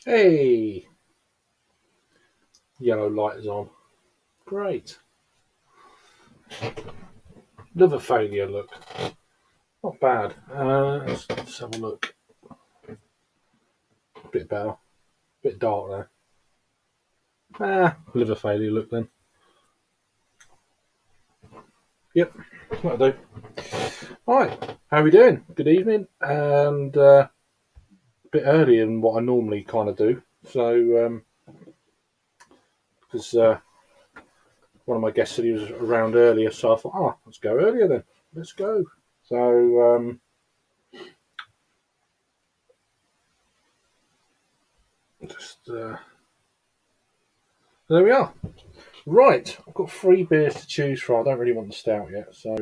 Hey, yellow light is on. Great. Liver failure look. Not bad. Let's have a look. A bit better. Bit dark there. Liver failure look then. Yep, that'll do. Right, how are we doing? Good evening. And a bit earlier than what I normally kind of do. So, because one of my guests said he was around earlier, so I thought, let's go earlier then. Let's go. So, just there we are. Right, I've got 3 beers to choose from. I don't really want the stout yet, so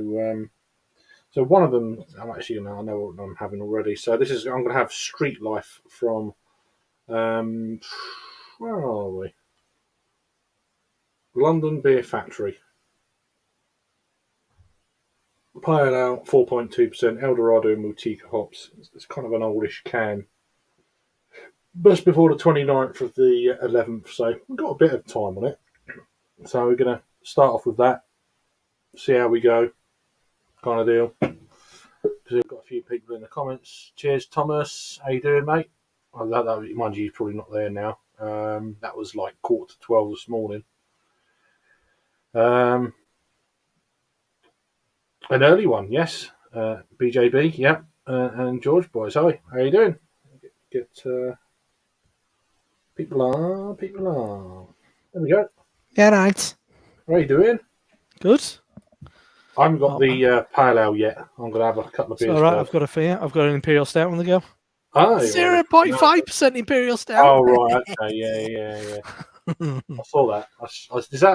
one of them I'm actually I know what I'm having already. So I'm going to have Street Life from where are we? London Beer Factory. Pale Ale, 4.2% Eldorado and Multica hops. It's kind of an oldish can. Just before the 29th of the 11th, so we've got a bit of time on it. So we're going to start off with that, see how we go, kind of deal. Because we've got a few people in the comments. Cheers, Thomas. How you doing, mate? Mind you, he's probably not there now. That was like 11:45 this morning. An early one, yes. BJB, yeah. And George Boys, hi. How you doing? Get people on. There we go. Yeah, right. How you doing? Good. I haven't got the pale ale yet. I'm going to have a couple of It's beers all right. first. I've got a fear. I've got an Imperial Stout on the go. Oh, 0.5% Imperial Stout. Oh, right. Okay. Yeah. I saw that. Is that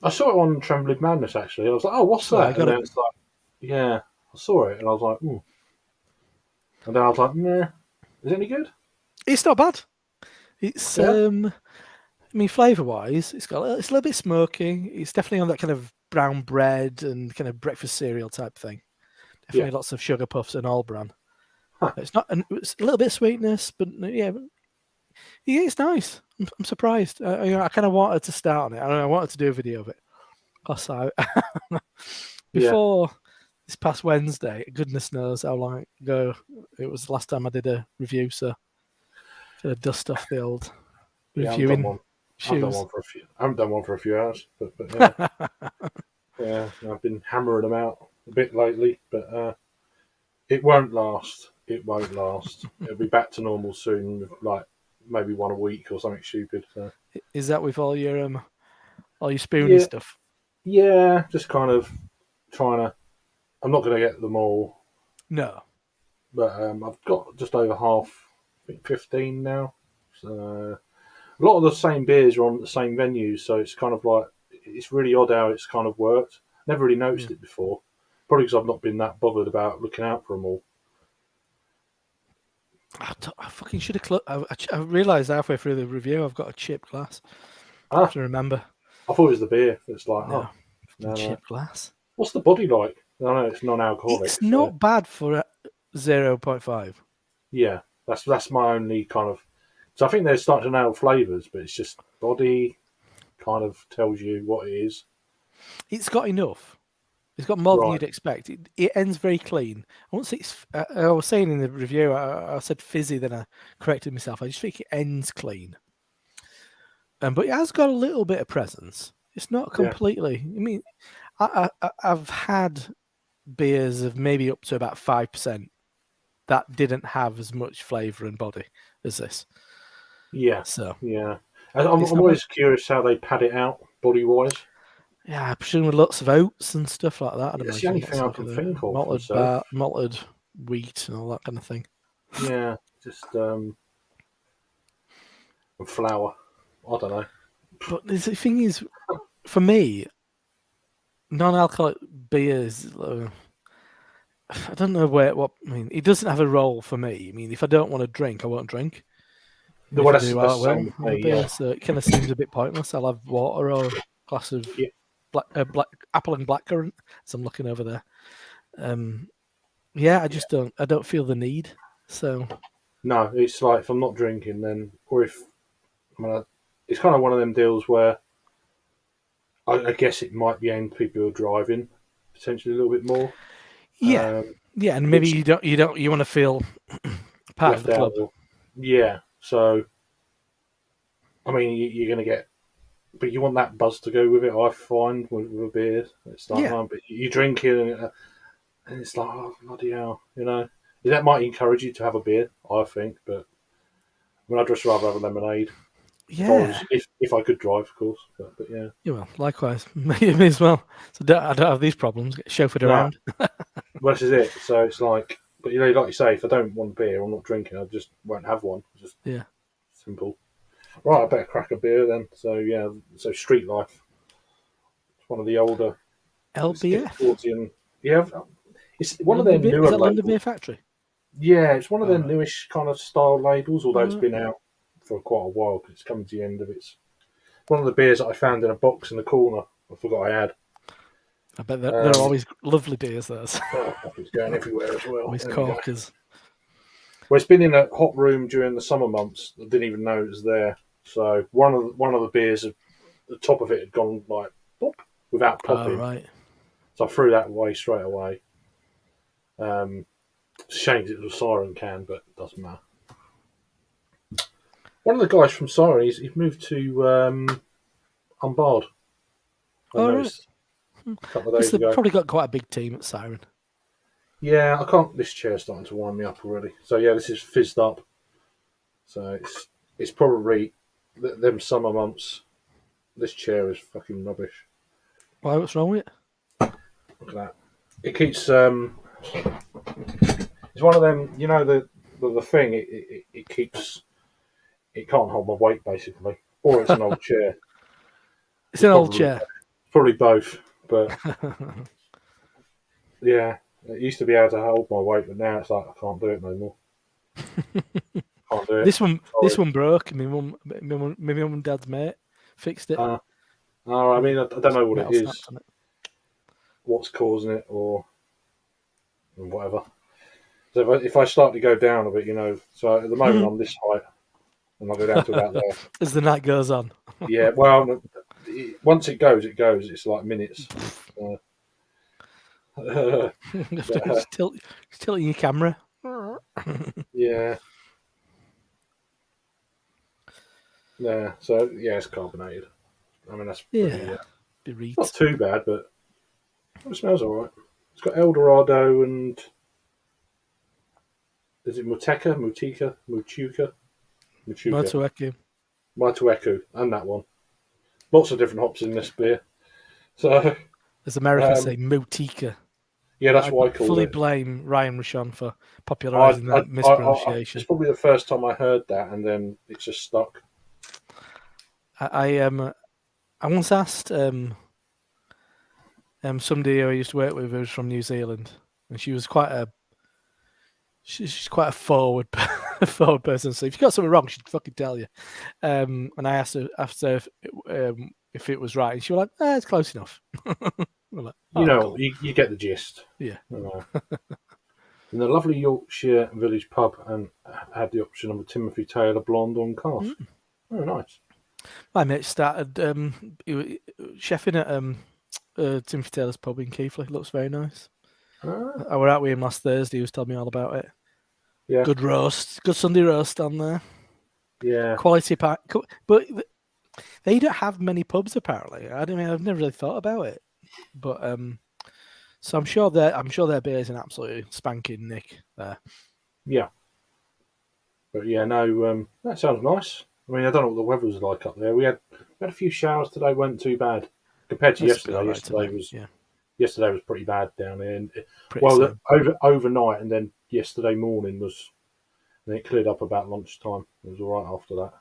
I saw it on Trembling Madness actually. I was like, oh, what's So that? I And got then it. it's like, yeah, I saw it and I was like, and then I was like, nah, is it any good? It's not bad. It's Yeah, I mean, flavour wise, it's a little bit smoky. It's definitely on that kind of brown bread and kind of breakfast cereal type thing. yeah. Definitely lots of sugar puffs and all bran. Huh. It's not. It's a little bit of sweetness, but yeah, it's nice. I'm surprised. I kind of wanted to start on it. I wanted to do a video of it. Plus, Yeah, before this past Wednesday, goodness knows how long ago it was the last time I did a review, so to dust off the old yeah. I haven't done reviewing one. shoes. I haven't done one for a few hours, but yeah, yeah. I've been hammering them out a bit lately, but it won't last. It won't last. It'll be back to normal soon, like maybe one a week or something stupid. So. Is that with all your spoony Yeah, stuff? yeah. Just kind of trying to. I'm not going to get them all, No. but I've got just over half. I think 15 now. So a lot of the same beers are on the same venues, so it's kind of like it's really odd how it's kind of worked. Never really noticed Mm. it before. Probably because I've not been that bothered about looking out for them all. I fucking should have. I realised halfway through the review I've got a chip glass. I have Ah, to remember. I thought it was the beer. It's like, No, fucking no. chip glass. What's the body like? I know it's non-alcoholic, It's so not bad for a 0.5. yeah, that's my only kind of. So I think they're starting to nail flavours, but it's just body kind of tells you what it is. It's got enough. It's got more than Right. you'd expect. It ends very clean. I won't say it's. I was saying in the review, I said fizzy, then I corrected myself. I just think it ends clean. But it has got a little bit of presence. It's not Yeah. completely. I mean, I've had beers of maybe up to about 5% that didn't have as much flavour and body as this. Yeah. So Yeah. I'm it's not bad. always curious how they pad it out body wise. Yeah, I presume with lots of oats and stuff like that. I'd That's the imagine only lots thing I of can the think of myself. malted wheat and all that kind of thing. Yeah, just flour. I don't know. But the thing is, for me, non-alcoholic beers. I don't know what. I mean, it doesn't have a role for me. I mean, if I don't want to drink, I won't drink. And Well, if I that's do, the I same will with have a me. Yeah. beer. So it kind of seems a bit pointless. I'll have water or a glass of Yeah. black apple and blackcurrant. As I'm looking over there. Yeah, I Yeah. just don't. I don't feel the need. So No, it's like if I'm not drinking, then or if I mean, it's kind of one of them deals where I guess it might be aimed at people who are driving potentially a little bit more, yeah, yeah, and maybe which you want to feel part of the left out. club. Or, yeah, so I mean, you're going to get, but you want that buzz to go with it. I find with a beer, it's like, Yeah, oh, but you drink it, and it's like, oh bloody hell, that might encourage you to have a beer. I think, but I mean, I'd just rather have a lemonade yeah. if I could drive, of course. But yeah, Yeah, well, likewise, me as well. So I don't have these problems. Get chauffeured no, around. well, this is it. So it's like, but like you say, if I don't want beer, I'm not drinking. I just won't have one. It's just Yeah, simple. Right, I better crack a beer then. So yeah, so Street Life. It's one of the older. It's getting LBF. towards the end. Yeah, it's one of their London Beer. Is newer that London labels. Beer Factory? Yeah, it's one of All their right. newish kind of style labels, although All it's right. been out for quite a while because it's coming to the end of its. One of the beers that I found in a box in the corner. I forgot I had. I bet they're Um, always lovely beers. Those oh, it's going everywhere as well. always There we go. corkers. Well, it's been in a hot room during the summer months. I didn't even know it was there. So one of the beers, the top of it had gone like pop without All popping. right. So I threw that away straight away. It's a shame it was a Siren can, but it doesn't matter. One of the guys from Siren, he's moved to Unbarred. I All right. noticed a couple of Guess days they've ago. probably got quite a big team at Siren. Yeah, I can't. This chair's starting to wind me up already. So yeah, this is fizzed up. So it's probably them summer months. This chair is fucking rubbish. Why? What's wrong with it? Look at that. It keeps. It's one of them. The thing. It keeps. It can't hold my weight basically, or it's an old chair. It's It's an old probably chair. probably both. But yeah, it used to be able to hold my weight, but now it's like I can't do it no more. Can't do it. This Sorry. one broke. My mum and dad's mate fixed it. Uh, no, I mean I don't know what it Metal is, snapped on it. what's causing it, or whatever. So if I start to go down a bit, so at the moment I'm this height, and I go down to about there. As the night goes on. Yeah, well, once it goes, it goes. It's like minutes. But, just tilting your camera. yeah, yeah. So yeah, it's carbonated. I mean that's pretty. Yeah, Not Bereat. too bad, but it smells all right. It's got Eldorado and is it Mutuka, Motoeku. Maitueku, and that one. Lots of different hops in this beer. So As Americans um, say, Motika. yeah, But that's I what I called fully it. blame Ryan Rishon for I, popularising I, that it's mispronunciation. probably the first time I heard that, and then it's just stuck. I once asked somebody who I used to work with who was from New Zealand, and she's quite a forward forward person. So if you got something wrong, she'd fucking tell you. And I asked her if it was right, and she was like, "It's close enough." We're like, "Oh, cool." You get the gist. Yeah. In the lovely Yorkshire Village pub, and had the option of a Timothy Taylor blonde on calf. Mm. Oh, nice. My mate started chefing at Timothy Taylor's pub in Keighley. Looks very nice. Ah, I were out with him last Thursday. He was telling me all about it. yeah, Good roast, good Sunday roast on there. yeah. Quality pack, but they don't have many pubs apparently. I mean, I've never really thought about it, but so I'm sure their beer is an absolutely spanking nick there. Yeah. But yeah, no, that sounds nice. I mean, I don't know what the weather was like up there. We had a few showers today. Wasn't too bad compared to Must be all yesterday. right today. Yeah, Yesterday was pretty bad down there. And pretty well, same. overnight and then yesterday morning was. And it cleared up about lunchtime. It was all right after that.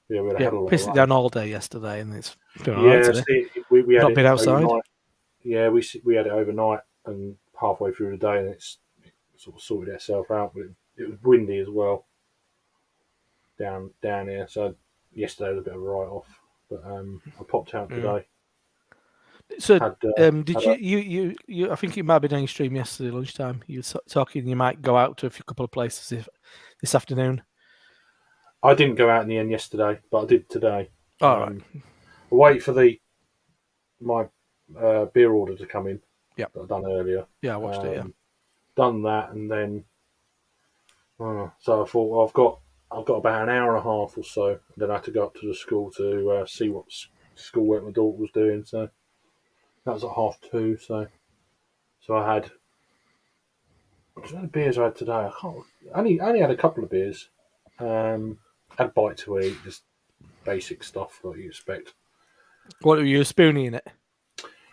Yeah, we had a Yeah, hell of a lot of pissed it rain. down all day yesterday, and it's been all right Yeah, today. see, we had Not it been outside. overnight. Yeah, we had it overnight and halfway through the day, and it sort of sorted itself out. But it was windy as well down here. So yesterday was a bit of a write off. But I popped out Yeah. today. So, Had did had you? I think it might have been on your stream yesterday lunchtime. You were talking. You might go out to a couple of places this afternoon. I didn't go out in the end yesterday, but I did today. All right. I wait for my beer order to come in Yeah. that I done earlier. Yeah, I watched it. Yeah. Done that, and then so I thought, well, I've got about an hour and a half or so. Then I had to go up to the school to see what schoolwork my daughter was doing. So that was at 2:30. So I had the beers I had today. I can't. I only had a couple of beers. Had a bite to eat, just basic stuff like you expect. What were you spooning in it?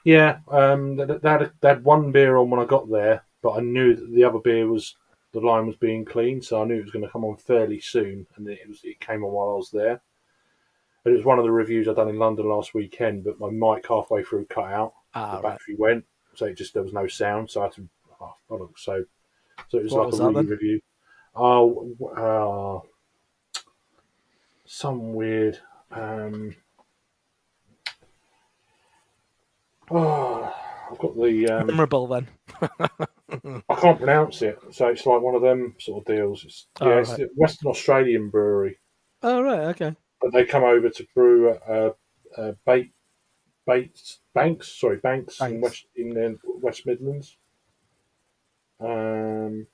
Yeah, they had one beer on when I got there, but I knew that the other beer was the line was being cleaned, so I knew it was going to come on fairly soon, and it came on while I was there. But it was one of the reviews I'd done in London last weekend, but my mic halfway through cut out, the Right. battery went, so there was no sound, so I had to. Oh, bollocks, so it was What like was a that really then? review. Some weird. I've got the. Memorable then. I can't pronounce it, so it's like one of them sort of deals. It's Right. the Western Australian brewery, Oh right. Okay. but they come over to brew at Banks in Thanks. the West Midlands. Um,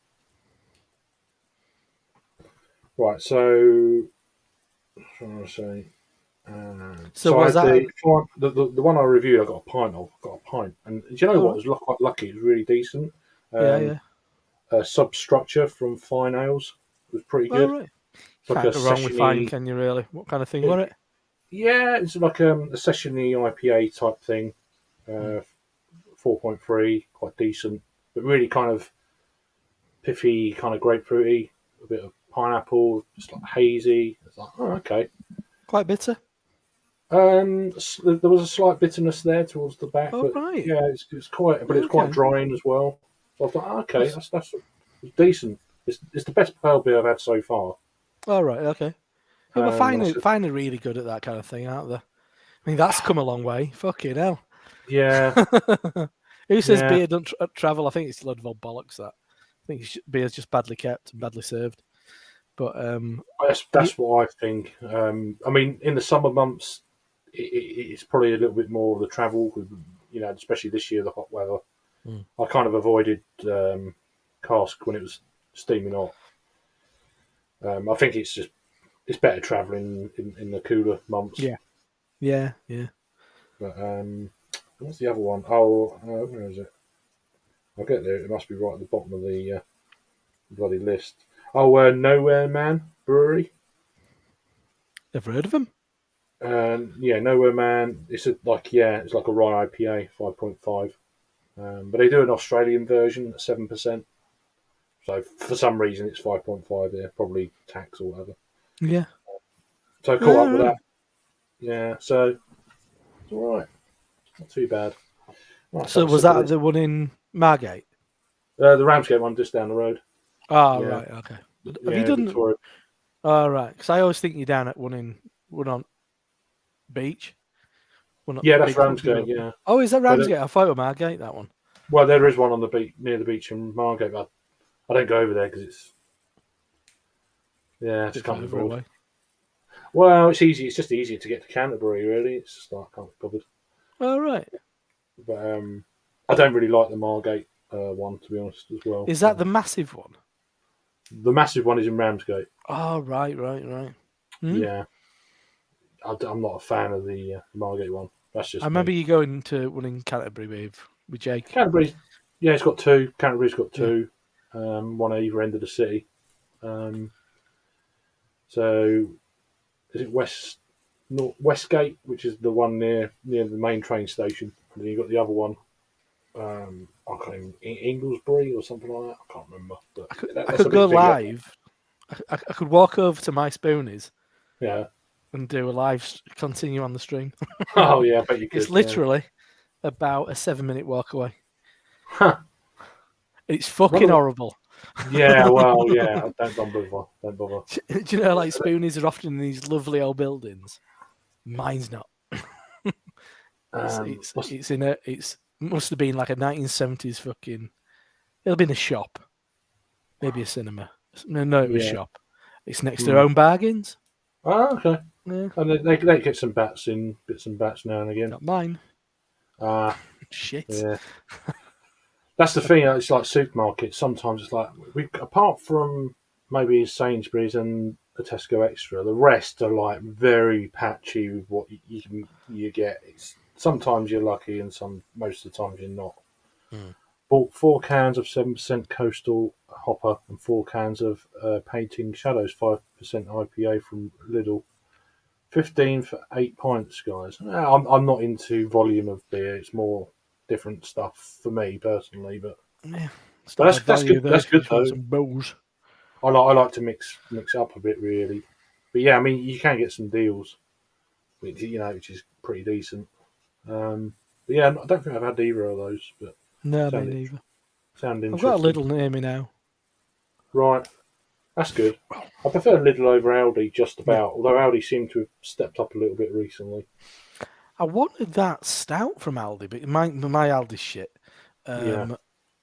right, so trying to say. So So I was had that? the one I reviewed. I got a pint of. Got a pint, and do you know All what? I right. was quite lucky. It was really decent. Yeah. Um, Yeah. Substructure from Fine Ales was pretty All good. right. It's like a Can't go wrong with fine, sessiony. can you? Really? What kind of thing were it? Yeah, it's like a sessiony IPA type thing. Hmm. 4.3, quite decent, but really kind of piffy, kind of grapefruity, a bit of pineapple, just like hazy. It's like, oh, okay. Quite bitter. There was a slight bitterness there towards the back, All but right. yeah, it's quite, but it's quite Okay. drying as well. So I thought, oh, okay, That's, it's decent. It's the best pale beer I've had so far. all right. Okay. Yeah, well, And I said, fine are really good at that kind of thing, aren't they? I mean, that's come a long way. Fucking hell. yeah, Who says yeah. beer don't travel? I think it's a load of old bollocks. That I think beer's just badly kept and badly served. But yeah, That's what I think. I mean, in the summer months, it's probably a little bit more of the travel, especially this year, the hot weather. mm, I kind of avoided cask when it was steaming hot. I think it's better travelling in the cooler months. yeah, yeah, yeah. But what's the other one? Oh, where is it? I'll get there. It must be right at the bottom of the bloody list. Oh, Nowhere Man Brewery. Never heard of them. Yeah, Nowhere Man. It's it's like a rye IPA, 5.5. But they do an Australian version at 7%. So for some reason it's 5.5 there, probably tax or whatever. Yeah. So I caught up with Alright. that. Yeah, so it's all right. Not too bad. Right, so So that's was at the that list. the one in Margate? The Ramsgate one just down the road. Oh, Yeah, right. Okay. Have you yeah, done? Victoria. Oh, right. Because I always think you're down at one on beach. One at Yeah, that's Big Country Ramsgate. Road. Yeah, Oh, is that but Ramsgate? I thought it was Margate. That one. well, there is one on the beach near the beach in Margate, but I don't go over there because I Bit just can't be further bothered. away. Well, it's easy. It's just easier to get to Canterbury. Really, it's just like I can't be bothered. Oh, right. But I don't really like the Margate one to be honest as well. Is that the massive one? The massive one is in Ramsgate. Oh, right, right, right. Hmm. Yeah, I'm not a fan of the Margate one. That's I just remember me. you going to one in Canterbury with Jake. Canterbury's, yeah, it's got two. Canterbury's got Yeah. two, one at either end of the city. Um, so is it Westgate, which is the one near the main train station, and then you got the other one. I can't even, Inglesbury or something like that. I can't remember, but I that's a could go bit bigger. live. I could walk over to my spoonies Yeah. and do a continue on the stream. Oh yeah, I bet you It's could. Yeah. literally about a 7-minute walk away. Huh. It's One fucking of the, horrible. yeah. Well, yeah. Don't bother. Don't bother. Do you know, like spoonies are often in these lovely old buildings? Mine's not. It's Um, it's what's, it's in a it's must have been like a 1970s fucking. It'll have been a shop, maybe a cinema. No, it was yeah. shop. It's next to Hmm. Own Bargains. Oh, okay. Yeah, And they get some bats in, bits and bats now and again. not mine. Ah, Shit. yeah. That's the thing. It's like supermarkets. Sometimes it's like we, apart from maybe Sainsbury's and the Tesco Extra, the rest are like very patchy with what you get. It's sometimes you're lucky, and most of the times you're not. Mm. Bought 4 cans of 7% Coastal Hopper and 4 cans of Painting Shadows 5% IPA from Lidl. 15 for 8 pints, guys. I'm not into volume of beer. It's more different stuff for me personally, but. Yeah, it's But not bad that's value good. though That's if you good just want though. some booze. I like to mix up a bit really. But yeah, I mean you can get some deals, which is pretty decent. But yeah, I don't think I've had either of those, but No, me sound neither. sound I've got a interesting. little near me now. Right, that's good. I prefer Lidl over Aldi just Yeah, about, although Aldi seem to have stepped up a little bit recently. I wanted that stout from Aldi, but my Aldi's shit. Yeah. Um,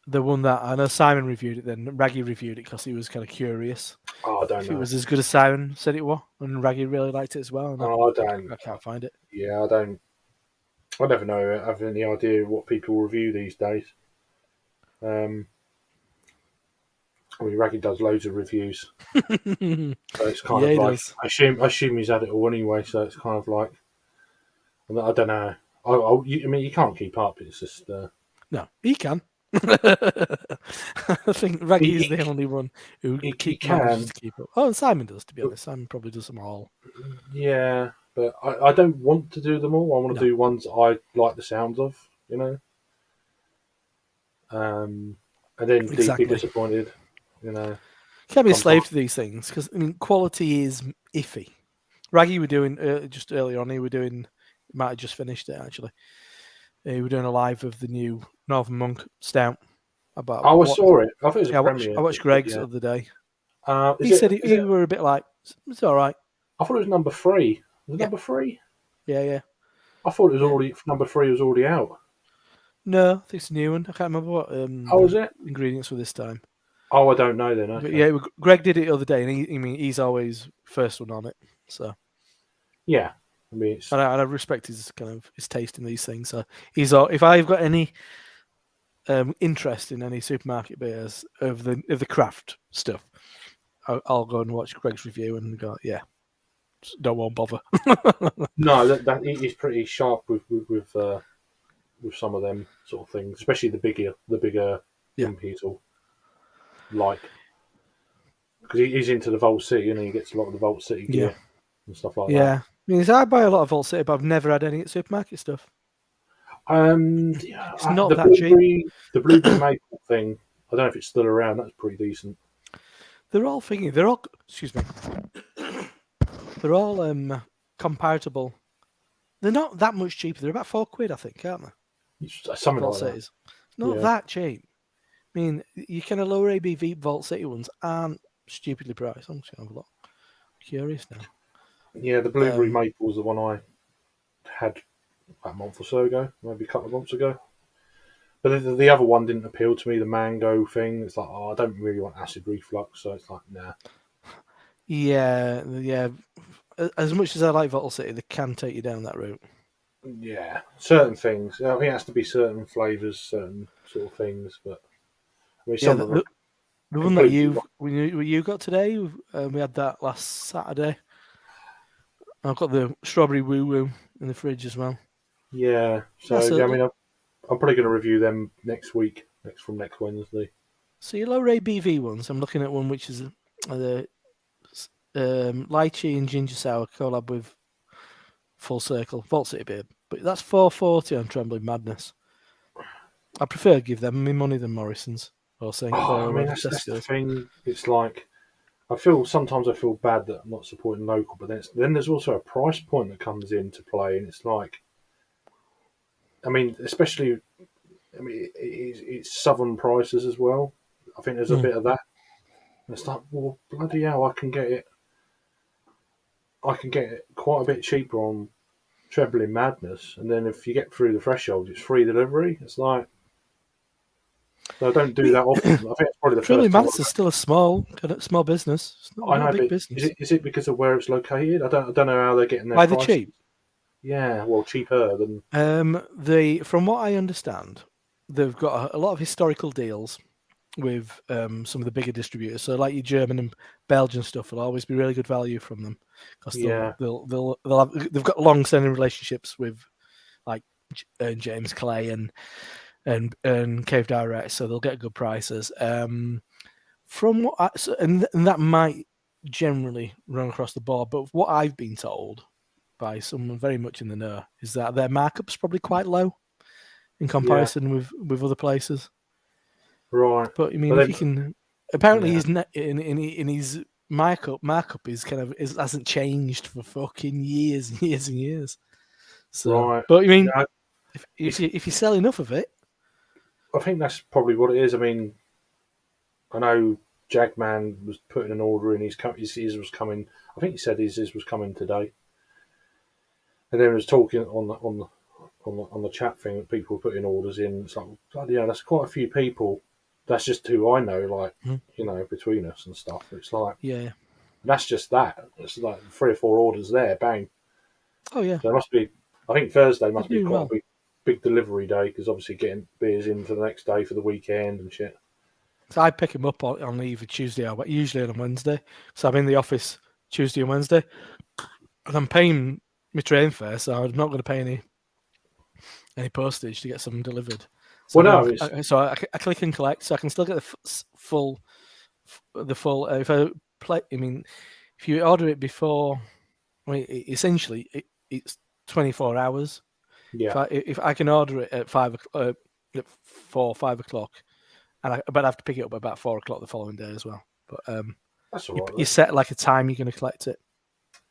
the one that I know Simon reviewed it, then Raggy reviewed it because he was kind of curious Oh, I don't if it know. was as good as Simon said it was, and Raggy really liked it as well. And Oh, I don't. I can't find it. Yeah, I don't. I never know. I have any idea what people review these days. Um, I mean, Raggy does loads of reviews. So it's kind Yeah, of he like does. I assume he's had it all anyway. So it's kind of like I don't know. I mean, you can't keep up. It's just No, he can. I think he, Raggy is he, the only one who he manages can, to keep up. Oh, and Simon does, to be but honest. Simon probably does them all. yeah. But I don't want to do them all. I want to No, do ones I like the sounds of, you know. And then be exactly. disappointed, you know. Can't be a Sometimes. slave to these things because I mean, quality is iffy. Raggy were doing just earlier on. He were doing. Might have just finished it actually. He were doing a live of the new Northern Monk Stout about Oh, I what. saw it. I think it was a Yeah, I premiere. watched But Greg's the yeah. other day. Is He said it? he, Is it? he were a bit like it's all right. I thought it was number three. Was it Yeah, number three? yeah, yeah, I thought it was yeah. already number three was already out. No, I think it's a new one. I can't remember what Oh, the was it? ingredients were this time. Oh, I don't know then. But Okay. yeah, Greg did it the other day, and I mean, he's always first one on it. So, Yeah. I mean, it's and I respect his kind of his taste in these things. So he's all. If I've got any interest in any supermarket beers of the craft stuff, I'll go and watch Greg's review and go, yeah, don't won't bother. no, that he's pretty sharp with some of them sort of things, especially the bigger Yeah, impies or like because he's into the Vault City and he gets a lot of the Vault City yeah, gear and stuff like that. yeah. I mean, I buy a lot of Vault City, but I've never had any at supermarket stuff. Yeah, It's not the that cheap. blueberry maple thing. I don't know if it's still around. That's pretty decent. They're all thingy. They're all. Excuse me. They're all comparable. They're not that much cheaper. They're about £4, I think, aren't they? It's something Vault like that. Cities. It's not Yeah, that cheap. I mean, you kind of lower ABV Vault City ones aren't stupidly priced. I'm just gonna have a look. I'm curious now. yeah. The blueberry Um, maple was the one I had about a month or so ago, maybe a couple of months ago. But the other one didn't appeal to me. The mango thing. It's like, oh, I don't really want acid reflux, so it's like, nah. yeah, yeah. As much as I like Vault City, they can take you down that route. Yeah, certain things. I think it has to be certain flavours, certain sort of things. But I mean, Yeah, some of them are the one that completely. you got today, we had that last Saturday. I've got the strawberry woo woo in the fridge as well. Yeah. So That's yeah, a I mean, I'm probably going to review them next week, next Wednesday. so your lower ABV ones. I'm looking at one which is the lychee and ginger sour collab with Full Circle Vault City beer, but that's 440 on Trembling Madness. I prefer give them my money than Morrison's or St Oh, Clair I or mean, whatever that's the Tesco's. thing. It's like sometimes I feel bad that I'm not supporting local, but then there's also a price point that comes into play, and it's like, I mean, especially, I mean, it's southern prices as well. I think there's a Mm. bit of that. And it's like, well, bloody hell, I can get it quite a bit cheaper on trebling madness. And then if you get through the threshold, it's free delivery. It's like, so I don't I do mean, that often. I think it's probably the Trilly first time. Mats is still a small business. It's I not a know, big but business. is it because of where it's located? I don't know how they're getting their Why they're prices. cheap? Yeah, well, cheaper than. From what I understand, they've got a lot of historical deals with some of the bigger distributors. So like your German and Belgian stuff will always be really good value from them because Yeah, they've got long-standing relationships with like James Clay and Cave Direct, so they'll get good prices. From what and that might generally run across the board, but what I've been told by someone very much in the know is that their markup's probably quite low in yeah, comparison with other places. right. But I But mean, if then, you can, apparently yeah, he's in his markup is hasn't changed for fucking years and years and years. So, right. but I mean, Yeah, if you sell enough of it, I think that's probably what it is. I mean, I know Jagman was putting an order in. His was coming. I think he said his was coming today. And then he was talking on the chat thing that people were putting orders in. It's like, bloody hell, that's quite a few people. That's just who I know, like, between us and stuff. It's like, yeah, that's just that. It's like 3 or 4 orders there, bang. oh yeah, So it must be. I think Thursday they're must be doing quite a well. big delivery day because obviously getting beers in for the next day for the weekend and shit. So I pick him up on either Tuesday or usually on Wednesday. So I'm in the office Tuesday and Wednesday, and I'm paying my train fare, so I'm not going to pay any postage to get something delivered. So Well, no, it's I click and collect, so I can still get the full. If I play, I mean, if you order it before, I mean, essentially it's 24 hours. yeah, If I can order it at 5 o'clock, at 4 5 o'clock, but I have to pick it up about 4 o'clock the following day as well. But that's all right you then. set like a time you're going to collect it.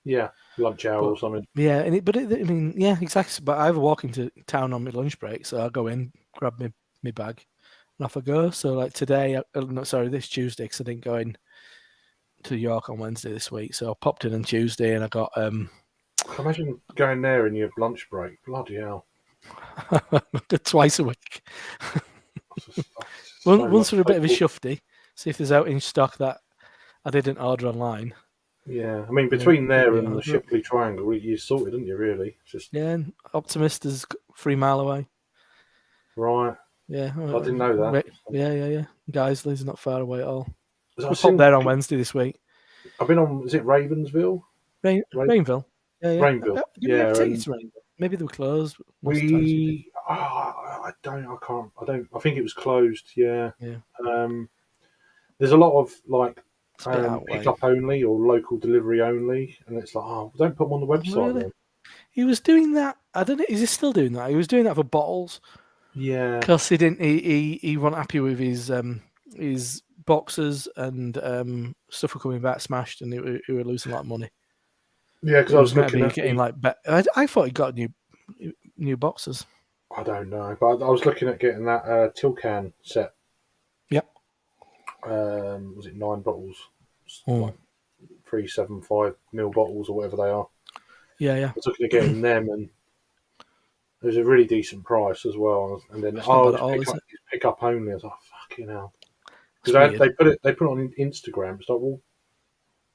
Yeah, lunch hour But or something. yeah, I mean, yeah, exactly. But I walk into town on my lunch break, so I'll go in, grab my bag, and off I go. So like today, no, sorry, this Tuesday, because I didn't go in to York on Wednesday this week, so I popped in on Tuesday, and I got Imagine going there in your lunch break. Bloody hell! twice a week. So much Once for a bit of a so. shufty, see if there's out in stock that I didn't order online. Yeah, I mean And then between there yeah, and the order it. Shipley Triangle, you sorted, didn't you? Really, it's just Yeah, and Optimist is 3 mile away. right. Yeah, I didn't know that. yeah. Geisley's not far away at all. I've We popped seen. there on Wednesday this week. I've been on. Is it Ravensville? Rainville. Yeah. Rainville. Did we ever Yeah, take you and to Rainville? Maybe they were closed. Most times we did. we. I don't. I can't. I don't. I think it was closed. Yeah. Yeah, Um, there's a lot of like it's a bit out of pick way. up only or local delivery only, and it's like, oh, don't put them on the website Really? then. He was doing that. I don't know. Is he still doing that? He was doing that for bottles Yeah. because he didn't. He wasn't happy with his boxes and stuff were coming back smashed, and he were losing a lot of money. Yeah, because It I was was meant to looking be at getting the. like. I thought he got new boxes. I don't know, but I was looking at getting that Tilcan set. Yep. Was it 9 bottles? Mm. Like 375 ml bottles or whatever they are. Yeah. I was looking at getting them, and it was a really decent price as well. And then It's not bad at just all, is it? pick up only. I was like, fucking hell, It's because weird. they put it on Instagram. It's like, well,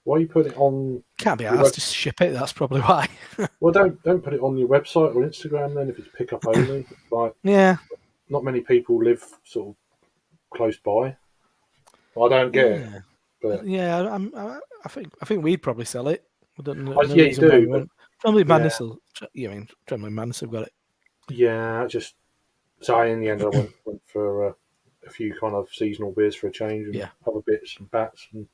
why you put it on Can't be your asked web? to ship it. That's probably why. Well, don't put it on your website or Instagram then if it's pick up only. Like, Yeah. not many people live sort of close by. I don't get it, Yeah. but I think we'd probably sell it. I don't know, no yeah, you reason why we do, but won't. Family yeah, Madness will. You mean Family Madness have got it? yeah, I just so in the end I went for a few kind of seasonal beers for a change and Yeah. other bits and bats, and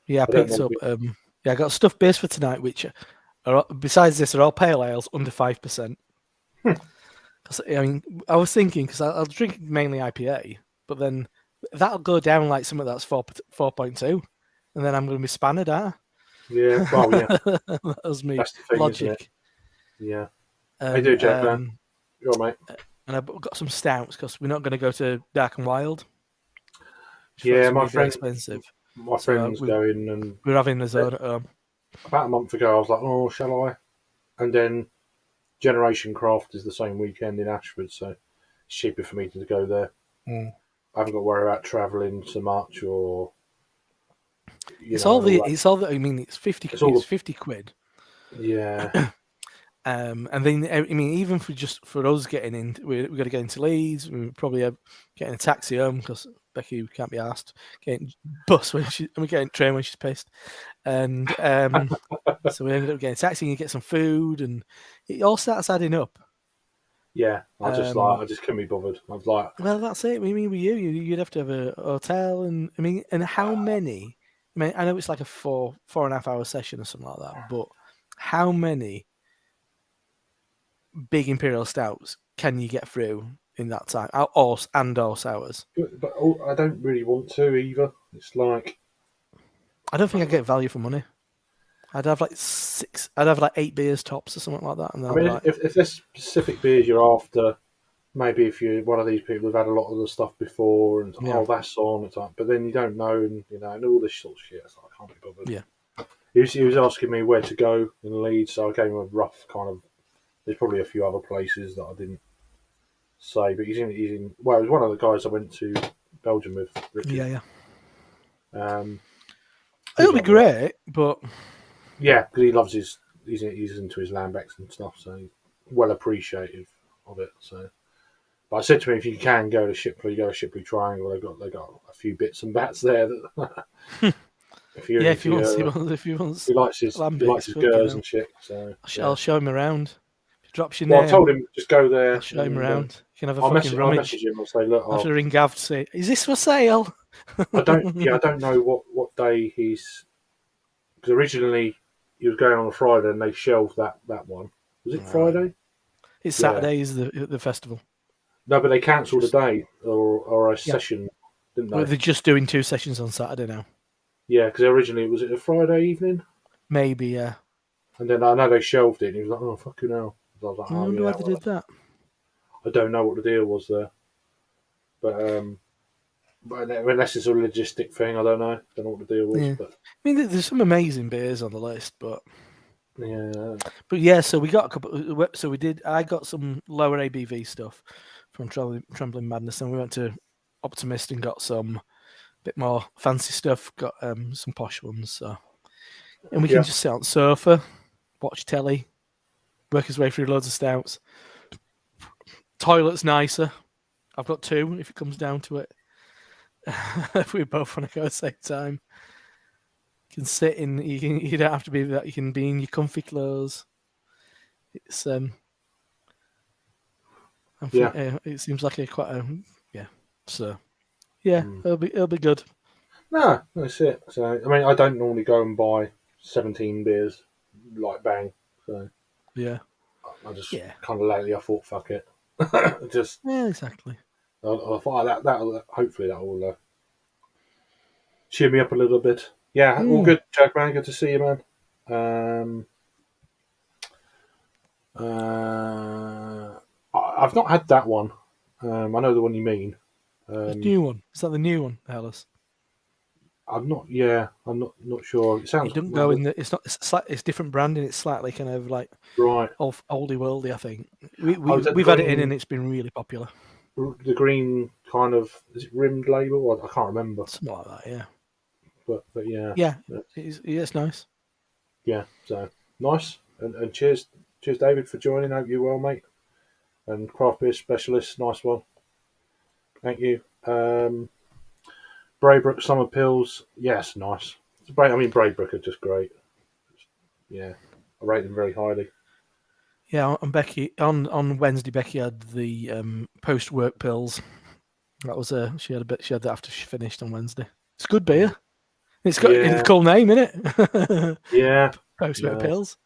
Yeah. I I don't picked up. normally. Yeah, I got stuff beers for tonight, which besides this are all pale ales under 5%. Because I mean, I was thinking because I'll drink mainly IPA, but then that'll go down like something that's 4.2, and then I'm going to be spanned, aren't Yeah, well, yeah, I? That was me that's the thing, isn't it? logic. Yeah, how you And do, Jack, man? You all right, mate? and I've got some stouts because we're not going to go to Dark and Wild. Which I thought Yeah, it's weirdly expensive. my So friend's going, and we're having the zone at home. about a month ago I was like, oh, shall I? And then Generation Craft is the same weekend in Ashford, so it's cheaper for me to go there. Mm. I haven't got to worry about travelling so much, or It's all and all the. that. It's all the. I mean, it's 50. It's all It's the 50 quid. yeah, And then I mean, even for us getting in, we got to get into Leeds. We probably getting a taxi home because Becky can't be asked getting bus when she. And we getting train when she's pissed, and so we ended up getting a taxi and you get some food, and it all starts adding up. yeah. Um, I just couldn't be bothered. I was like, well, that's it. I mean, with you'd have to have a hotel, and I mean, and how many? I mean, I know it's like a 4.5 hour session or something like that, but how many big imperial stouts can you get through in that time? Or sours. but I don't really want to either. It's like, I don't think I get value for money. I'd have like 6. I'd have like 8 beers tops or something like that, and then I I'd be mean, like, if there's specific beers you're after, maybe if you're one of these people who've had a lot of the stuff before, and yeah, oh, that's on, it's like, but then you don't know, and and all this sort of shit. So I can't be bothered. yeah, He was asking me where to go in Leeds, so I gave him a rough kind of. There's probably a few other places that I didn't say, but he's in. Well, it was one of the guys I went to Belgium with, Richard. yeah, yeah. Um, he was It'll be lovely. great, but Yeah, because he loves he's into his Lambecs and stuff, so he's well appreciative of it. So, but I said to him, if you can go to Shipley, go to Shipley Triangle. They got a few bits and bats there. That if you're yeah, if you into want, if you want he likes lambics, his fucking girls hell, and shit. So I'll yeah. show him around. If he drops your Well, I name, told him just go I'll there, show him and around. You can have a fucking I'll message rummage. him. I'll say, look, I'll have to ring Gav to say, "Is this for sale?" I don't know what day he's because originally he was going on a Friday and they shelved that one. Was it All right. Friday? It's Yeah. Saturday is the festival. No, but they cancelled a Just day or a yeah. session, didn't Well, they? they're just doing 2 sessions on Saturday now. Yeah, because originally was it a Friday evening, Maybe, yeah. and then I know they shelved it. And he was like, "Oh fucking hell!" So I was like, I "Oh wonder why yeah, they well, did that. I don't know what the deal was there, but unless it's a logistic thing, I don't know. Don't know what the deal was, Yeah. but I mean, there's some amazing beers on the list, yeah, but yeah. So we got a couple. So we did. I got some lower ABV stuff from Trembling Madness, and we went to Optimist and got some bit more fancy stuff. Got some posh ones. So and we can yeah, just sit on the sofa, watch telly, work his way through loads of stouts. Toilet's nicer. I've got two if it comes down to it. If we both want to go at the same time. You can sit in. You don't have to be that. You can be in your comfy clothes. It's yeah. it seems like a quite a yeah. So yeah, Mm. it'll be good. No, that's it. So I mean, I don't normally go and buy 17 beers like bang. So Yeah, I just yeah, kind of lately I thought, fuck it, just yeah, exactly. I thought that hopefully that will cheer me up a little bit. Yeah, all Mm. good, Jack man. Good to see you, man. Um, I've not had that one. I know the one you mean. The Um, new one. Is that the new one, Alice? I'm not. Yeah, I'm not sure. It sounds It doesn't go well, in the. It's not. It's different branding. It's slightly kind of like right. oldie worldy. I think we Oh, we is that the we've had it in green? and it's been really popular. The green kind of is it rimmed label? I can't remember. Something like that. Yeah. But yeah, Yeah. yeah. It's nice. Yeah, so nice. And cheers, David, for joining. Hope you're well, mate. And craft beer specialist, nice one. Thank you. Braybrook Summer Pills, yes, nice. I mean, Braybrook are just great. Yeah, I rate them very highly. Yeah. On Becky on Wednesday, Becky had the post work pills. That was she had a bit. She had that after she finished on Wednesday. It's good beer. It's a Yeah, cool name, isn't it? yeah, Post work no, pills.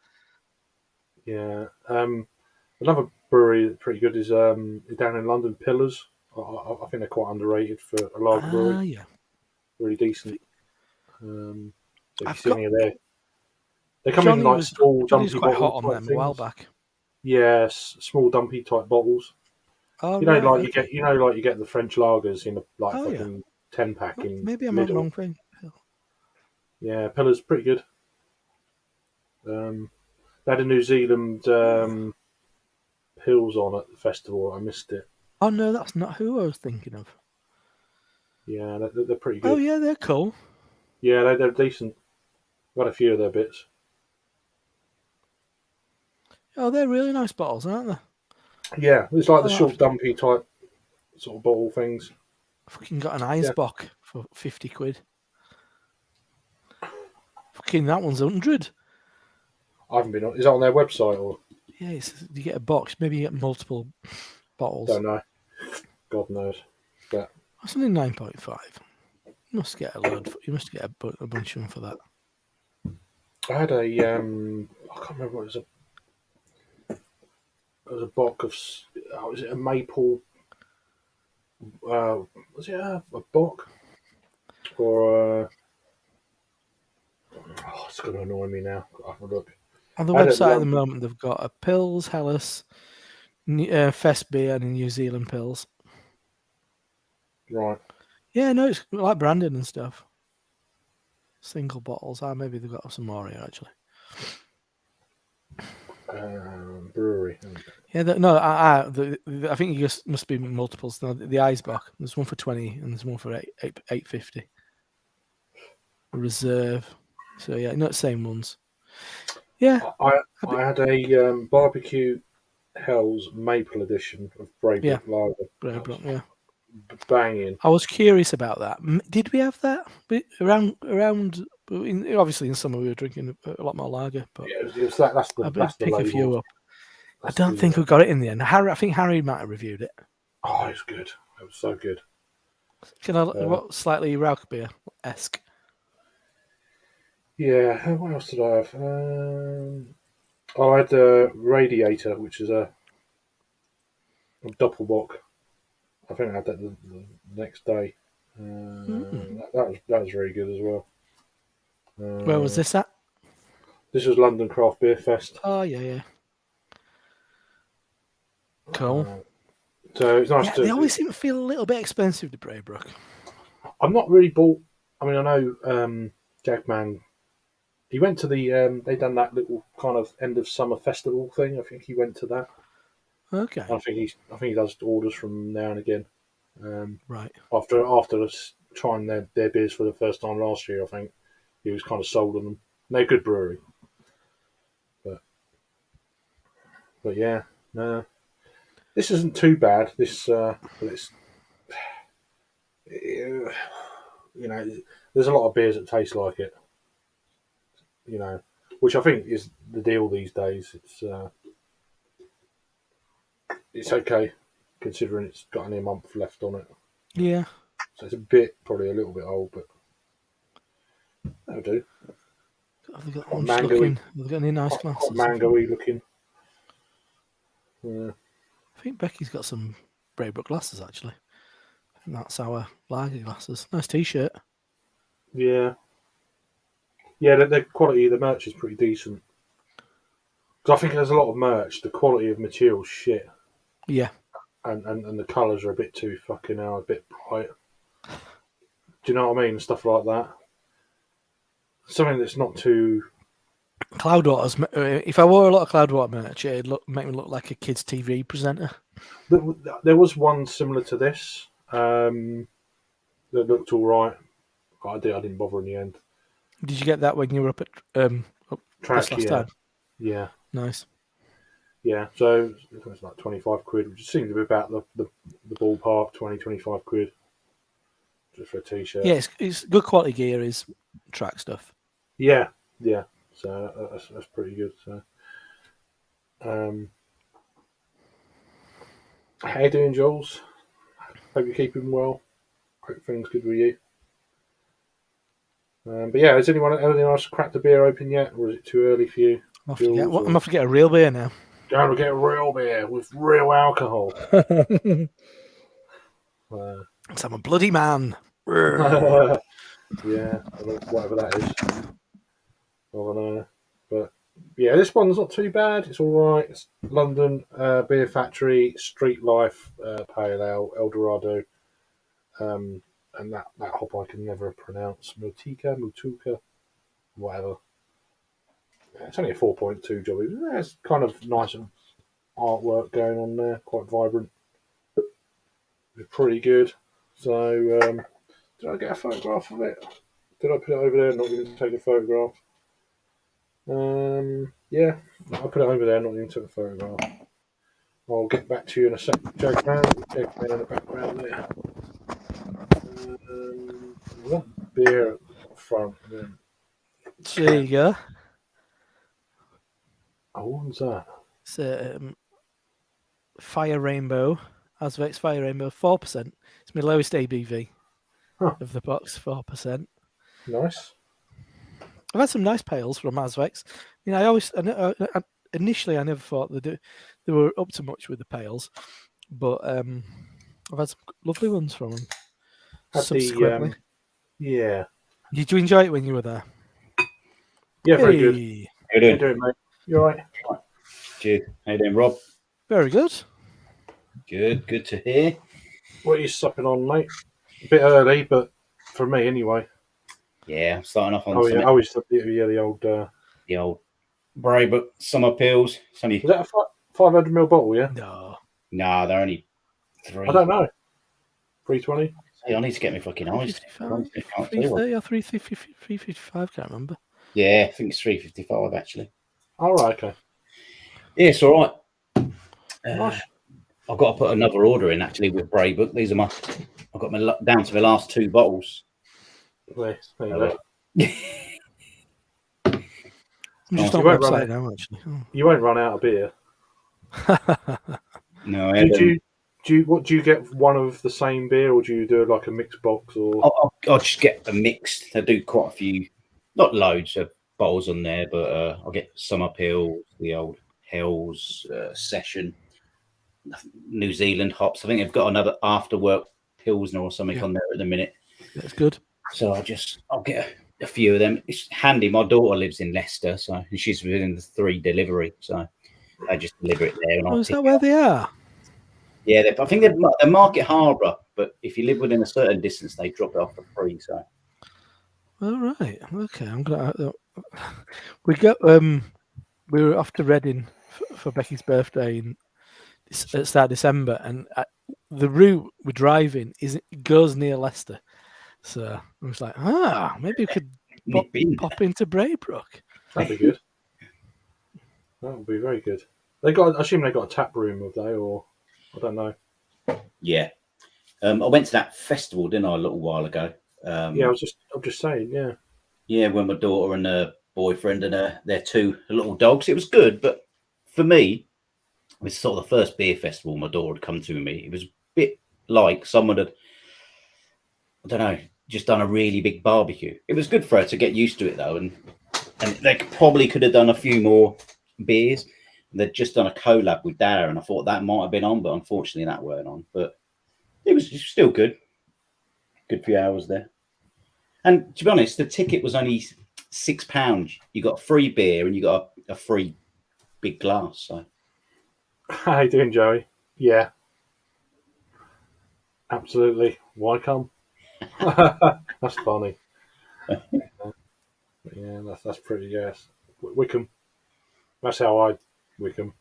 yeah. Another brewery that's pretty good is down in London, Pillars. I think they're quite underrated for a lager brewery. Ah, yeah. Really decent. So if you I've see got any of there, they come in like small Johnny was dumpy quite bottle hot on type them a while things. back. Yes, small dumpy type bottles. Oh right, okay. Like you get the French lagers in a like Oh yeah. fucking 10 pack Oh, in maybe I'm on the Lidl. wrong thing. Yeah, Pillar's pretty good. They had a New Zealand Pills on at the festival. I missed it. Oh no, that's not who I was thinking of. Yeah, they're pretty Oh good. yeah, they're cool. Yeah, they're decent. Got a few of their bits. Oh, they're really nice bottles, aren't they? Yeah, it's like the Oh, I've short, dumpy type sort of bottle things. fucking got an Yeah, Eisbock for 50 quid. Fucking that one's 100. I haven't been on. Is that on their website or Yeah, you get a box. Maybe you get multiple bottles. don't know? God knows. But That's only 9.5. You must get a load. You must get a bunch of them for that. I had a I can't remember what it was. It was a bock of. Was it a maple? Was it a bock or? Oh, it's going to annoy me now. I'll have a look. On the I had it website at the London. moment, they've got a Pils, Helles, Fest beer, and New Zealand Pils. Right. Yeah, no, it's like branded and stuff. Single bottles. Ah, maybe they've got some more here actually. Brewery. Yeah, no, I think you just must be multiples. No, the Eisbach. There's one for 20 and there's one for 850. Reserve. So yeah, not the same ones. Yeah, I had a barbecue Hell's Maple Edition of yeah, Braybrook Lager. That was yeah. banging. I was curious about that. Did we have that around? Obviously, in summer we were drinking a lot more lager, but Yeah, it was that. I That's would the pick a label. few up. I That's don't think the. we got it in the end. I think Harry might have reviewed it. Oh, it's good. It was so good. Can I Uh, what slightly Rauch beer esque? yeah. What else did I have? I had the Radiator, which is a Doppelbock. I think I had that the next day. Mm. That was very good as well. Where was Uh, this at? this was London Craft Beer Fest. Oh yeah. Cool. Uh, so it's nice Yeah, they to. always seem to feel a little bit expensive, the Braybrook. I'm not really bought. I mean, I know Jagman. He went to the. They done that little kind of end of summer festival thing. I think he went to that. Okay, I think he does orders from now and again. right. After us trying their beers for the first time last year, I think he was kind of sold on them. They're a good brewery, but yeah, no, this isn't too bad. But it's you know, there's a lot of beers that taste like it. You know, which I think is the deal these days. It's okay considering it's got only a month left on it, Yeah, so it's probably a little bit old, but that'll do. Quite I'm just looking. mangoey, They've got any nice quite glasses? mangoey looking. Yeah. I think Becky's got some Braybrook glasses actually. I think that's our lager glasses. Nice T-shirt. Yeah, yeah. The quality of the merch is pretty decent. Because I think there's a lot of merch. The quality of material's shit, Yeah, and the colours are a bit too fucking a bit bright. Do you know what I mean? Stuff like that. Something that's not too. Cloudwater's. If I wore a lot of Cloudwater merch, it'd make me look like a kids' TV presenter. There was one similar to this that looked all right. I didn't bother in the end. Did you get that when you were up this Track, last yeah, time? yeah, Nice. yeah. So it's like 25 quid, which seems to be about the ballpark. 20-25 quid just for a t-shirt. Yeah, it's good quality gear. Is track stuff. Yeah, yeah. So that's pretty good. So, um, how you doing, Jules? Hope you're keeping well. Hope things good with you. But yeah, has anyone else cracked the beer open yet, or is it too early for you, I'm Jules? gonna Or have to get a real beer now. going to get real beer with real alcohol? Uh, So I'm a bloody man. yeah, whatever that is. I don't know. But yeah, this one's not too bad. It's all right. It's London Beer Factory Street Life Pale Ale Eldorado, and that hop I can never pronounce. Mutuka, whatever. Yeah, it's only a 4.2 job. It's kind of nice and artwork going on there, quite vibrant. Pretty good. So, did I get a photograph of it? Did I put it over there? Not even take a photograph. Yeah, I put it over there. Not even took a photograph. I'll get back to you in a sec. Joke man in the background there. What beer at the front? There you go. Oh, what was that? It's Fire Rainbow, Asvex Fire Rainbow, 4%. It's my lowest ABV Huh, of the box, 4%. nice. I've had some nice pales from Asvex. Initially I never thought they were up to much with the pales, but I've had some lovely ones from them. Had Subsequently, yeah, did you enjoy it when you were there? yeah, very good. Hey, How you How you doing? doing, mate? You all right? Cheers. How you doing, Rob? very good. Good. Good to hear. What are you supping on, mate? A bit early, but for me anyway. Yeah, I'm starting off on Oh yeah, some the old. the old Brewery, but summer pills. It's only Was that a 500 ml bottle? Yeah, No, they're only I three. don't know. 320. Hey, I need to get my fucking eyes. I 355, can't see one. 330 or 355, can't remember. Yeah, I think it's 355 actually. All right, okay, Yeah, it's all right. nice. I've got to put another order in actually with Brewery, but these are I've got my down to my last 2 bottles. There you So, go. I'm just nice. on You the won't run website out. now, actually. You won't run out of beer. No, I Do, had, do you do you get one of the same beer, or do you do like a mixed box? Or I'll just get a mixed. I do quite a few, not loads of bottles on there, but I'll get Summer Pills, the old Hells Session, New Zealand hops. I think they've got another after work Pilsner or something Yeah. on there at the minute. That's good. So I'll get a few of them. It's handy. My daughter lives in Leicester, so and she's within the 3 delivery, so I just deliver it there and Oh, I'll is pick that it where up. they are? Yeah, I think they're Market Harbour, but if you live within a certain distance, they drop it off for free. So All right. Okay, I'm gonna. We got we were off to Reading for Becky's birthday at the start of December, and the route we're driving goes near Leicester, so I was like, maybe we could nip in. pop into Braybrook. that'd be good. That would be very good. I assume they got a tap room, have they? Or I don't know. Yeah. I went to that festival, didn't I, a little while ago? Yeah, I'm just saying. Yeah, Yeah, when my daughter and her boyfriend and their 2 little dogs. It was good, but for me, it was sort of the first beer festival my daughter had come to with me. It was a bit like someone had, I don't know, just done a really big barbecue. It was good for her to get used to it though, and they probably could have done a few more beers. They'd just done a collab with Dara, and I thought that might have been on, but unfortunately that weren't on. But it was still good. Good few hours there. And to be honest, the ticket was only £6. You got a free beer and you got a free big glass. So how you doing, Joey? Yeah, absolutely. Why come? That's funny. Yeah, that's pretty. Yes, Wickham. That's how I Wickham.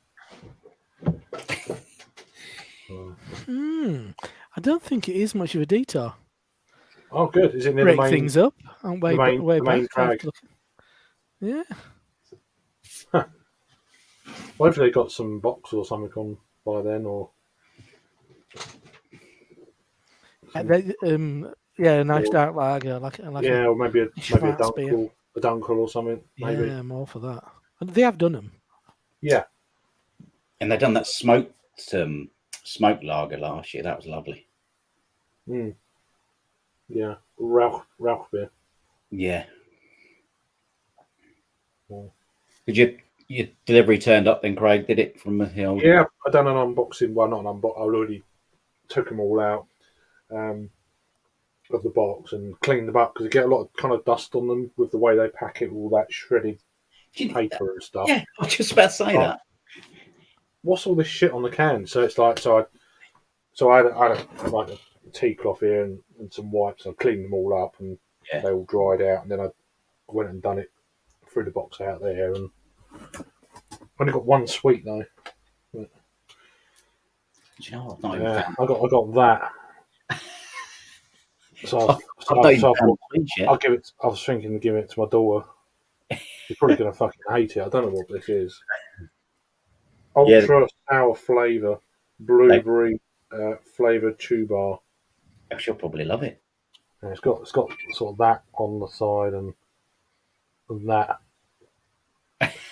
I don't think it is much of a detour. Oh, good. Is it near Break things up on way the back. main I have drag? to look. Yeah, Well, hopefully they got some box or something on by then, or yeah, nice or dark lager, like a yeah, or maybe a Schwarz beer. dunkel or something. Maybe. Yeah, I'm all for that. And they have done them. Yeah. and they done that smoked lager last year. That was lovely. Mm, yeah. Rauch beer. Yeah. Yeah. Did your delivery turned up then, Craig? Did it from the old? Yeah, I done an unboxing. Well, not an unbox. I already took them all out of the box and cleaned them up because they get a lot of kind of dust on them with the way they pack it, all that shredded paper and stuff. Yeah, I was just about to say Oh, that. what's all this shit on the can? So it's like I had like a tea cloth here and some wipes. I cleaned them all up and Yeah. they all dried out, and then I went and done it through the box out there, and only got one sweet though. Do you know what? I've not even Yeah, found. I got that. So, I've not even I found thought the fridge yet. I'll give it. I was thinking of giving it to my daughter. She's probably gonna fucking hate it. I don't know what this is. Yeah, Ultra sour flavour, blueberry flavoured chew bar. she'll probably love it. And it's got sort of that on the side and that.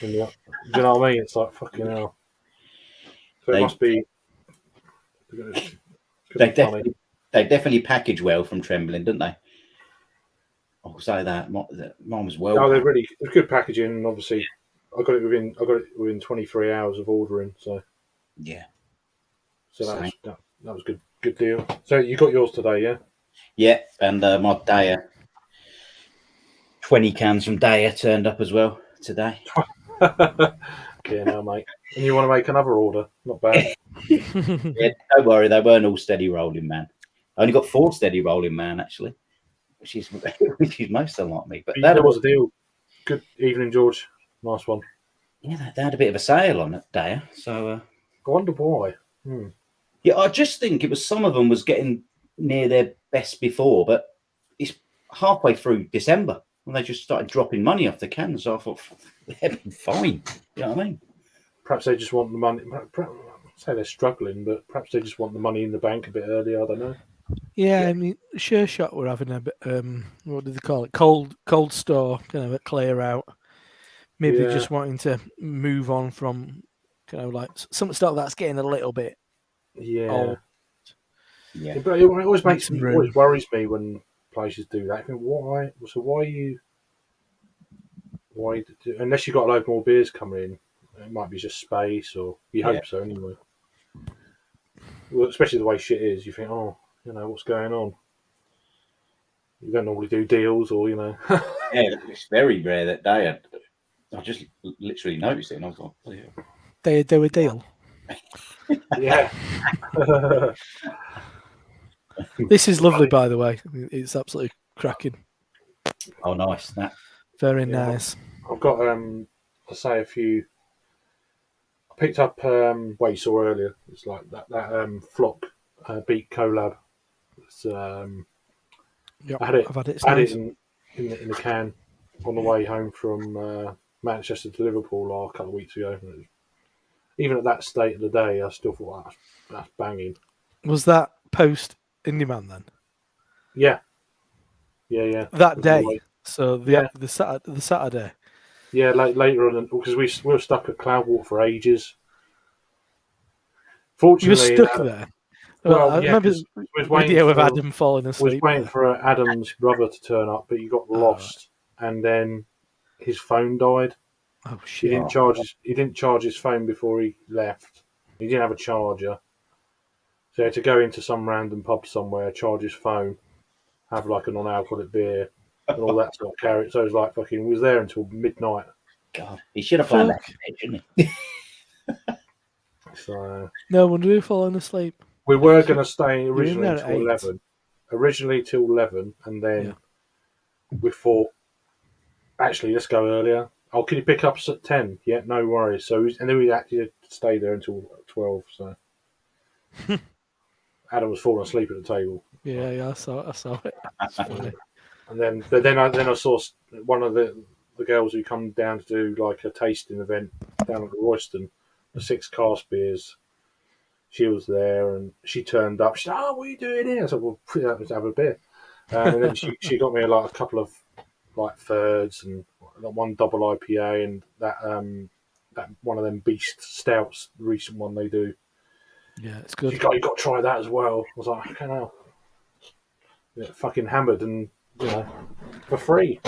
In the, do you know what I mean? It's like fucking hell. So it They must be. Could they be funny. definitely package well from Trembling, don't they? I'll say that. Mine was well Oh, they're packed. really it's good packaging. And obviously, I got it within 23 hours of ordering. So Yeah. that Same. was good deal. So you got yours today, yeah? Yeah, and my Daya 20 cans from Daya turned up as well today. Yeah, now, mate. And you want to make another order? Not bad. Yeah, don't worry, they weren't all steady rolling, man. I only got 4 steady rolling, man, actually, which is most unlike me. But That was a deal. Good evening, George. Nice one. yeah, they had a bit of a sale on it, Daya. So I wonder why. yeah, I just think it was some of them was getting near their best before, but it's halfway through December and they just started dropping money off the cans. So I thought they'd be fine. You know what I mean? Perhaps they just want the money. Say they're struggling, but perhaps they just want the money in the bank a bit earlier. I don't know. Yeah, I mean, Sure Shot were having a bit, what do they call it? Cold store, kind of a clear out. Maybe Yeah. just wanting to move on from kind of like some stuff that's getting a little bit Yeah. old. Yeah. But it always Make some room. always worries me when places do that. I think, why? So why you? Why? Unless you've got a load more beers coming in, it might be just space, or you hope so anyway. Well, especially the way shit is, you think, oh, what's going on? You don't normally do deals, or Yeah, it's very rare that Daya. I just literally noticed it and I was like, oh, yeah. They do a deal. Yeah. This is lovely, by the way. It's absolutely cracking. Oh, nice. That. Very Yeah. nice. I've got I say a few. I picked up what you saw earlier. It's like that flock beat collab. It's, Yep, I had it. I've had it. It's I had nice. it in the can on the way home from Manchester to Liverpool a couple of weeks ago. And even at that state of the day, I still thought that's banging. Was that post Indie Man then? Yeah. Yeah. That day. Way. So the Saturday. Yeah, later on, because we were stuck at Cloudwater for ages. Fortunately, You were stuck there. Well, I remember the video of Adam falling asleep. Was waiting for Adam's brother to turn up, but he got lost, and then his phone died. Oh shit! He didn't charge his phone before he left. He didn't have a charger, so he had to go into some random pub somewhere, charge his phone, have like a non-alcoholic beer, and all that sort of carry. So it was like fucking. He was there until midnight. God, he should have planned that, shouldn't he? So no wonder he was falling asleep. we were going to stay Originally till 11, and then we thought, actually, let's go earlier. Oh, can you pick up us at 10? Yeah, no worries. So, and then we actually stayed there until 12. So, Adam was falling asleep at the table. Yeah, I saw it. That's funny. And then I saw one of the girls who come down to do like a tasting event down at the Royston, the 6 cask beers. She was there and she turned up. She said, "Oh, what are you doing here?" I said, "Well, let's have a beer." And then she got me like a couple of like thirds and one double IPA and that one of them beast stouts, the recent one they do. Yeah, it's good. You got to try that as well. I was like, okay, now, fucking hammered and for free.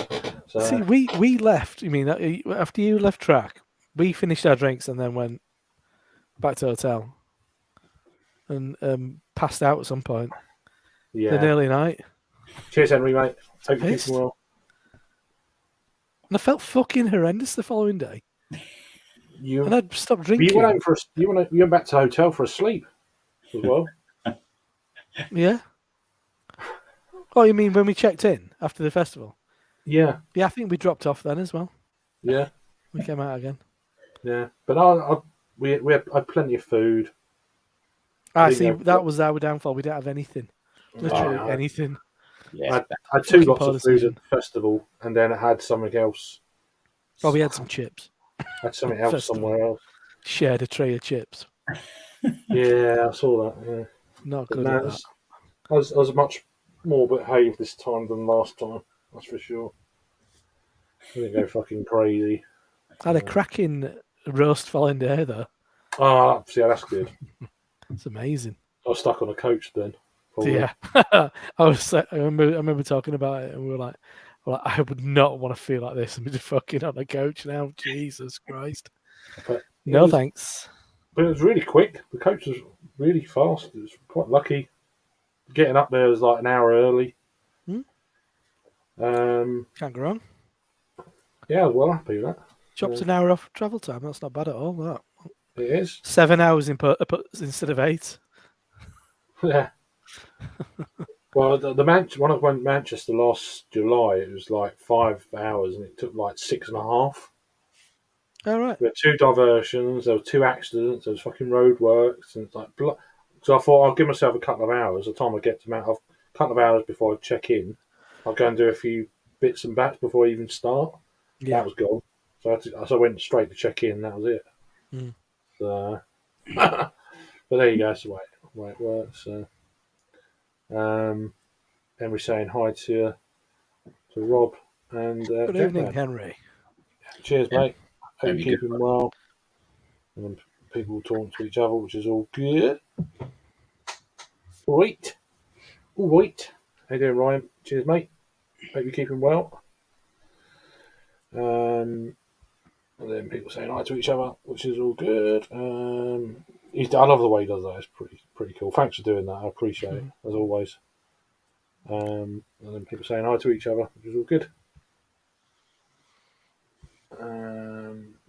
So, See, we left. You mean after you left track, we finished our drinks and then went back to the hotel and passed out at some point. yeah. Then early night. Cheers, Henry, mate. Hope you're Pissed. keeping well. And I felt fucking horrendous the following day. And I'd stopped drinking. You went home you went back to the hotel for a sleep as well. Yeah. Oh, you mean when we checked in after the festival? Yeah. Yeah, I think we dropped off then as well. Yeah. We came out again. Yeah, but we had plenty of food. I didn't see. go. That was our downfall. We didn't have anything. Literally I anything. Yeah, had two Fucking lots poor of food at decision. the festival, and then I had something else. Oh, we had some chips. Had something else Festival. somewhere else. Shared a tray of chips. Yeah, I saw that. Yeah, Not but good no, at that. I was much more behaved this time than last time. That's for sure. I didn't go fucking crazy. I had a cracking roast following day though. Ah, yeah, that's good. It's amazing. I was stuck on a coach then. Probably. Yeah, I was. I remember talking about it, and we were like, I would not want to feel like this and be just fucking on a coach now. Jesus Christ. But No thanks. But it was really quick. The coach was really fast. It was quite lucky. Getting up there was like an hour early. Hmm? Um, Can't go wrong. yeah, I was well happy with that. Chopped an hour off travel time. That's not bad at all. That It is. 7 hours instead of 8. Yeah. Well, when I went to Manchester last July, it was like 5 hours, and it took like 6.5. All right. We had 2 diversions. There were 2 accidents. There was fucking roadworks, and it's like. So I thought I'll give myself a couple of hours. The time I get to Mount, a couple of hours before I check in, I'll go and do a few bits and bats before I even start. Yeah. That was gone. So I went straight to check in. That was it. Mm. So, but there you go. That's the way it works. Henry saying hi to Rob and Good evening, Jackman. Henry. Cheers, mate. Hope Hope you're you're keeping well. And people talking to each other, which is all good. Right. All right. How you doing, Ryan? Cheers, mate. Hope you're keeping well. And then people saying hi to each other, which is all good. I love the way he does that. It's pretty cool. Thanks for doing that. I appreciate it, as always. And then people saying hi to each other, which is all good.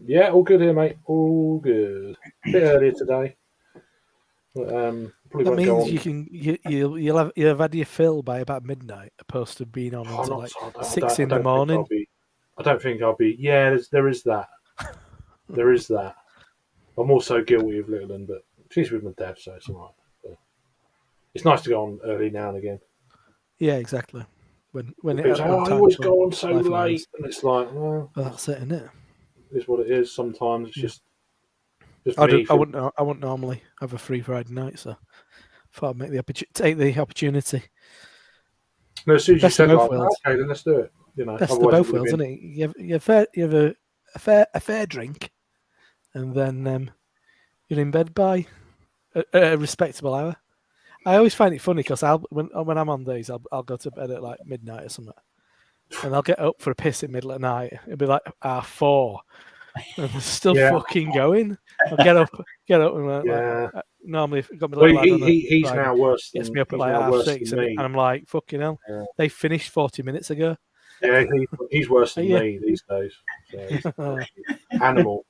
Yeah, all good here, mate. All good. A bit earlier today. But, probably That won't go means on. you can you'll have had your fill by about midnight, opposed to being on until like 6 in the morning. I don't think I'll be. Yeah, there is that. There is that. I'm also guilty of Littleton, but she's with my dad, so it's alright. It's nice to go on early now and again. Yeah, exactly. When People say, when I time always to go on so life late, allows. and it's like, well, That's it, isn't it? it's what it is. Sometimes it's Yeah. just I me. wouldn't normally have a free Friday night, so thought I'd take the opportunity. No, as soon as you Best of said both like, worlds. okay, then let's do it. Best of Otherwise it both would have worlds, been. isn't it? You have a fair drink, and then you're in bed by a respectable hour. I always find it funny because when I'm on days, I'll go to bed at like midnight or something, and I'll get up for a piss in the middle of the night. It'll be like 4, and it's still Yeah. fucking going. I'll get up, and Yeah. normally if I've got my Well, little lad on a he's Friday, now worse gets than me up at he's like now worse 6:30, than and me. I'm like, fucking hell, Yeah. they finished 40 minutes ago. Yeah, he's worse Are than you? me these days. So he's animal.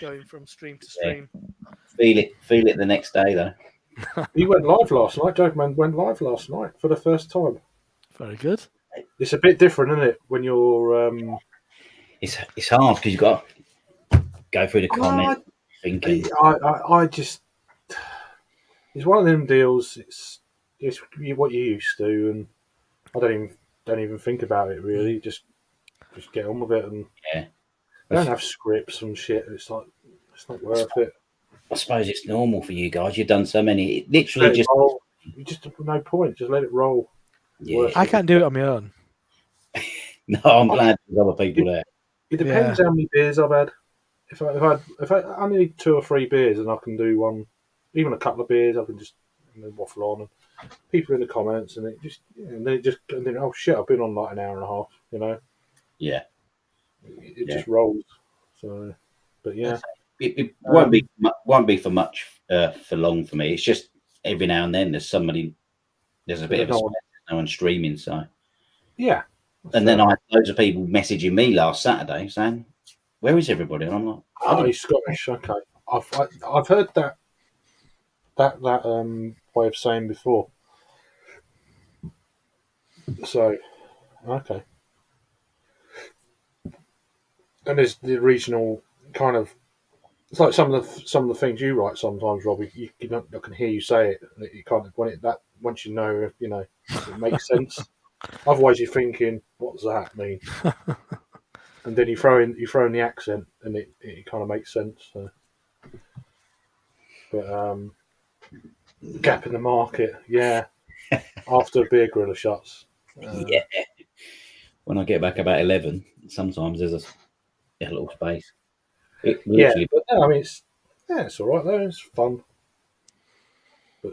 Going from stream to Yeah. stream. Feel it the next day though. He went live last night. Jokeman went live last night for the first time. Very good. It's a bit different, isn't it, when you're. It's hard because you've got to go through the comments, thinking. I just. It's one of them deals. It's what you're used to, and I don't even think about it really. Just get on with it, and Yeah. don't have scripts and shit. It's like it's not worth it. I suppose it's normal for you guys. You've done so many. It literally Let it just. roll. You just no point. Just let it roll. Yeah. I can't do it on my own. No, I'm glad there's other people there. It depends how many beers I've had. If I need 2 or 3 beers and I can do one, even a couple of beers, I can just waffle on and people in the comments and then oh shit, I've been on like an hour and a half. Yeah. It just rolls. So, but yeah, It won't be for much for long for me. It's just every now and then there's a bit of a spell, no one streaming, so yeah. And then I had loads of people messaging me last Saturday saying, "Where is everybody?" And I'm like, "Oh, he's Scottish." Okay, I've heard that way of saying before. So, okay. And there's the regional kind of It's like some of the things you write sometimes, Robbie. You don't, I can hear you say it. And you kind of once you know if it makes sense. Otherwise, you're thinking, what does that mean? And then you throw in the accent, and it kind of makes sense. So. But gap in the market, yeah. After beer griller shuts, Yeah. When I get back about 11, sometimes there's a little space. It yeah. literally. But no, I mean, it's all right though. It's fun.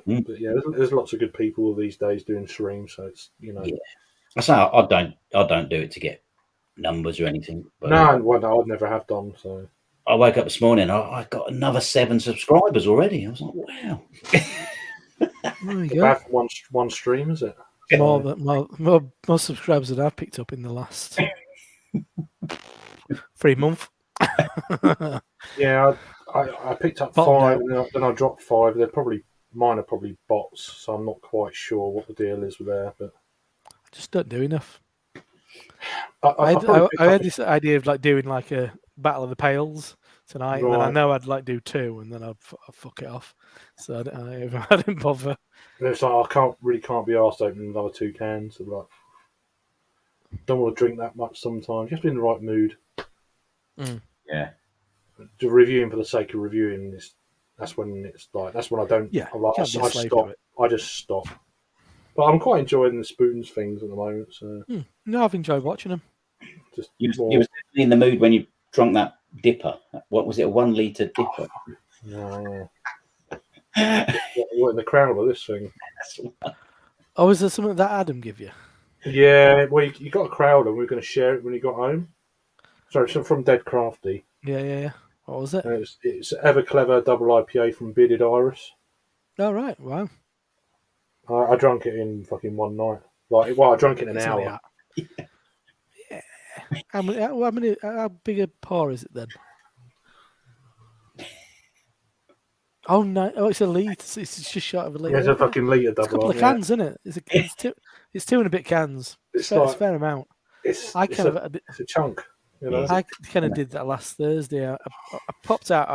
Mm. But yeah, there's lots of good people these days doing streams, so it's Yeah. I say I don't do it to get numbers or anything. But No, I'd never have done. So I woke up this morning. I got another 7 subscribers already. I was like, wow. There you the go. bad for one stream, is it? More So, than more subscribers than I've picked up in the last 3 months. yeah, I picked up Bottomed 5, and then I dropped 5. Mine are probably bots, so I'm not quite sure what the deal is with there. But Just don't do enough. I probably picked I up had this idea of like doing like a Battle of the Pails tonight, and then I right. know I'd like do 2, and then I'd fuck it off. So I didn't bother. And it's like I can't be asked opening another 2 cans. I'm like, don't want to drink that much sometimes. You have to be in the right mood. Yeah. To reviewing for the sake of reviewing that's when I don't. Yeah, I'm like, can't be a I slave stop. to it. I just stop. But I'm quite enjoying the spoons things at the moment. So No, I've enjoyed watching them. just You was more. definitely in the mood when you drunk that dipper. What was it? A 1 litre dipper. Yeah. What in the crown of this thing? Oh, is there something that Adam give you? Yeah, well, you got a crowd, and we are going to share it when you got home. Sorry, it's from Dead Crafty. Yeah. What was it? And it's Ever Clever Double IPA from Bearded Iris. Oh, right. Wow. I drank it in fucking one night. I drank it in an It's only hour. that. Yeah. How big a pour is it then? Oh no! Oh, it's a litre. It's just short of a litre. Yeah, it's a fucking litre It's a double. couple of cans, isn't it? It's two and a bit cans. It's a fair amount. It's I it's a chunk. I kind of did that last Thursday. I popped out.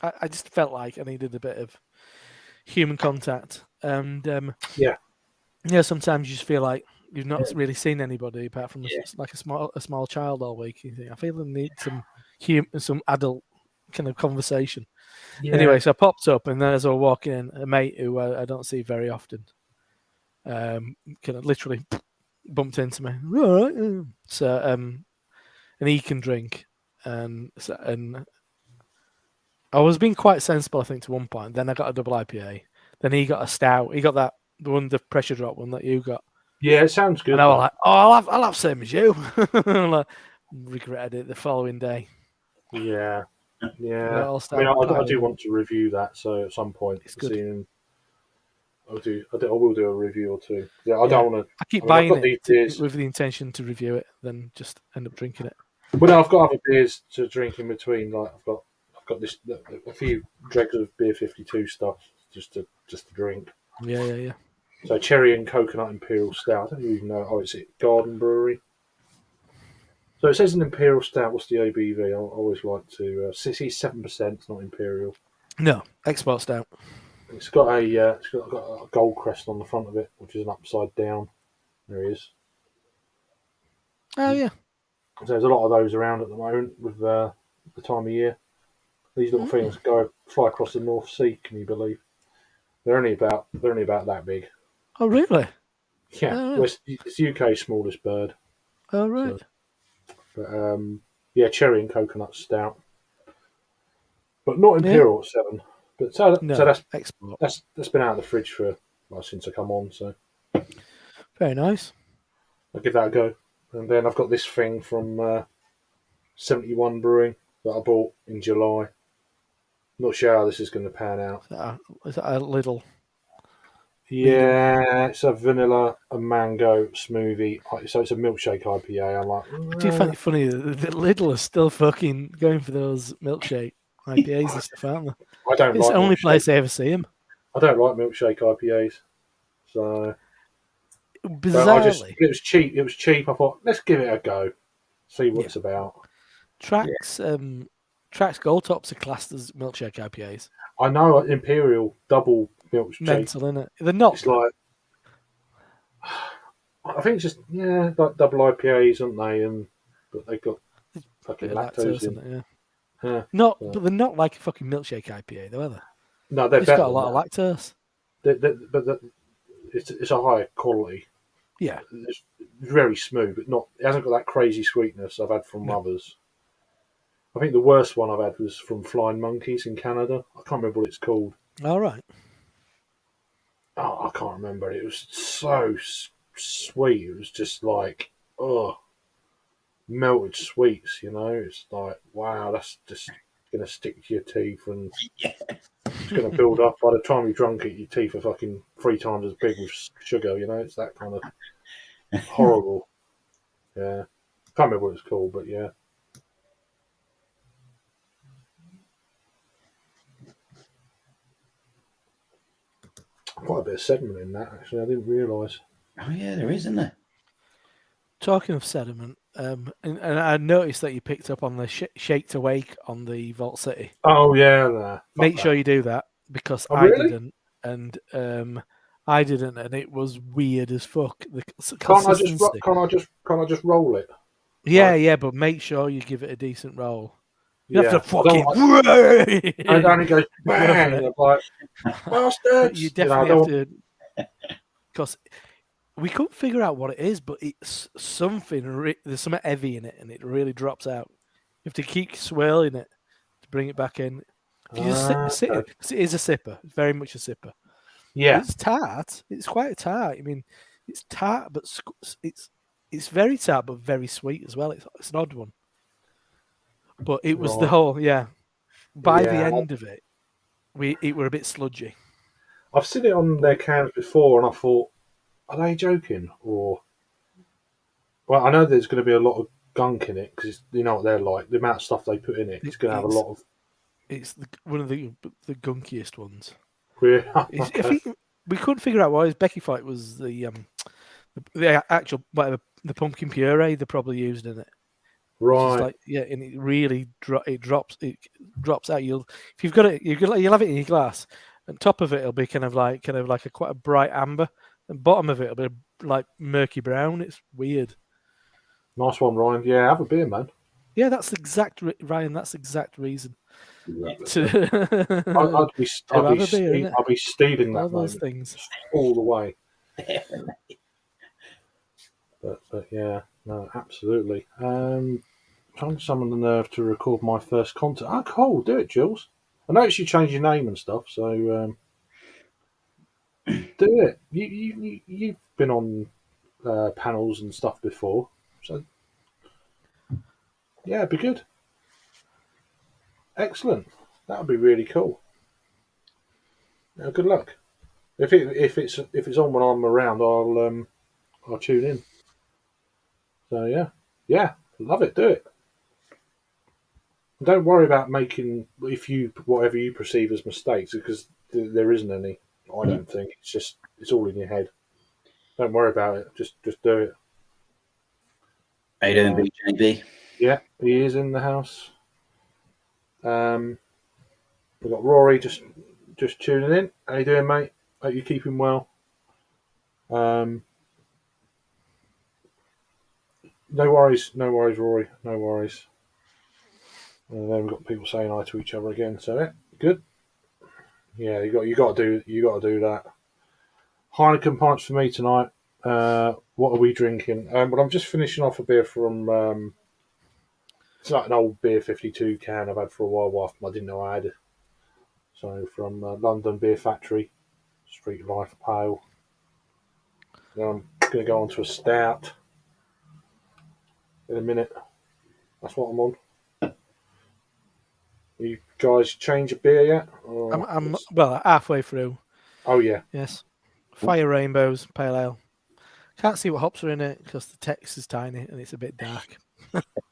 I just felt like I needed a bit of human contact, and sometimes you just feel like you've not really seen anybody apart from like a small child all week. You think I feel I need some adult kind of conversation. Yeah. Anyway, so I popped up, and then as I was walking in, a mate who I don't see very often, kind of literally bumped into me. All right. So, and he can drink, and I was being quite sensible, I think, to one point. Then I got a double IPA. Then he got a stout. He got the pressure drop one that you got. Yeah, it sounds good. And I was like, I'll have same as you. Regretted it the following day. Yeah. Yeah. I I do want to review that. So at some point, it's good. I will do a review or two. Yeah, I don't want to. I keep buying it with the intention to review it, then just end up drinking it. Well, no, I've got other beers to drink in between. Like I've got a few dregs of Beer 52 stuff just to drink. Yeah. So cherry and coconut imperial stout. I don't even know. Oh, it's Garden Brewery. So it says an imperial stout. What's the ABV? I always like to see 7%. It's not imperial. No, export stout. It's got a gold crest on the front of it, which is an upside down. There he is. Oh yeah. So there's a lot of those around at the moment with the time of year. These little things fly across the North Sea. Can you believe? They're only about that big. Oh really? Yeah, well, it's UK's smallest bird. Oh right. So, but cherry and coconut stout, but not imperial at 7. But so that's export. That's been out of the fridge since I come on. So very nice. I'll give that a go. And then I've got this thing from 71 Brewing that I bought in July. Not sure how this is going to pan out. Is that a little? Yeah, it's a vanilla and mango smoothie. So it's a milkshake IPA. I'm like, I do find it funny that the Lidl are still fucking going for those milkshake IPAs and stuff, aren't they? I don't it's like the only milkshake. place I ever see them. I don't like milkshake IPAs. So bizarrely, it was cheap. I thought, let's give it a go, see what it's about. Trax Trax Gold Tops are classed as milkshake IPAs. I know Imperial double milkshake. Mental, innit? They're not. It's like, I think it's just like double IPAs, aren't they? But they've got fucking bit of lactose in in. it, yeah. Yeah. Not, but they're not like a fucking milkshake IPA, though, are they? No, they're It's better got a than lot that. of lactose. But it's a higher quality. Yeah. It's very smooth, but not. It hasn't got that crazy sweetness I've had from others. I think the worst one I've had was from Flying Monkeys in Canada. I can't remember what it's called. All right. Oh, I can't remember. It was so sweet. It was just like, melted sweets, It's like, wow, that's just going to stick to your teeth and it's going to build up. By the time you drunk it, your teeth are fucking 3 times as big with sugar, It's that kind of horrible. Yeah. Can't remember what it's called, but yeah. Quite a bit of sediment in that, actually. I didn't realise. Oh yeah, there is, isn't there? Talking of sediment, and I noticed that you picked up on the shake to wake on the Vault City. Oh yeah, nah. Make sure you do that because I didn't, and I didn't, and it was weird as fuck. The consistency. Can't I just roll it? Yeah, but make sure you give it a decent roll. You have to fucking. And then it goes bang. And I'm like, bastards. You definitely have to. Because we couldn't figure out what it is, but it's something. There's something heavy in it, and it really drops out. You have to keep swirling it to bring it back in. You just sit it. It is a sipper. It's very much a sipper. Yeah, it's tart. It's quite tart. I mean, it's tart, but it's very tart, but very sweet as well. It's an odd one. But it was the whole, By the end of it, it were a bit sludgy. I've seen it on their cans before, and I thought, are they joking? Or, well, I know there's going to be a lot of gunk in it because you know what they're like. The amount of stuff they put in it, it's going to have a lot of. It's one of the gunkiest ones. Yeah, okay. I think we couldn't figure out why. Becky Fight was the actual whatever the pumpkin puree they probably used in it. Right. And it really drops out. If you've got it, you'll have it in your glass. And top of it will be kind of like quite a bright amber, and bottom of it will be like murky brown. It's weird. Nice one, Ryan. Yeah, have a beer, man. Yeah, that's exact Ryan. That's the exact reason. Yeah. I'd be stealing that all those things all the way. But yeah, no, absolutely. Trying to summon the nerve to record my first content. Oh, cool. Do it, Jules. I noticed you changed your name and stuff, so do it. You've been on panels and stuff before, so yeah, it'd be good. Excellent. That would be really cool. Yeah, good luck. If it's on when I'm around, I'll tune in. So yeah, love it. Do it. Don't worry about making whatever you perceive as mistakes because there isn't any. I don't think it's all in your head. Don't worry about it. Just do it. How you doing, BJB? Yeah, he is in the house. We've got Rory just tuning in. How you doing, mate? Hope you're keeping well. No worries, Rory. No worries. And then we've got people saying hi to each other again. So yeah, good. Yeah, you got to do that. Heineken pints for me tonight. What are we drinking? But I'm just finishing off a beer from. It's like an old beer 52 can I've had for a while. I didn't know I had it. So from London Beer Factory, Street Life Pale. Then I'm going to go on to a stout in a minute. That's what I'm on. You guys change a beer yet? I'm halfway through. Oh yeah. Yes. Fire Rainbows Pale Ale. Can't see what hops are in it because the text is tiny and it's a bit dark.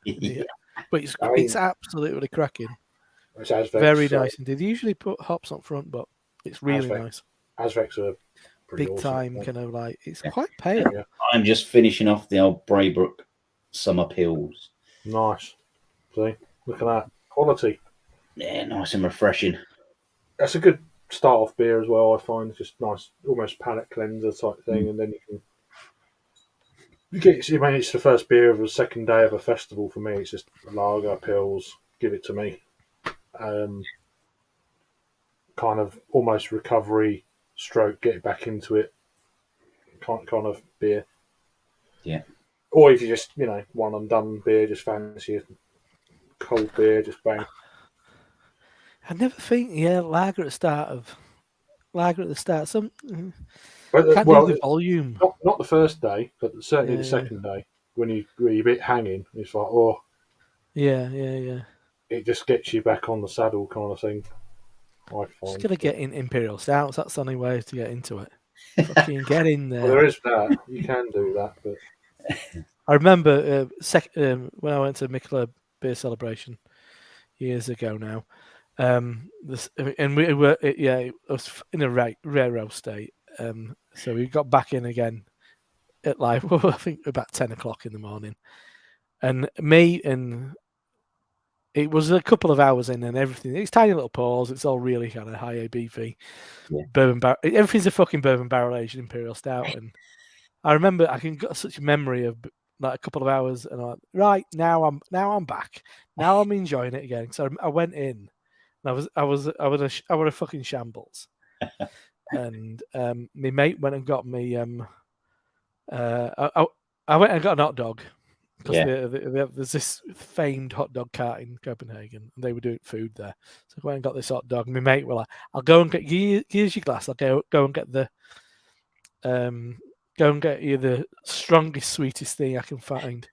Yeah. But it's absolutely cracking. It's very nice indeed. They usually put hops up front, but it's really nice. Azvecs are pretty big awesome, time, kind of like it's quite pale. Yeah. I'm just finishing off the old Braybrook Summer Pills. Nice. See, look at that quality. Yeah, nice and refreshing. That's a good start off beer as well. I find just nice, almost palate cleanser type thing, and then you can. You get, I mean, it's the first beer of the second day of a festival for me. It's just lager, pills, give it to me. Um, kind of almost recovery, stroke, get back into it, kind of beer. Yeah. Or if you just, one and done beer, just fancy a cold beer, just bang. I never think, lager at the start. Some But can't do the volume. not the first day, but certainly the Yeah, second day when you're a bit hanging. It's like, oh, yeah. it just gets you back on the saddle, kind of thing. I Just find. gotta get in Imperial Stouts. That's the only way to get into it. Fucking get in Well, there. there is that. You can do that, but I remember when I went to Mikkeller Beer Celebration years ago now. And we were it was in a rare state. So we got back in again at like I think about 10 o'clock in the morning, and me and it was a couple of hours in and everything. It's tiny little pours. It's all really kind of high ABV. Yeah. Everything's a fucking bourbon barrel aged imperial stout, and I remember I can got such a memory of like a couple of hours, and I'm like, right now I'm back. Now I'm enjoying it again. So I went in, and I was a fucking shambles. And my mate went and got me I went and got an hot dog because Yeah. there's this famed hot dog cart in Copenhagen, and they were doing food there. So I went and got this hot dog. And my mate were like, "I'll go and get here's your glass. I'll go and get the go and get you the strongest, sweetest thing I can find."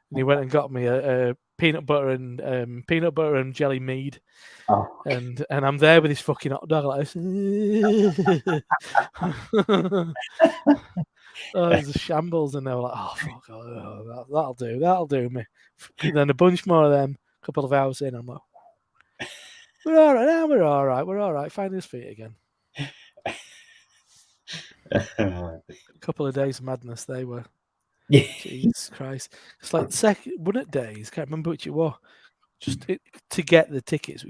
And he went and got me a peanut butter and jelly mead. Oh, And I'm there with this fucking hot dog like this. Oh, it was a shambles, and they were like, "Oh fuck, that'll do me." Then a bunch more of them. A couple of hours in, I'm like, "We're all right now. We're all right. Finding his feet again." A couple of days of madness they were. yeah. Jesus Christ! It's like the second one at days. Can't remember which it was. To get the tickets,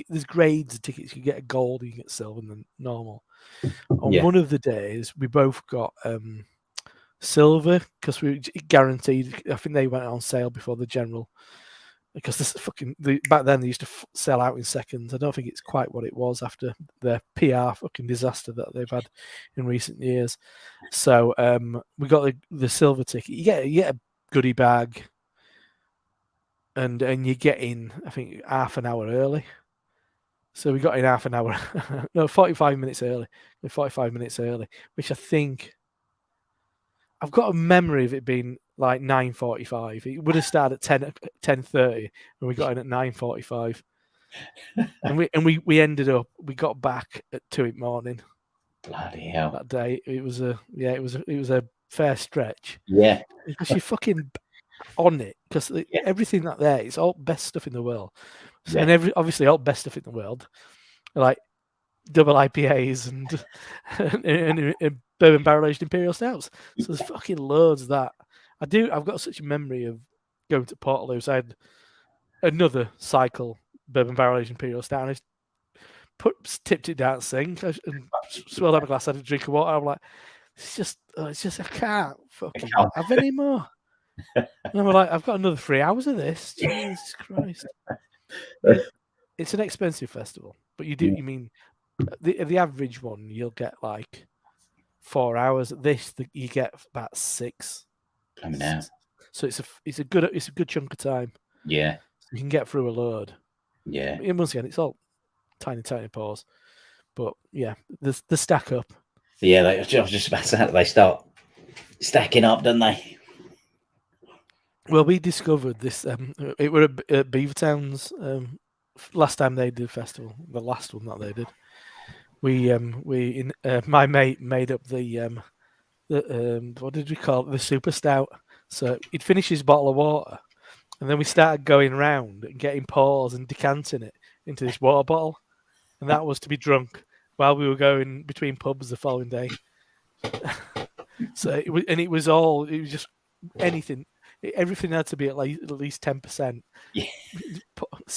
there's grades of tickets. You get a gold, you get silver, and then normal. On Yeah. one of the days, we both got silver because we guaranteed. I think they went on sale before the general because back then they used to sell out in seconds. I don't think it's quite what it was after the PR fucking disaster that they've had in recent years. So we got the silver ticket. You get a goodie bag, and you get in, I think, half an hour early. So we got in half an hour, no, 45 minutes early. 45 minutes early, which I think I've got a memory of it being like 9:45. It would have started at 10:30, and we got in at 9:45. And we ended up, we got back at 2 in the morning Bloody hell. that day. It was a fair stretch Yeah. because you're fucking on it because everything that there is all best stuff in the world. So, Yeah. and obviously all best stuff in the world, like double IPAs and bourbon barrel aged imperial stouts. So there's fucking loads of that. I've got such a memory of going to Portaloo. So I had another cycle bourbon barrel aged imperial stout, and I tipped it down the sink and swelled up a glass. I had a drink of water. I'm like, it's just I can't fucking have any more. And I'm like, I've got another 3 hours of this. Jesus Christ! It's an expensive festival, but you mean the average one you'll get like 4 hours. You get about 6. Coming out. So it's a good chunk of time. Yeah. So you can get through a load. Yeah. And once again, it's all tiny pause. But yeah, the stack up. Yeah, I was just about to say they start stacking up, don't they? Well, we discovered this. It were at Beavertown's last time they did festival. The last one that they did. My mate made up the what did we call it? The super stout. So he'd finish his bottle of water, and then we started going round and getting pours and decanting it into this water bottle, and that was to be drunk while we were going between pubs the following day. So it was anything. Everything had to be at least 10%. Yeah.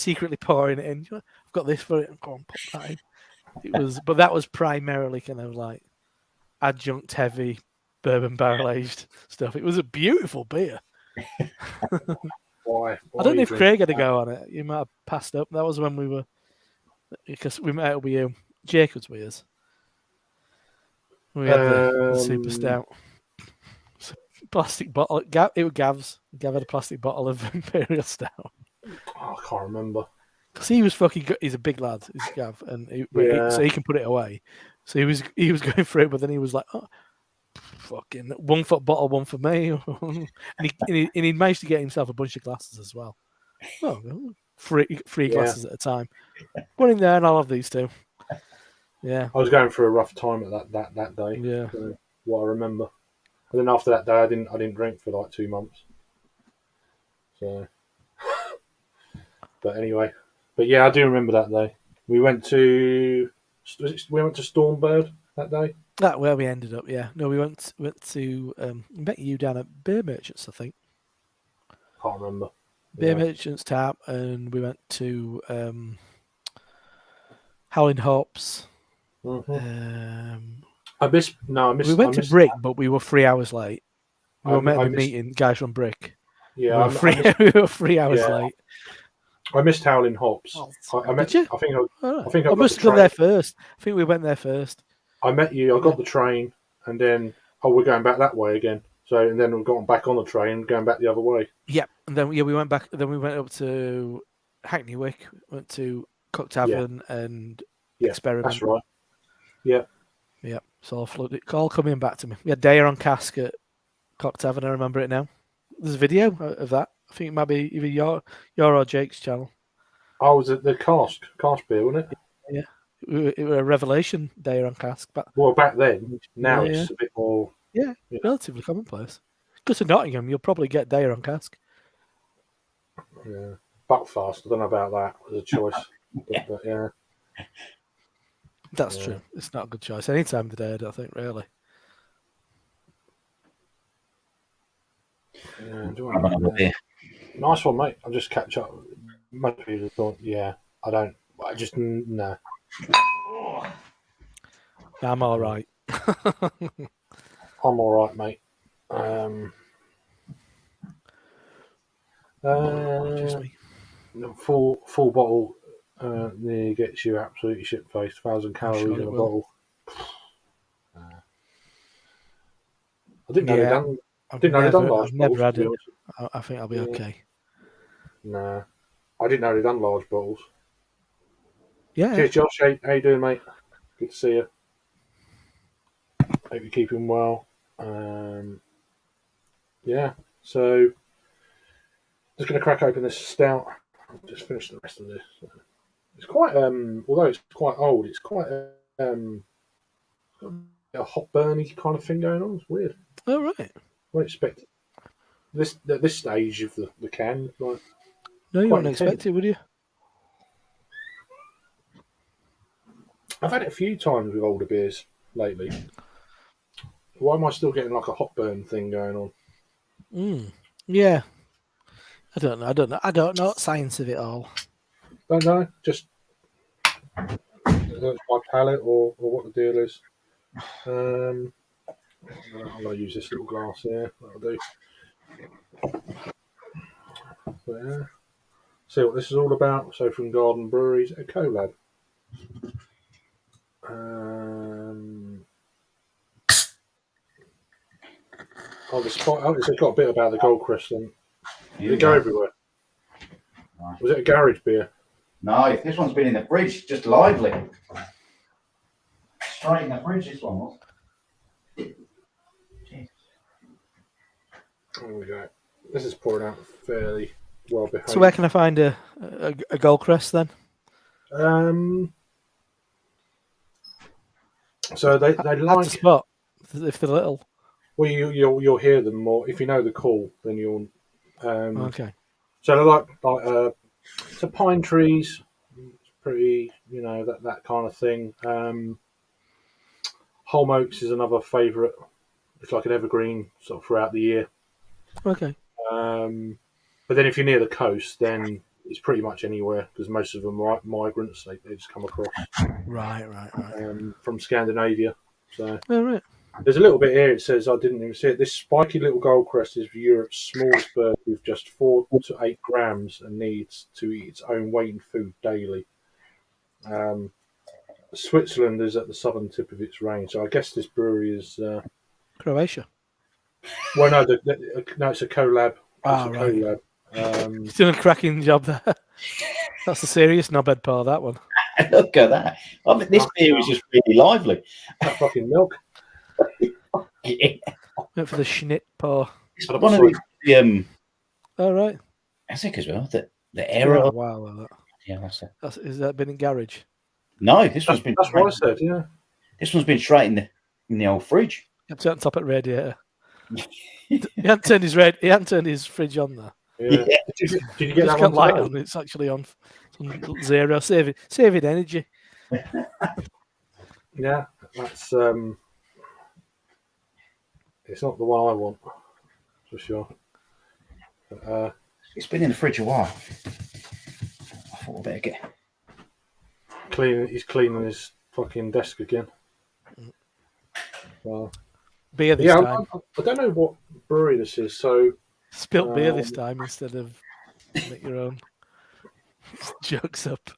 secretly pouring it in. I've got this for it. Go on, pop that in. But that was primarily kind of like adjunct heavy bourbon barrel aged stuff. It was a beautiful beer. Why I don't know if drink Craig had a that? go on it. You might have passed up. That was when we were, because we met up with you. Jake was with us. We had the super stout. Plastic bottle. It was Gav's. Gav had a plastic bottle of Imperial Stout. Oh, I can't remember. Because he was fucking good. He's a big lad, he's Gav, and so he can put it away. So he was going for it, but then he was like, oh, fucking 1 foot bottle, one for me. and he managed to get himself a bunch of glasses as well. Oh, free glasses at a time. Put in there, and I'll have these two. Yeah. I was going through a rough time at that day. Yeah. So what I remember. And then after that day, I didn't drink for like 2 months. So, but anyway, but yeah, I do remember that day. We went to Stormbird that day. That where we ended up. Yeah. No, we went to met you down at Beer Merchants, I think. Can't remember. Beer Merchants tap, and we went to Howling Hops. Mm-hmm. I missed. We went to Brick, but we were 3 hours late. We were meant to be meeting guys from Brick. Yeah, we were 3 hours late. I missed Howling Hops. Did you? I think I must have gone there first. I think we went there first. I met you. I got the train, and then we're going back that way again. So and then we've gone back on the train, going back the other way. Yeah, and then we went back. Then we went up to Hackney Wick, went to Cock Tavern and Experiment. That's right. Yeah. Yeah, so all coming back to me. We had Dare on Cask at Cock Tavern. I remember it now. There's a video of that. I think it might be either your or Jake's channel. Oh, was it the cask beer, wasn't it? Yeah, it was a revelation Dare on Cask. But back then. Now it's a bit more. Yeah, relatively commonplace. Go to Nottingham, you'll probably get Dare on Cask. Yeah, Buckfast. I don't know about that as a choice. but yeah. That's true. It's not a good choice any time of the day, I don't think, really. Yeah, nice one, mate. I'll just catch up. Most people thought, I don't. I just, no. I'm all right. I'm all right, mate. Just me. Full bottle nearly gets you absolutely shit faced. 1,000 calories in a bottle. I didn't know they'd done large bottles. I've never had it. I think I'll be okay. Nah, I didn't know they'd done large bottles. Yeah. Cheers, Josh. How you doing, mate? Good to see you. Hope you're keeping well. So just going to crack open this stout. I'll just finish the rest of this. It's quite, although it's quite old, it's quite a hot burny kind of thing going on. It's weird. Oh, right. I wouldn't expect it. At this stage of the can. Like, no, you wouldn't expect it, would you? I've had it a few times with older beers lately. Why am I still getting like a hot burn thing going on? Yeah. I don't know. I don't know the science of it all. Don't know. Just it's my palate or what the deal is. I'm going to use this little glass here. That'll do. But, yeah. See what this is all about. So from Garden Breweries, a collab. It's got a bit about the Goldcrest and did it go everywhere? Nice. Was it a garage beer? No, this one's been in the fridge, just lively. Straight in the fridge, this one was. There we go. This is pouring out fairly well behaved. So where can I find a Goldcrest then? So they like the spot if they're little. Well, you'll hear them more if you know the call. Then you'll. Okay. So they're like so pine trees. It's pretty, that kind of thing. Holm Oaks is another favourite. It's like an evergreen sort of throughout the year. Okay. But then if you're near the coast, then it's pretty much anywhere because most of them are migrants. They just come across Right. from Scandinavia. So All right. there's a little bit here. It says I didn't even see it. This spiky little goldcrest is Europe's smallest bird with just 4 to 8 grams and needs to eat its own weight in food daily. Switzerland is at the southern tip of its range, so I guess this brewery is. Croatia. Well, no, no, it's a collab. Ah, It's a right. collab. He's doing a cracking job there. That's a serious knobhead par, that one. Look at that. I mean, this beer is just really lively. That fucking milk. Yeah. Went for the schnit par. It's one of the All right. I think as well the error. Oh, of, wow. yeah, that's it. Is that been in garage? No, this one's been. That's what I said. Yeah. This one's been straight in the old fridge. You have to turn top at radiator. He hadn't turned his fridge on there. Yeah. Yeah. Did you get Just that got one light today? on. It's actually on zero. Saving energy. Yeah, that's it's not the one I want for sure. But, It's been in the fridge a while. I thought I better get. he's cleaning his fucking desk again. Well, Beer this yeah, time. I don't know what brewery this is. So Spilt beer this time instead of make your own. Jokes up.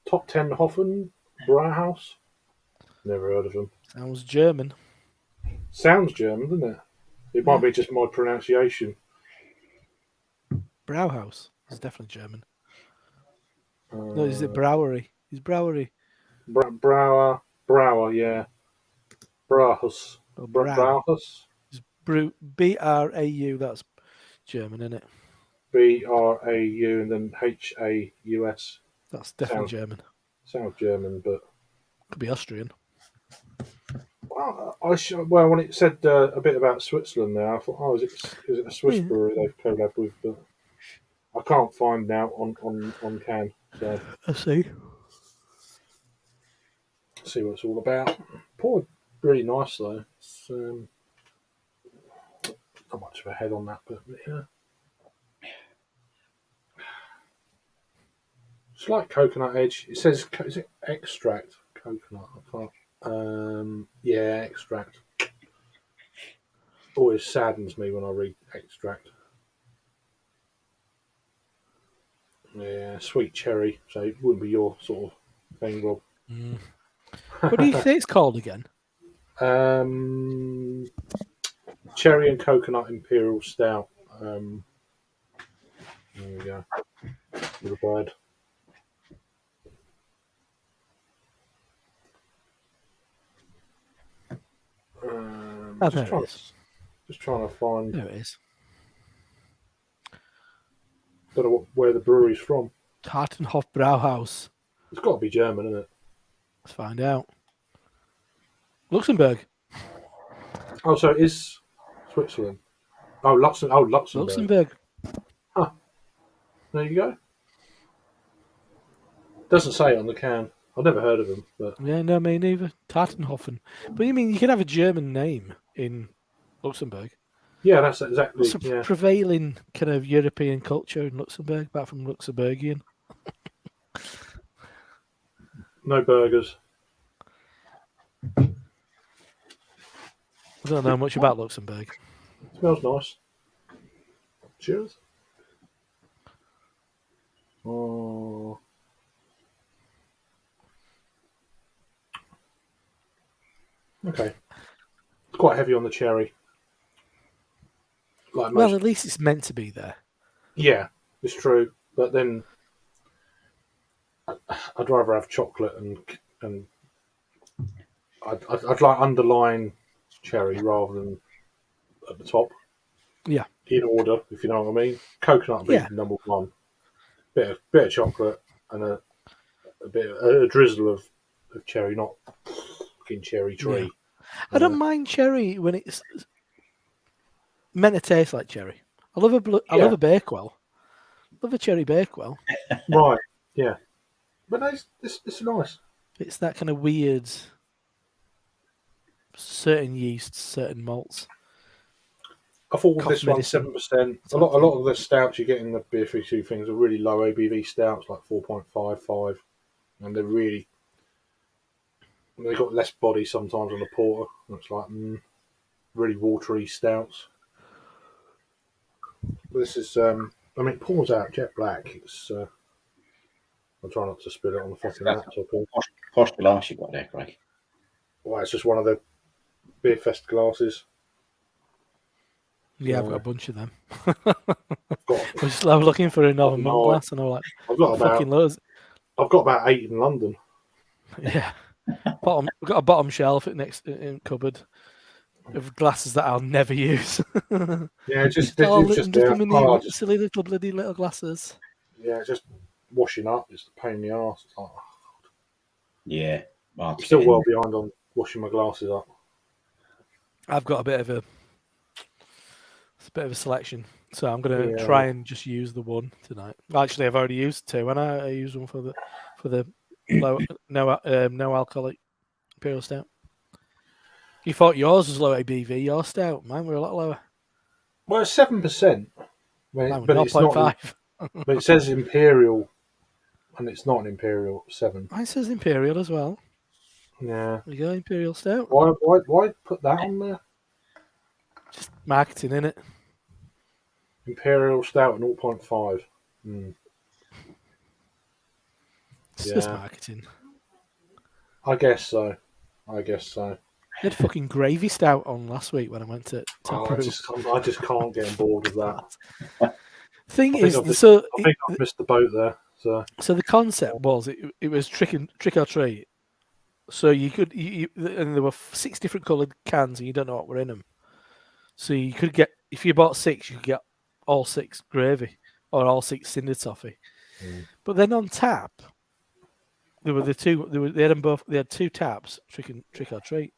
top 10 Hoffen Brauhaus. Never heard of them. Sounds German. Sounds German, doesn't it? It might be just my pronunciation. Brauhaus is definitely German. No, is it Brewery? Is Brewery? Brauer, yeah. Brauhaus. Or Brauhaus. It's BRAU. That's German, isn't it? BRAU and then HAUS. That's definitely German. Sounds German, but Could be Austrian. well, when it said a bit about Switzerland there, I thought, oh, is it a Swiss brewery they've collabed with? But I can't find now on can. So I see. see what it's all about. Poured really nice though. It's, not much of a head on that, but yeah. Slight coconut edge. It says, is it extract? Coconut. I can't. Yeah, extract. Always saddens me when I read extract. Yeah, sweet cherry. So it wouldn't be your sort of thing, Rob. What do you say it's called again? Cherry and coconut imperial stout. There we go. Little bird. There it is. Just trying to find There it is. where the brewery's from. Hartenhof Brauhaus. It's got to be German, isn't it? Let's find out. Luxembourg. Oh, so it is Switzerland. Oh, Luxembourg. Luxembourg. There you go. Doesn't say it on the can. I've never heard of them, but Yeah, no, me neither. Tartenhofen. But you mean you can have a German name in Luxembourg? yeah, that's exactly. What's a Yeah, prevailing kind of European culture in Luxembourg, apart from Luxembourgian? no burgers. I don't know much about Luxembourg. Smells nice. Cheers. Oh. Okay. It's quite heavy on the cherry. Like most. Well, at least it's meant to be there. Yeah, it's true. But then I'd rather have chocolate and I'd like underlying cherry rather than at the top. Yeah. In order, if you know what I mean. Coconut would be number one. Bit of chocolate and a drizzle of cherry, not fucking cherry tree. Yeah. I don't mind cherry when it's meant to taste like cherry. I love a Bakewell. Love a cherry Bakewell. Right. Yeah. But no, it's nice. It's that kind of weird certain yeasts, certain malts. I thought with cough this one medicine 7%. A lot of the stouts you get in the beer 32 things are really low ABV stouts, like 4.55, and they've got less body sometimes on the porter. It's like really watery stouts. But this is, it pours out jet black. It's I'll try not to spill it on the fucking laptop. Posh glass you got there, Craig. Well, it's just one of the beer fest glasses. Yeah, I've got a bunch of them. Got, I was looking for another I've mug no- glass, and I'm like, I've got fucking loads. I've got about 8 in London. Yeah, we've got a bottom shelf next in cupboard of glasses that I'll never use. Yeah, just Silly little bloody little glasses. Yeah, just washing up. It's a pain in the arse. It's like, Yeah. I'm still well behind on washing my glasses up. I've got a bit of a selection, so I'm gonna try and just use the one tonight. Actually, I've already used two, and I used one for the no alcoholic imperial stout. You thought yours was low ABV, your stout. Mine were a lot lower. Well, it's 7%, Mine but was it's not. 0.5. But it says imperial, and it's not an imperial 7. Mine says imperial as well. Yeah. There you go, imperial stout. Why put that on there? Just marketing, innit? Imperial stout at 0.5. It's just marketing. I guess so. They had fucking gravy stout on last week when I went to I just can't get on board with that. Thing is, I think I've missed the boat there. So the concept was it was trick or treat. So you could and there were 6 different coloured cans, and you don't know what were in them. So you could get, if you bought 6, you could get all 6 gravy or all 6 cinder toffee. But then on tap, there were they had them both. They had 2 taps, trick or treat.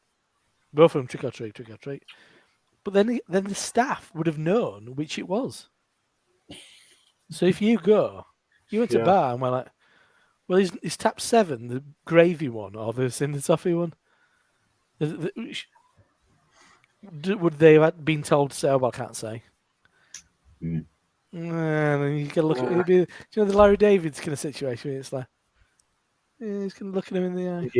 Both of them trick or treat. But then the staff would have known which it was. So if you went to bar and we're like, well, is tap 7 the gravy one or the cinder toffee one? Would they have been told to say, oh, well, I can't say? And then you can look at it. Do you know the Larry David's kind of situation? It's like, he's going to look at him in the eye.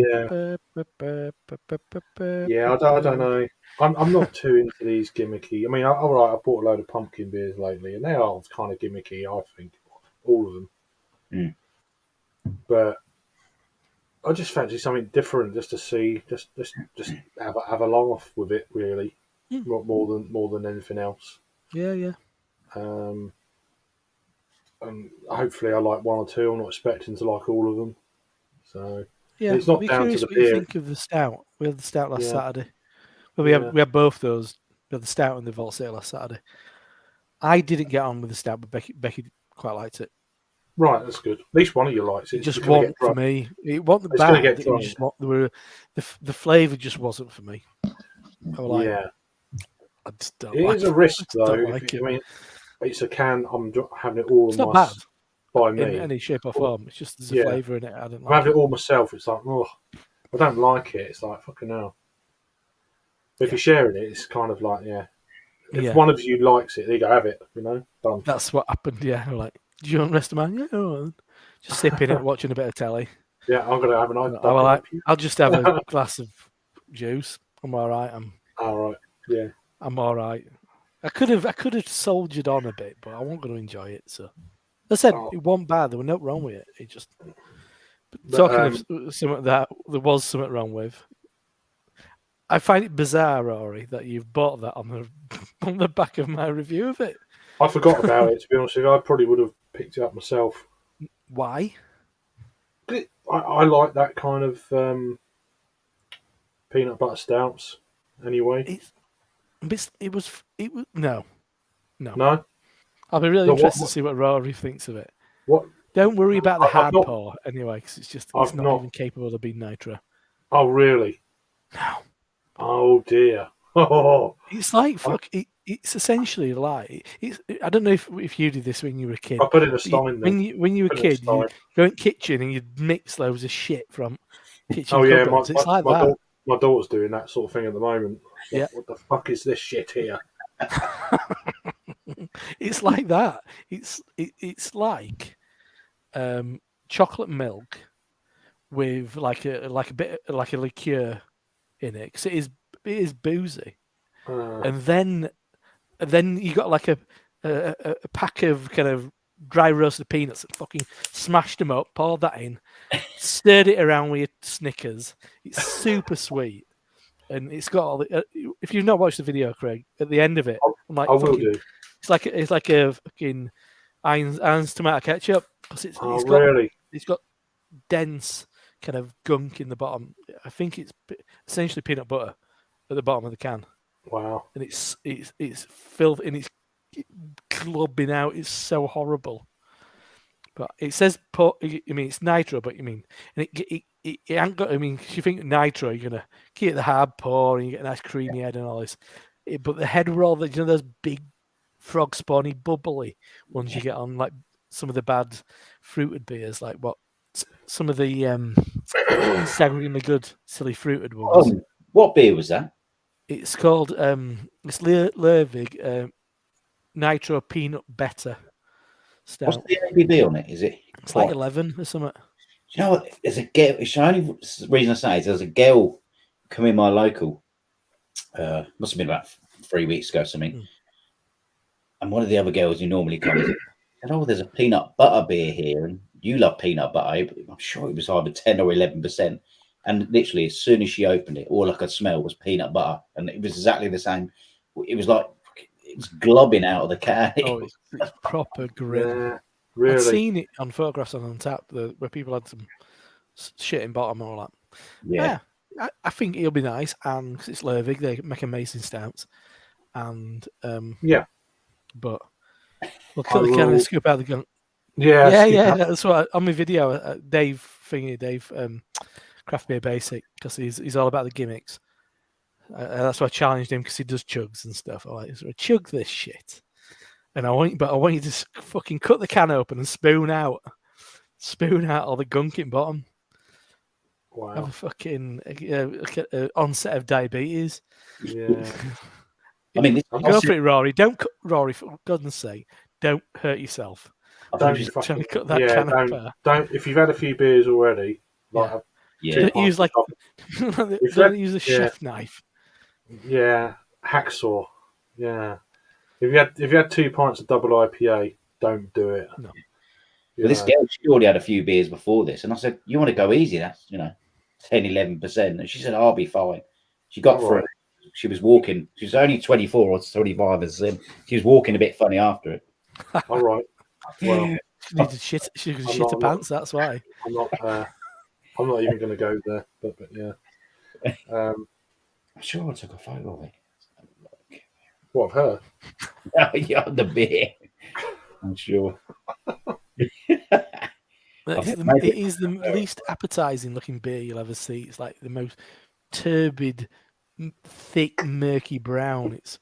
Yeah, I don't know. I'm not too into these gimmicky. I mean, I bought a load of pumpkin beers lately, and they are kind of gimmicky, I think. All of them. But I just fancy something different, just to see, just have a long off with it, really, more than anything else. Yeah. And hopefully, I like one or two. I'm not expecting to like all of them. So yeah, it's not be down curious to the what beer. you think of the stout. We had the stout last Saturday. Well, we had both those. We had the stout and the Vault Sale last Saturday. I didn't get on with the stout, but Becky quite liked it. Right, that's good. At least one of you likes it. It just wasn't for me. It wasn't bad. It was just the flavour just wasn't for me. I was like, I just don't it like is a risk, though. Like I mean, it's a can. I'm having it all. It's not bad by me in any shape or form. It's just there's a flavour in it. I didn't like. I'm having it all myself. It's like, oh, I don't like it. It's like fucking hell. But if you're sharing it, it's kind of like, If one of you likes it, there you go, have it. Done. That's what happened. Yeah, I'm like, do you want the rest of mine? Yeah, all right. Just sipping it, watching a bit of telly. Yeah, I'm gonna have a nice. I'll just have a glass of juice. I'm all right. All right. Yeah. I'm all right. I could have soldiered on a bit, but I wasn't going to enjoy it. So I said it wasn't bad. There was nothing wrong with it. It just talking of something that there was something wrong with. I find it bizarre, Rory, that you've bought that on the back of my review of it. I forgot about it, to be honest with you. I probably would have picked it up myself. Why? I like that kind of peanut butter stouts. Anyway, it was no. I'll be really interested to see what Rory thinks of it. What? Don't worry about the hard pour anyway, because it's not even capable of being nitro. Oh really? No. Oh dear. Oh. It's like it's essentially like I don't know if you did this when you were a kid. I put it in a stein. When you were a kid, you go in the kitchen and you'd mix loads of shit from kitchen. Oh yeah, it's like that. My daughter's doing that sort of thing at the moment. Yeah. What the fuck is this shit here? It's like that. It's like chocolate milk with like a bit like a liqueur in it, because it is boozy, Uh, and then you got like a pack of kind of dry roasted peanuts and fucking smashed them up, poured that in, stirred it around with your Snickers. It's super sweet, and it's got all the. If you've not watched the video, Craig, at the end of it, I'm like I will fucking. do. It's like a fucking Heinz tomato ketchup, because Oh, really? it's got dense kind of gunk in the bottom. I think it's essentially peanut butter at the bottom of the can, Wow. and it's filled and it's clubbing out. It's so horrible. But it says I mean, it's nitro, but you mean, and it ain't got. I mean, if you think nitro, you're gonna get the hard pour and you get a nice creamy head and all this. But the head roll, those big frog spawny bubbly ones you get on like some of the bad fruited beers, like some of the staggeringly good silly fruited ones. What beer was that? It's called it's Lervig Nitro Peanut Better What's Stout. the ABV on it? Is it It's like quite? 11 or something. Do you know what? There's a girl. It's the only reason I say is there's a girl come in my local. Must have been about 3 weeks ago, something. Mm. And one of the other girls who normally comes said, "Oh, there's a peanut butter beer here, and you love peanut butter." I'm sure it was either 10 or 11%. And literally, as soon as she opened it, all I could smell was peanut butter, and it was exactly the same. It was like it was globbing out of the can. Oh, it's proper grim. Yeah, I'd really. seen it on photographs on tap where people had some shit in bottom and all that. Yeah. I think it'll be nice, and because it's Lervig, they make amazing stouts. And Yeah. but we'll cut the can and scoop out the gun. Yeah, Yeah. That's what on my video. Dave Craft Beer Basic, because he's all about the gimmicks. That's why I challenged him, because he does chugs and stuff. I'm like, chug this shit, and I want you to fucking cut the can open and spoon out all the gunk in bottom. Wow. Have a fucking onset of diabetes. Yeah. I mean, Go for it, Rory. Don't Rory, for goodness sake, don't hurt yourself. Don't Just fucking, trying to cut that can open. don't. If you've had a few beers already, like Don't use don't use a chef knife. Yeah, hacksaw. Yeah. If you had 2 pints of double IPA, don't do it. No. Well, this girl, she already had a few beers before this, and I said, "You want to go easy? That's 10, 11%." And she said, "I'll be fine." She got through it. She was walking. She was only 24 or 25 as him. She was walking a bit funny after it. All right. Well, she needed shit. She could shit her pants. That's why. I'm not even going to go there. But yeah. I'm sure I took a photo of it. What of her? Yeah, the beer. I'm sure. It is the least appetizing looking beer you'll ever see. It's like the most turbid, thick, murky brown. It's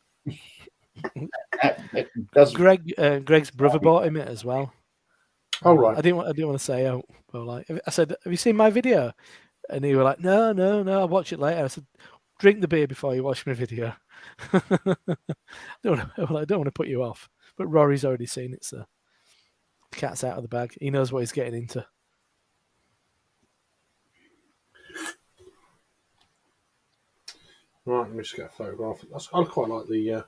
Greg's brother bought him it as well. Oh right. I didn't want to say. Oh, well, like I said, have you seen my video? And he was like, no, I'll watch it later. I said, drink the beer before you watch my video. I don't want to put you off, but Rory's already seen it, so the cat's out of the bag. He knows what he's getting into. Right, let me just get a photograph. I quite like the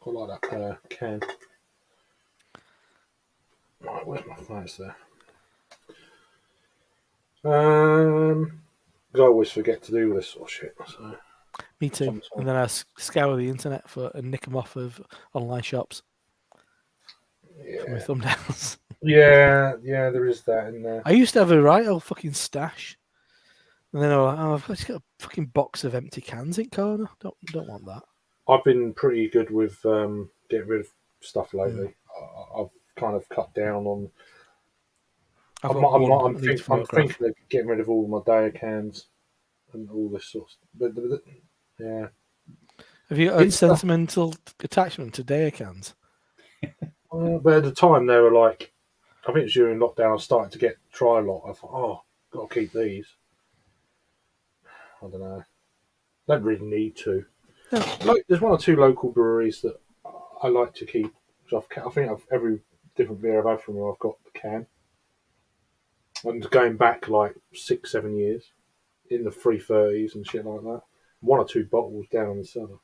that can. Right, where's my flights there? Because I always forget to do this sort of shit. So. Me too. Sometimes. And then I scour the internet and nick them off of online shops. Yeah. For my thumbnails. Yeah, there is that in there. I used to have a right old fucking stash. And then I was like, oh, I've just got a fucking box of empty cans in corner. Don't want that. I've been pretty good with getting rid of stuff lately. I've kind of cut down on. I'm thinking of getting rid of all my Daya cans and all this sort of. But yeah. Have you got a sentimental attachment to Daya cans? But at the time they were like, I think it was during lockdown. I started to try a lot. I thought, got to keep these. I don't know. Don't really need to. There's one or two local breweries that I like to keep. So I think every different beer I've had from them, I've got the can. And going back like 6-7 years in the 330s and shit like that. One or two bottles down in the cellar.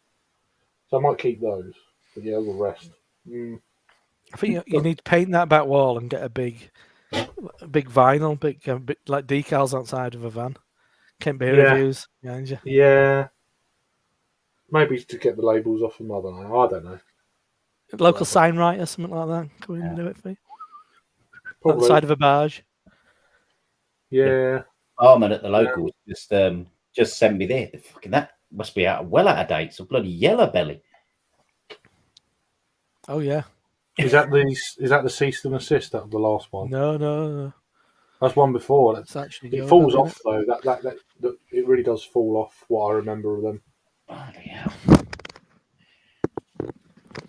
So I might keep those. But yeah, the rest. I think you need to paint that back wall and get a big vinyl, big like decals outside of a van. Kent Beer Reviews behind you. Yeah. Maybe to get the labels off them. I don't know. Local sign writer, something like that. Come in and do it for you. Probably. On the side of a barge. Yeah. Barman at the locals just sent me there. Fucking that must be out of date. It's a bloody yellow belly. Oh yeah. Is that the cease and assist? That was the last one. No. That's one before. It's actually it falls off though. That it really does fall off. What I remember of them. Bloody hell.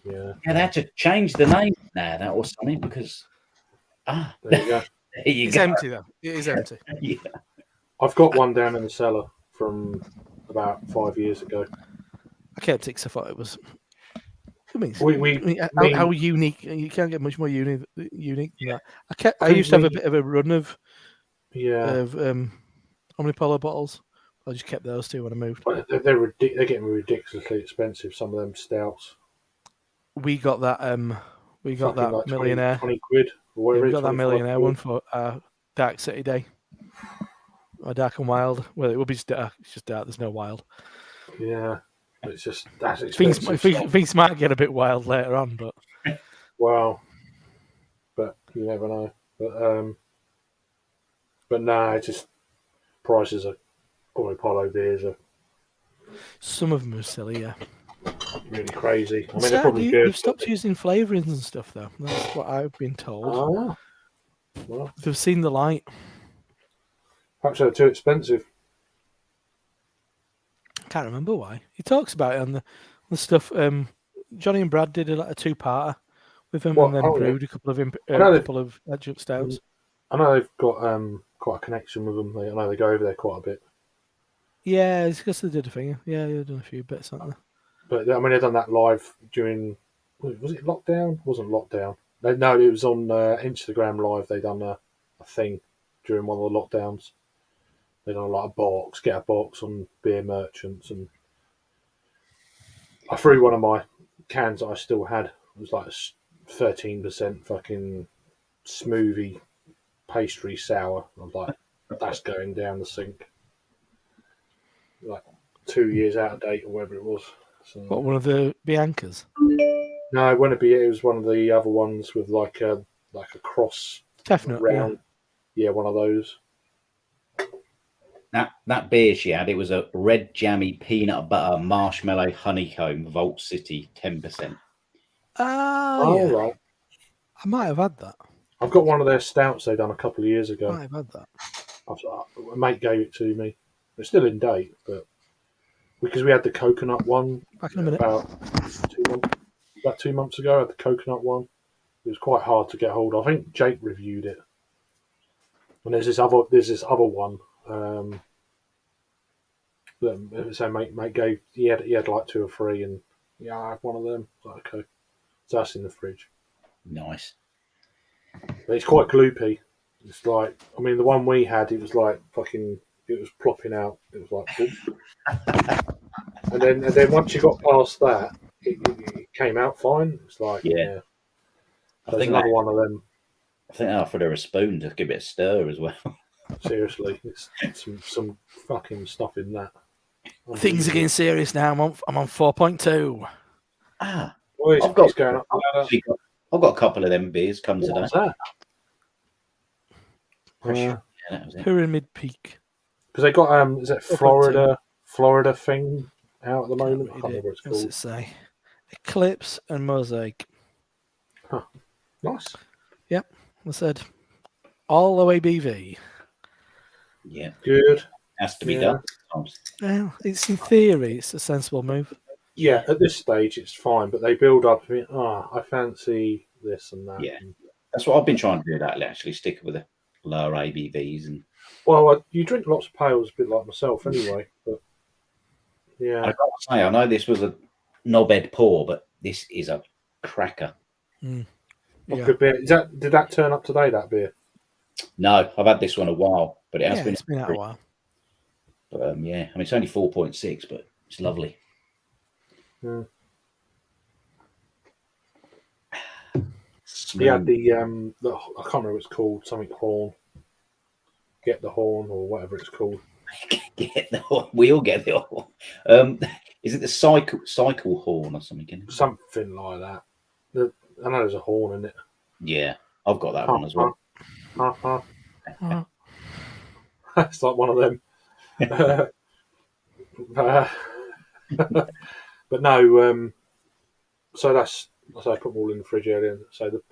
Yeah. Yeah, they had to change the name now. That was something because there you go. It's empty though. It is empty. Yeah. I've got one down in the cellar from about 5 years ago. I kept it because I thought it was. I mean, how unique? You can't get much more unique than that. I used to have a bit of a run of Omnipolo bottles. I just kept those two when I moved. They're getting ridiculously expensive. Some of them stouts. We got that. We got that like millionaire. 20 quid. Or whatever we got that millionaire one for Dark City Day. Or Dark and Wild. Well, it will be just dark. It's just dark. There's no wild. Yeah. It's just that's expensive. Things might get a bit wild later on, but well, but you never know. But nah, it's just prices are Omnipolo beers are some of them are silly, yeah. Really crazy. I mean, they're probably good. You've stopped using flavourings and stuff, though. That's what I've been told. Oh, well, they've seen the light. Perhaps they're too expensive. Can't remember why. He talks about it on the stuff. Johnny and Brad did a 2-parter with him, and then brewed a couple of adjunct stouts. I know they've got quite a connection with them. I know they go over there quite a bit. Yeah, it's because they did a thing. Yeah, they've done a few bits, haven't they? But I mean, they've done that live during. Was it lockdown? It wasn't lockdown. No, it was on Instagram Live. They done a thing during one of the lockdowns. They done get a box on beer merchants, and I threw one of my cans that I still had. It was like 13% fucking smoothie pastry sour. I was like, that's going down the sink. Like 2 years out of date or whatever it was. So, what, one of the Biancas? No, it wouldn't be. It was one of the other ones with like a cross. Definitely round. Yeah, one of those. That beer she had, it was a red jammy peanut butter marshmallow honeycomb Vault City 10%. Oh, yeah. Right. I might have had that. I've got one of their stouts they done a couple of years ago. I might have had that. A mate gave it to me. It's still in date, but because we had the coconut one back in a minute. About 2 months ago, I had the coconut one. It was quite hard to get hold of. I think Jake reviewed it. And there's this other one. So mate gave he had like 2 or 3, and yeah, I have one of them. Like, okay, so that's in the fridge. Nice. But it's quite gloopy. It's like, I mean, the one we had, it was like fucking, it was plopping out. It was like, and then once you got past that, it came out fine. It's like, yeah. I think another one of them. I think I offered her a spoon to give it a stir as well. Seriously, it's some fucking stuff in that. Things are getting serious now. I'm on 4.2. Ah, well, I've got a couple of them beers come today. What's that? Pyramid Peak. Because they got is it Florida thing out at the moment? I can't remember what it's called. What's it say? Eclipse and Mosaic. Huh. Nice. Yep, I said all the way BV. Yeah, good. Has to be done. Well, it's in theory, it's a sensible move. Yeah, at this stage it's fine, but they build up. I fancy this and that. Yeah, that's what I've been trying to do. That actually stick with the lower ABVs and. Well, you drink lots of pales, a bit like myself, anyway. But Yeah. I gotta say, I know this was a knobhead pour, but this is a cracker. What good beer? Did that turn up today, that beer? No, I've had this one a while, but it has been. It's been out a while. But yeah, I mean it's only 4.6, but it's lovely. Yeah. Smooth. He had the I can't remember what it's called, something horn. Get the horn or whatever it's called. Get the horn. We all get the horn. Is it the cycle horn or something? Something like that. I know there's a horn in it. Yeah, I've got that one as well. It's like one of them. But no, so that's so I put them all in the fridge earlier. So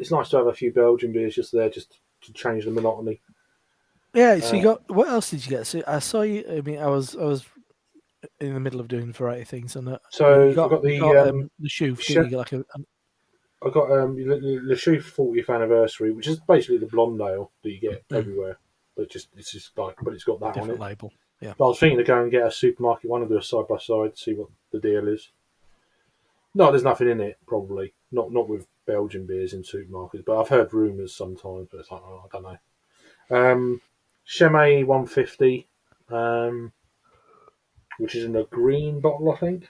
it's nice to have a few Belgian beers just there, just to change the monotony. Yeah, so you got, what else did you get? So I saw you, I mean, I was in the middle of doing variety things, and So you got, I got the shoe, didn't you? You got like I got Le Chouf 40th anniversary, which is basically the Blondale that you get everywhere, but it's just like, but it's got that different on it. label. Yeah. But I was thinking to go and get a supermarket one and do a side by side, see what the deal is. No, there's nothing in it, probably not with Belgian beers in supermarkets, but I've heard rumours sometimes. But it's like, I don't know. Chimay 150, which is in a green bottle, I think.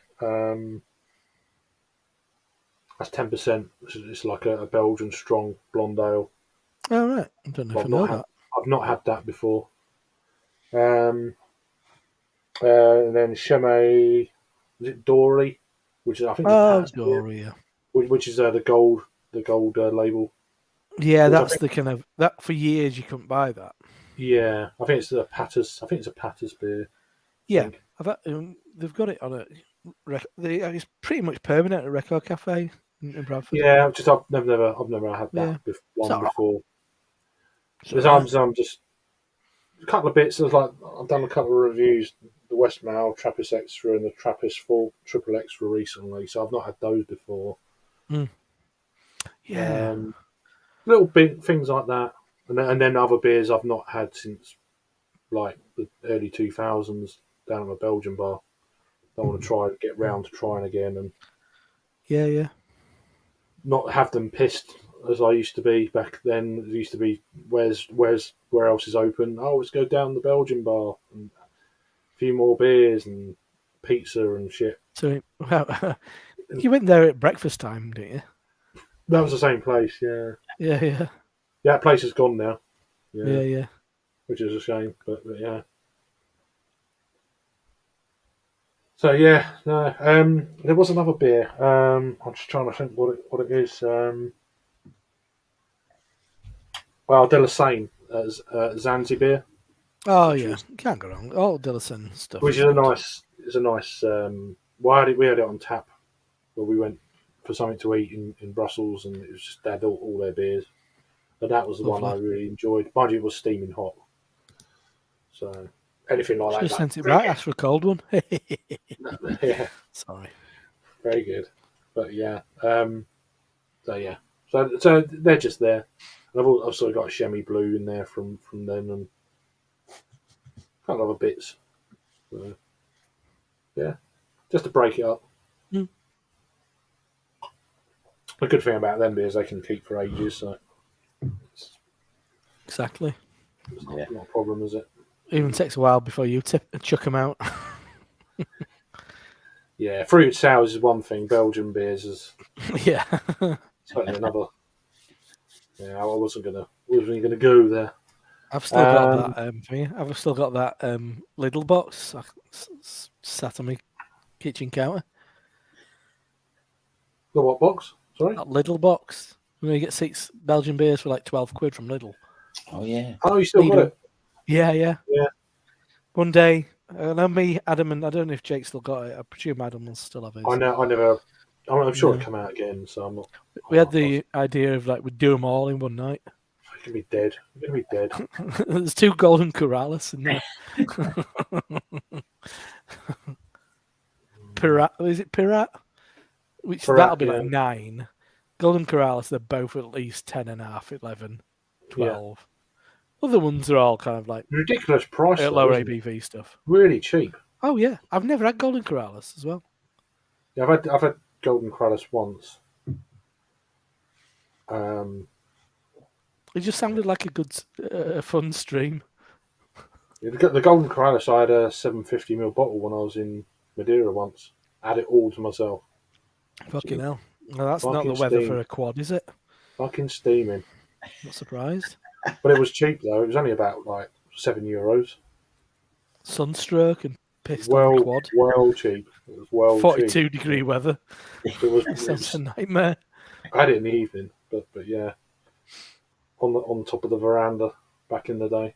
That's 10%. It's like a Belgian strong blonde ale. Oh, right. I don't know if I know that. I've not had that before. And then Chimay, is it Dory? Which is, I think, Dory, yeah. Which is the gold label. Yeah, that's the kind of, that for years you couldn't buy that. Yeah, I think it's a Patters. I think it's a Patters beer. Yeah, they've got it on a. It's pretty much permanent at a record cafe in Bradford. Yeah, I've never had that before. There's I'm just a couple of bits. There's like I've done a couple of reviews. The West Mall Trappist Extra and the Trappist Full Triple Extra recently, so I've not had those before. Yeah, little bit things like that, and then other beers I've not had since like the early 2000s down at a Belgian bar. I want to get round to trying again, and yeah, not have them pissed as I used to be back then. It used to be where else is open? Oh, let's go down the Belgian bar and a few more beers and pizza and shit. So you went there at breakfast time, didn't you? That was the same place, yeah. Yeah. That place is gone now. Yeah. Which is a shame, but yeah. So yeah, no. There was another beer. I'm just trying to think what it is. Well, De La Seine, Zanzibar. Oh yeah, can't go wrong. All Dillison stuff. Which is a nice. We had it on tap, where we went for something to eat in Brussels, and it was just they had all their beers. But that was the one I really enjoyed. Mind you, it was steaming hot. So anything like Should that. have sent it back. Ask for a cold one. Yeah. Sorry. Very good. But yeah. So yeah. So they're just there. And I've also got a Chemie Blue in there from them and a couple other bits. So, yeah. Just to break it up. The good thing about them beers, they can keep for ages. So Exactly. it's not a problem, is it? Even takes a while before you chuck them out. Yeah, fruit sours is one thing. Belgian beers is Yeah. certainly another. Yeah, I wasn't gonna go there. I've still got that. I've still got that Lidl box sat on my kitchen counter. The what box? Sorry. That Lidl box. You get 6 Belgian beers for like 12 quid from Lidl. Oh yeah. Oh, you still got it? Yeah. Yeah. One day, I know me, Adam, and I don't know if Jake still got it. I presume Adam will still have it. I'm sure it'll come out again. So I'm not. We had the idea of like we'd do them all in one night. You're gonna be dead. You're gonna be dead. There's 2 golden Corrales in there. Pirat, is it Pirat? That'll be like 9. Golden Corrales, they're both at least 10.5, 11, 12. Yeah. Other ones are all kind of like ridiculous price. lower ABV stuff. Really cheap. Oh yeah, I've never had Golden Corrales as well. Yeah, I've had Golden Corrales once. Um, It just sounded like a good, fun stream. the Golden Corrales, I had a 750 ml bottle when I was in Madeira once. I had it all to myself. Fucking hell. Well, that's not the Fucking weather for steam. a quad, is it? Fucking steaming. Not surprised. But it was cheap though. It was only about like €7. Sunstroke and pissed on the Well, quad. well cheap. It was well cheap. 42-degree weather. It was. Sounds a nightmare. I had it in the evening, but yeah, on top of the veranda back in the day.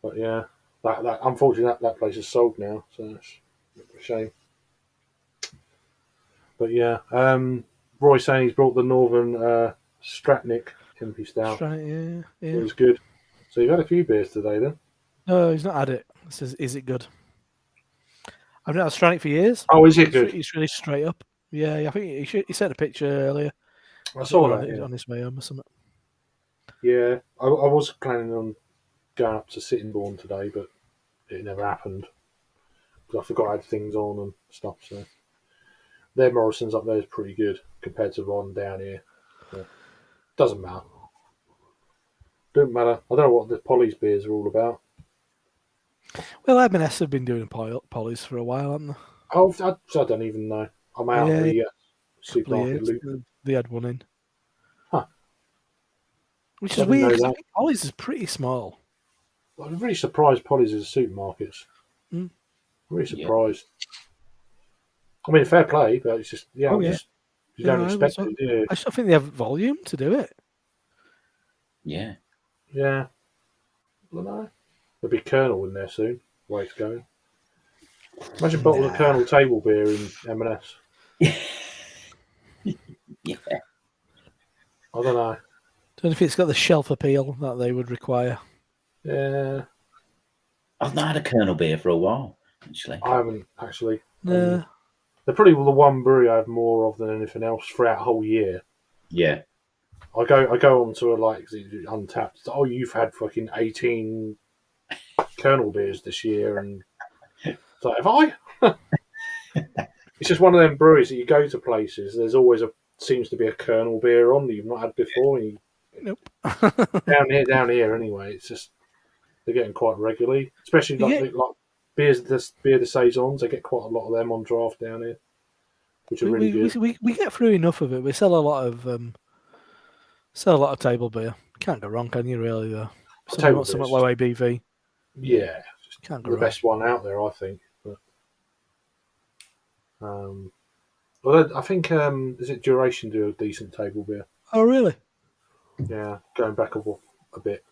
But yeah, that unfortunately that place is sold now, so it's a shame. But yeah, Roy saying he's brought the Northern Stratnik Impy Stout. Yeah. It was good. So you've had a few beers today then? No, he's not had it. He says, is it good? I've not had Stranic for years. Oh, is it good? It's really straight up. Yeah, I think he sent a picture earlier. I saw that on his way home or something. Yeah, I was planning on going up to Sittingbourne today, but it never happened because I forgot I had things on and stuff. So their Morrison's up there is pretty good compared to one down here. But doesn't matter. Don't matter. I don't know what the Polly's beers are all about. Well, M&S have been doing polys for a while, haven't they? Oh, I don't even know. I'm out of the supermarket loop. They had one in. Huh. Which I is didn't weird, know 'cause I that. think Polly's is pretty small. I'm really surprised Polly's is supermarkets. Mm. I'm really surprised. I mean, fair play, but it's just, you don't expect it, do you? I still think they have volume to do it. Yeah. Yeah. I don't know. There'll be Colonel in there soon. The way it's going. Imagine a bottle of Colonel table beer in M&S. Yeah. I don't know. Don't know if it's got the shelf appeal that they would require. Yeah. I've not had a Colonel beer for a while, actually. I haven't actually. No. They're probably the one brewery I have more of than anything else throughout the whole year. Yeah. I go on to Untapped. Oh, you've had fucking 18 Colonel beers this year, and it's like, have I? It's just one of them breweries that you go to places. There's always seems to be a Colonel beer on that you've not had before. Nope. down here anyway. It's just they're getting quite regularly, especially like beers, beer the saisons. They get quite a lot of them on draft down here, which are really good. We get through enough of it. We sell a lot of table beer. Can't go wrong, can you? Really, though. Something low ABV. Yeah, can't go the wrong. best one out there, I think. But, well, I think is it Duration do a decent table beer? Oh, really? Yeah, going back a bit.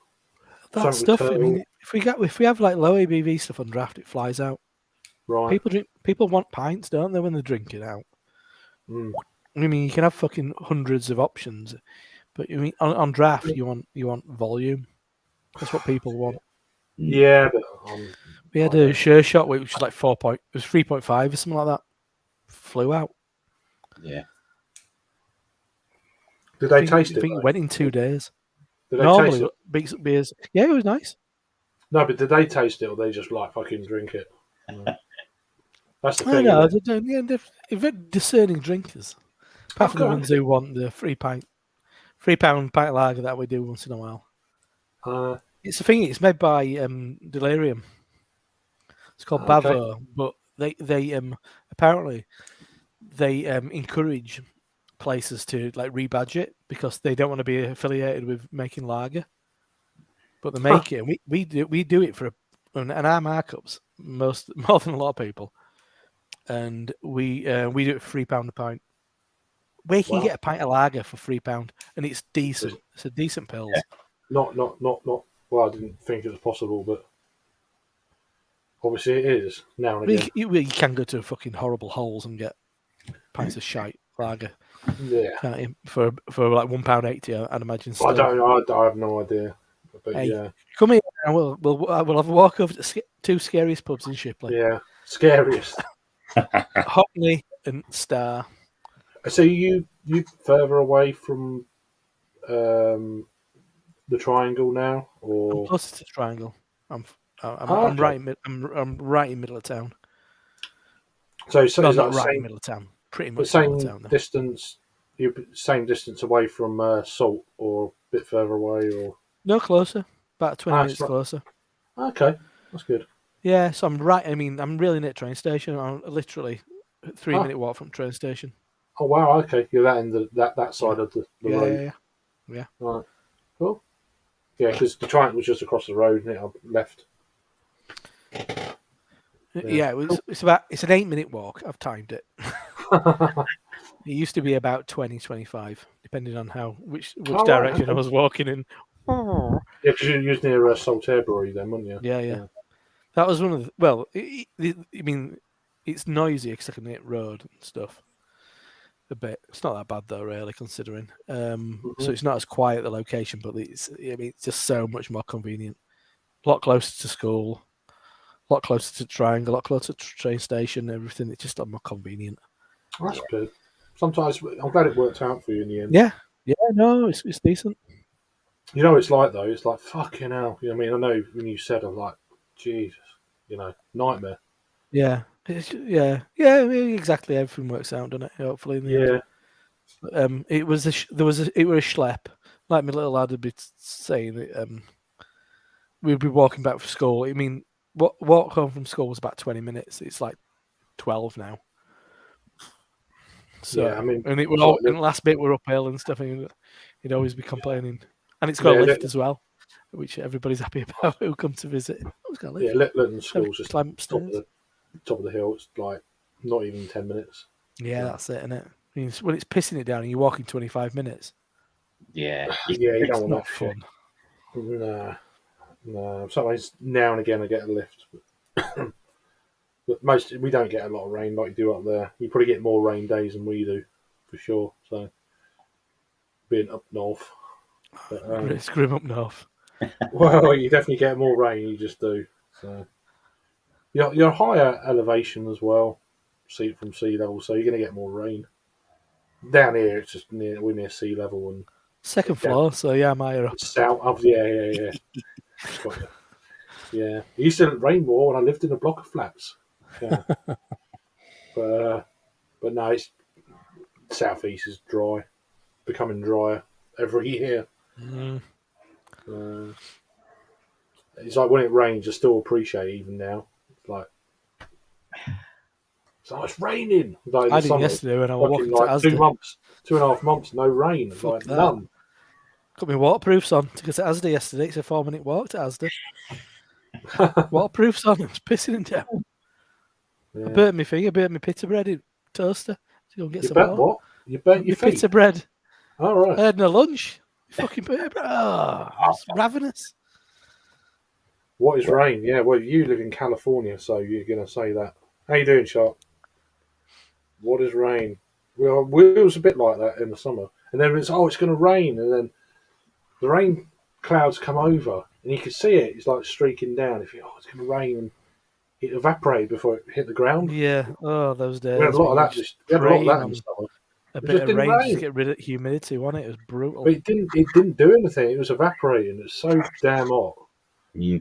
That stuff. I mean, if we have like low ABV stuff on draft, it flies out. Right. People want pints, don't they, when they're drinking out? Mm. I mean, you can have fucking hundreds of options, but I mean, on draft, you want volume. That's what people want. Yeah, but we had a Sure Shot which was like 3.5 or something like that. Flew out. Yeah. Did they taste it? I think it went in 2 days. Did they Normally, taste big beers. Yeah, it was nice. No, but did they taste it, or they just like fucking drink it? That's the thing. No, they're very discerning drinkers. Apart from the ones who want the £3 pint lager that we do once in a while. It's the thing. It's made by Delirium. It's called Bavo, but they apparently they encourage places to like rebadge it because they don't want to be affiliated with making lager. But they make it. And we do it for and our markups more than a lot of people, and we do it for £3 a pint. Where can you get a pint of lager for £3, and it's decent. It's a decent pills. Yeah. Not. Well, I didn't think it was possible, but obviously it is now and again. You can go to fucking horrible holes and get pints of shite lager. Yeah. For like £1.80, I'd imagine. I don't. I have no idea. But yeah. Come here and we'll have a walk over to two scariest pubs in Shipley. Yeah, scariest. Hockney and Star. So you further away from the Triangle now, or I'm closer to the Triangle. I'm I'm right. I'm right in middle of town. So No, is not that right in same, middle of town. Pretty the much middle of same town. Now. distance? You same distance away from Salt, or a bit further away, or No, closer. About 20 minutes it's not, closer. okay. That's good. Yeah, so I'm right. I mean, I'm really near train station. I'm literally a 3 minute walk from train station. Oh wow. Okay, you're that end of that side of the road. Yeah. Right. Cool. Yeah, because the Triumph was just across the road, and I left. Yeah, it's an 8 minute walk. I've timed it. It used to be about 20, 25, depending on which Oh, right, direction I okay. was walking in. Yeah, because you was near Saltaire Brewery then, weren't you? Yeah. That was one of the. Well, I mean, it's noisy because I can hit road and stuff. A bit. It's not that bad though, really, considering. So it's not as quiet the location, but it's just so much more convenient. A lot closer to school, a lot closer to Triangle, a lot closer to train station. Everything. It's just a lot more convenient. That's good. Sometimes I'm glad it worked out for you in the end. Yeah. No, it's decent. You know what it's like though. It's like fucking hell. You know what I mean? I know when you said, I'm like, Jesus, nightmare. Yeah. Yeah. Exactly. Everything works out, doesn't it? Hopefully, in the end. It was it was a schlep. Like my little lad would be saying that we'd be walking back from school. I mean, walk home from school was about 20 minutes. It's like 12 now. So yeah, I mean, and it was all, and the last bit were uphill and stuff. And he'd always be complaining, and it's got a lift as well, which everybody's happy about who come to visit. Oh, it's got a lift. Yeah, Litton School's just climb top of the hill. It's like not even 10 minutes. Yeah, that's it, isn't it? I mean, when it's pissing it down and you're walking 25 minutes. Yeah, you it's don't want not that fun. No. Sometimes now and again I get a lift, but we don't get a lot of rain like you do up there. You probably get more rain days than we do, for sure. So being up north, but, it's grim up north. well, you definitely get more rain. You just do. So you're higher elevation as well, from sea level, so you're going to get more rain. Down here, it's just we're near sea level and second floor. So yeah, I'm higher up. South of yeah. Yeah, it used to rain more when I lived in a block of flats. Yeah. but no, it's southeast is dry, becoming drier every year. It's like when it rains, I still appreciate it even now. It's like it's raining. Like I the did summer, yesterday when I was walking to like Asda. 2.5 months, no rain. Fuck Like that. none. Got my waterproofs on to go to Asda yesterday. It's a 4-minute walk to Asda. Waterproofs on. It's pissing it down. Yeah. I burnt my finger. Burnt my pita bread in toaster to go get You some burnt more. what? You burnt your feet? Pita bread. All right. I had no lunch. Fucking pita bread. Oh, it's ravenous. What is rain? Yeah, well, you live in California, so you're going to say that. How you doing, Sharp? What is rain? Well, it was a bit like that in the summer. And then it's going to rain. And then the rain clouds come over, and you can see it. It's like streaking down. If it's going to rain, and it evaporated before it hit the ground. Yeah. Oh, those days. We had a lot of that. We had a lot of that in the summer. A bit of rain just to get rid of humidity, wasn't it? It was brutal. But it didn't do anything. It was evaporating. It's so damn hot. Yeah.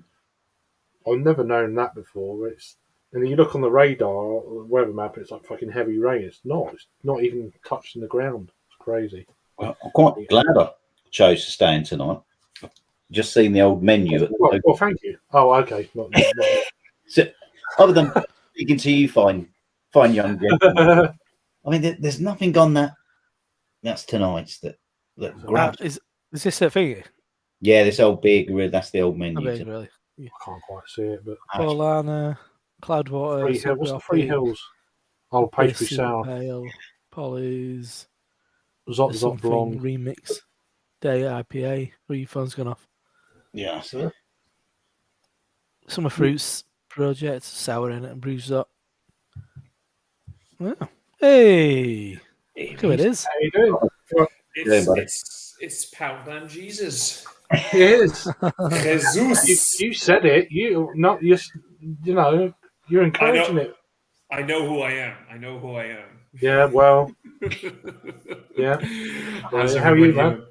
I've never known that before. And then you look on the radar or the weather map, it's like fucking heavy rain. It's not. It's not even touching the ground. It's crazy. Well, I'm quite glad I chose to stay in tonight. Just seen the old menu. Well, thank you. Oh, okay. Not. So, other than speaking to you, fine young gentleman. I mean, there's nothing on that's tonight's that grabs. Is this a thing? Yeah, this old big grid. That's the old menu. Really. Yeah. I can't quite see it, but Paulana, Cloudwater, what's the Three Hills? Oh, pastry sour. Pale, Polly's, Zot Blonde remix, Day IPA. Where your phone's gone off? Yeah. Summer Fruits Project, sour in it, and brews up. Oh. Hey, look who it is. How you doing? It's Poundland Jesus. It is. Jesus. You said it. You're encouraging it. I know who I am. Yeah. Well. Yeah. How are you, man?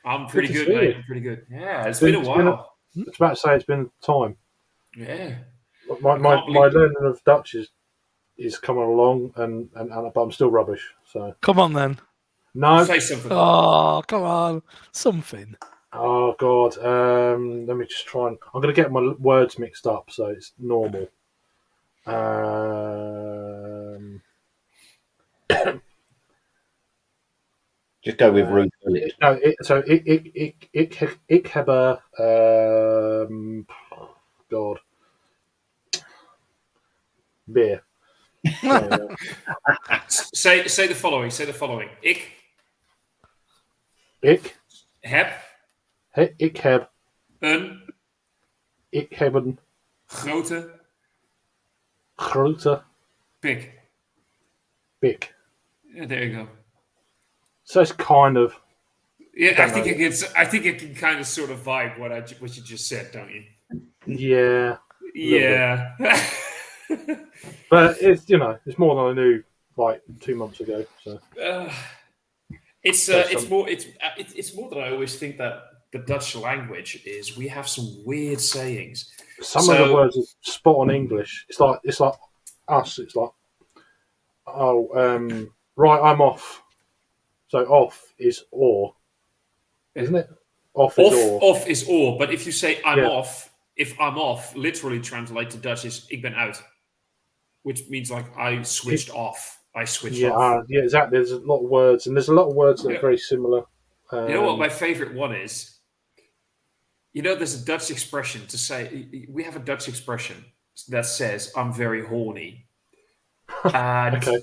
I'm pretty good, mate. I'm pretty good. Yeah, it's been a while. I was about to say it's been time. Yeah. My I my, can't my believe- learning of Dutch is coming along, and but I'm still rubbish. So Come on then. no. Say something. Oh, come on. Something. Oh God. Let me just try and. I'm going to get my words mixed up, so it's normal. Just go with Ruth Village. No. Ik heb a. God. Beer. Sorry, Say the following. Say the following. Ik ik heb ik heb een ik heb een grote grote pik. pik. Yeah, there you go. So it's kind of. Yeah, Don't I think know. I think it can kind of sort of vibe what you just said, don't you? Yeah. Yeah. But it's it's more than I knew like 2 months ago. So It's more that I always think that the Dutch language is we have some weird sayings. some of the words are spot on English. It's like us. It's like right, I'm off. So off is or, isn't it? Off is or. Off is or, but if you say I'm Yeah. off, if I'm off, literally translate to Dutch is ik ben uit, which means like I switched off. I switched off. Yeah, exactly. There's a lot of words, and there's a lot of words that Yeah. are very similar. You know what my favorite one is? There's a Dutch expression to say. We have a Dutch expression that says "I'm very horny," and Okay.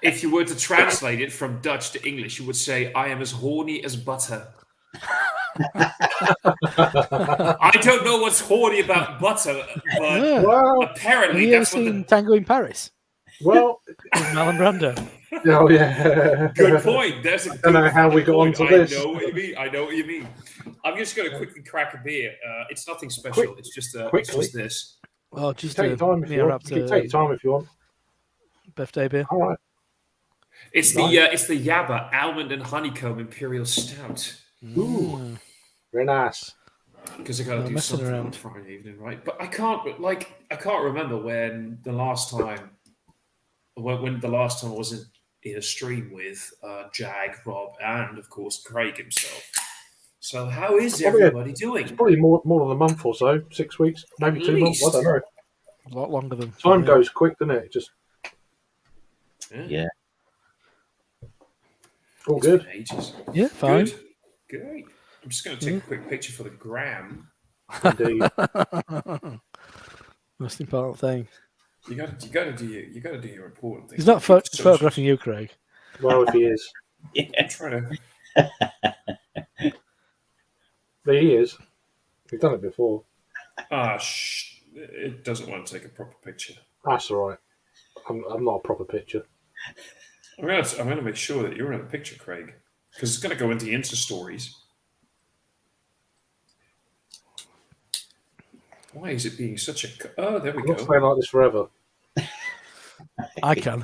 if you were to translate it from Dutch to English, you would say "I am as horny as butter." I don't know what's horny about butter, but Yeah. Well, Have apparently you ever that's what seen the Tango in Paris well. with Marlon Brando? Oh yeah. good point. There's a good don't know how we got point. onto this. I know what you mean. I know what you mean. I'm just going to quickly crack a beer. It's nothing special. It's just this. Oh, just Take your time if you want. You can take your time if you want. birthday beer. All right. It's Nice. the Yabba Almond and Honeycomb Imperial Stout. Ooh, very nice. Because I got to No do messing something on around. Friday evening, right? But I can't remember when the last time I was in a stream with Jag, Rob, and of course Craig himself. So how is everybody doing? It's probably more than a month or so, 6 weeks, maybe At 2 months. I least. don't know. A lot longer than Time goes quick, doesn't it? Just Yeah. all It's good. been ages. Yeah, fine. Good. Great. I'm just going to take a quick picture for the gram. Indeed. Most important thing. You got to do your important things. He's not Keep the socials. photographing you, Craig. Well, if he is, I'm trying to. but he is. We've done it before. It doesn't want to take a proper picture. That's all right. I'm not a proper picture. I'm going to make sure that you're in the picture, Craig, because it's going to go into the Insta stories. Why is it being such a? Oh, there we I'm not go. staying like this forever. I can.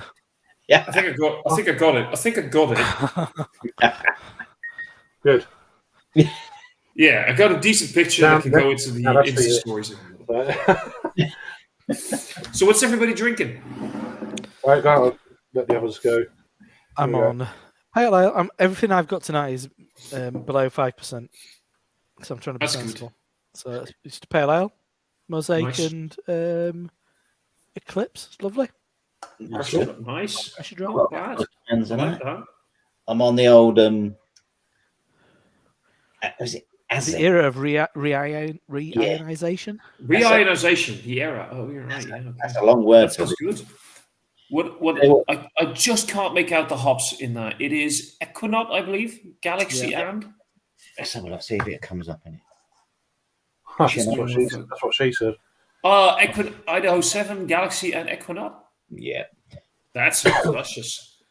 Yeah. I think I got it. I think I got it. Good. Yeah, I got a decent picture that can go into the that's Insta the- stories. So, what's everybody drinking? Right, go on. Let the others go. I'm Yeah. on pale ale. Everything I've got tonight is below 5%. So I'm trying to be That's good. sensible. So it's just a pale ale, mosaic, Nice. and eclipse. It's lovely. Nice. Nice. I should drop. Not bad. Hands I on like it. that. I'm on the old was it The Azet? era of reionization. Reionization, the era. Oh, you're right. Yeah, okay. That's a long word. That sounds good. I just can't make out the hops in that. It is Equinox, I believe. Galaxy and. Let's have a look. See if it comes up in it. That's what she said. Idaho 7, Galaxy and Equinox. Yeah. That's luscious.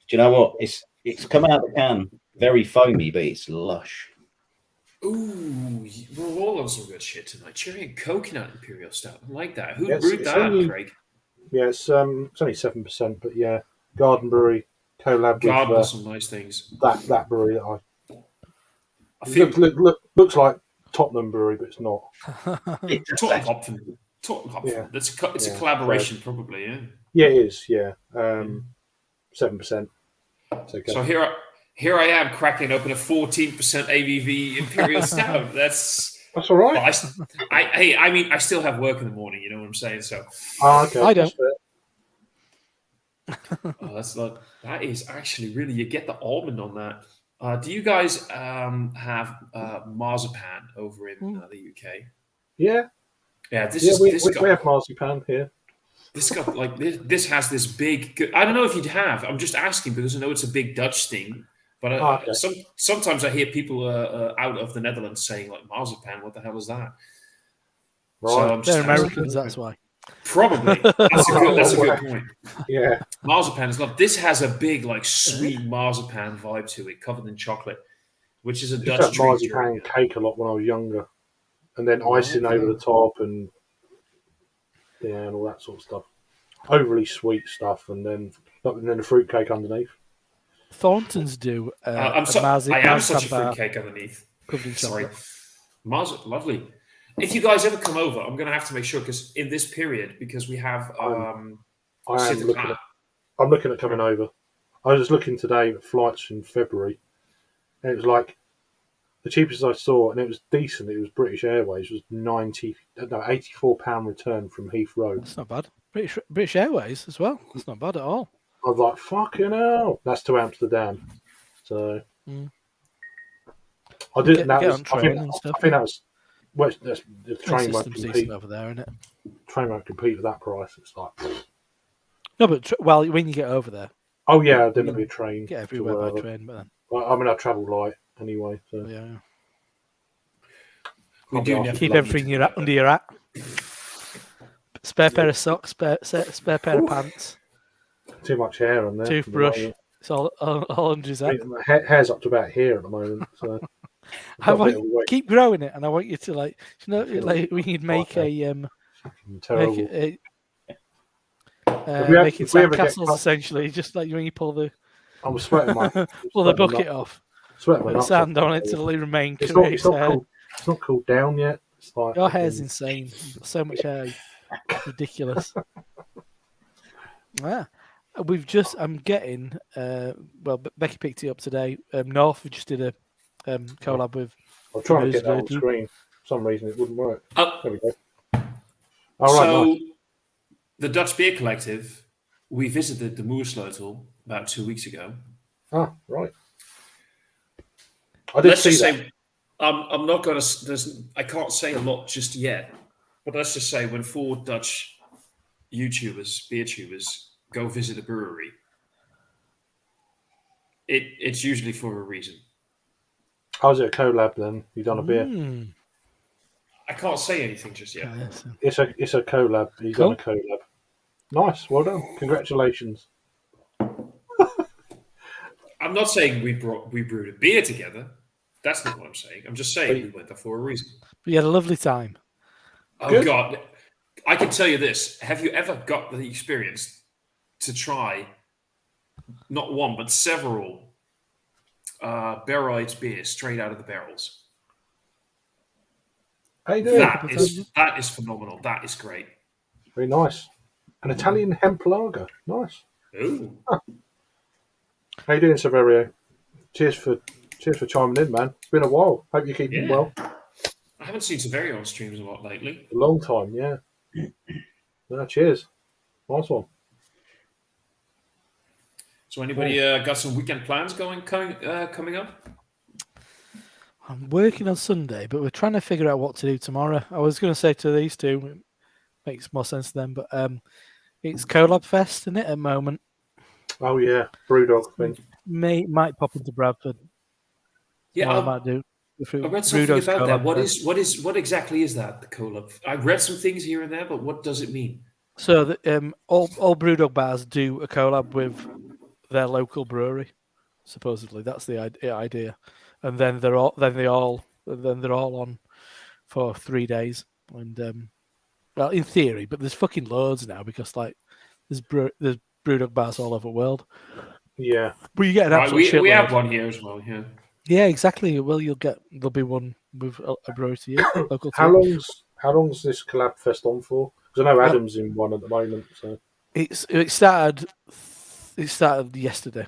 Do you know what? It's come out of the can very foamy, but it's lush. Ooh, we're all on some good shit tonight. Cherry and coconut imperial stout. I like that. Who Yes, brewed it's that, only- Craig? Yeah, it's only 7%, but yeah, Garden Brewery collab God with does some nice things. that brewery that I feel looks like Tottenham Brewery, but it's not. Tottenham Hopfen. Tottenham Hopfen. Yeah. It's a collaboration, probably. Yeah. Yeah, it is. Yeah, 7%. So here I am cracking open a 14% ABV Imperial Stout. That's all right. Well, I still have work in the morning. You know what I'm saying? So. Okay. I don't. That is actually really, you get the almond on that. Do you guys have marzipan over in the UK? Yeah. Yeah. We have marzipan here. This got like this has this big. I don't know if you'd have. I'm just asking because I know it's a big Dutch thing. But sometimes I hear people out of the Netherlands saying like marzipan. What the hell is that? Right. So they're Americans. That's why. Probably. That's a good point. Yeah. Marzipan is not. This has a big, like, sweet marzipan vibe to it, covered in chocolate, which is a Dutch treat. Marzipan cake a lot when I was younger, and then icing over the top, and and all that sort of stuff. Overly sweet stuff, and then the fruit cake underneath. Thornton's do. I am such a fruit cake underneath. Sorry, lovely. If you guys ever come over, I'm going to have to make sure because in this period, because we have. I'm looking at coming over. I was just looking today at flights in February, and it was like the cheapest I saw, and it was decent. It was British Airways. It was £84 return from Heathrow. That's not bad. British Airways as well. That's not bad at all. I was like, fucking hell. That's to Amsterdam. So I did. I think that was. Well, the train won't compete over there, isn't it? Train won't compete at that price. It's like no, but when you get over there. Oh yeah, there'll be a train. Get everywhere by train, but then. I travel light anyway. So. Yeah. We do keep everything under your hat. Spare pair of socks, spare pair of pants. Too much hair on there. Toothbrush. It's all under his hat. My hair's up to about here at the moment. So. I want keep growing it, and I want you to like we need make terrible. Making sandcastles essentially, just like when you pull the. I'm sweating pull the bucket off. Sweating my put sand on it to remain. It's not cooled down yet. It's like your hair's insane. You've got so much hair, ridiculous. I'm getting. Becky picked it up today. North, we just did a. Collab with. I'm trying to get that on the screen. For some reason, it wouldn't work. There we go. The Dutch Beer Collective, we visited the Moersleutel about 2 weeks ago. Ah, right. I did see that. I'm not going to. I can't say a lot just yet, but let's just say when 4 Dutch YouTubers, beer tubers, go visit a brewery, it's usually for a reason. How's it a collab then? You done a beer? I can't say anything just yet. It's a collab. You done a collab. Nice, well done. Congratulations. I'm not saying we brewed a beer together. That's not what I'm saying. I'm just saying we went there for a reason. We had a lovely time. Oh Good. God, I can tell you this: have you ever got the experience to try not one but several? Barrel-aged beer straight out of the barrels. How you doing? That is phenomenal. That is great. Very nice. An Italian hemp lager. Nice. Ooh. Huh. How you doing, Severio? Cheers for chiming in, man. It's been a while. Hope you're keeping well. I haven't seen Severio on streams a lot lately. A long time, yeah. Cheers. Nice one. So anybody got some weekend plans coming up? I'm working on Sunday, but we're trying to figure out what to do tomorrow. I was going to say to these two, it makes more sense to them, but it's Collab Fest, isn't it, at the moment? Oh, yeah. Brewdog thing. Might pop into Bradford. Yeah, I might do. I read something about that. What exactly is that, the Collab? I read some things here and there, but what does it mean? So all Brewdog bars do a collab with their local brewery. Supposedly, that's the idea, and then they're all on for 3 days. And well, in theory, but there's fucking loads now because like there's Brewdog bars all over the world. Yeah, but you get an absolute shitload. We have one here as well. Yeah, Yeah, exactly. Well, there'll be one with a brewery to you, local to How you. long's this collab fest on for? Because I know Uh, Adam's in one at the moment. So it started. It started yesterday.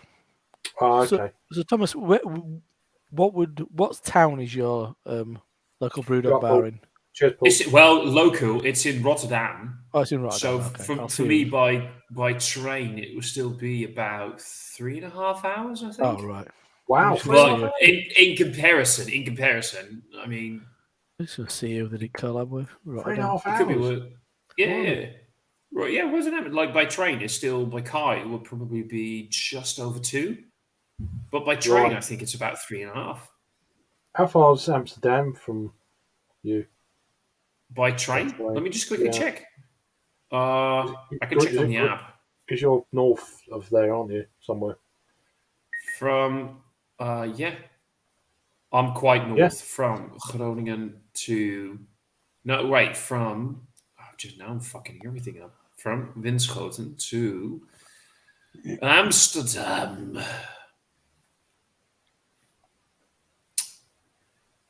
So, okay. so Thomas, what town is your local brewdog Right, Paul. bar in? Cheers, Paul. Local. It's in Rotterdam. Oh, it's in Rotterdam. So Okay, I'll for see me, you. by train, it would still be about 3.5 hours, I Oh, think. right. Wow, We shall three and see a half you. hours. In comparison, I mean, We shall see who that it collab with Three and a Rotterdam. half it could be hours. worth. Yeah, Blimey. yeah. Right, yeah, Rotterdam. Like by train, it's still by car. It would probably be just over 2, but by train, Right. I think it's about 3.5. How far is Amsterdam from you? By By train, let train? me just quickly Yeah. check. Is I can check on the app. because you're north of there, aren't you? Somewhere. From yeah, I'm quite Yeah. north from Groningen to no wait from just now I'm fucking everything up from Winschoten to Amsterdam.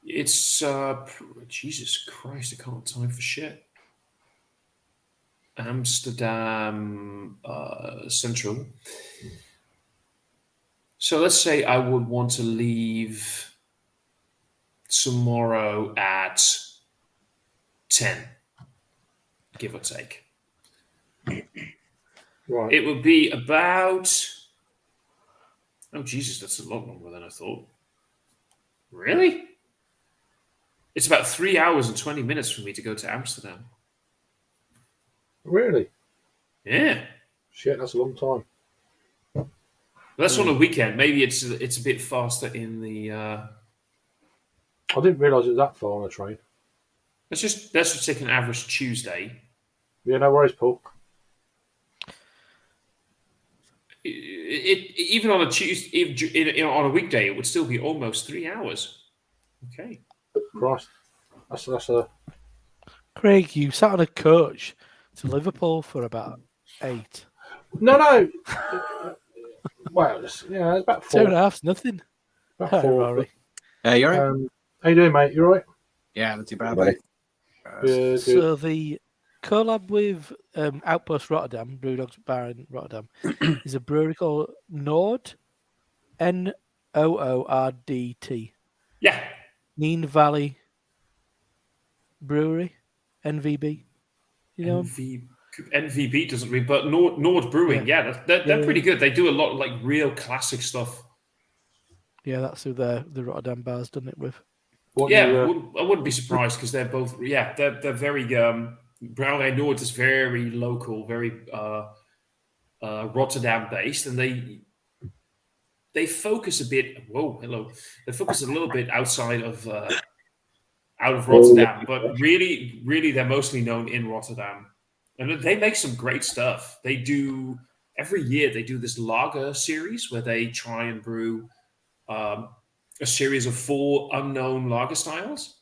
It's Jesus Christ, I can't time for shit. Amsterdam Central. So let's say I would want to leave tomorrow at 10, give or take. Right. It would be about. Oh, Jesus, that's a lot longer than I thought. Really? It's about 3 hours and 20 minutes for me to go to Amsterdam. Really? Yeah. Shit, that's a long time. That's on a weekend. Maybe it's a bit faster in the. I didn't realise it was that far on a train. Let's just take an average Tuesday. Yeah, no worries, Paul. Even on a Tuesday, on a weekday, it would still be almost 3 hours. Okay. Christ, that's a Craig, you sat on a coach to Liverpool for about 8. no. Well, it's about 2.5's nothing. about Hi, 4. Rory. You all right? How you doing, mate? You all right? Yeah, not too bad, Buddy. mate. Good. So the collab with Outpost Rotterdam, Brewdog's Bar in Rotterdam, is a brewery called Noord, Noord, Yeah. Neen Valley Brewery, NVB. You know 'em? NVB doesn't read, but Nord Brewing, Yeah. they're Yeah. pretty good. They do a lot of like real classic stuff. Yeah, that's who the Rotterdam bar's done it with. What Yeah, you? I wouldn't be surprised because they're both. Yeah, they're very. Brouwerij Noord is very local, very Rotterdam based, and they focus a bit. Whoa, hello. They focus a little bit outside of out of Rotterdam, but really, they're mostly known in Rotterdam, and they make some great stuff. They do every year. They do this lager series where they try and brew a series of 4 unknown lager styles.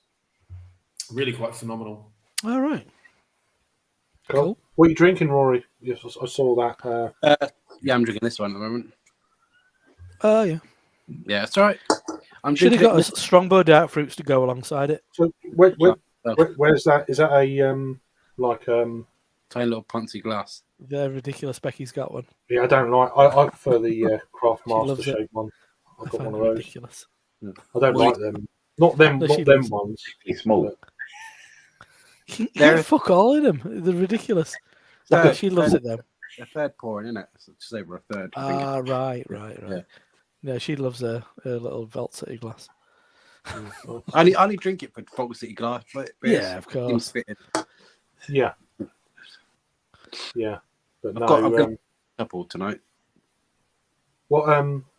Really quite phenomenal. All right. Cool. What are you drinking, Rory? Yes, I saw that. Yeah, I'm drinking this one at the moment. Oh, yeah. Yeah, it's all right. I'm Should have drinking got us Strongbow dark fruits to go alongside it. So where's that? Is that a tiny little poncy glass. The ridiculous Becky's got one. Yeah, I don't like. I prefer the Craft She Master loves it. shape one. I've I got find one it of those. ridiculous. I don't Well, like them. Not them. No, not she them loves it. ones. Particularly small. You They're- can fuck all in them. They're ridiculous. So, She loves it though. A third pouring, isn't it? So just over a third. I think. Ah, right. Yeah. No, she loves her little Vault City glass. I only drink it for Vault City glass, but Yeah, of course. fitted. Yeah. Yeah. But I've got no. a couple tonight. What?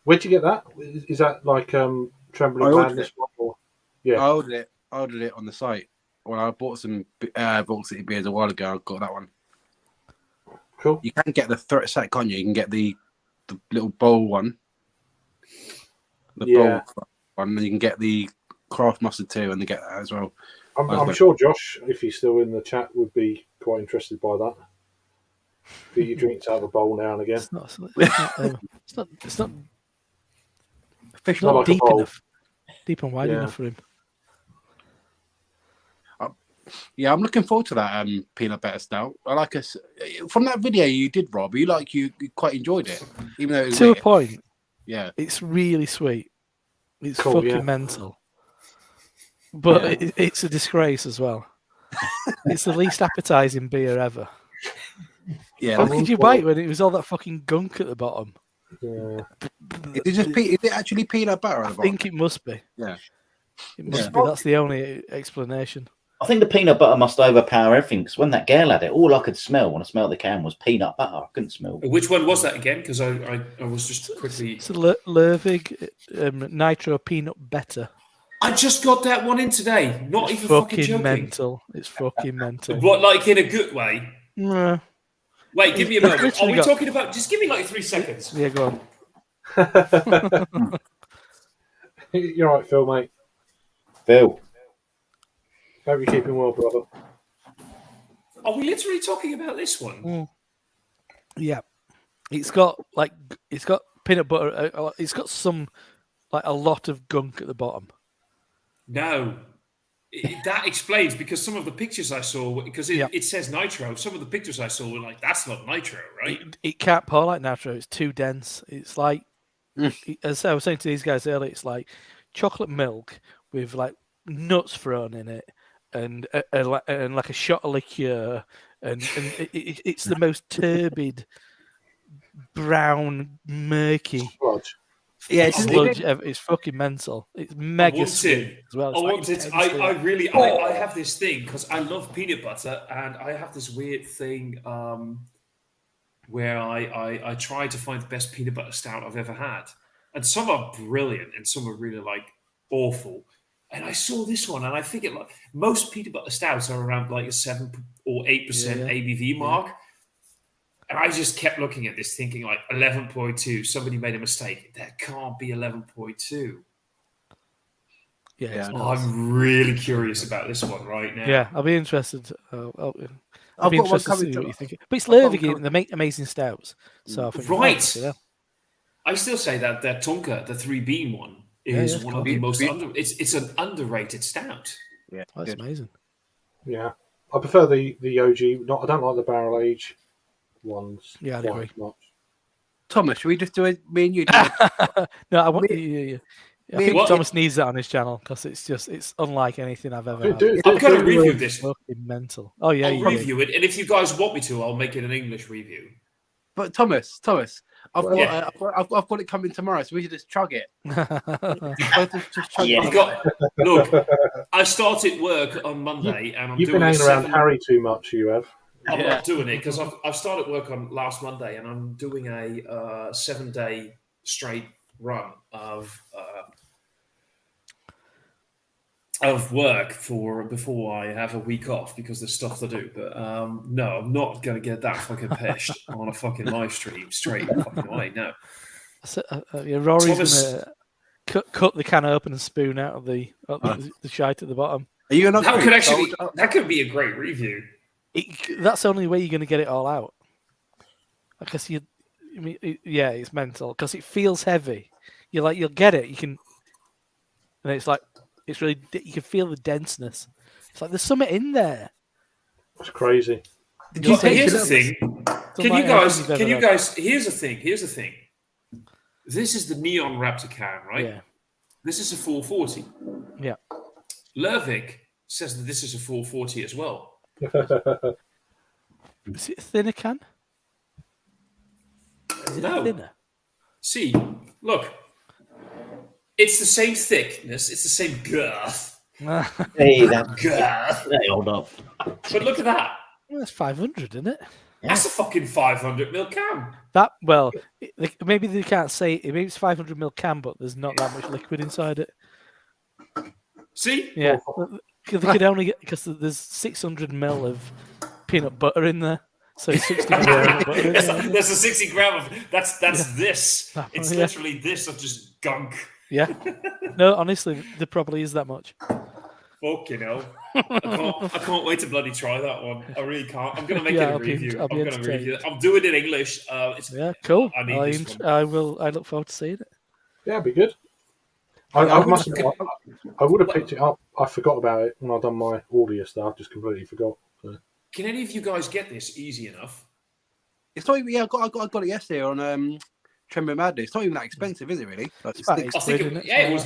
Where'd you get that? Is that like Trembling I ordered Madness it. one? Or? Yeah. I ordered it on the site. When I bought some Vault City beers a while ago, I got that one. Cool. You can get the threat set, can't you? You can get the little bowl one. The bowl one, and you can get the craft mustard too, and they get that as well. I'm sure Josh, if he's still in the chat, would be quite interested by that. For you drinks out of a bowl now and again. It's not Fish Not like deep a bowl. enough. deep and wide Yeah. enough for him. Yeah, I'm looking forward to that peanut butter stout. I like us from that video you did, Rob. You quite enjoyed it, even though it was To a weird. point, Yeah, it's really sweet. It's Cool, fucking yeah. mental. But Yeah. it's a disgrace as well. It's the least appetizing beer ever. yeah. How could you bite when it was all that fucking gunk at the bottom? Yeah. Is it actually peanut butter? I think it must be. Yeah. It must Yeah. be. That's the only explanation. I think the peanut butter must overpower everything. Because when that girl had it, all I could smell when I smelled the can was peanut butter. I couldn't smell. Which one was that again? Because I was just quickly. It's a Lervig Nitro Peanut Better. I just got that one in today. Not It's even fucking joking. mental. It's fucking mental. What, like in a good way? Nah. Wait, give me a It's moment. Are literally we got- talking about? Just give me like 3 seconds. Yeah, go on. You're right, Phil, mate. Phil. Hope you're keeping well, brother. Are we literally talking about this one? Yeah, it's got peanut butter. It's got some a lot of gunk at the bottom. No. That explains because some of the pictures I saw, because it says nitro, some of the pictures I saw were like, that's not nitro, right? It can't pour like nitro. It's too dense. It's like, as I was saying to these guys earlier, it's like chocolate milk with like nuts thrown in it, and like a shot of liqueur, and it's the most turbid, brown, murky. Sludge. Yeah, sludge ever. It's fucking mental. It's mega sweet as well. I want it. I have this thing because I love peanut butter, and I have this weird thing where I try to find the best peanut butter stout I've ever had, and some are brilliant, and some are really like awful. And I saw this one, and I think most peanut butter stouts are around like a 7 or 8% ABV mark. And I just kept looking at this, thinking like 11.2. Somebody made a mistake. That can't be 11.2. Yeah, I'm really curious about this one right now. Yeah, I'll be interested. I'll be got one interested to coming see what you think. But it's I've got one Lervig, coming- and they make amazing stouts. So I think Right. I still say that Tonka, the 3 bean one, is it's one cool. of the most it's an underrated stout. Yeah, That's good. amazing. Yeah. I prefer the OG. I don't like the barrel age ones. Yeah, I'd quite agree. much. Thomas, should we just do it? Me and you. No, I want. Yeah. I think What? Thomas needs that on his channel because it's unlike anything I've ever had. I'm going to review It's this. fucking mental. Oh yeah, I'll you do. review it, and if you guys want me to, I'll make it an English review. But Thomas, I've got, Yeah. I've got it coming tomorrow, so we should just chug it. Just chug Yeah. it. Look, I started work on Monday, and I'm You've been doing hanging around Harry too much, you have. I'm not doing it because I've started work on last Monday, and I'm doing a 7-day straight run of work before I have a week off because there's stuff to do. But no, I'm not going to get that fucking pissed on a fucking live stream straight fucking away. No. Rory's gonna cut the can open and spoon out of the shite at the bottom. Are you not? That could be a great review. That's the only way you're going to get it all out. Because it's mental because it feels heavy. You'll get it. You can, and it's like it's really. You can feel the denseness. It's like there's something in there. It's crazy. Here's the thing. Can you guys? Here's the thing. This is the Neon Raptor can, right? Yeah. This is a 440. Yeah. Lervig says that this is a 440 as well. Is it a thinner can? Is it thinner? See, look. It's the same thickness. It's the same girth. Hey, that Girth. Hey, hold up. But look at that. Well, that's 500, isn't it? That's a fucking 500ml can. Maybe they can't say it. Maybe it's 500ml can, but there's not that much liquid inside it. See? Yeah, they could only get because there's 600ml of peanut butter in there, so 60 grams of butter in there. There's a 60 gram of that's this. It's Yeah. literally this of just gunk. Yeah. No, honestly, there probably is that much. Fucking hell. I can't wait to bloody try that one. I really can't. I'm gonna make it a review. I'll be I'm gonna entertained. review it. I'm doing it in English. Yeah, cool. I need this one. I look forward to seeing it. Yeah, it'd be good. I must admit, I would have picked it up. I forgot about it when I done my audio stuff. Just completely forgot. So. Can any of you guys get this easy enough? It's not even. Yeah, I got it yesterday on Tremor Madness. It's not even that expensive, is it? Really? Like It's about six- I think £8, isn't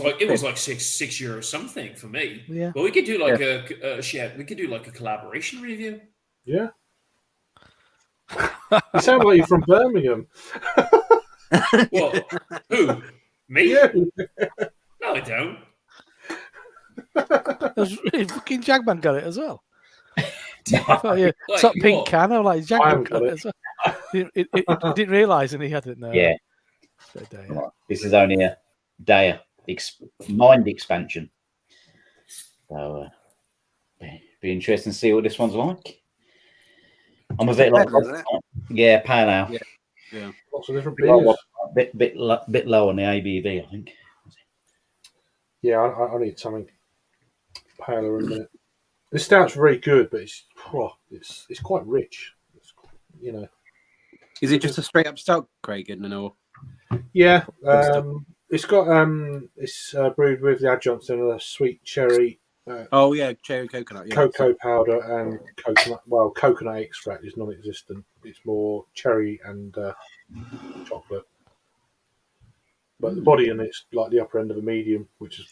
it? it was like €6 something for me. Yeah. But we could do like we could do like a collaboration review. Yeah. You sound like you're from Birmingham. What? Who? Me? Yeah. No, I don't. Fucking Jagman got it as well. Yeah. Oh, yeah. Like, Top pink what? can. I was like, I Jagman haven't got got it as well. It didn't realise, and he had it. No. Yeah. So, yeah. Right. This is only a day mind expansion. So be interesting to see what this one's like. I'm a bit like, Isn't it? yeah, pale ale. Yeah. Yeah. Lots of different beers. Bit low on the ABV, I think. Yeah, I need something paler in a minute. This stout's very good, but it's quite rich. It's, you know. Is it just a straight up stout, Craig? Or Yeah, it's got it's brewed with the adjuncts in a sweet cherry, oh yeah, cherry coconut. Yeah. cocoa powder, and coconut. Well, coconut extract is non-existent. It's more cherry and chocolate. But the body in it's like the upper end of a medium, which is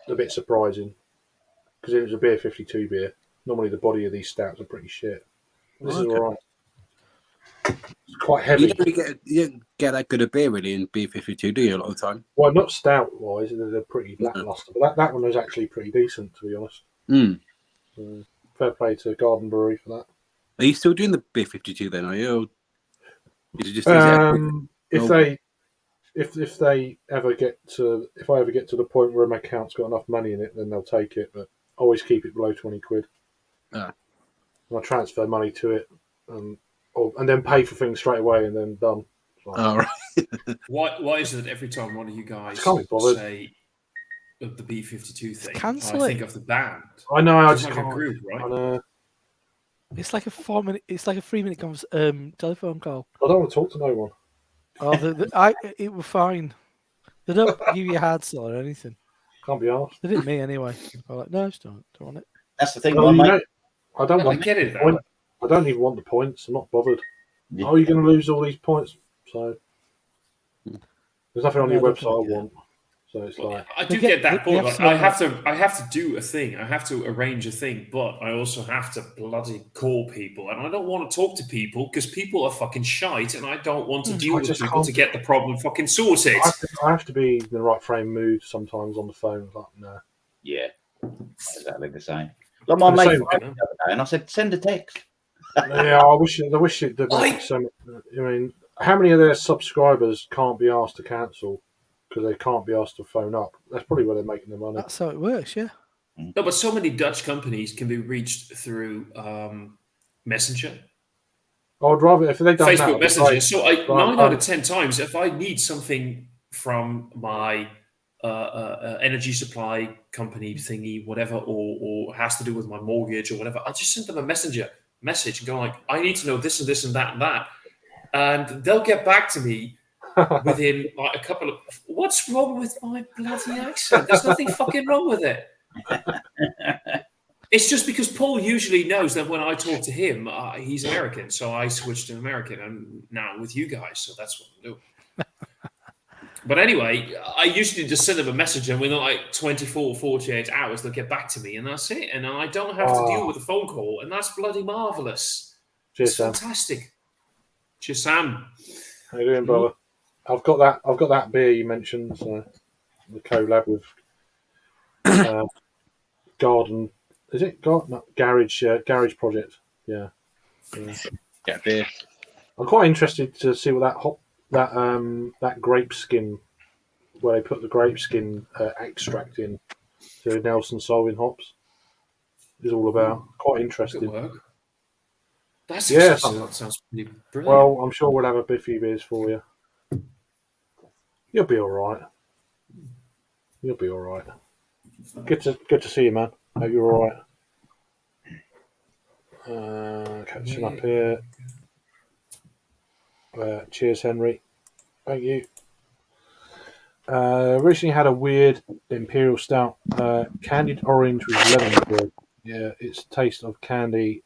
a bit surprising because it was a beer 52 beer. Normally, the body of these stouts are pretty shit. This is Okay. all right. It's quite heavy. You don't get that good a beer really in B52, do you? A lot of the time. Well, not stout wise, they're pretty lackluster. But that one was actually pretty decent, to be honest. Mm. So, fair play to Garden Brewery for that. Are you still doing the B52 then? Are you? Or is it just If they ever get to, if I ever get to the point where my account's got enough money in it, then they'll take it. But always keep it below 20 quid. Ah. And I transfer money to it, and then pay for things straight away, and then done. So, Oh, right. Why is it every time one of you guys Can't be bothered. say the B52 thing, Cancel I it. think of the band? I know. I It's just like a can't. group, right? I know. It's like a 4 minute. It's like a 3 minute telephone call. I don't want to talk to no one. Oh, it was fine. They don't give you a hard sell or anything. Can't be asked. They didn't me anyway. I was like, no, just don't want it. That's the thing, Well, mate. I don't I want. get it, though. Point. I don't even want the points. I'm not bothered. Yeah. Oh, you're going to lose all these points. So there's nothing on No, your I don't website think, I want. So it's like, I do They get get- that they point. have Like, some- I have to do a thing. I have to arrange a thing, but I also have to bloody call people, and I don't want to talk to people because people are fucking shite, and I don't want to deal I with just people to can't- get the problem fucking sorted. I have to be in the right frame of mood sometimes on the phone. Like, no. Yeah, exactly the same. Like my And the mate same- phoned me the other day, and I said, "Send a text." Yeah, I wish it did make so much. I mean, how many of their subscribers can't be asked to cancel because they can't be asked to phone up? That's probably where they're making their money. That's how it works, yeah. No, but so many Dutch companies can be reached through Messenger, I'd rather if they done that. Facebook I'd be Messenger. like, So right, 9 out of 10 times, if I need something from my energy supply company thingy, whatever, or has to do with my mortgage or whatever, I just send them a message and go like, I need to know this and this and that and that, and they'll get back to me within like a couple of. What's wrong with my bloody accent? There's nothing fucking wrong with it. It's just because Paul usually knows that when I talk to him, he's American, so I switched to American, and now I'm with you guys, so that's what I'm doing. But anyway, I usually just send them a message, and within like 24, 48 hours, they'll get back to me, and that's it. And I don't have to deal with a phone call, and that's bloody marvellous. Cheers, It's Sam. fantastic. Cheers, Sam. How you doing, brother? I've got that beer you mentioned, the collab with Garden. Is it Garden? No, Garage Project. Yeah. Yeah, beer. I'm quite interested to see what that grape skin, where they put the grape skin extract in to Nelson Solving hops, is all about. Quite Good interesting. work. That Yeah, sounds pretty brilliant. Well, I'm sure we'll have a biffy beers for you. You'll be all right. You'll be all right. Good to see you, man. Hope you're all right. Catching up here. Cheers, Henry. Thank you. Recently had a weird imperial stout, candied orange with lemon peel. Yeah, it's taste of candy.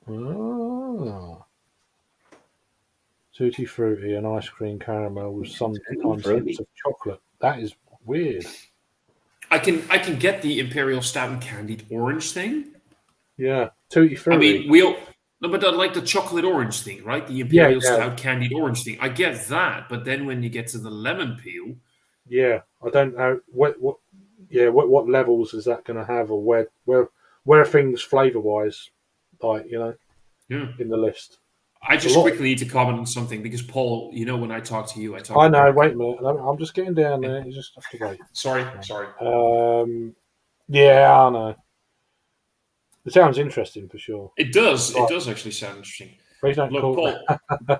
Ah. Tutti fruity and ice cream caramel with sometimes fruity. hints of chocolate. That is weird. I can get the imperial stout and candied orange thing. Yeah, tutti I fruity. mean, no, but I like the chocolate orange thing, right? The Yeah, imperial yeah, stout candied orange thing. I get that, but then when you get to the lemon peel, yeah. I don't know what levels is that going to have, or where are things flavor wise, like yeah. in the list. I It's a just lot. quickly need to comment on something because Paul, when I talk to you, I talk. I know. American. Wait a minute. I'm just getting down there. You just have to wait. Sorry. Yeah, I know. It sounds interesting for sure. It does. It Right. does actually sound interesting. Please don't Look, call.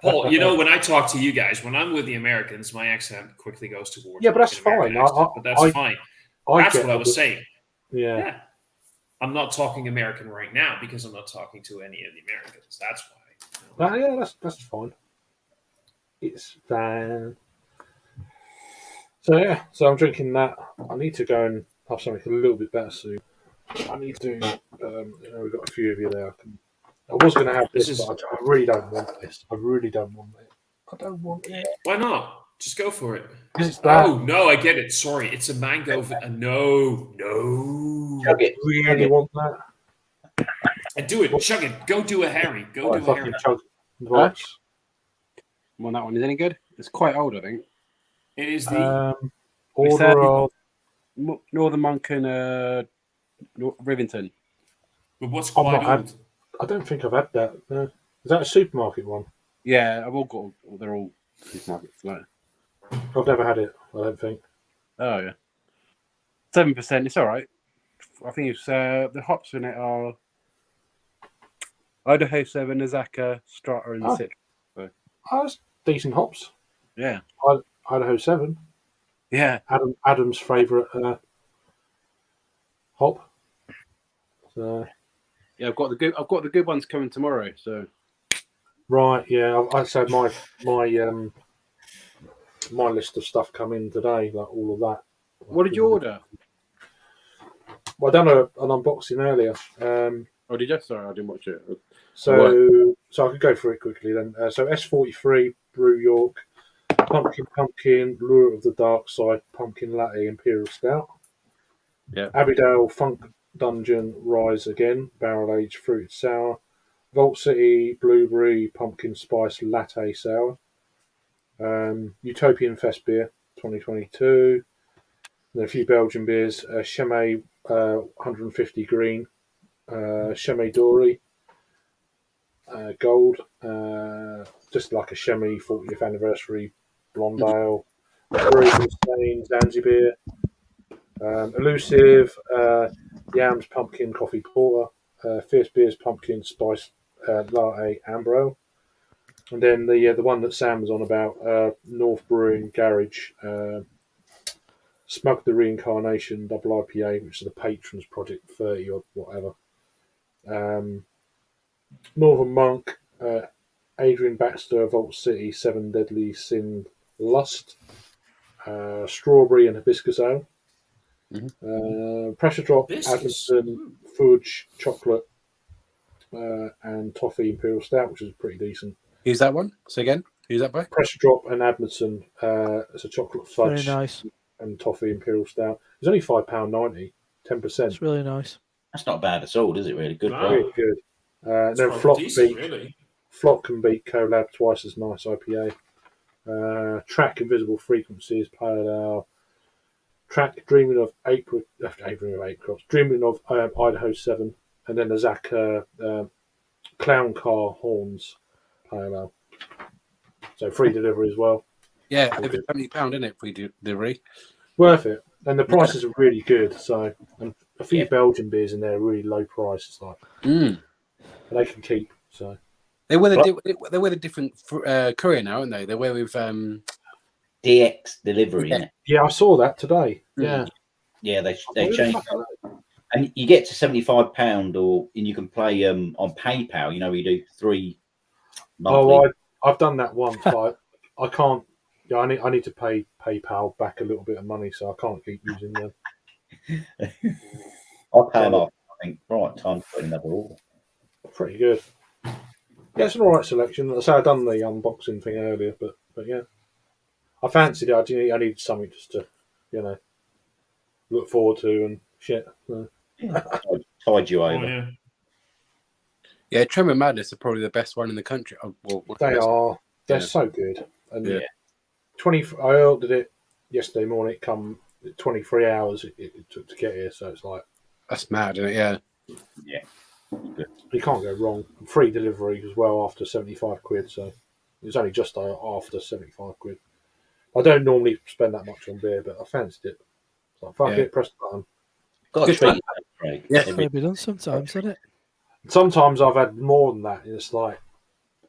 Paul, when I talk to you guys, when I'm with the Americans, my accent quickly goes towards Yeah, but that's an American fine. accent, but that's fine. I That's get what I a was bit. saying. Yeah. Yeah. I'm not talking American right now because I'm not talking to any of the Americans. That's why. Yeah, that's fine. It's fine. So yeah, so I'm drinking that. I need to go and have something a little bit better soon. I need to. We've got a few of you there. I was going to have this, but I really don't want this. I really don't want it. I don't want it. Why not? Just go for it. Because it's that. Oh no, I get it. Sorry, it's a mango. No. Chug it. Really want that. And do it. Chug it. Go do a Harry. Go do a Harry. Chug. Right. Come on, that one is any good? It's quite old, I think. It is the Order of. Northern Monk and Rivington. but what's I've quite not had- old? I don't think I've had that. No. Is that a supermarket one? Yeah, I've all got. They're all supermarkets. Like. I've never had it. I don't think. Oh yeah, 7%. It's all right. I think it's the hops in it are Idaho 7, Azaka, Strata, and Citra. Oh, that's decent hops. Yeah, Idaho 7. yeah. Adam's favourite hop. So, Yeah, I've got the good ones coming tomorrow. So right, yeah. I'd say my list of stuff come in today, like all of that. what did you order? Well, I done an unboxing earlier. Oh, did you? Sorry, I didn't watch it. So I could go through it quickly then. So S43 Brew York, Pumpkin, Lure of the Dark Side, Pumpkin Latte Imperial Stout. Yeah. Abbeydale Funk Dungeon Rise Again, Barrel Aged Fruited Sour. Vault City Blueberry Pumpkin Spice Latte Sour. Utopian Fest Beer 2022. Then a few Belgian beers. Chimay 150 Green. Chimay Dory. Gold. Just like a Chimay 40th Anniversary Blonde Ale. Brewery Spain Zanzibar. Elusive Yams Pumpkin Coffee Porter. Fierce Beers Pumpkin Spice Latte Ambro. And then the one that Sam was on about, North Brewing Garage, Smug the Reincarnation Double IPA, which is the Patrons Project 30 or whatever. Northern Monk, Adrian Baxter, Vault City, Seven Deadly Sin Lust, Strawberry and Hibiscus Ale, Pressure Drop, Hibiscus. Adamson, Fudge, Chocolate, and Toffee Imperial Stout, which is pretty decent. Who's that one? Say again. Who's that by? Pressure Drop and Admison, it's a chocolate Very fudge nice. and toffee imperial stout. It's only £5.90, 10%. It's really nice. That's not bad at all, is it? Really good. No. price. Really good. Then It's Flock decent, Beak, really. Flock and Beak collab, twice as nice IPA. Track Invisible Frequencies, Pale Ale. Track Dreaming of April, Dreaming of Idaho 7, and then the Zach Clown Car Horns Pale Ale. So free delivery as well. Yeah, over £70, isn't it? Free delivery. Worth it, and the prices are really good. So, and a few Belgian beers in there are really low prices, like, and they can keep. So They wear the different courier now, aren't they? They wear with DX delivery, innit? yeah, I saw that today. Yeah, Yeah, they changed. And you get to £75, and you can play on PayPal. You know, you do 3 monthly. I've done that once, but I can't Yeah, I need to pay PayPal back a little bit of money, so I can't keep using them. I'll pay them off. I think, right, time to put in another order. Pretty good. Yeah, it's an alright selection. I say I done the unboxing thing earlier, but yeah, I fancied it. I needed something just to, look forward to and shit. So. Tied you Oh, over. yeah. Yeah, Tremor Madness are probably the best one in the country. Well, They are. They're Yeah. so good. And Yeah. 20. I ordered it yesterday morning. It come 23 hours. It took to get here, so it's like That's mad, isn't it? Yeah. Yeah. you can't go wrong. Free delivery as well after 75 quid. So it was only just after 75 quid. I don't normally spend that much on beer, but I fancied it. So fuck Yeah. it, press the button. Got to Good treat fun. yourself, Craig. Yeah. Every- Maybe done sometimes, isn't it? Sometimes I've had more than that. And it's like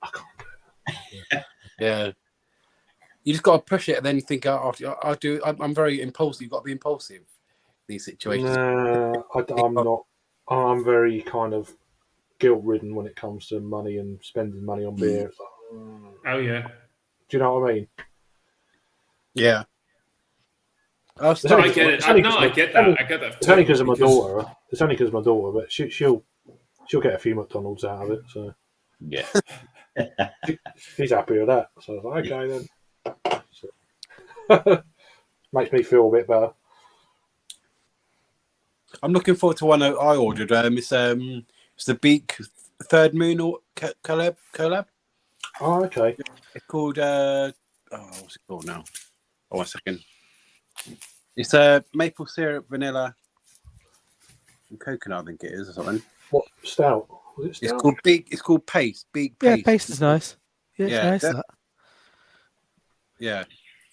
I can't. Yeah. You just got to push it and then think, I'll do it. I'm very impulsive. You've got to be impulsive in these situations. Nah, I'm not. I'm very kind of guilt-ridden when it comes to money and spending money on beer. It's like, Oh, yeah. do you know what I mean? Yeah. I'll It's start- only I get it. it's only No, 'cause I my- get that. I get that. It's only because of my because- daughter. It's only because of my daughter, but she'll get a few McDonald's out of it, so Yeah. she's happy with that. So I was like, okay then. So, makes me feel a bit better. I'm looking forward to one I ordered. It's the Beak Third Moon or collab. Oh, okay. It's called what's it called now? Oh, 1 second. It's maple syrup, vanilla, and coconut. I think it is or something. What stout? Was it It's stout? called Beak. It's called Paste. Beak Yeah, Paste. paste is nice. Yeah, it's Yeah, nice. that- That. Yeah.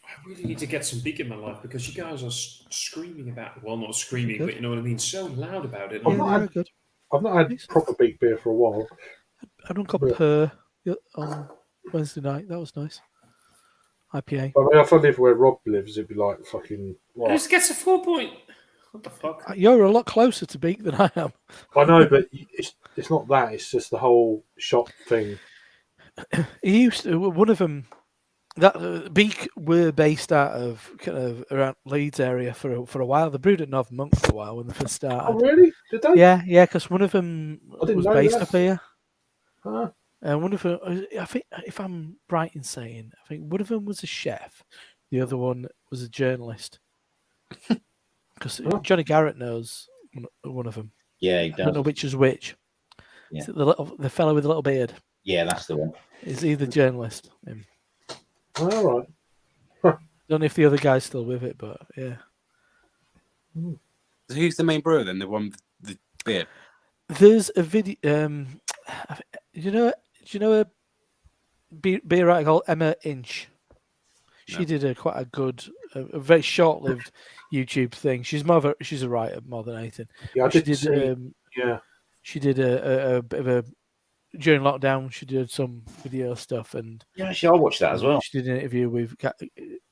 I really need to get some beak in my life because you guys are screaming about. Well, not screaming, Good. but you know what I mean. So loud about it. Oh, Yeah, not they had- are good. I've not had Nice. proper beef beer for a while. I don't got Yeah. Per on Wednesday night. That was nice. IPA. I mean, if I lived where Rob lives, it'd be like fucking. What? Who gets a 4 point? What the fuck? You're a lot closer to Beak than I am. I know, but it's not that. It's just the whole shop thing. He used to, one of them. That Beak were based out of kind of around Leeds area for a while. They brewed at North Monk for a while when they first Oh, started. really? Did they? Yeah, because one of them I didn't was know based that. up here. Huh? And one of them, I think, if I'm right in saying, I think one of them was a chef, the other one was a journalist. Because Oh. Johnny Garrett knows one of them. Yeah, he I don't know does. which is which. Yeah. Is it the fellow with the little beard? Yeah, that's the one. Is he the journalist? All right. Don't know if the other guy's still with it, but yeah. So who's the main brewer then? The one with the beer. There's a video. Do you know a beer writer called Emma Inch? She No. did a very short-lived YouTube thing. She's a writer more than anything. Yeah, I She did see. Yeah. She did a bit of a during lockdown. She did some video stuff, and Yeah, actually, I watched that as well. she did an interview with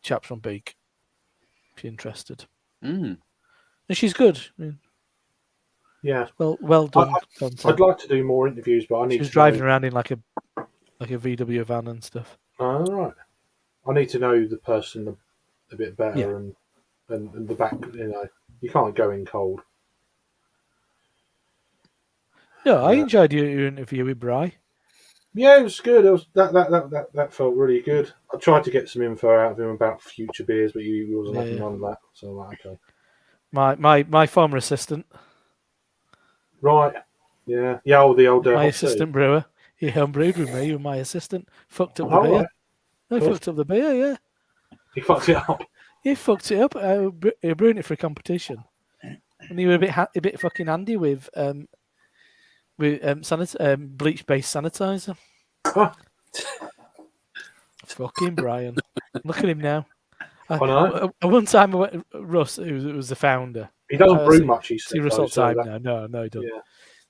chaps from Beak. If you're interested, Mm. and she's good. I mean, Yeah. well done. content. I'd like to do more interviews, but I need She was to driving know. around in like a VW van and stuff. All right. I need to know the person a bit better Yeah. and the back. You can't go in cold. Yeah, I Yeah. enjoyed your interview with Bry. Yeah, it was good. It was that felt really good. I tried to get some info out of him about future beers, but he wasn't having Yeah. none of that. So I'm like, okay, My former assistant, right, yeah, yeah. The old my hot assistant brewer, he homebrewed with me with my assistant. Fucked up tea. the Oh, beer. right. No, he Cool. fucked up the beer. Yeah, He fucked it up. he fucked it up. He were brewing it for a competition, and he were a bit fucking handy with bleach-based sanitizer. Huh. Fucking Brian, look at him now. I know. One time I went Russ, who was the founder. He doesn't I brew see- much. He See said, Russ though, all the so time that- now. No, he doesn't. Yeah.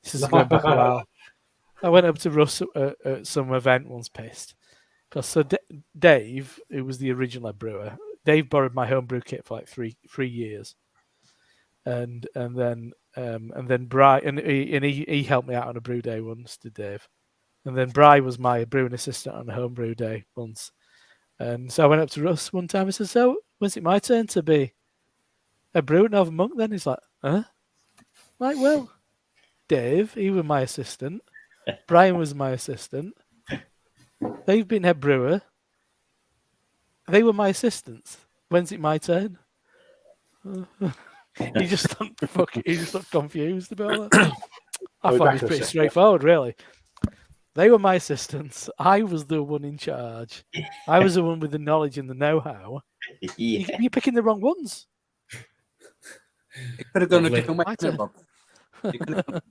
This is going back a while. I went up to Russ at some event once, pissed. Because Dave, who was the original brewer, Dave borrowed my homebrew kit for like three years, and then Bry and he helped me out on a brew day once, did Dave, and then Bry was my brewing assistant on a homebrew day once, And so I went up to Russ one time and said, "So, when's it my turn to be a brewing over monk then?" He's like, "Huh?" Like, well, Dave, he was my assistant. Brian was my assistant. They've been head brewer. They were my assistants. When's it my turn? He just looked confused about that. I Go thought it back was a pretty second. straightforward, really. They were my assistants. I was the one in charge. I was the one with the knowledge and the know-how. Yeah. You're picking the wrong ones. It could have gone a Lovely. different way, My couldn't it, turn. Rob? It could have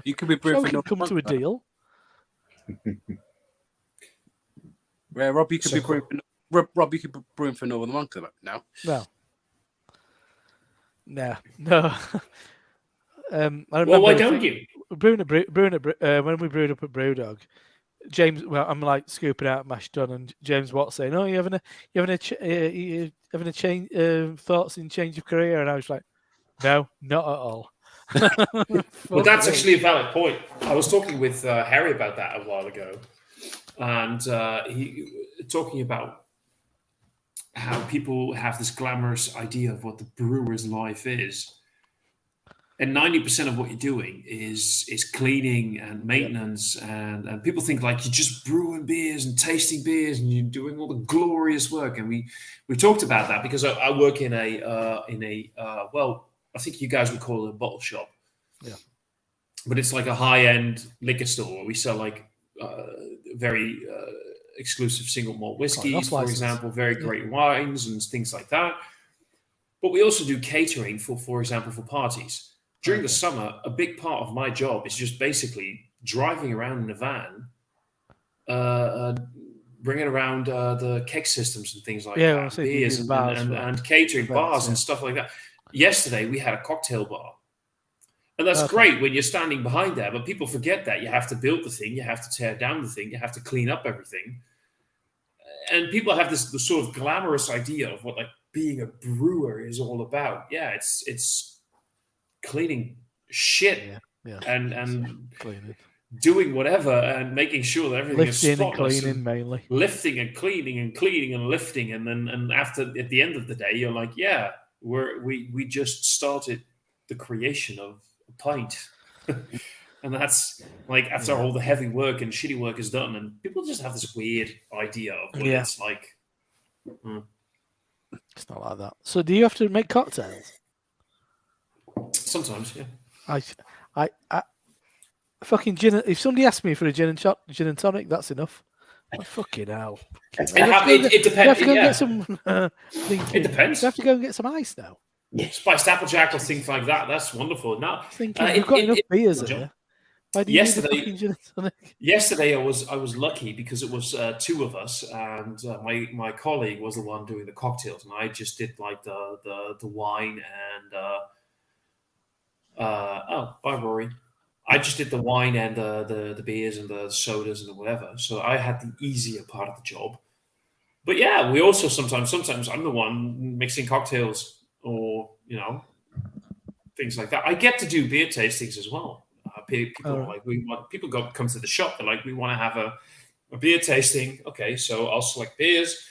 You could be So brewing we for can another come month. to a deal. Yeah, Rob, you could So be brewing. Rob, you could be brewing for another month now. No. I remember Well, why don't you? when we brewed up at Brewdog, James. Well, I'm like scooping out mashed done, and James Watt saying, "Oh, you having a change thoughts in change of career?" And I was like, "No, not at all." Well, that's Fuck me. actually a valid point. I was talking with Harry about that a while ago, and he talking about how people have this glamorous idea of what the brewer's life is, and 90% of what you're doing is cleaning and maintenance, and people think like you're just brewing beers and tasting beers and you're doing all the glorious work. And we talked about that because I work in a well, I think you guys would call it a bottle shop. Yeah. But it's like a high-end liquor store where we sell like very exclusive single malt whiskeys, for license. example, very great wines and things like that. But we also do catering for example, for parties. During the summer, a big part of my job is just basically driving around in a van, bringing around the keg systems and things like that, so you do beers the bars and catering events, bars yeah. and stuff like that. Yesterday, we had a cocktail bar. And that's great when you're standing behind there, but people forget that. You have to build the thing, you have to tear down the thing, you have to clean up everything. And people have this sort of glamorous idea of what like being a brewer is all about. Yeah, it's cleaning shit and cleaning, doing whatever and making sure that everything is lifting and spotless. cleaning mainly. Lifting and cleaning and cleaning and lifting, and then at the end of the day, you're like, yeah, we just started the creation of a pint. And that's like after all the heavy work and shitty work is done, and people just have this weird idea of what it's like. It's not like that. So do you have to make cocktails? Sometimes, yeah. I fucking gin. If somebody asks me for a gin and tonic, that's enough. Oh, fucking hell. It depends. You have to go and get some. It depends. You have to go and get some ice now. Spiced Applejack or things like that. That's wonderful. Now, Thinking we've got enough beers here. Why do you need a fucking gin and tonic? Yesterday, I was lucky because it was two of us, and my colleague was the one doing the cocktails, and I just did like the wine and bye Rory. I just did the wine and the beers and the sodas and whatever. So I had the easier part of the job. But yeah, we also sometimes I'm the one mixing cocktails or things like that. I get to do beer tastings as well. People are like people come to the shop. They're like, we want to have a beer tasting. Okay, so I'll select beers.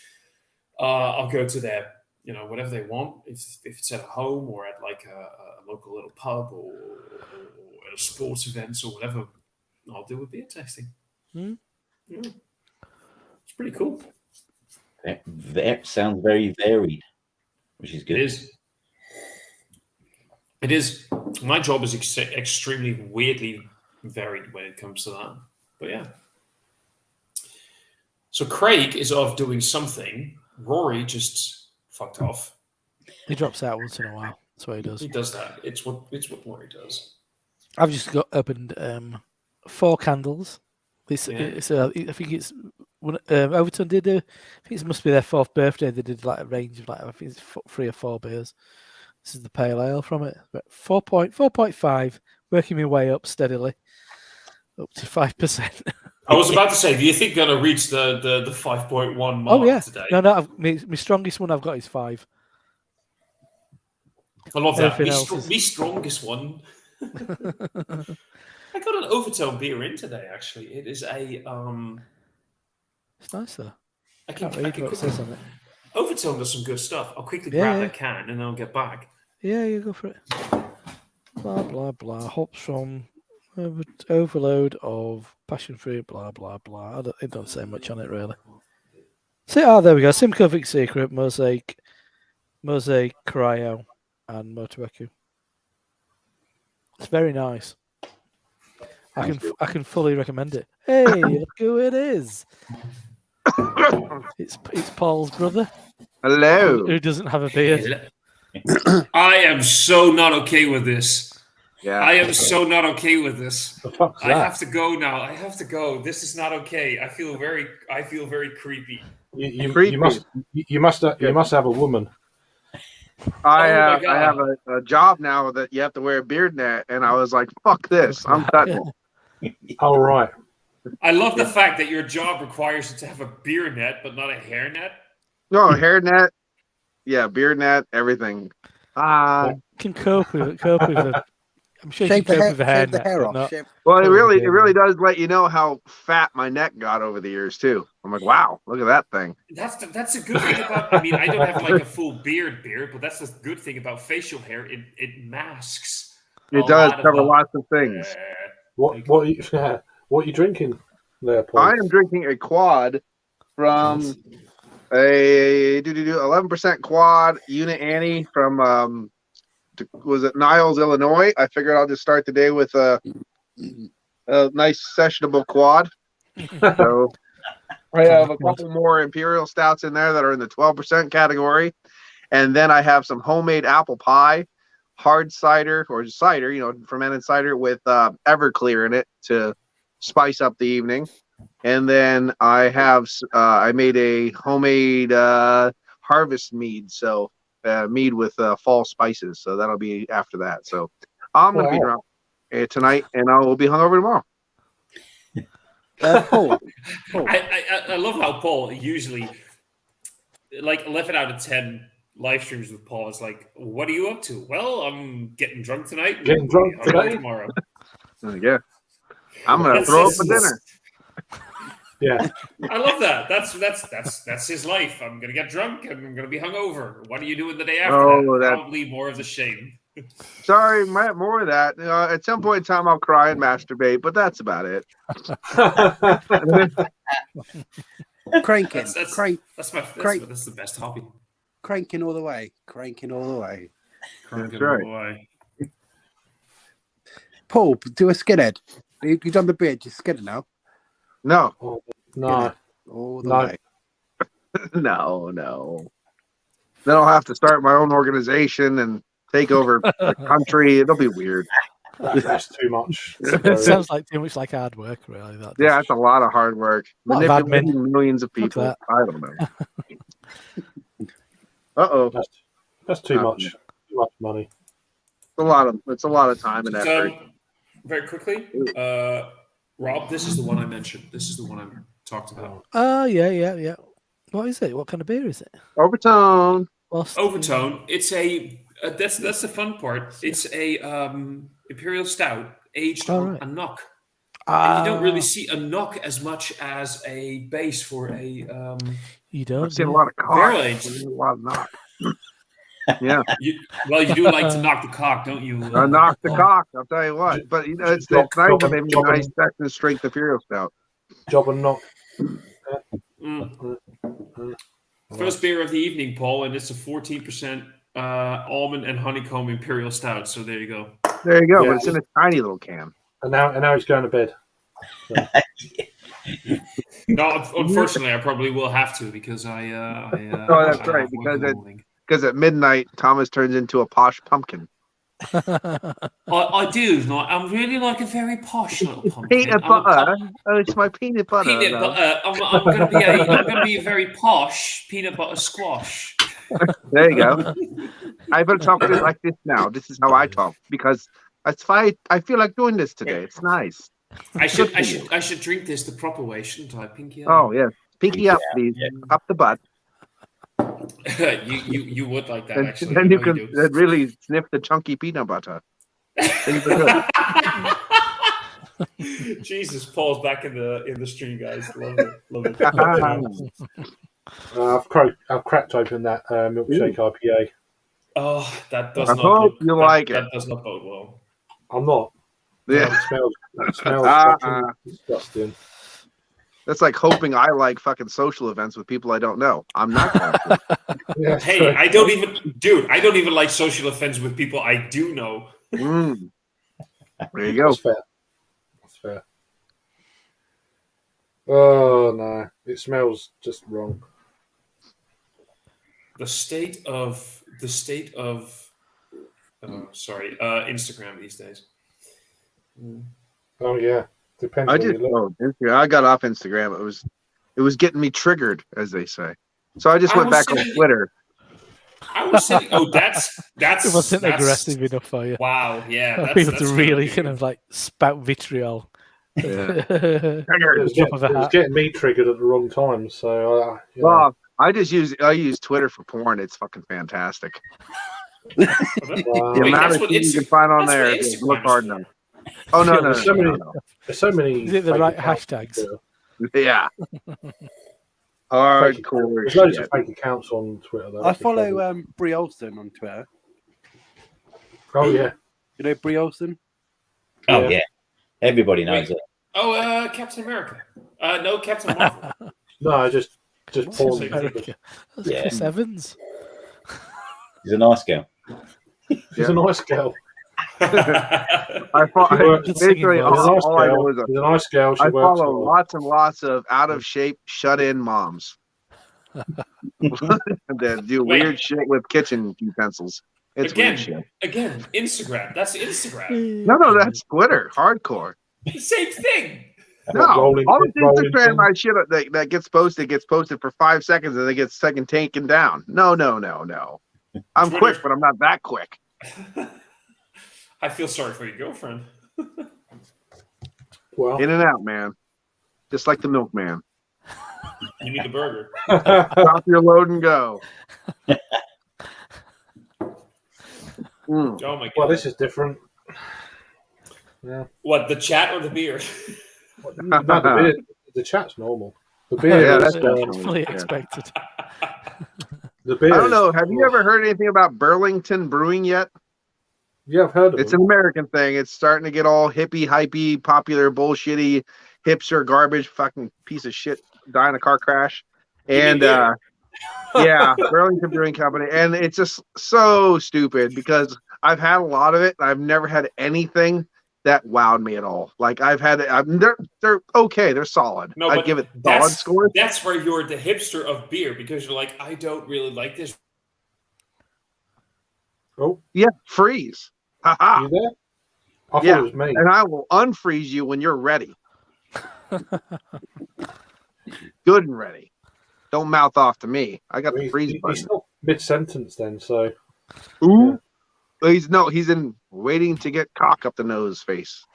I'll go to their whatever they want. If it's at a home or at like a local little pub or at a sports events or whatever, I'll do a beer tasting. Yeah. It's pretty cool. That sounds very varied, which is good. It is. My job is extremely weirdly varied when it comes to that. But yeah. So Craig is off doing something. Rory just fucked off. He drops out once in a while. That's what he does. He does that. It's what Rory does. I've just got opened 4 candles. I think it's Overton did. I think it must be their 4th birthday. They did like a range of I think it's 3 or 4 beers. This is the pale ale from it. But 4.5, working my way up steadily, up to 5%. I was about to say, do you think you're going to reach the 5.1 mark today? No. My strongest one I've got is 5. I love that. My strongest one. I got an Overtone beer in today. Actually, it is a It's nice though. I Can't can read what it quickly. says on it. Overtone does some good stuff. I'll quickly Yeah, grab yeah. that can and then I'll get back. Yeah, you go for it. Blah blah blah. Hops from overload of passion fruit. Blah blah blah. It don't say much on it really. See, there we go. Simcoe Vic Secret, Mosaic, Cryo, and Motoreku. It's very nice. I can fully recommend it. Hey, look who it is! It's Paul's brother. Hello. Who doesn't have a beard. I am so not okay with this. Yeah. I am so not okay with this. The fuck's I that? have to go now. I have to go. This is not okay. I feel very creepy. You must have a woman. I Oh my have God. a job now that you have to wear a beard net, and I was like, "Fuck this! I'm cutting it." All right. I love the fact that your job requires you to have a beer net, but not a hair net. No hair net. Yeah, beard net, everything. Can cope with it. I'm sure you Shave can the cope with a hair shave the net, hair but off. not- Shave- Well, it Totally really beard. does let you know how fat my neck got over the years too. I'm like, wow, look at that thing. That's a good thing about. I mean, I don't have like a full beard, but that's the good thing about facial hair. It masks. It a does lot of cover the- lots of things. What are you drinking there, Paul? I am drinking a quad from a 11% quad unit Annie from was it Niles, Illinois. I figured I'll just start the day with a nice sessionable quad. So I have a couple more imperial stouts in there that are in the 12% category, and then I have some homemade apple pie, hard cider or cider, fermented cider with Everclear in it to spice up the evening. And then I have I made a homemade harvest mead, so mead with fall spices. So that'll be after that. So I'm gonna be drunk tonight, and I will be hungover tomorrow. Paul. I love how Paul usually, like 11 out of 10 live streams with Paul is like, "What are you up to?" Well, I'm getting drunk tonight. Getting drunk I'll go today? tomorrow. Yeah, I'm gonna throw up for dinner. Yeah. I love that. That's his life. I'm gonna get drunk and I'm gonna be hungover. What are you doing the day after that? Probably more of the shame. Sorry, more of that. At some point in time, I'll cry and masturbate, but that's about it. Cranking. That's the best hobby. Cranking all the way. Cranking all the way. That's right. Boy. Paul, do a skinhead. You done the beard, you're skinhead now. No, No. All the No. way. no. Then I'll have to start my own organization and take over the country. It'll be weird. That's too much. It sounds like too much like hard work, really. That Yeah, does. that's a lot of hard work. Lot of admin. Manipulating millions of Look people. at I don't know. Uh-oh. That's too much. Too much money. It's a lot of time and effort. So, very quickly, Rob, this is the one I mentioned. This is the one I talked about. Yeah. What is it? What kind of beer is it? Overtone. Overtone. It's a that's the fun part. It's a imperial stout aged on a knock. And you don't really see a knock as much as a base for a. You don't. I've seen a lot of barrel cock. aged. A lot of knock. Yeah. You do like to knock the cock, don't you? Knock the cock. I'll tell you what. But it's nice that they made a nice Texas strength imperial stout. Job and knock. First beer of the evening, Paul, and it's a 14% almond and honeycomb imperial stout. So there you go. There you go. Yeah. But it's in a tiny little can. And now he's going to bed. No, unfortunately, I probably will have to because I. Oh, that's I right. have work in the morning. Because at midnight, Thomas turns into a posh pumpkin. I do. I'm really like a very posh little pumpkin. Peanut butter. Oh, it's my peanut butter. Peanut butter. I'm going to be a very posh peanut butter squash. There you go. I will talk to you like this now. This is how I talk because that's why I feel like doing this today. It's nice. I should drink this the proper way, shouldn't I? Pinky up. Oh yeah, pinky up, please. Yeah. Up the butt. you would like that And actually. then I you know can do. really sniff the chunky peanut butter. Things are good. Jesus, Paul's back in the stream, guys. Love it. Love it. I've cracked open that milkshake IPA. Oh, that does I not hope look. you that, like it. That does not bode well. I'm not. Yeah. It smells fucking disgusting. That's like hoping I like fucking social events with people I don't know. I'm not going to. Yeah, Hey, true. I don't even like social events with people I do know. Mm. There you go. That's fair. That's fair. Oh no, it smells just wrong. The state of Instagram these days. Oh yeah, depends I on just you look. Instagram. I got off Instagram. It was getting me triggered, as they say. So I just went back on Twitter. I was sitting. Oh, that's It wasn't aggressive enough for you. Wow, yeah, For people to really kind of like spout vitriol. Yeah. It was getting me triggered at the wrong time. So Well, I use Twitter for porn. It's fucking fantastic. wow. The amount of shit you can find on there is look hard enough. Oh no, no, no. There's so many. Is it the fake right accounts hashtags? on Yeah. Hardcore. There's loads of fake accounts on Twitter. Though, I follow Brie Olsen on Twitter. Oh yeah. You know Brie Olsen? Oh yeah, everybody knows it. Oh, Captain America. No, Captain Marvel. No, just What's porn. America? That's Yeah. Chris Evans. She's a nice girl. She's a nice girl. I follow She's basically a nice all I know girl. is She's a nice girl. She I works follow hard. lots and lots of out of shape, shut in moms that do weird shit with kitchen utensils. It's weird shit. Again, Instagram. That's Instagram. No, that's Twitter. Hardcore. Same thing. No, all the Instagram shit that gets posted for 5 seconds and then gets second taken down. No. I'm Twitter. quick, but I'm not that quick. I feel sorry for your girlfriend. Well, In and out, man. Just like the milkman. You need a burger. Drop your load and go. Mm. Oh my god. well, this is different. Yeah. What, the chat or the beer? No, the chat's normal. The beer, Yeah, is, that's fully yeah. expected. the beer. I don't know. is- Have you ever heard anything about Burlington Brewing yet? Yeah, I've heard of It's it. an American thing. It's starting to get all hippie, hypey, popular, bullshitty, hipster, garbage, fucking piece of shit, die in a car crash. And yeah, Burlington Brewing Company. And it's just so stupid because I've had a lot of it. And I've never had anything that wowed me at all. Like they're okay. They're solid. No, I'd but give it solid scores. That's where you're the hipster of beer because you're like, I don't really like this. Oh, Yeah, freeze. Haha. you there? I Yeah, thought it was me. and I will unfreeze you when you're ready. Good and ready. Don't mouth off to me. I got the freeze He's button. still mid-sentence then, so Ooh. He's in waiting to get cock up the nose face.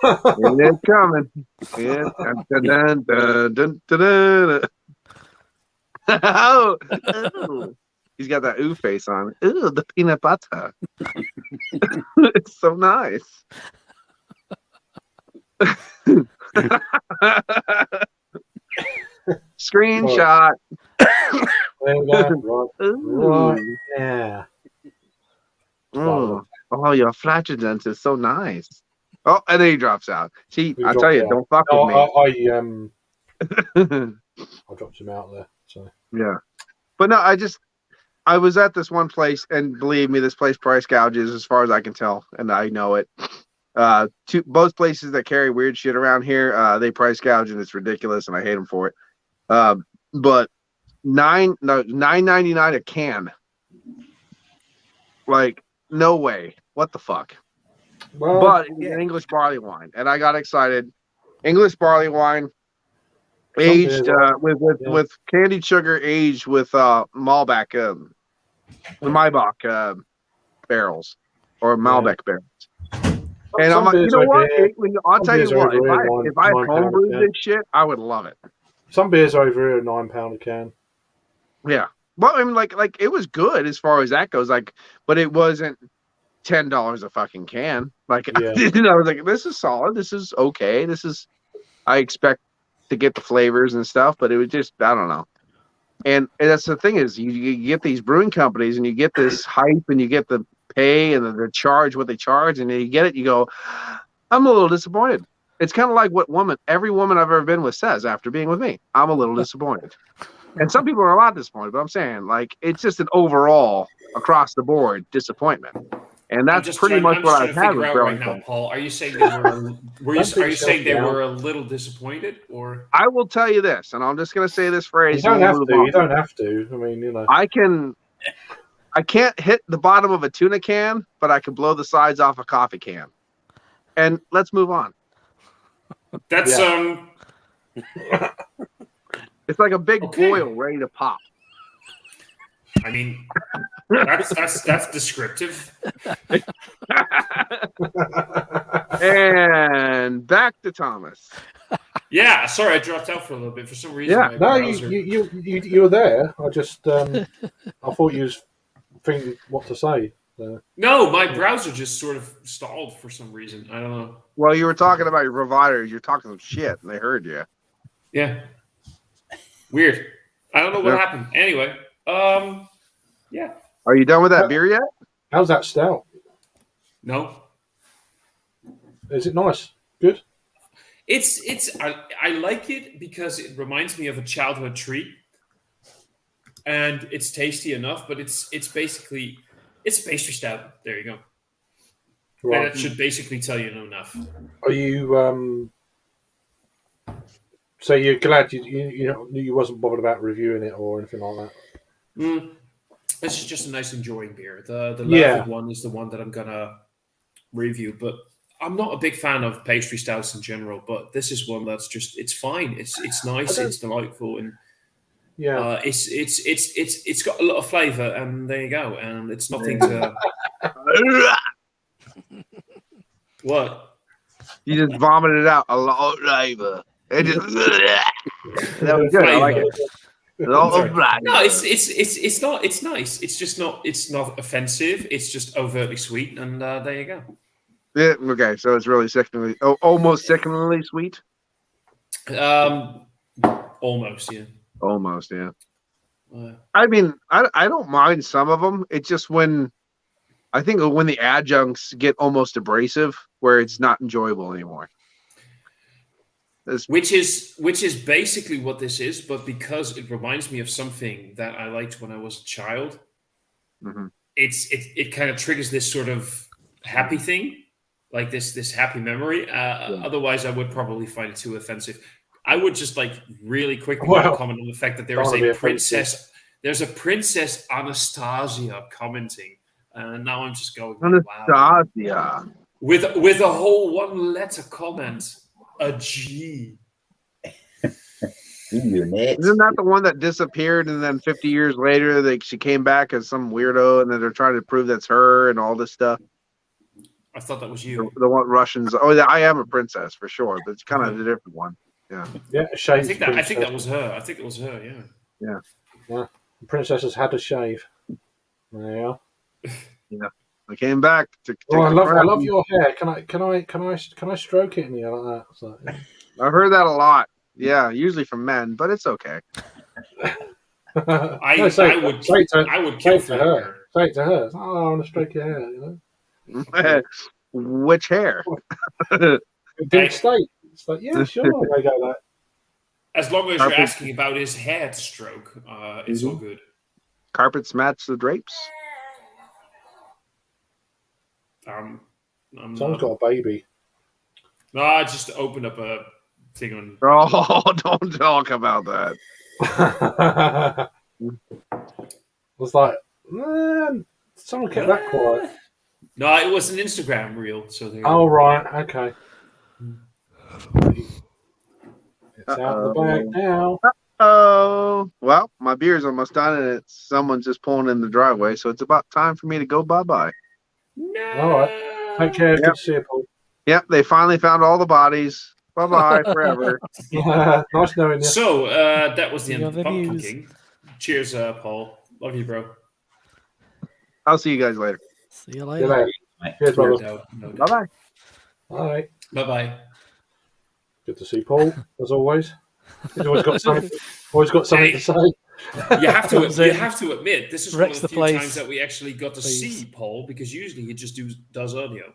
It's coming. Yeah. Dun, dun, dun, dun, dun, dun. Oh, ooh. He's got that ooh face on. Ooh, the peanut butter. It's so nice. Screenshot. there you go. Right. Ooh. Right. Yeah. Oh, your flatulence is so nice. Oh, and then he drops out. See, He I dropped tell you, out. don't fuck No, with me. I dropped him out there. So Yeah. But no, I was at this one place, and believe me, this place price gouges as far as I can tell, and I know it. Both places that carry weird shit around here, they price gouge, and it's ridiculous, and I hate them for it. But $9.99 a can. Like, no way. What the fuck? well, But it was an English barley wine, and I got excited. English barley wine, aged with candied sugar, aged with Malbec, the Maibach barrels or Malbec barrels. And I'm like, you know what? I'll tell you what. If I homebrewed this shit, I would love it. Some beers over here are £9 a can. Yeah. Well, I mean, like it was good as far as that goes. Like, but it wasn't $10 a fucking can. Like, Yeah. I was like, this is solid. This is okay. I expect to get the flavors and stuff, but it was just, I don't know. And that's the thing is, you get these brewing companies and you get this hype and you get the pay and the charge what they charge, and then you get it, you go, I'm a little disappointed. It's kind of like what every woman I've ever been with says after being with me. I'm a little disappointed. And some people are a lot disappointed, but I'm saying, like, it's just an overall across the board disappointment. And that's pretty much what I've had with right now, Paul. Are you saying they were you saying they were a little disappointed, or? I will tell you this, and I'm just going to say this phrase. You don't have to. You don't have to. I mean, you know. I can't hit the bottom of a tuna can, but I can blow the sides off a coffee can. And let's move on. That's It's like a big boil ready to pop. I mean, that's descriptive. And back to Thomas. Yeah, sorry, I dropped out for a little bit for some reason. Yeah, no, you were there. I just I thought you was thinking what to say. No, my browser just sort of stalled for some reason. I don't know. Well, you were talking about your providers. You're talking some shit, and they heard you. Yeah. Weird. I don't know what happened. Anyway, yeah. Are you done with that beer yet? How's that stout? No. Is it nice? Good. I like it because it reminds me of a childhood treat, and it's tasty enough. But it's basically pastry stout. There you go. Right. And that should basically tell you enough. Are you so you're glad you wasn't bothered about reviewing it or anything like that? This is just a nice enjoying beer. The Lavig one is the one that I'm gonna review, but I'm not a big fan of pastry stouts in general. But this is one that's it's fine. It's nice. It's delightful, and it's got a lot of flavour. And there you go. And it's nothing to. What? You just vomited out a lot of flavor. It just that was good. I like it. No, it's not. It's nice. It's just not. It's not offensive. It's just overtly sweet, and there you go. Yeah, okay, so it's really sickeningly, almost sickeningly sweet. Almost, yeah. Almost, yeah. I mean, I don't mind some of them. It's just when the adjuncts get almost abrasive, where it's not enjoyable anymore. Which is basically what this is, but because it reminds me of something that I liked when I was a child, it kind of triggers this sort of happy thing, like this happy memory. Otherwise, I would probably find it too offensive. I would just really quickly comment on the fact that there is a princess. There's a Princess Anastasia commenting, and now I'm just going, Anastasia, wow. with a whole one-letter comment. A G. Isn't that the one that disappeared and then 50 years later she came back as some weirdo and then they're trying to prove that's her and all this stuff? I thought that was you. The one Russians. Oh, I am a princess for sure, but it's kind of a different one. Yeah. Yeah. I think that was her. I think it was her. Yeah. Yeah. Yeah. The princesses had to shave. Yeah. Yeah. I came back to. I love your hair. Can I stroke it in the air like that? So, I've heard that a lot. Yeah, usually from men, but it's okay. I would kill for her. Say it to her. Oh, I want to stroke your hair. Which hair? Deep state. It's like, yeah, sure. They go like. As long as you're asking about his hair to stroke, it's all good. Carpets match the drapes. Someone's got a baby. No, I just opened up a thing on. Oh, don't talk about that. I was like, man, someone kept that quiet. No, it was an Instagram reel. So right, okay. It's out of the bag now. Oh, well, my beer's almost done, and someone's just pulling in the driveway, so it's about time for me to go bye-bye. No. All right. Take care. Good to see you, Paul. Yep, they finally found all the bodies. Bye-bye forever. Nice knowing you. So, that was the end of the Pumpkin King. Cheers, Paul. Love you, bro. I'll see you guys later. See you later. mate. Cheers, brother. No Bye doubt. bye. All right. Bye-bye. Good to see Paul, as always. He's always got something to say. You have Comes to. You in, have to admit, this is wrecks one of the the few place, times that we actually got to leaves. see Paul, because usually he just does audio.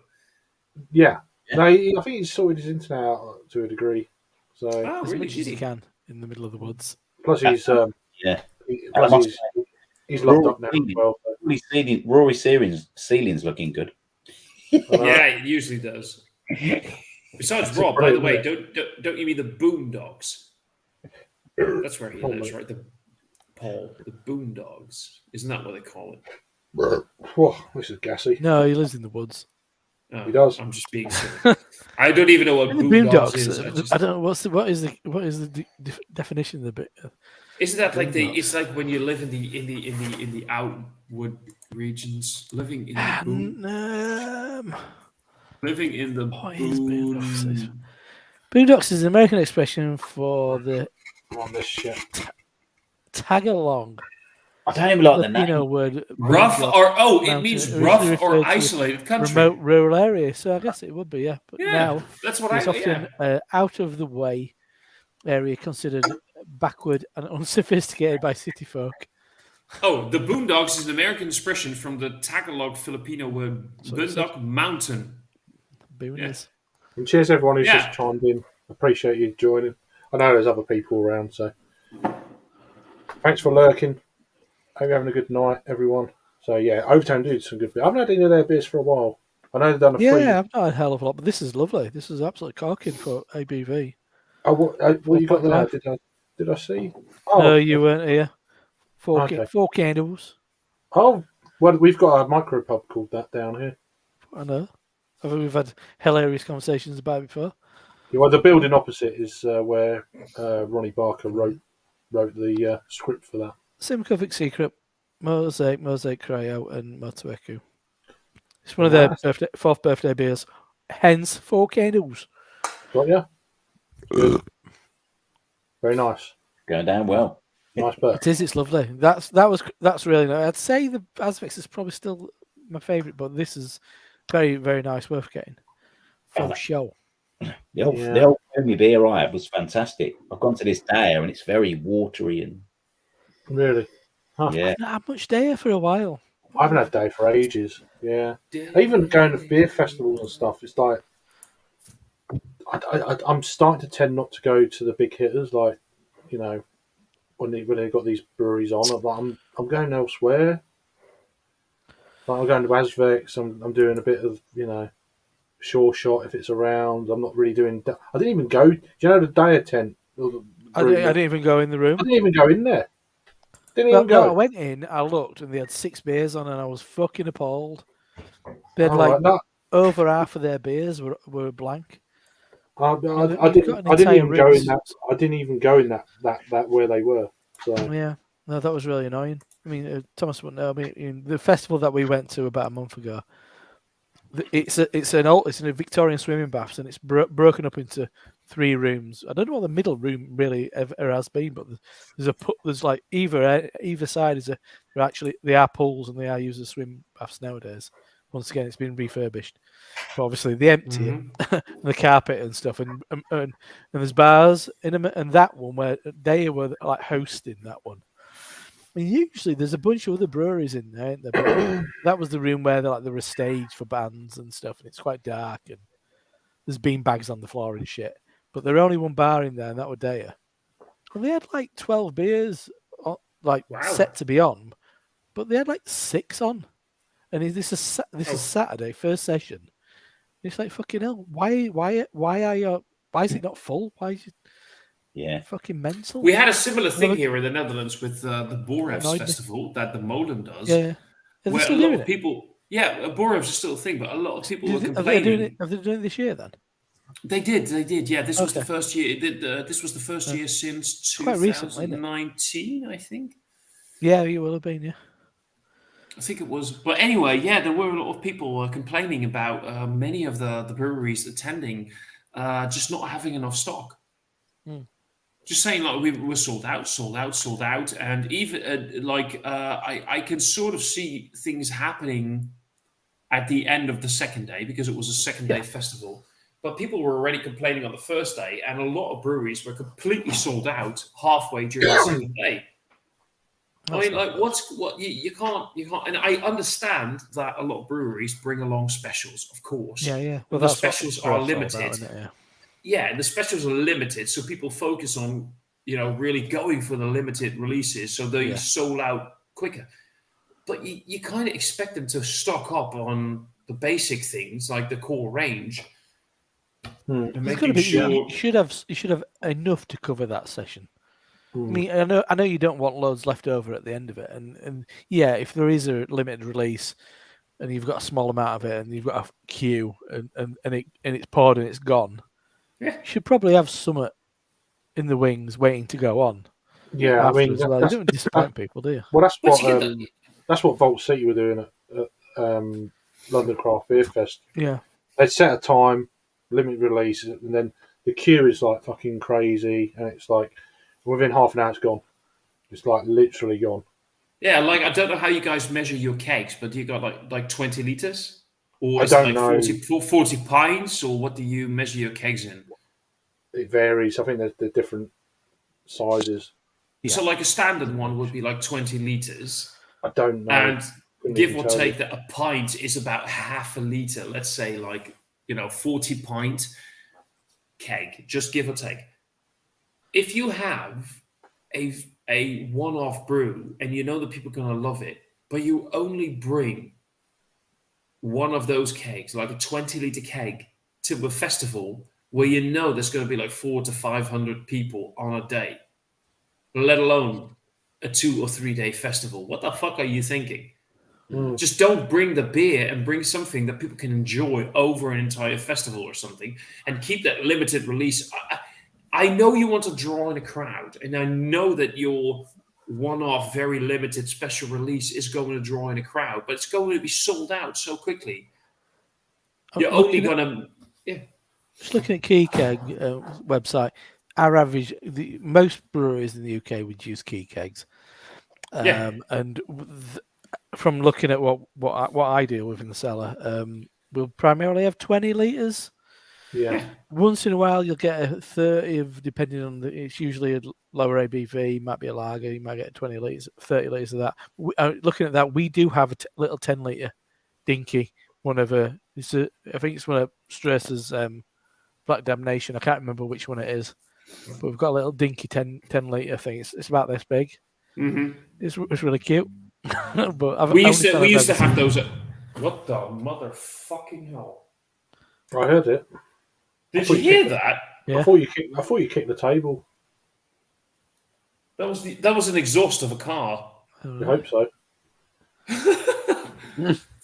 Yeah. Yeah. No, I think he's sorted his internet out to a degree. So Oh, As really? much as Did you he? can in the middle of the woods. plus he's Yeah. plus I must he's locked Rory up now as well. So. Rory ceiling's looking good. Yeah, it usually does. Besides That's a Rob, by the way, brilliant don't you mean the Boondocks? That's where he Oh, lives, mate. right? The Boondogs. Isn't that what they call it? Whoa, this is gassy. No, he lives in the woods. Oh, He does. I'm just being silly. I don't even know what In the Boondocks boondocks, is. I don't know what is the definition of the bit. Isn't that like Boondocks. it's like when you live in the outwood regions, living in the boon, living in the what is boondocks? boon. Boondocks is an American expression for the On this shit. tag-along I don't even like the Filipino name. word. Rough boondock, or it mountain, means originally rough referred or to isolated country. remote rural area. So I guess it would be, yeah. But Yeah, now that's what it's I. often Yeah. out of the way area considered backward and unsophisticated by city folk. Oh, the Boondocks is an American expression from the Tagalog Filipino word That's what it said. boondock mountain. Boonies. And cheers everyone who's Yeah. just chimed in. Appreciate you joining. I know there's other people around, so thanks for lurking. Hope you're having a good night, everyone. So yeah, Overtown do some good beer. I haven't had any of their beers for a while. I know they've done a free. Yeah, I've not had a hell of a lot, but this is lovely. This is absolutely corking for ABV. Oh, what you got there? 4.5. Did I see? No, Oh, you weren't here. Okay. Four candles. Oh, well, we've got a micro pub called that down here. I know. I think we've had hilarious conversations about it before. Yeah, well, the building opposite is where Ronnie Barker wrote the script for that. Simcovic Secret, Mosaic Cryo, and Motueku. It's one of their fourth birthday beers. Hence, four candles. Got ya? Good. Very nice. Going down well. Nice bird. It is. It's lovely. That's really nice. I'd say the Azvex is probably still my favourite, but this is very, very nice. Worth getting for show. The old homey beer I had was fantastic. I've gone to this Dare and it's very watery and Really? Huh. yeah. I've not had much Dare for a while. I haven't had day for ages. Yeah. Even going to beer festivals and stuff, it's like I'm starting to tend not to go to the big hitters, like, you know, when they've got these breweries on. I'm going elsewhere. Like I'm going to Azvex. I'm doing a bit of, you know, Sure Shot if it's around. I'm not really doing. I didn't even go. Do you know the Daya tent? I didn't even go in the room. I didn't even go in there. Didn't Well, even go. no, I went in, I looked, and they had 6 beers on, and I was fucking appalled. They had Oh, like right, no, over half of their beers were blank. I You've didn't. got an I didn't entire even go in ribs. that. I didn't even go in that where they were. So Yeah, no, that was really annoying. I mean, Thomas wouldn't know. I mean, the festival that we went to about a month ago, it's a Victorian swimming baths, and it's broken up into 3 rooms. I don't know what the middle room really ever has been, but there's like either side they are pools and they are used as swim baths nowadays. Once again, it's been refurbished, but obviously they empty it, and the carpet and stuff, and there's bars in them, and that one where they were like hosting that one. I mean, usually there's a bunch of other breweries in there, ain't there? But that was the room where there were stage for bands and stuff, and it's quite dark, and there's bean bags on the floor and shit. But there's only one bar in there, and that was Daya. And they had like 12 beers, set to be on, but they had like 6 on. And this is Saturday, first session. It's like, fucking hell, why is it not full? Why is it? Yeah. Fucking mental. We had a similar thing here in the Netherlands with the Borefs festival that the Molen does. Yeah. Where a lot of people, Borefs is still a thing, but a lot of people were complaining. Have they done it this year then? They did. Yeah, this was the first year. This was the first year since 2019, I think. Yeah, you will have been, yeah. I think it was. But anyway, yeah, there were a lot of people complaining about many of the breweries attending just not having enough stock. Just saying, like, we were sold out, and even I can sort of see things happening at the end of the second day because it was a second day festival. But people were already complaining on the first day, and a lot of breweries were completely sold out halfway during the second day. I mean, like, you can't, and I understand that a lot of breweries bring along specials, of course. Yeah. Well, the that's specials what are Brett's all about, limited. isn't it? Yeah, and the specials are limited, so people focus on, really going for the limited releases, so they sold out quicker. But you kind of expect them to stock up on the basic things like the core range. And It's making going to be. sure You should have enough to cover that session. I mean, I know you don't want loads left over at the end of it, and yeah, if there is a limited release and you've got a small amount of it and you've got a queue and it's poured and it's gone, you should probably have some in the wings waiting to go on. Yeah, I mean, as well. You don't disappoint people, do you? Well, But that's what Vault City were doing at London Craft Beer Fest. Yeah, They set a time, limited release, and then the queue is like fucking crazy, and it's like within half an hour it's gone. It's like literally gone. yeah, like I don't know how you guys measure your kegs, but you got like 20 liters, or I is don't it like 40 pints, or what do you measure your kegs in? It varies. I think they're different sizes. Yeah. So like a standard one would be like 20 liters, I don't know. and Couldn't give even or tell take you. that a pint is about half a liter. Let's say 40 pint keg, just give or take. If you have a one-off brew and you know that people are going to love it, but you only bring one of those kegs, like a 20-liter keg, to a festival where you know there's going to be like 400 to 500 people on a day, let alone a 2 or 3 day festival. What the fuck are you thinking? Just don't bring the beer and bring something that people can enjoy over an entire festival or something, and keep that limited release. I know you want to draw in a crowd, and I know that your one-off, very limited special release is going to draw in a crowd, but it's going to be sold out so quickly. You're only going to... Just looking at Key Keg website, our average, most breweries in the UK would use Key Kegs. And from looking at what I deal with in the cellar, we'll primarily have 20 litres. Yeah. Once in a while, you'll get a 30 of, depending on it's usually a lower ABV, might be a lager, you might get 20 litres, 30 litres of that. Looking at that, we do have a little 10 litre dinky, I think it's one of Strasser's Black Damnation. I can't remember which one it is, but we've got a little dinky 10 litre thing. It's about this big. Mm-hmm. It's really cute. But we used to have those. What the motherfucking hell? I heard it. Did you hear that? Yeah. I thought you kicked the table. That was an exhaust of a car. I hope so.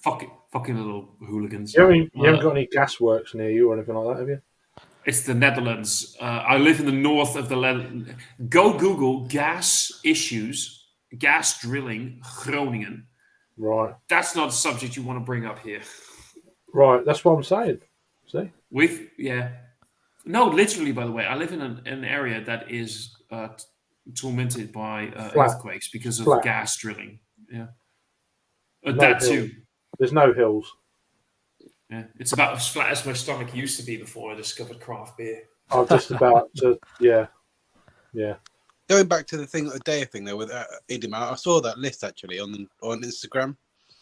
Fucking little hooligans. You haven't got any gasworks near you or anything like that, have you? It's the Netherlands. I live in the north of the Netherlands. Go Google gas issues, gas drilling, Groningen. Right. That's not a subject you want to bring up here. Right, that's what I'm saying. See? No, literally, by the way, I live in an area that is tormented by earthquakes because of gas drilling. Yeah. That too. There's no hills. Yeah, it's about as flat as my stomach used to be before I discovered craft beer. I'm just about to, yeah. Going back to the day thing though with Idima, I saw that list actually on Instagram.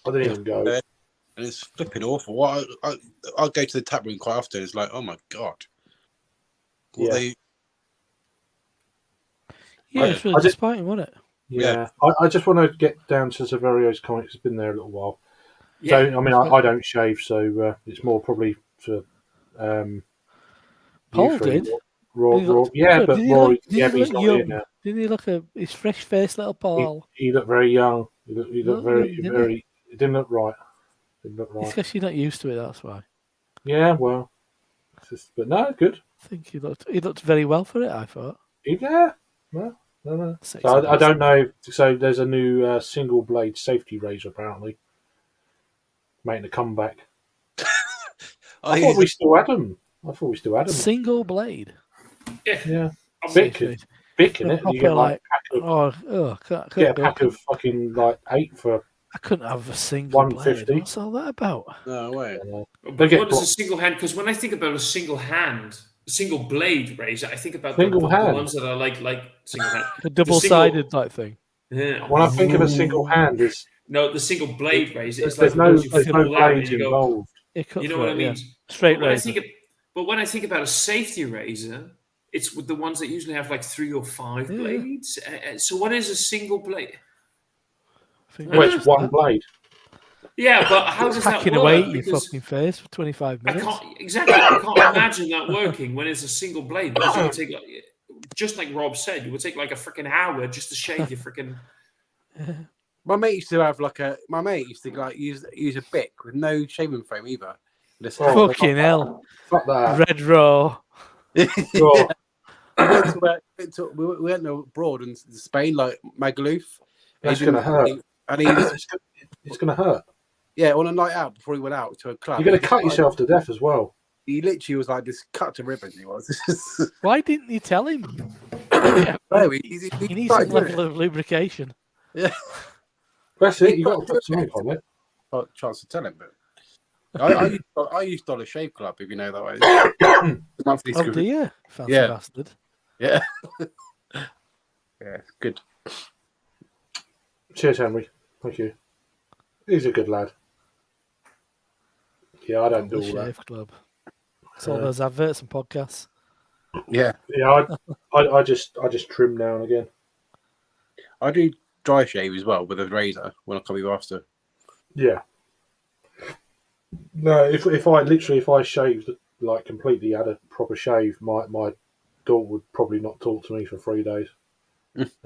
I didn't even go. And it's flipping awful. I'll go to the tap room quite often. It's like, oh my god. It's really disappointing, wasn't it? Yeah. I just want to get down to Severio's comics. It's been there a little while. Yeah. So, I mean, I don't shave, so it's more probably for Paul did. Raw. Yeah, but Rory, he's not here now. Didn't he look his fresh face, little Paul? He looked very young. He looked very. It didn't look right. It's because you're not used to it, that's why. Yeah, well. But no, good. I think he looked very well for it, I thought. Yeah. No. So I don't know. So there's a new single blade safety razor apparently making a comeback. I thought we still had them. Single blade. Yeah. Bic in it. You get like a pack of fucking like 8 for I couldn't have a single blade. 150. What's all that about? No way. But They get what is a blocked. single hand? Because when I think about a single blade razor, I think about Single the hand? ones that are like single hand. A double-sided type thing. Yeah. When I think of a single hand, is No, the single blade razor. It's there's like no those you pull out and blades you go. involved. You know what I mean? Straight But when I razor. but when I think about a safety razor, it's with the ones that usually have like 3 or 5 Yeah. blades. So what is a single blade? I think Well, that's it's one that. blade. Yeah, but how does that Hacking work? away at your Because fucking face for 25 I minutes. can't imagine that working when it's a single blade. Because it would take, just like Rob said, it would take like a freaking hour just to shave your freaking. My mate used to have my mate used to use a bic with no shaving foam either. Just Oh, Fucking hell. Fuck that. Red Raw. Sure. we went abroad in Spain, like Magaluf. That's going to hurt. And he It's going to hurt. yeah, on a night out before he went out to a club. You're going to cut yourself to death as well. He literally was like this cut to ribbons. He was. Why didn't you tell him? No, He needs some level of lubrication. Yeah, That's it. You've got to put something on it. got a chance to tell him, but I used Dollar Shave Club, if you know that way. The monthly Oh school. dear, fancy Yeah. bastard. Yeah, yeah, good. Cheers, Henry. Thank you. He's a good lad. Yeah, I don't do The all that. Shave Club. It's all those adverts and podcasts. Yeah, Yeah, I just trim now and again. I do dry shave as well with a razor when I come with after. Yeah. No, if I shaved like completely had a proper shave, my daughter would probably not talk to me for 3 days.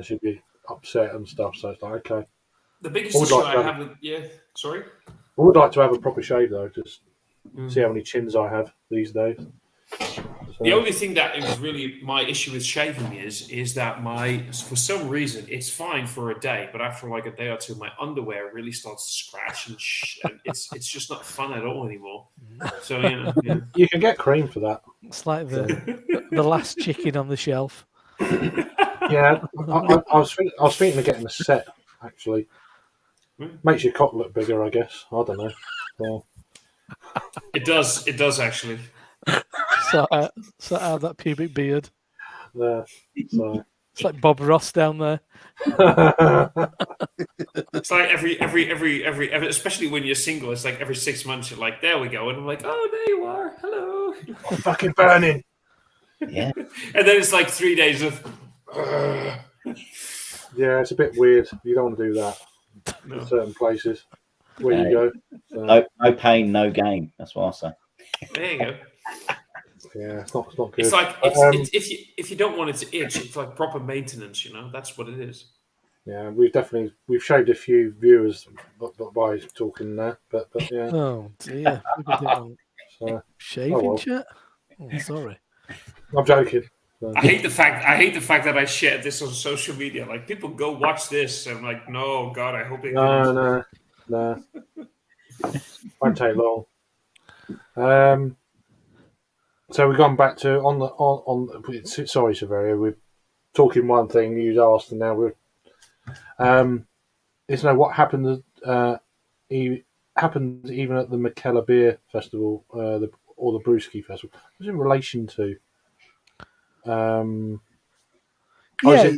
She'd be upset and stuff. So it's like, okay. The biggest I would issue like I to have with sorry. I would like to have a proper shave though, just see how many chins I have these days. The only thing that is really my issue with shaving is that for some reason it's fine for a day, but after like a day or two, my underwear really starts to scratch and it's just not fun at all anymore. So yeah. You can get cream for that. It's like the last chicken on the shelf. Yeah, I was thinking of getting a set actually. Makes your cock look bigger, I guess. I don't know. Well, It does actually. So out that pubic beard. there. So. It's like Bob Ross down there. It's like every especially when you're single, it's like every 6 months you're like, there we go, and I'm like, oh, there you are, hello. I'm fucking burning. Yeah. And then it's like 3 days of. Yeah, it's a bit weird. You don't want to do that in certain places where you go. So, No pain, no gain. That's what I say. There you go. yeah, it's not good. It's like if you don't want it to itch, it's like proper maintenance. That's what it is. Yeah, we've shaved a few viewers by talking there, but yeah. Oh dear. Look at it. So, Shaving well. chat? Oh, sorry. I'm joking. So, I hate the fact that I shared this on social media. Like people go watch this, and I'm like, no, God, I hope they. no. Won't take long. So we've gone back to sorry, Severia. We're talking one thing you asked, and now we're what happened. Happened even at the McKellar Beer Festival, or the Brewski Festival. Was in relation to. Is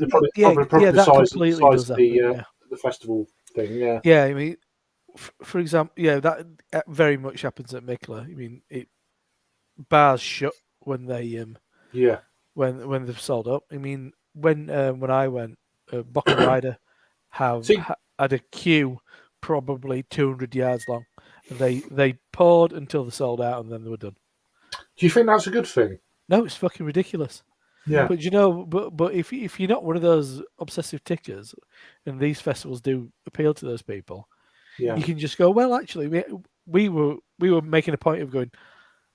it probably that size completely does happen, the festival thing? Yeah. Yeah, I mean, for example, that very much happens at Mickler. I mean, bars shut when they when they've sold up. I mean, when I went, Boca Rider had a queue probably 200 yards long, and they poured until they sold out, and then they were done. Do you think that's a good thing? No, it's fucking ridiculous. Yeah. But but if you're not one of those obsessive tickers, and these festivals do appeal to those people, Yeah. you can just go, well, actually, we were making a point of going,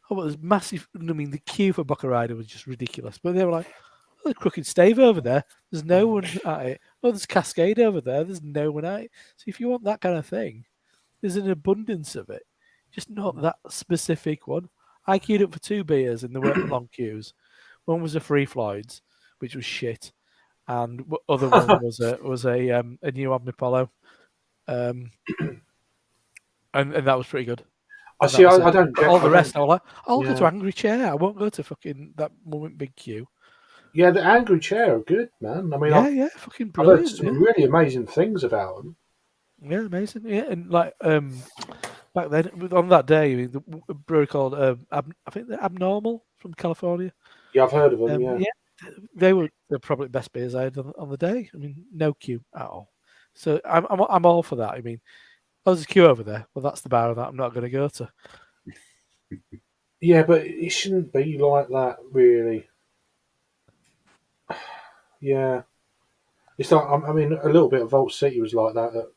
oh, well, there's massive. I mean, the queue for Boca Rider was just ridiculous. But they were like, oh, there's Crooked Stave over there. There's no one at it. Oh, there's Cascade over there. There's no one at it. So if you want that kind of thing, there's an abundance of it. Just not that specific one. I queued up for 2 beers and there weren't long queues. One was a Free Floyd's, which was shit, and the other one was a new Omnipollo. and that was pretty good. I And see. that was I it. don't But get all the I rest. don't- I was like, I'll go to yeah. Angry Chair. I won't go to fucking that moment big queue. Yeah, the Angry Chair are good, man. I mean, Yeah, fucking I've heard brilliant. some Yeah. really amazing things about them. Yeah, amazing. Yeah, and like back then on that day, the brewery called I think they're Abnormal from California. Yeah, I've heard of them. Yeah. They're probably the best beers I had on the day. I mean, no queue at all. So I'm all for that. I mean, there's a queue over there. Well, that's the bar that I'm not going to go to. Yeah, but it shouldn't be like that, really. Yeah. It's like, I mean, a little bit of Vault City was like that at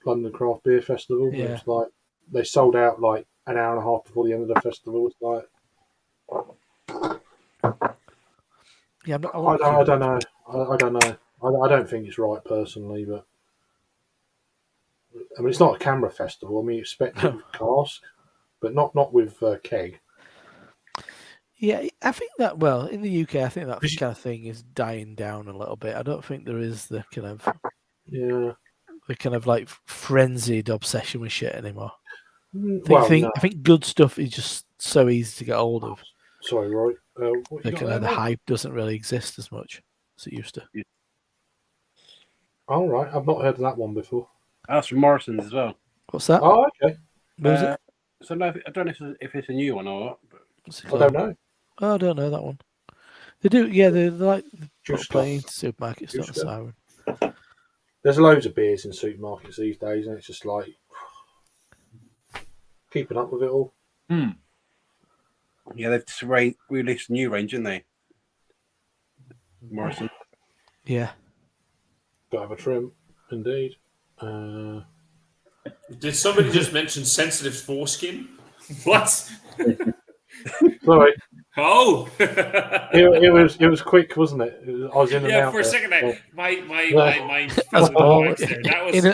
London Craft Beer Festival. Yeah. It's like they sold out like an hour and a half before the end of the festival. It's like, Yeah, I don't know. I don't know. I don't think it's right personally, but I mean, it's not a camera festival. I mean, you expect it with cask, but not with keg. Yeah, I think that, well, in the UK, I think that kind of thing is dying down a little bit. I don't think there is the kind of like frenzied obsession with shit anymore. I think good stuff is just so easy to get hold of. Sorry, Roy. The hype doesn't really exist as much as it used to. All right, I've not heard of that one before. That's from Morrison's as well. What's that? Oh, okay. What was it? So no, I don't know if it's a new one or what. But I don't know. Oh, I don't know that one. They do, yeah. They're like Juice playing supermarkets, Juice not the siren. There's loads of beers in supermarkets these days, and it's just like keeping up with it all. Yeah, they've just released a new range, haven't they? Morrison. Yeah. Got to have a trim, indeed. Did somebody just mention sensitive foreskin? What? Sorry. Oh, it was quick, wasn't it? I was in and out. for a second there. My That's all. that was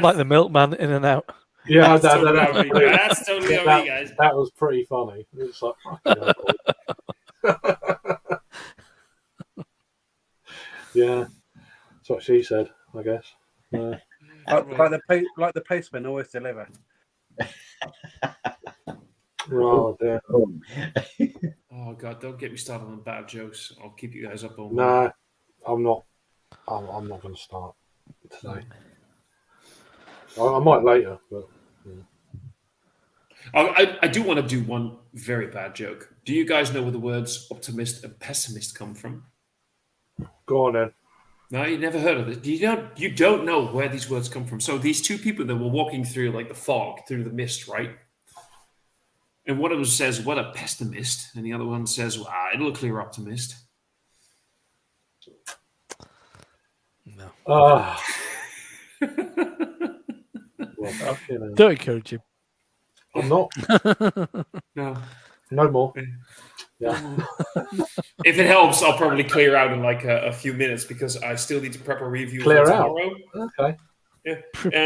Like the milkman in and out. Yeah, that's totally on me, guys. That was pretty funny. It's like fucking hell, boy. Yeah, that's what she said, I guess. Like the postman always deliver. Right there. Oh god, don't get me started on bad jokes. I'll keep you guys up on. No, I'm not. I'm not going to start today. I might later, but. I do want to do one very bad joke. Do you guys know where the words optimist and pessimist come from? Go on then. No, you never heard of it. You don't know where these words come from. So these two people that were walking through like the fog, through the mist, right? And one of them says, "What a pessimist," and the other one says, "It'll clear up to mist." No. Well, Don't encourage him. I'm not. No. No more. Yeah. If it helps, I'll probably clear out in like a few minutes because I still need to prep a review Clear for out? tomorrow. Okay. Yeah.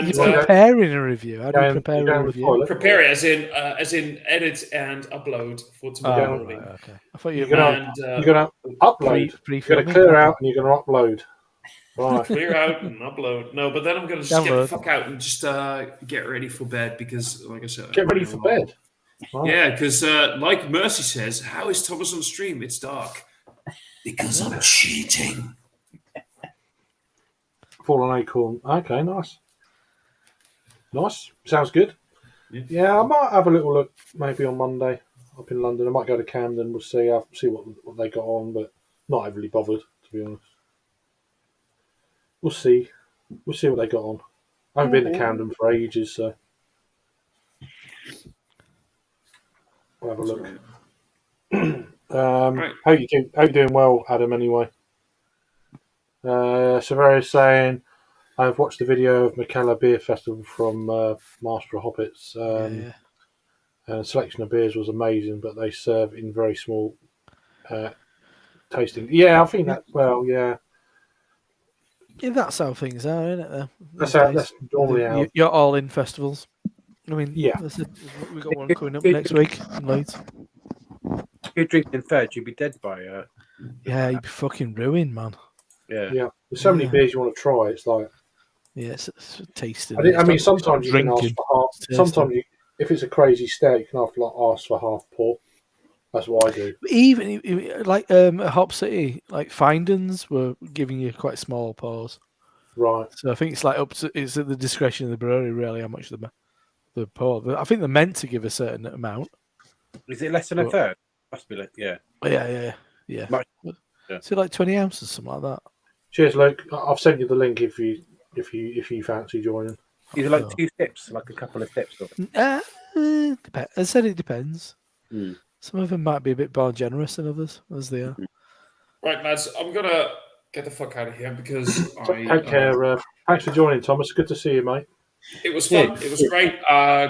You're preparing a review. How do you prepare a review? Prepare it as in edit and upload for tomorrow morning. Right, okay. I thought you You're gonna upload. You're gonna clear out and you're gonna upload. Right. Clear out and upload. No, but then I'm gonna just get the fuck out and just get ready for bed because, like I said, Get ready for bed. Right. Yeah, because like Mercy says, how is Thomas on stream? It's dark because I'm cheating. Fallen Acorn. Okay, nice. Nice. Sounds good. Yeah, I might have a little look maybe on Monday up in London. I might go to Camden. We'll see. I'll see what they got on, but not overly bothered, to be honest. We'll see. We'll see what they got on. I haven't been to Camden for ages, so we'll have a look. Right. How you doing? Well, Adam. Anyway, Severia's saying, I've watched the video of Macalla Beer Festival from Master of Hoppets. And the selection of beers was amazing, but they serve in very small tasting. Yeah, I think that. Well, yeah. Yeah, that's how things are, isn't it? Though? That's normally how. You're all in festivals. I mean, yeah. We've got one coming up next week in Leeds. If you're drinking third, you'd be dead by Yeah, you'd be fucking ruined, man. Yeah. Yeah. There's so many beers you want to try. It's like. Yeah, it's tasting. I mean, It's not sometimes you can ask drinking. for half. It's tasting. Sometimes, if it's a crazy stout, you can ask for half pour. That's what I do. Even like at Hop City, like findings were giving you quite small pours. Right. So I think it's like it's at the discretion of the brewery really how much the pour. I think they're meant to give a certain amount. Is it less than a But- third? Must be like, yeah. Yeah. Much- yeah. So like 20 ounces, something like that. Cheers, Luke. I've sent you the link if you fancy joining. Is it like 2 sips, like a couple of sips? Or... I said it depends. Hmm. Some of them might be a bit more generous than others, as they are. Right, lads, I'm gonna get the fuck out of here because Take care. Thanks for joining, Thomas. Good to see you, mate. it was fun. It was great.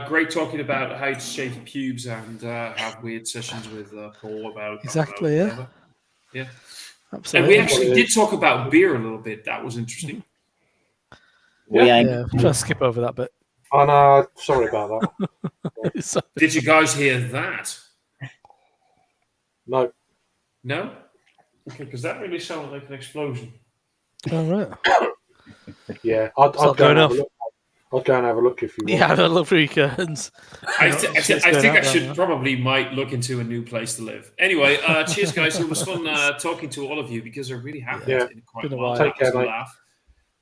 Great talking about how to shave your pubes and have weird sessions with Paul about Exactly, yeah. whatever. Yeah. And Absolutely. we actually did talk about beer a little bit. That was interesting. We ain't. Yeah, try to skip over that bit. Oh no, sorry about that. So- Did you guys hear that? No. No? Okay, because that really sounded like an explosion. All right. Yeah, I'd Stop go going and have off. a look. I'll go and have a look if you want. Yeah, I don't look through your curtains. I Shit's think going I out should there. probably might look into a new place to live. Anyway, cheers, guys. It was fun talking to all of you because I really haven't Yeah. in quite Been a a while. while. Take care, That was mate.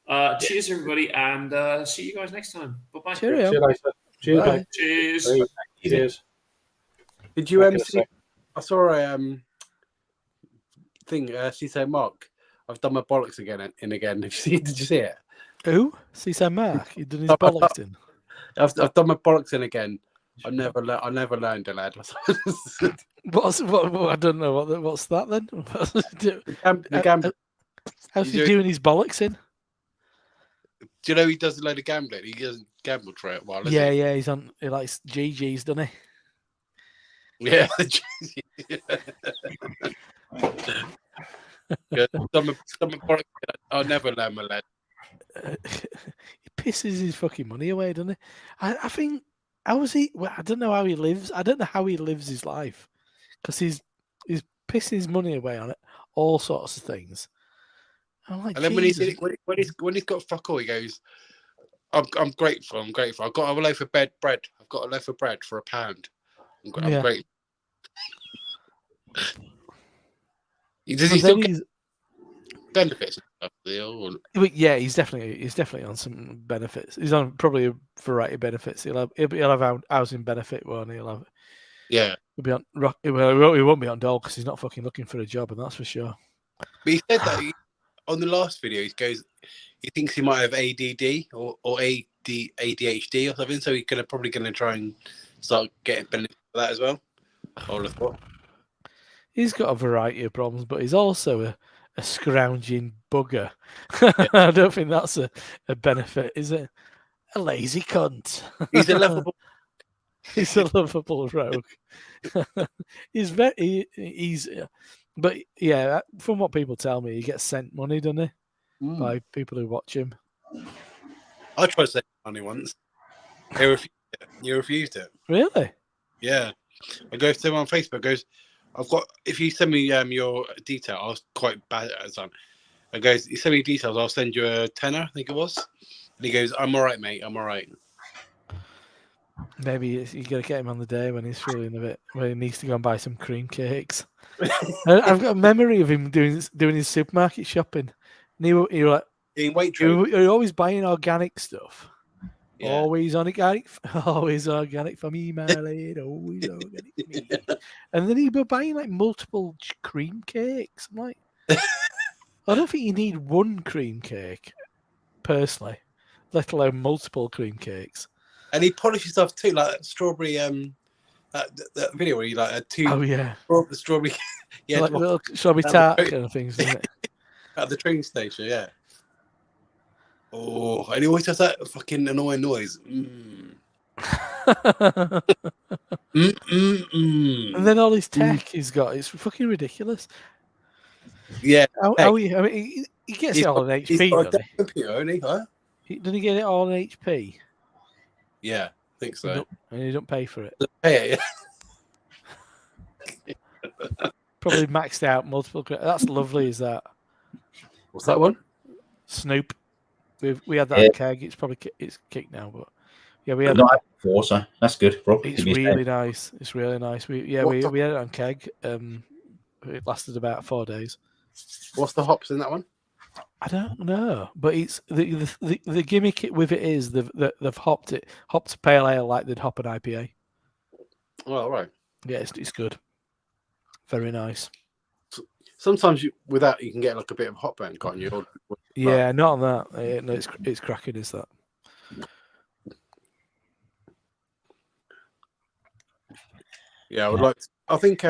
a laugh. Cheers, everybody, and see you guys next time. Bye-bye. Cheerio. See you later. Cheers, Bye. mate. Cheers. Hey, cheers. Did you Back in a see? sec. I saw a thing. She said, "Mark, I've done my bollocks again and again." Did you see it? Who? Seaside Mark. He done his bollocks in. I've done my bollocks in again. I never learned, a lad. What? I don't know. What's that then? the gamble. How's he You do- doing his bollocks in? Do you know he does a load of gambling? He doesn't gamble for it a while. Yeah, yeah. He likes GGs, doesn't he? Yeah. Yeah, done my bollocks. I'll never learn, my lad. He pisses his fucking money away, doesn't he? I think how is he? Well, I don't know how he lives. I don't know how he lives his life because he's pissing his money away on it, all sorts of things. I'm like, And then Jesus. when he's got fuck all, he goes, "I'm grateful. I'm grateful. I've got a loaf of bread. I've got a loaf of bread for £1. I'm Yeah. grateful." Does And he still then get he's- benefits and stuff? Or... Yeah, he's definitely on some benefits. He's on probably a variety of benefits. He'll have housing benefit one. Yeah, He'll be on rock. Well, he won't be on dole because he's not fucking looking for a job, and that's for sure. but he said that on the last video. He goes, he thinks he might have ADD or ADHD or something. So he's probably gonna try and start getting benefits for that as well. I would have thought. He's got a variety of problems, but he's also a scrounging bugger. I don't think that's a benefit, is it? A lazy cunt. He's a lovable. He's a lovable rogue. He's but yeah, from what people tell me, he gets sent money, doesn't he, by people who watch him. I tried to send money once. You refused it. Really? Yeah. I go to him on Facebook. Goes, I've got. If you send me your detail, I was quite bad at the time. I goes, you send me details, I'll send you a tenner. I think it was. And he goes, "I'm all right, mate. I'm all right." Maybe you got to get him on the day when he's feeling a bit, when he needs to go and buy some cream cakes. I've got a memory of him doing his supermarket shopping. And he was like, In Waitrose. you're always buying organic stuff. Yeah. Always organic for me, my lad. Always organic for me. And then he'd be buying like multiple cream cakes. I'm like, I don't think you need one cream cake, personally, let alone multiple cream cakes. And he polishes stuff too, like strawberry. That video where he like had two. Oh yeah, strawberry. Yeah, like little strawberry at tart the- kind of things, isn't it? at the train station. Yeah. Oh, and he always does that fucking annoying noise. And then all his tech he's got, it's fucking ridiculous. Yeah. I mean, he gets it all on HP, doesn't he? Computer only, huh? Doesn't he get it all on HP? Yeah, I think so. And he don't pay for it. Hey, Probably maxed out multiple. That's lovely, is that? what's that one? Snoop. We had that Yeah. keg. It's probably it's kicked now, but yeah, we I've had. not had it before, so that's good, Rob. It's if you say. really nice. It's really nice. We What's the- had it on keg. It lasted about 4 days. What's the hops in that one? I don't know, but it's the gimmick with it is they've hopped pale ale like they'd hop an IPA. Oh, all right. Yeah, it's good. Very nice. Sometimes with that you can get like a bit of hot burn, can't you? Yeah, not on that. No, it's cracking. Is that? Yeah, I would like. I think they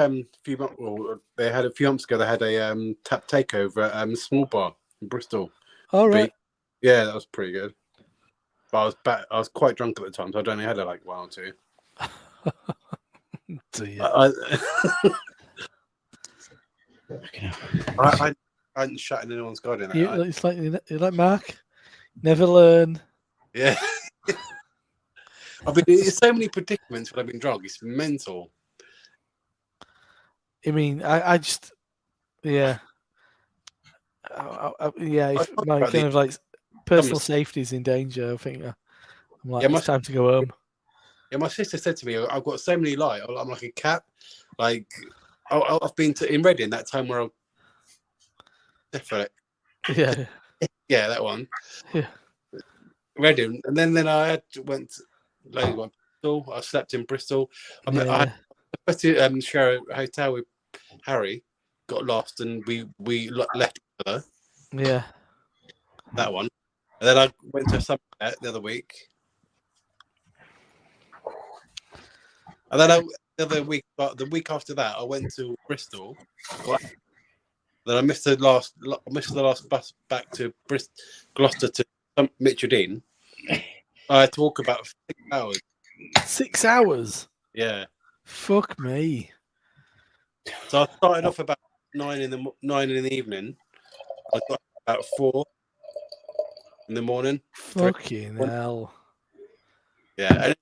had a few months ago. They had a tap takeover at Small Bar in Bristol. All right. Yeah, that was pretty good. But I was quite drunk at the time, so I'd only had like 1 or 2. Dear. I hadn't shut in anyone's garden. It's like you're like Mark. Never learn. Yeah. I've been in so many predicaments when I've been drunk. It's mental. I mean, I just, yeah. If my kind of like personal safety is in danger, I think I'm like, it's time to go home. Yeah, my sister said to me, I've got so many light. I'm like a cat. Like, I've been in Reading that time where Yeah. Yeah, that one. Yeah. Reading. And then I went to Bristol. I slept in Bristol. I had to share a hotel with Harry, got lost, and we left each other. Yeah. That one. And then I went to Sunset the other week. And then the week after that, I went to Bristol. Then I missed the last bus back to Gloucester to Mitchell. I had to walk about 6 hours. 6 hours? Yeah. Fuck me. So I started off about 9 in the evening. I got about 4 in the morning. Fucking hell. Yeah, and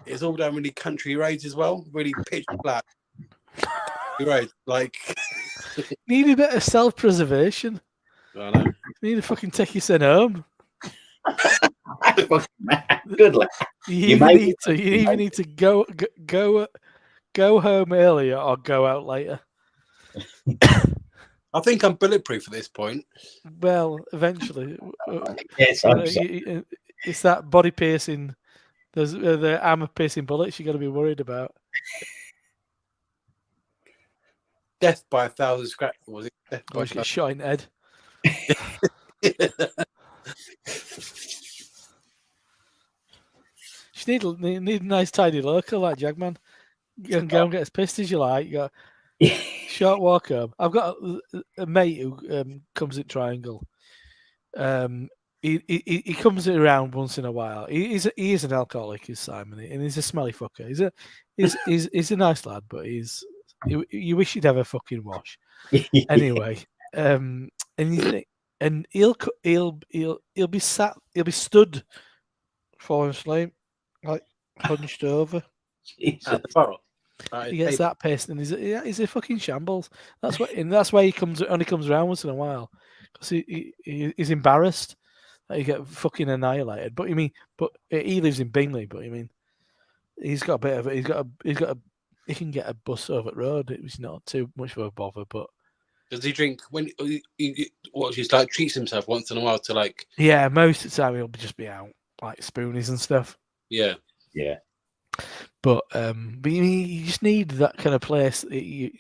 it's all down really country roads as well, really pitch black roads. Like, need a bit of self-preservation. I know. You need to fucking take your son home. Good lad. You either need to go home earlier or go out later. I think I'm bulletproof at this point. Well, eventually. Yes, it's that body piercing. There's the armor piercing bullets you got to be worried about. Death by 1,000 scratch. Was it death by Or you get shot in the head. You need a nice tidy local like Jagman. You can go and get as pissed as you like. You got short walk home. I've got a mate who comes at Triangle. He comes around once in a while. He is an alcoholic, is Simon, and he's a smelly fucker. He's a nice lad, but you wish he'd have a fucking wash. Anyway, and he'll be stood falling asleep, like hunched over. at the bar. He gets that pissed, and he's a fucking shambles. That's why he only comes around once in a while, because he's embarrassed that he get fucking annihilated. But he lives in Bingley. But he's got a bit of he can get a bus over the road. It was not too much of a bother. But Does he drink when he's like treats himself once in a while to like? yeah, most of the time he'll just be out like spoonies and stuff. Yeah. But you just need that kind of place. If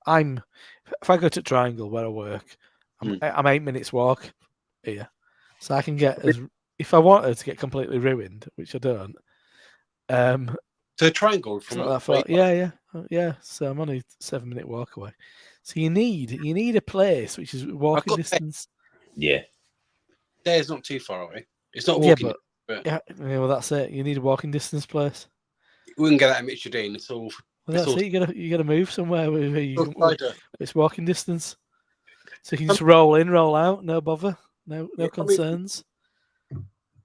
I go to Triangle where I work, I'm 8 minutes walk here, so I can get if I wanted to get completely ruined, which I don't. To Triangle It's not that far. Yeah. So I'm only 7-minute walk away. So you need a place which is walking distance. Yeah. There's not too far away. It's not walking. Well, that's it. You need a walking distance place. We wouldn't get that at Mitchell. It's all. Well, that's it. You gotta move somewhere where it's walking distance, so you can just roll in, roll out, no bother, no concerns.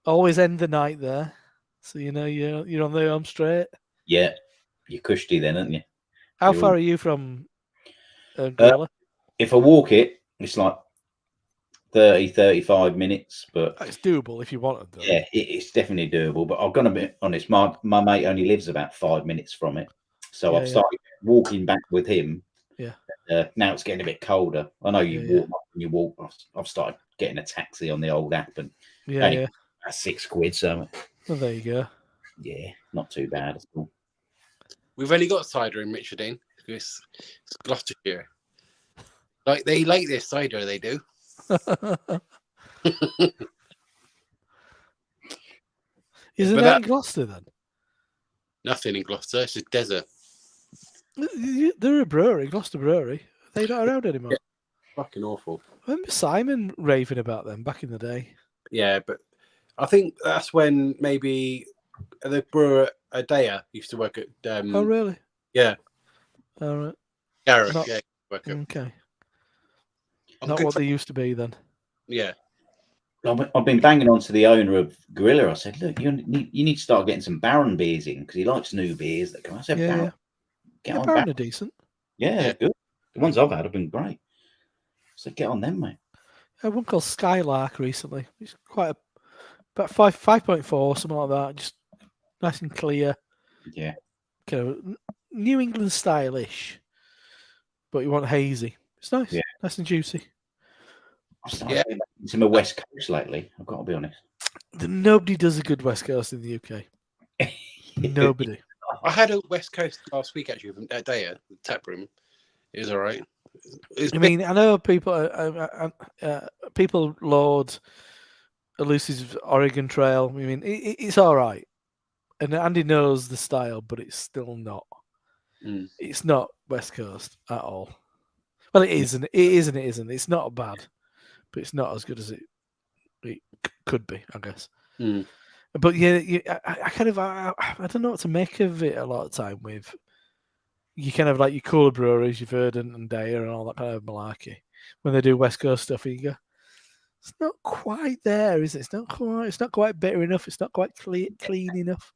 Always end the night there, so you're on the home straight. Yeah, you're cushy then, aren't you? How far are you from Gorilla? If I walk it, it's like 30, 35 minutes, but It's doable if you wanted to. yeah, it's definitely doable. But I'm gonna be honest, my mate only lives about 5 minutes from it, so Yeah, I've yeah. started walking back with him. Yeah. Now it's getting a bit colder. I know you Yeah, walk up and you walk. I've started getting a taxi on the old app, and Yeah, only yeah. about £6. So Well, there you go. yeah, not too bad at all. We've only got cider in Mitcherdine. It's Gloucestershire. Like they like their cider, they do. Isn't But that that in Gloucester then? nothing in Gloucester. It's a desert. They're a brewery, Gloucester Brewery. Are they not around anymore? Yeah. Fucking awful. I remember Simon raving about them back in the day. Yeah, but I think that's when maybe the brewer Adea used to work at. Oh, really? Yeah, All right. Gareth. Not- Yeah, work at. Okay. I'm Not good what for- they used to be then. Yeah, I've been banging on to the owner of Gorilla. I said, look, you need to start getting some Baron beers in because he likes new beers that come. I said, Yeah, Baron, yeah. get Yeah, on Baron Baron. are decent. Yeah, they're good. The ones I've had have been great. So get on them, mate. I had one called Skylark recently. It's quite about 5.4, something like that. Just nice and clear. Yeah. Kind of New England stylish, but you want hazy. It's nice. Yeah. Nice and juicy. I've started getting into my West Coast lately. I've got to be honest. Nobody does a good West Coast in the UK. Nobody. I had a West Coast last week actually from Adea, the tap room. It was all right. I mean, I know people people laud Elusive's Oregon Trail. I mean, it's all right, and Andy knows the style, but it's still not. Mm. It's not West Coast at all. Well, it is, and it is, and it isn't. It's not bad, but it's not as good as it could be, I guess. Mm. But yeah, I kind of I don't know what to make of it a lot of time with. You kind of like your cooler breweries, your Verdant and Daya and all that kind of malarkey. When they do West Coast stuff, you go, it's not quite there, is it? It's not quite bitter enough. It's not quite clean enough.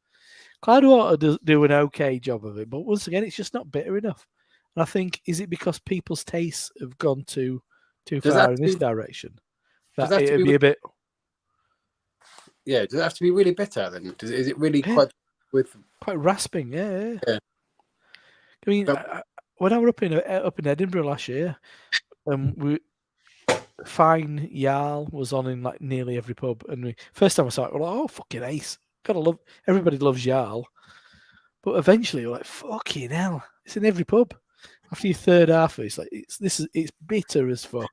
Cloudwater does do an okay job of it, but once again, it's just not bitter enough. And I think, is it because people's tastes have gone too far in this direction? That it would be a bit. Yeah, does it have to be really bitter then? Is it really quite rasping? Yeah. Yeah. I mean, when I was up in Edinburgh last year, Fine Jarl was on in like nearly every pub, and first time I saw it, we're like, oh fucking ace! Gotta love. Everybody loves Jarl, but eventually we're like, fucking hell, it's in every pub. After your third half, it's like it's bitter as fuck.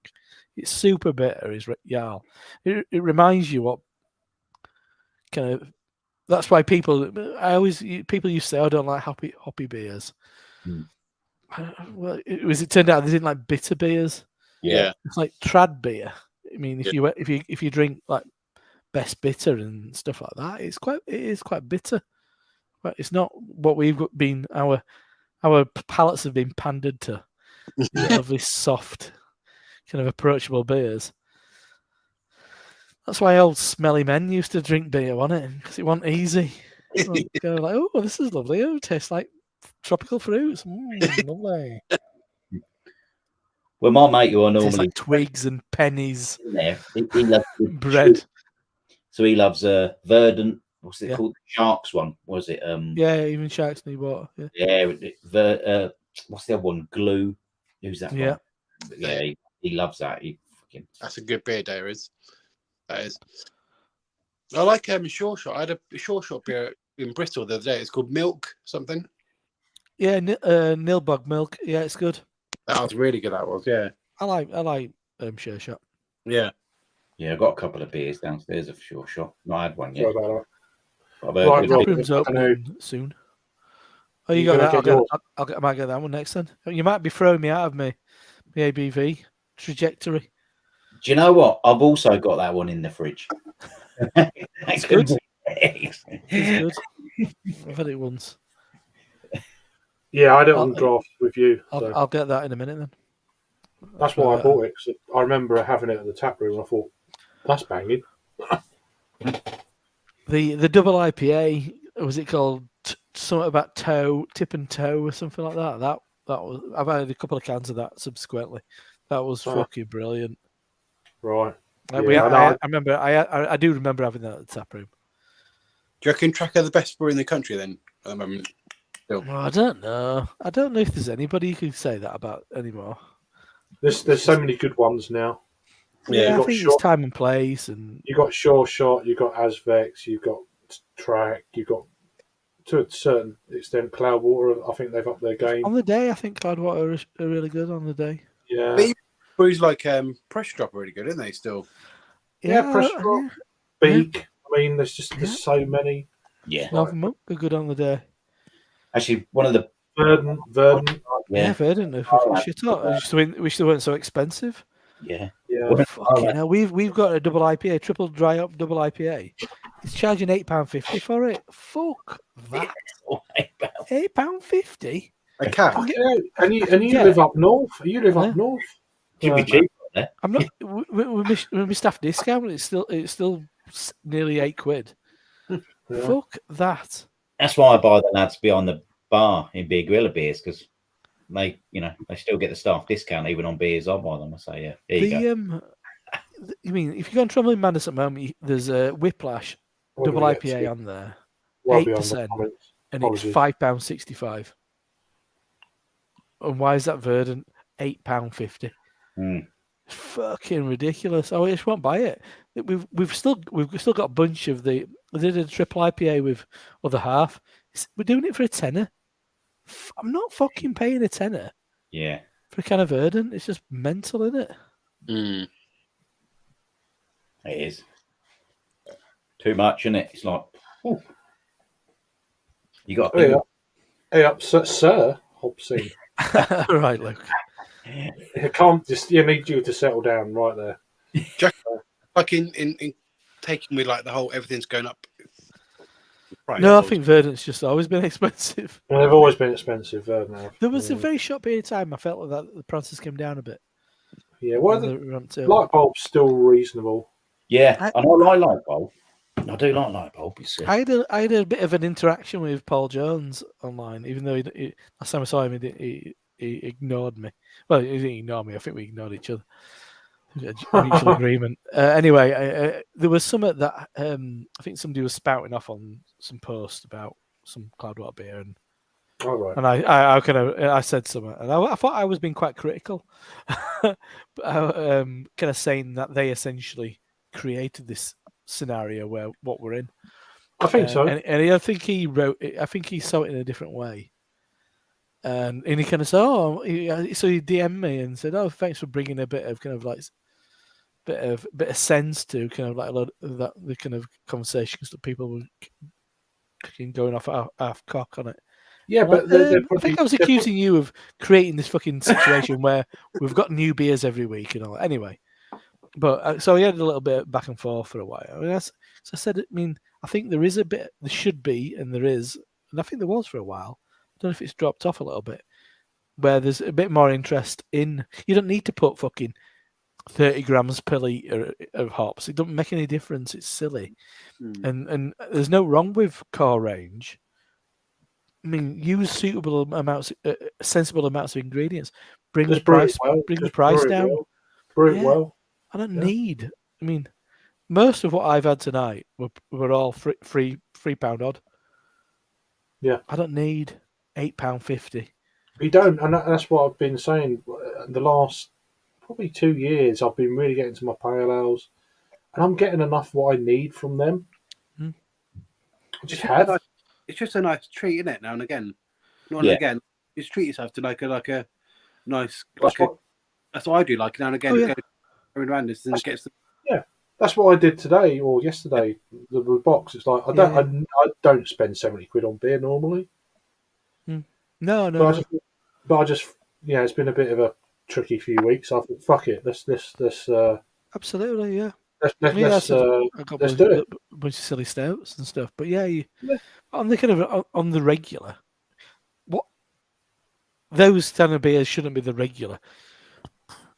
It's super bitter. Is Jarl. It reminds you what kind of. That's why people used to say, I don't like hoppy beers. Hmm. Well, it turned out they didn't like bitter beers. Yeah. It's like trad beer. I mean, if you drink like best bitter and stuff like that, it is quite bitter. But it's not what we've been our palates have been pandered to. Of this soft, kind of approachable beers. That's why old smelly men used to drink beer, wasn't it? Because it wasn't easy. Go like, oh, this is lovely. Oh, it tastes like tropical fruits. Lovely. Well, my mate who I Tastes normally like twigs and pennies. in there, he loves bread. So he loves Verdant. What's it Yeah. called? Sharks one. Was it? Yeah, even Sharks need water. Yeah. What's the other one? Glue. Who's that? Yeah. One? Yeah, he loves that. That's a good beer, there is. That is. I like Sure Shot. I had a Sure Shot beer in Bristol the other day. It's called Milk something. Yeah, Nilbog milk. Yeah, it's good. That was really good. That was, yeah. I like Sure Shot. Yeah. Yeah, I've got a couple of beers downstairs of Sure Shot. Not had one yet. Sorry about I've Right, heard Rob, good Room's I don't know. opening soon. Oh, you You're got that? gonna get I might get that one next then. You might be throwing me out of my ABV trajectory. Do you know what? I've also got that one in the fridge. It's good. It's It's good. I've had it once. Yeah, I had it on draft with you. So I'll get that in a minute then. that's why I bought it. 'Cause I remember having it at the tap room. And I thought, that's banging. The double IPA, was it called something about tip and toe or something like that? That was. I've had a couple of cans of that subsequently. That was fucking brilliant. Right. I remember. I do remember having that at the tap room. Do you reckon Tracker the best brewery in the country then at the moment? Well, I don't know. I don't know if there's anybody who could say that about anymore. There's so many good ones now. Yeah, You've I got think it's time and place, and you got Sure Shot, you got Asvex, you got Track, you got to a certain extent Cloudwater. I think they've upped their game. on the day, I think Cloudwater are really good on the day. Yeah, But even breweries like Pressure Drop are really good, aren't they? Still. yeah, Pressure Drop, Beak. I mean, there's so many. Yeah. Northern Monk are good on the day. Actually, one of the Verdant. Yeah, Verdant are fucking shit up. I wish they weren't so expensive. Yeah. Yeah, Fucking hell, we've got a double IPA, triple dry up double IPA. It's charging £8.50 for it. Fuck that. £8.50. A can. and you live up north. You live Yeah. up north. Should be cheaper there. I'm not with my staff discount. It's still nearly £8. Yeah. Fuck that. That's why I buy the lads behind the bar in Beer Gorilla beers, because they still get the staff discount even on beers I buy them. I say, yeah, here you go. I mean, if you go on Trumbull Madness at the moment, there's a Whiplash What do double we get IPA to? on there, Well beyond the 8%, comments. and it's Apologies. £5.65. And why is that Verdant £8.50? Mm. Fucking ridiculous! I just won't buy it. We've still got a bunch of the. I did a triple IPA with other half. We're doing it for a tenner. I'm not fucking paying a tenner Yeah. for a can of Verdant. It's just mental, isn't it? Mm. It is. Too much, isn't it? It's like, ooh. You got to Hey up, sir Hobson. Right, Luke. You can't just. You need you to settle down right there. Like in taking with like the whole everything's going up. Right. No, I think Verdant's just always been expensive. Well, they've always been expensive. Now. There was a very short period of time I felt like that the prices came down a bit. Yeah, well, And the they ramped up. light bulb's still reasonable. Yeah, I- and I like light bulb. I do like light bulb. I had a bit of an interaction with Paul Jones online, even though last time I saw him, he ignored me. Well, he didn't ignore me. I think we ignored each other. A mutual agreement. Anyway, there was some that I think somebody was spouting off on some post about some Cloudwater beer, and All right. and I said something, and I thought I was being quite critical, but kind of saying that they essentially created this scenario where what we're in. I think so. And I think he wrote it. I think he saw it in a different way. And he kind of said, "Oh," so he DM'd me and said, "Oh, thanks for bringing a bit of kind of like bit of sense to kind of like a lot of that the kind of conversations that people were going off half cock on it." Yeah, Like, but I think I was accusing you of creating this fucking situation where we've got new beers every week and all. Anyway, but so we had a little bit back and forth for a while. I mean, so I said, I mean, I think there is a bit, there should be, and there is, and I think there was for a while. I don't know if it's dropped off a little bit, where there's a bit more interest in. You don't need to put fucking 30 grams per litre of hops. It doesn't make any difference. It's silly. And there's no wrong with core range. I mean, use suitable amounts, sensible amounts of ingredients. Bring the price down. Brew it well. I don't need. I mean, most of what I've had tonight were all £3 odd. Yeah. I don't need £8.50. You don't, and that's what I've been saying. The last probably 2 years, I've been really getting to my pale ales, and I'm getting enough what I need from them. Mm. I just have. It's just a nice treat, isn't it? Now and again, not again. Just treat yourself to like a nice. That's what I do. Like now and again, go around this and get some. Yeah, that's what I did today or yesterday. The box. It's like I don't spend £70 on beer normally. No. But I just it's been a bit of a tricky few weeks. I thought, fuck it, let's absolutely, yeah. Let's do it. A bunch of silly stouts and stuff, but on the kind of on the regular, what those standard beers shouldn't be the regular.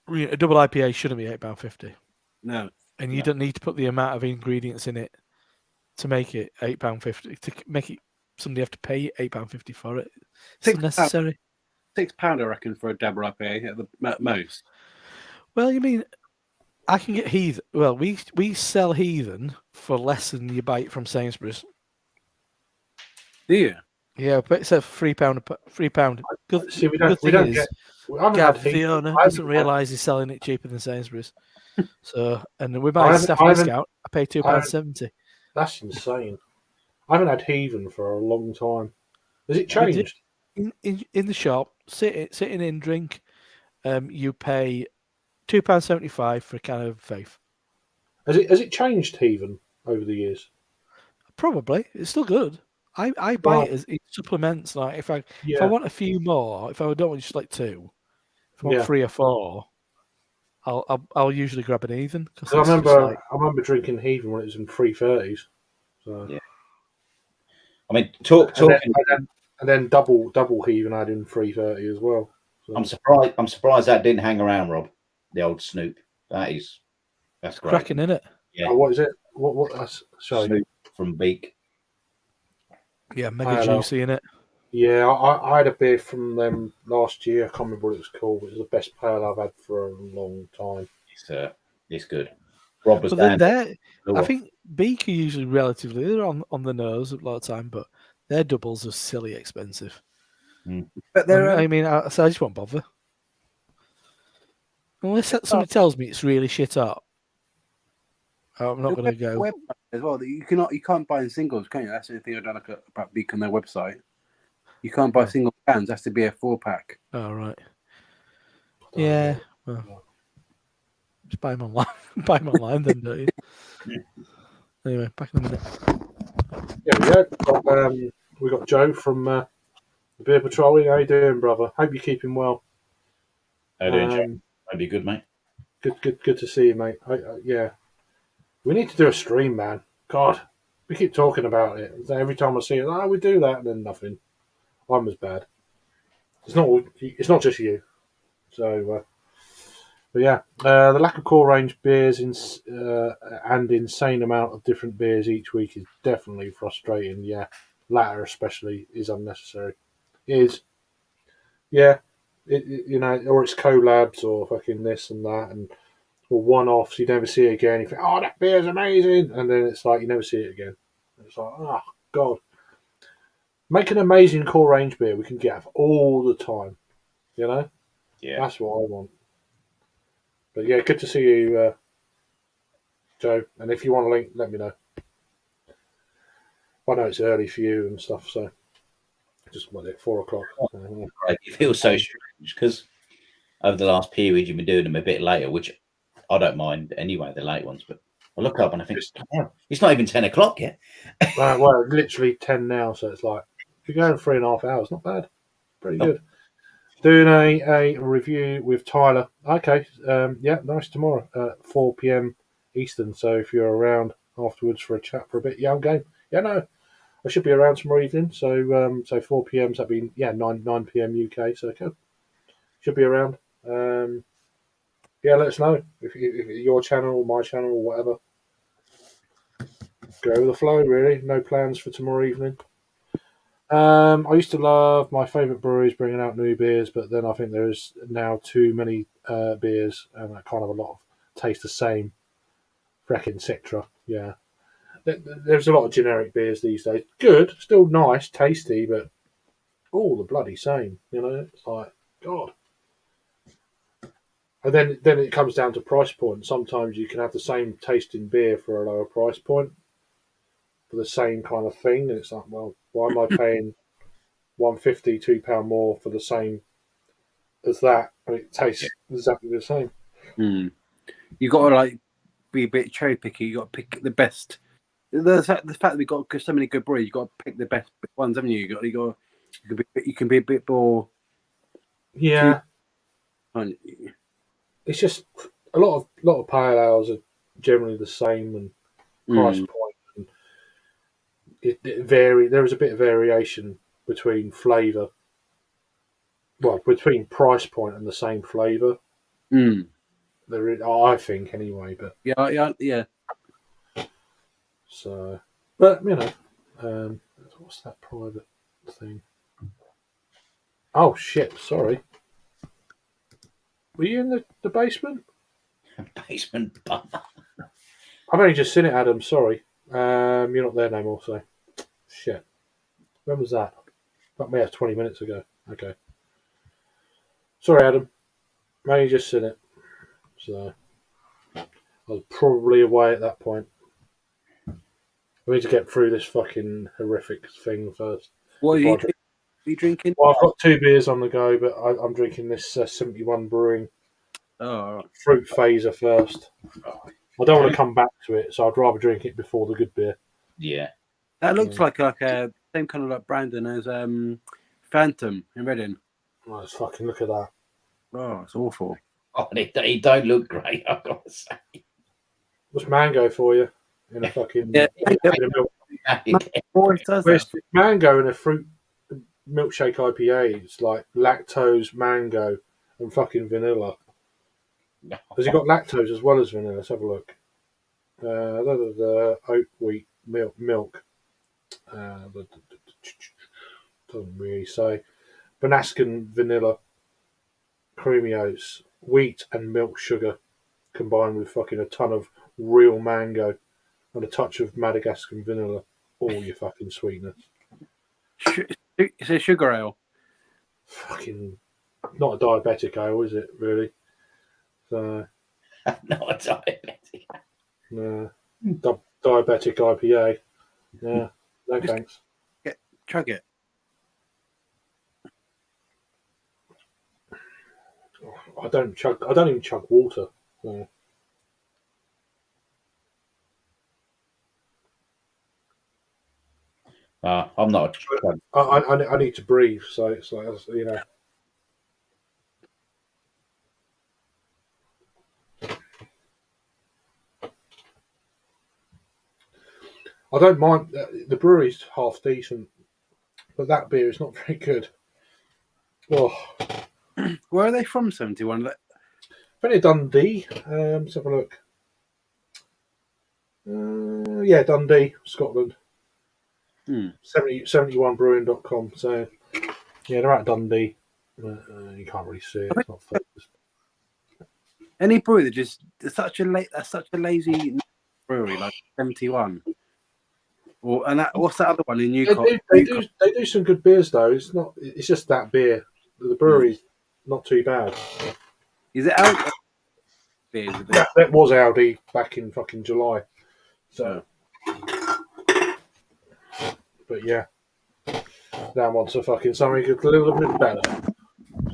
A double IPA shouldn't be £8.50. No, and you don't need to put the amount of ingredients in it to make it £8.50. To make it, somebody have to pay £8.50 for it. It's unnecessary. £6, I reckon, for a double IPA at the most. Well, you mean I can get Heathen. Well, we sell Heathen for less than you buy it from Sainsbury's. Do you? Yeah, but it's a £3. £3. Good, See, good thing is, we haven't had Gav, the heat. owner, I doesn't haven't had, realise he's selling it cheaper than Sainsbury's. So, and with I my haven't, staff I haven't, discount, I pay I haven't, £2.70. that's insane. I haven't had Heathen for a long time. Has it We do changed? in the shop, sitting in drink. You pay £2.75 for a can of Faith. Has it changed Heathen over the years? Probably, it's still good. I buy Right. it as it supplements. Like if I Yeah. want a few more, if I don't want just like two, if I want Yeah. 3 or 4, I'll usually grab an Heathen because 'Cause it's just like I remember drinking Heathen when it was in 330s. So. Yeah. I mean, And then, talking. and then double Heathen had in 330 as well. So. I'm surprised that didn't hang around, Rob. The old Snoop. That's great. cracking in it. Yeah. Oh, what is it? What? That's sorry. Snoop from Beak. Yeah, mega Pale ale. juicy in it. Yeah, I had a beer from them last year. I can't remember what it was called. It was the best pale I've had for a long time. It's good. Rob was But down. I think Beak are usually relatively they're on the nose a lot of time, but their doubles are silly expensive. But they're I mean, so I just won't bother. Unless somebody tells me it's really shit up, I'm not going to go. website as well. That you can't buy in singles, can you? That's the thing I don't like about Beak on their website. You can't buy single cans. It has to be a 4-pack. Oh right. Yeah. Well, just buy them online. Buy them online then, don't you? Anyway, back in a minute. Yeah, we got Joe from the Beer Patrol. How you doing, brother? Hope you're keeping well. How you doing, Jack? That'd be good, mate. Good to see you, mate. Yeah, we need to do a stream, man. God, we keep talking about it. Every time I see it, we do that, and then nothing. I'm as bad. It's not just you. So, but yeah, the lack of core range beers and insane amount of different beers each week is definitely frustrating. Yeah, latter especially is unnecessary. It is. Yeah, or it's collabs or fucking this and that, and or one-offs you never see again. You think, oh, that beer's amazing, and then it's like you never see it again. It's like, oh god, make an amazing core range beer we can get all the time. You know, Yeah. that's what I want. But yeah, good to see you, Joe. And if you want a link, let me know. I know it's early for you and stuff, so just at 4:00. It feels so strange because over the last period you've been doing them a bit later, which I don't mind anyway, the late ones. But I look up and I think, it's not even 10 o'clock yet. Well, literally 10 now, so it's like if you're going 3.5 hours, not bad, pretty good. Doing a review with Tyler. Okay, yeah, nice tomorrow at 4 p.m. Eastern. So if you're around afterwards for a chat for a bit, yeah, I'm game. Yeah, no, I should be around tomorrow evening. So 4 p.m. So that'd be 9 p.m. UK. So okay, should be around. Yeah, let us know if your channel or my channel or whatever. Go with the flow, really. No plans for tomorrow evening. I used to love my favourite breweries bringing out new beers, but then I think there's now too many beers and kind of a lot of taste the same. Freaking Citra, yeah. There's a lot of generic beers these days. Good, still nice, tasty, but all the bloody same. You know, it's like God. And then it comes down to price point. Sometimes you can have the same tasting beer for a lower price point for the same kind of thing, and it's like, well, why am I paying £1.50, £2 more for the same as that, and it tastes exactly the same? You got to be a bit cherry picky. You got to pick the best. The fact that we got so many good breweries, you got to pick the best ones, haven't you? You can be a bit more. Yeah, it's just a lot of pale ales are generally the same and price point, and it vary. There is a bit of variation between flavour, well, between price point and the same flavour. There is, I think, anyway. But yeah. So, but what's that private thing? Oh shit! Sorry. Were you in the basement? Basement bummer. I've only just seen it, Adam. Sorry. You're not there no more, so. Shit. When was that? That may have 20 minutes ago. Okay. Sorry, Adam. I've only just seen it. So. I was probably away at that point. I need to get through this fucking horrific thing first. What are before you, I drink. you drinking? Well, I've got 2 beers on the go, but I'm drinking this 71 Brewing Oh, all right. Fruit Phaser first. I don't want to come back to it, so I'd rather drink it before the good beer. Yeah. That looks like a same kind of like branding as Phantom in Reading. Let's fucking look at that. Oh, it's awful. Oh, he don't look great, I've got to say. What's mango for you? In a fucking Yeah. in a milk. Always does Well, that. it's mango in a fruit milkshake IPA. It's like lactose, mango, and fucking vanilla. Has it got lactose as well as vanilla? Let's have a look. Oat, wheat, milk. Doesn't really say. Banascan vanilla, creamy oats, wheat and milk sugar, combined with fucking a ton of real mango and a touch of Madagascar vanilla. All your fucking sweetness. It's a sugar ale. Fucking not a diabetic ale, is it? Really? So Not a diabetic. no. Diabetic IPA. Yeah. No thanks. Chug it. I don't even chug water. So. I'm not a I need to breathe, so it's like, you know. I don't mind. The brewery's half decent, but that beer is not very good. Oh, Where are they from? 71. I've Dundee. Let's have a look. Yeah, Dundee, Scotland. 71brewing.com. So, yeah, they're at Dundee. You can't really see it. It's not focused. Any brewery that just it's such a lazy brewery like 71. Or what's that other one in Newcastle? They do some good beers though. It's not. It's just that beer. The brewery's not too bad. Is it out? Beers, That was Audi back in fucking July. So, but yeah, now I'm on to fucking something a little bit better.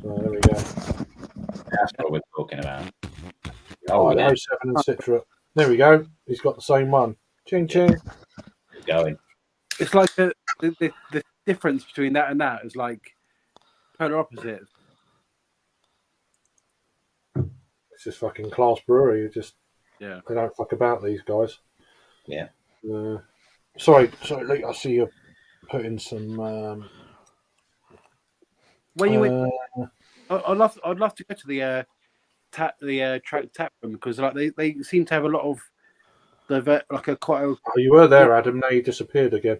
So there we go. That's what we're talking about. Oh, 07 and Citra. There we go. He's got the same one. Ching ching. Going. It's like the difference between that and that is like polar opposites. It's just fucking class brewery. They don't fuck about these guys. Yeah. Sorry, Luke. I see you're putting some. When you went, I'd love to go to the tap room because like they seem to have a lot of quite a. Oh, you were there, Adam. Now you disappeared again.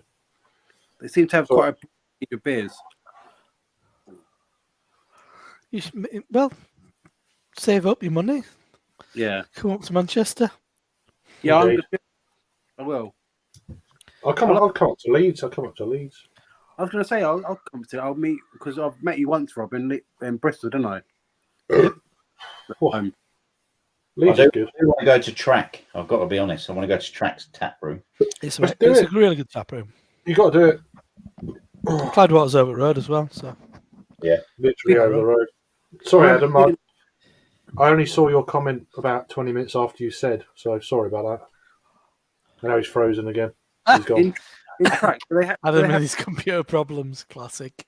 They seem to have quite a range of beers. Well, save up your money. Yeah. Come up to Manchester. Yeah, I will. I'll come up to Leeds. I was going to say I'll come to. I'll meet because I've met you once, Rob, in Bristol, didn't I? Leeds I is do good. want to go to Track. I've got to be honest. I want to go to Track's tap room. It's Let's do a it. really good tap room. You got to do it. Clydewaters over road as well. So Literally over the road. Sorry, Adam. I only saw your comment about 20 minutes after you said, so sorry about that. I know he's frozen again. He's gone. In Track, do they have? Adam and his computer problems. Classic.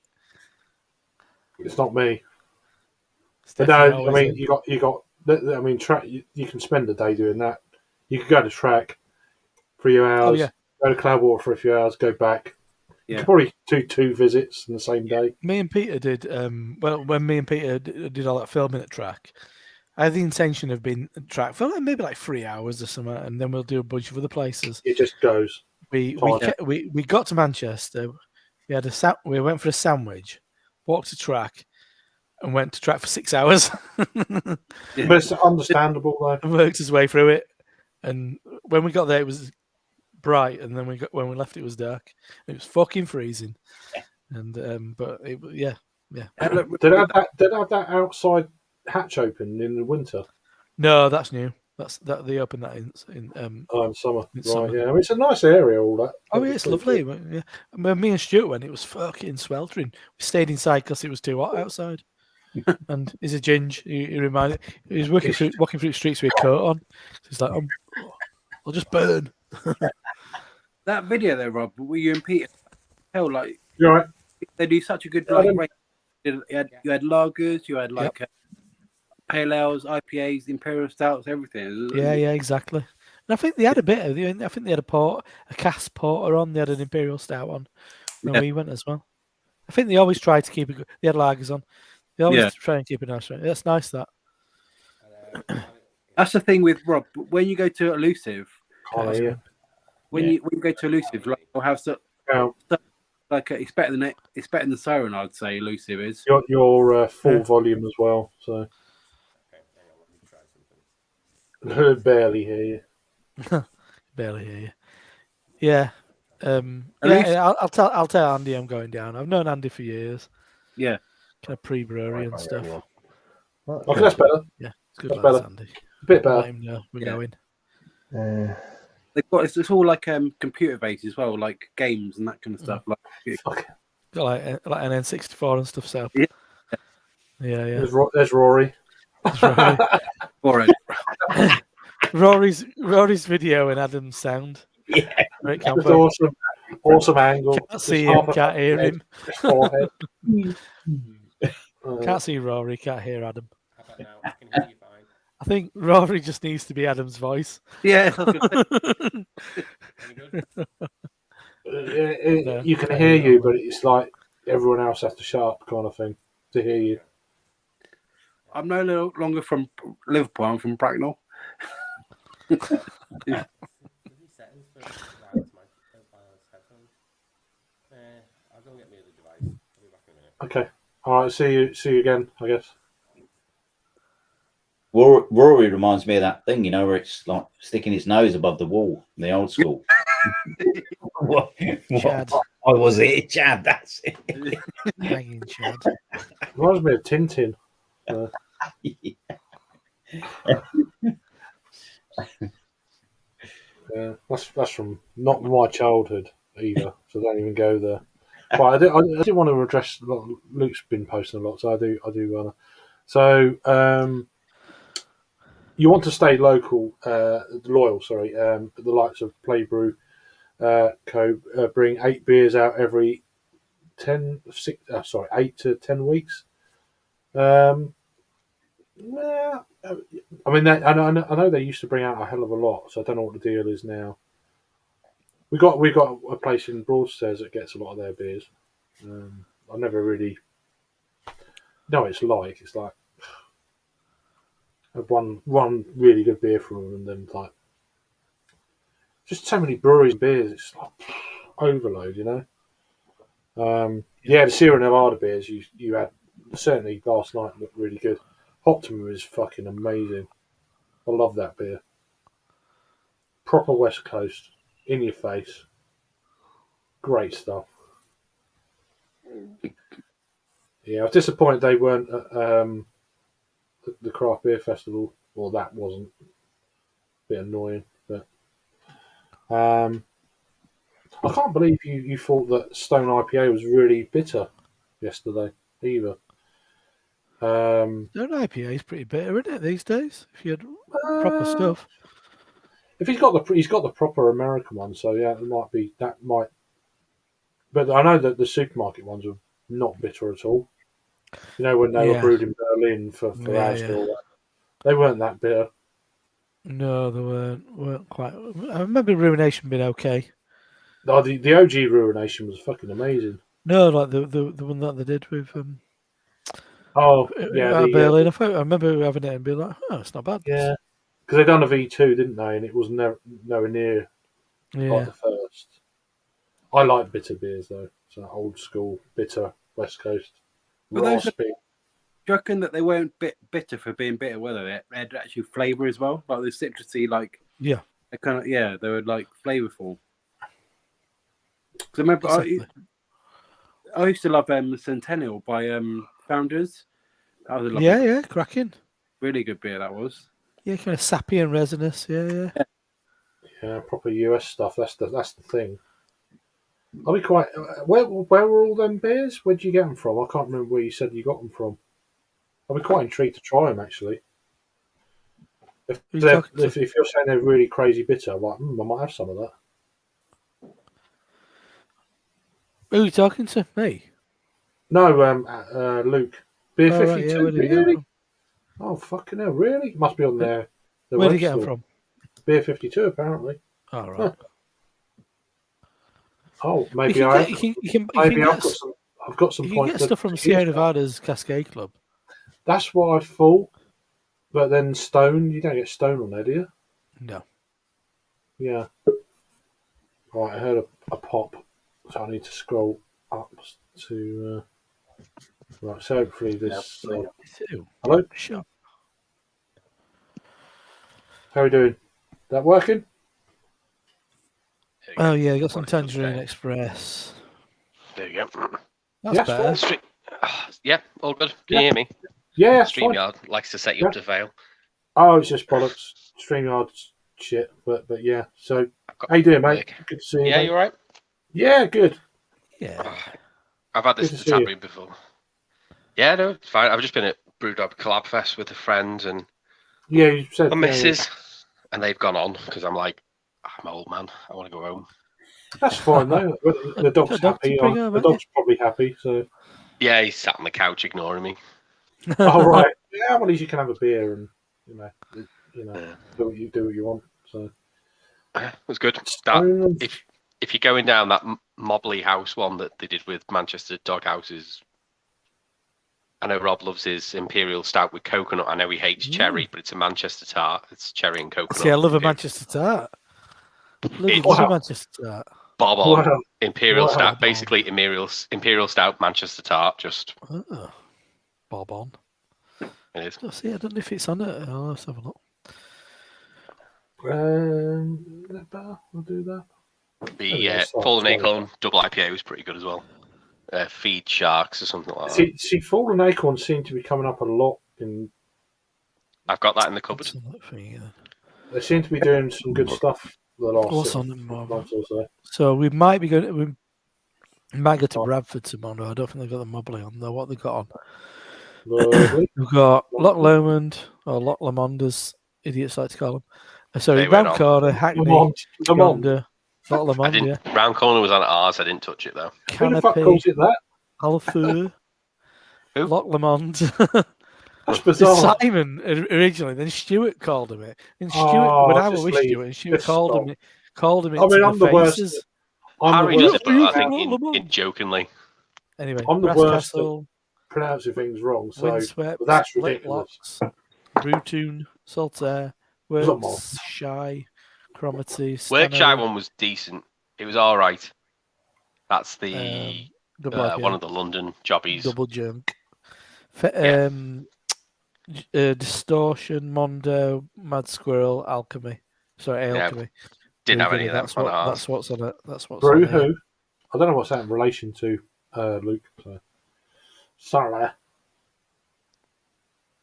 It's not me. It's But definitely no, I always mean, you got. I mean, Track. You can spend a day doing that. You could go to Track for a few hours. Oh, yeah. Go to Cloudwater for a few hours. Go back. You could probably do 2 visits in the same day. Me and Peter did. When me and Peter did all that filming at Track, I had the intention of being at Track for maybe like 3 hours or something, and then we'll do a bunch of other places. It just goes. We got to Manchester. We went for a sandwich, walked to Track, and went to track for 6 hours. But it's understandable though. And worked his way through it. And when we got there, it was bright, and then when we left, it was dark. It was fucking freezing. And but yeah. Did it have that outside hatch open in the winter? No, that's new. That they opened that in Summer. in Right, summer. yeah. I mean, it's a nice area, all that. Oh, yeah, it's lovely. Yeah. When me and Stuart went, it was fucking sweltering. We stayed inside because it was too hot outside. And he's a ginge. He reminded. He was walking through the streets with a coat on. So he's like, I'll just burn. That video though, Rob, were you and Peter? Hell, like You're right. they do such a good Yeah, like. You had lagers, you had like pale ales, IPAs, imperial stouts, everything. Yeah, exactly. And I think they had a bit of. I think they had a cask porter on. They had an imperial stout on when we went as well. I think they always try to keep it good. They had lagers on. They always try and keep it nice. Right? That's nice. That's the thing with Rob. When you go to Elusive, when you go to Elusive, like you'll have like it's better than Siren, I'd say. Elusive is your full volume as well. So barely hear you. Barely hear you. Yeah. I'll tell Andy I'm going down. I've known Andy for years. Yeah. Kind of pre-brewery and stuff. Okay, that's better. Yeah, it's good. That's Lads, better. Andy. A bit Let better. him know we're going. They've got it's all like computer based as well, like games and that kind of stuff. Like Got like an N64 and stuff set up. Yeah. There's Rory. Rory's video and Adam's sound. Yeah, Great It's combo. awesome angle. Can't see him, can't hear him. Forehead. Can't see Rory, can't hear Adam. I think Rory just needs to be Adam's voice. Yeah. You can hear you, but it's like everyone else has to shut up, kind of thing, to hear you. I'm no longer from Liverpool. I'm from Bracknell. Okay. All right. See you again, I guess. Rory reminds me of that thing, where it's like sticking its nose above the wall in the old school. what? Chad. I was it, Chad. That's it. Hanging Chad. Reminds me of Tintin. Yeah, that's from not my childhood either, so don't even go there. But I did want to address. Luke's been posting a lot, so I do want to. So you want to stay loyal. Sorry, the likes of Play Brew Co. Bring 8 beers out every 8 to 10 weeks. Yeah, I mean, I know they used to bring out a hell of a lot, so I don't know what the deal is now. We got a place in Broadstairs that gets a lot of their beers. I never really know what it's like. It's like I had one really good beer from them, and then like just so many breweries and beers. It's like overload, the Sierra Nevada beers you had certainly last night looked really good. Optima is fucking amazing. I love that beer. Proper West Coast, in your face. Great stuff. Yeah, I was disappointed they weren't at the Craft Beer Festival. Well, that wasn't. A bit annoying, but I can't believe you thought that Stone IPA was really bitter yesterday either. Stone IPA is pretty bitter, isn't it, these days? If you had proper stuff. If he's got the proper American one, so yeah, that might. But I know that the supermarket ones are not bitter at all. When they were brewed in Berlin for Asdor, they weren't that bitter. No, they weren't quite. I remember Ruination being okay. Oh, the OG Ruination was fucking amazing. No, like the one that they did with Berlin. I remember having it and being like, oh, it's not bad. Yeah, because they done a V2, didn't they? And it was nowhere near like the first. I like bitter beers though, so old school bitter West Coast. But you reckon that they weren't bitter for being bitter, were they? They had actual flavour as well, like the citrusy, like Yeah, they kind of they were like flavourful. Because I remember exactly. I used to love Centennial by Founders. That was a lovely, Yeah, cracking. really good beer. That was. Yeah, kind of sappy and resinous. Yeah. Yeah, proper US stuff. That's the thing. I'll be quite. Where were all them beers? Where'd you get them from? I can't remember where you said you got them from. I'll be quite intrigued to try them actually. If Who are you talking to? if you're saying they're really crazy bitter, I'm like, I might have some of that. Who are you talking to? Me? No, Luke. Beer Oh, right, 52. yeah, where did you get 'em Really? from? Oh, fucking hell! Really? It must be on their Where did web you get them store. from? Beer 52, apparently. Oh, right. Oh, You maybe can I get, have. you can Maybe get, I've got some you can points get stuff from to use Sierra that. Nevada's Cascade Club. That's what I thought. But then Stone, you don't get Stone on there, do you? No. Yeah. Right, I heard a pop, so I need to scroll up to. Right, so hopefully this. Two. Hello, Sure. how are we doing? That working? Oh, yeah, I got some Well, it's Tangerine okay. Express. There you go. That's Yes, better. fine. Yeah, all good. Can Yeah. you hear me? Yeah, it's fine. StreamYard likes to set you up to fail. Oh, it's just bollocks. StreamYard shit, but yeah. So, I've got how you doing, mate? work. Good to see you. Yeah, mate. you alright? Yeah, good. Yeah. I've had this Good at to the see tap room before. Yeah, no, it's fine. I've just been at Brewdog Collab Fest with a friend and Yeah, you said. my missus, and they've gone on because I'm like, I'm an old man. I want to go home. That's fine though. The dog's Got a dog to happy. bring home, The haven't you? dog's probably happy. So, Yeah, he's sat on the couch ignoring me. all right. Yeah, well, at least you can have a beer and Yeah. do what you want. So, It was good. That Um, if you're going down that Mobley House one that they did with Manchester Dog Houses, I know Rob loves his Imperial Stout with coconut. I know he hates cherry, but it's a Manchester tart. It's cherry and coconut. See, I love a Manchester tart. Bloody It's- love a Wow. Manchester tart. Bob on Wow. Imperial Wow. Stout, basically Imperial Stout Manchester tart. Just Oh. Bob on. it is. Oh, see, I don't know if it's on it. Let's have a look. That better? I'll do that. The Oh, yeah, Fallen sorry. Acorn double IPA was pretty good as well. Feed Sharks or something like that. See, Fallen Acorns seem to be coming up a lot. I've got that in the cupboard. What's on that for you then? They seem to be doing some good stuff the last What's sort on of them, Bob? month or so. So we might be going. We might go to Oh. Bradford tomorrow. I don't think they've got the Mobley on though. What they got on? Lovely. We've got Loch Lomond or Loch Lomond, as idiots like to call them. Sorry, They went Round on. Corner, Hackney, Lamont. Yonder, Loch I Lomond, didn't. yeah. Round Corner was on ours. I didn't touch it though. Who the fuck Canopy, calls it that? Alfur, Who? Loch Lomond. That's bizarre. Simon originally, then Stuart called him it. And Stuart, Oh, when I just was leave. Stuart, and Stuart Just called stop. him it I mean, to I'm the the worst. faces. I'm Harry the does worst it, but I at think in jokingly. Anyway, I'm the Brass worst at Castle, pronouncing things wrong. So Windswept, that's Lake ridiculous. Locks, Brewtoon, Saltaire, Come Works, Shy, Cromarty, Workshire Stanley, one was decent. It was all right. That's the double IPA, one of the London jobbies. double junk. Yeah. Distortion, Mondo, Mad Squirrel, Alchemy. Sorry, Yeah, Alchemy. Didn't have Very any of good. them That's on what. ours. That's what's on it. That's what's Brew on here. who? I don't know what's that in relation to, Luke. So. Sorry.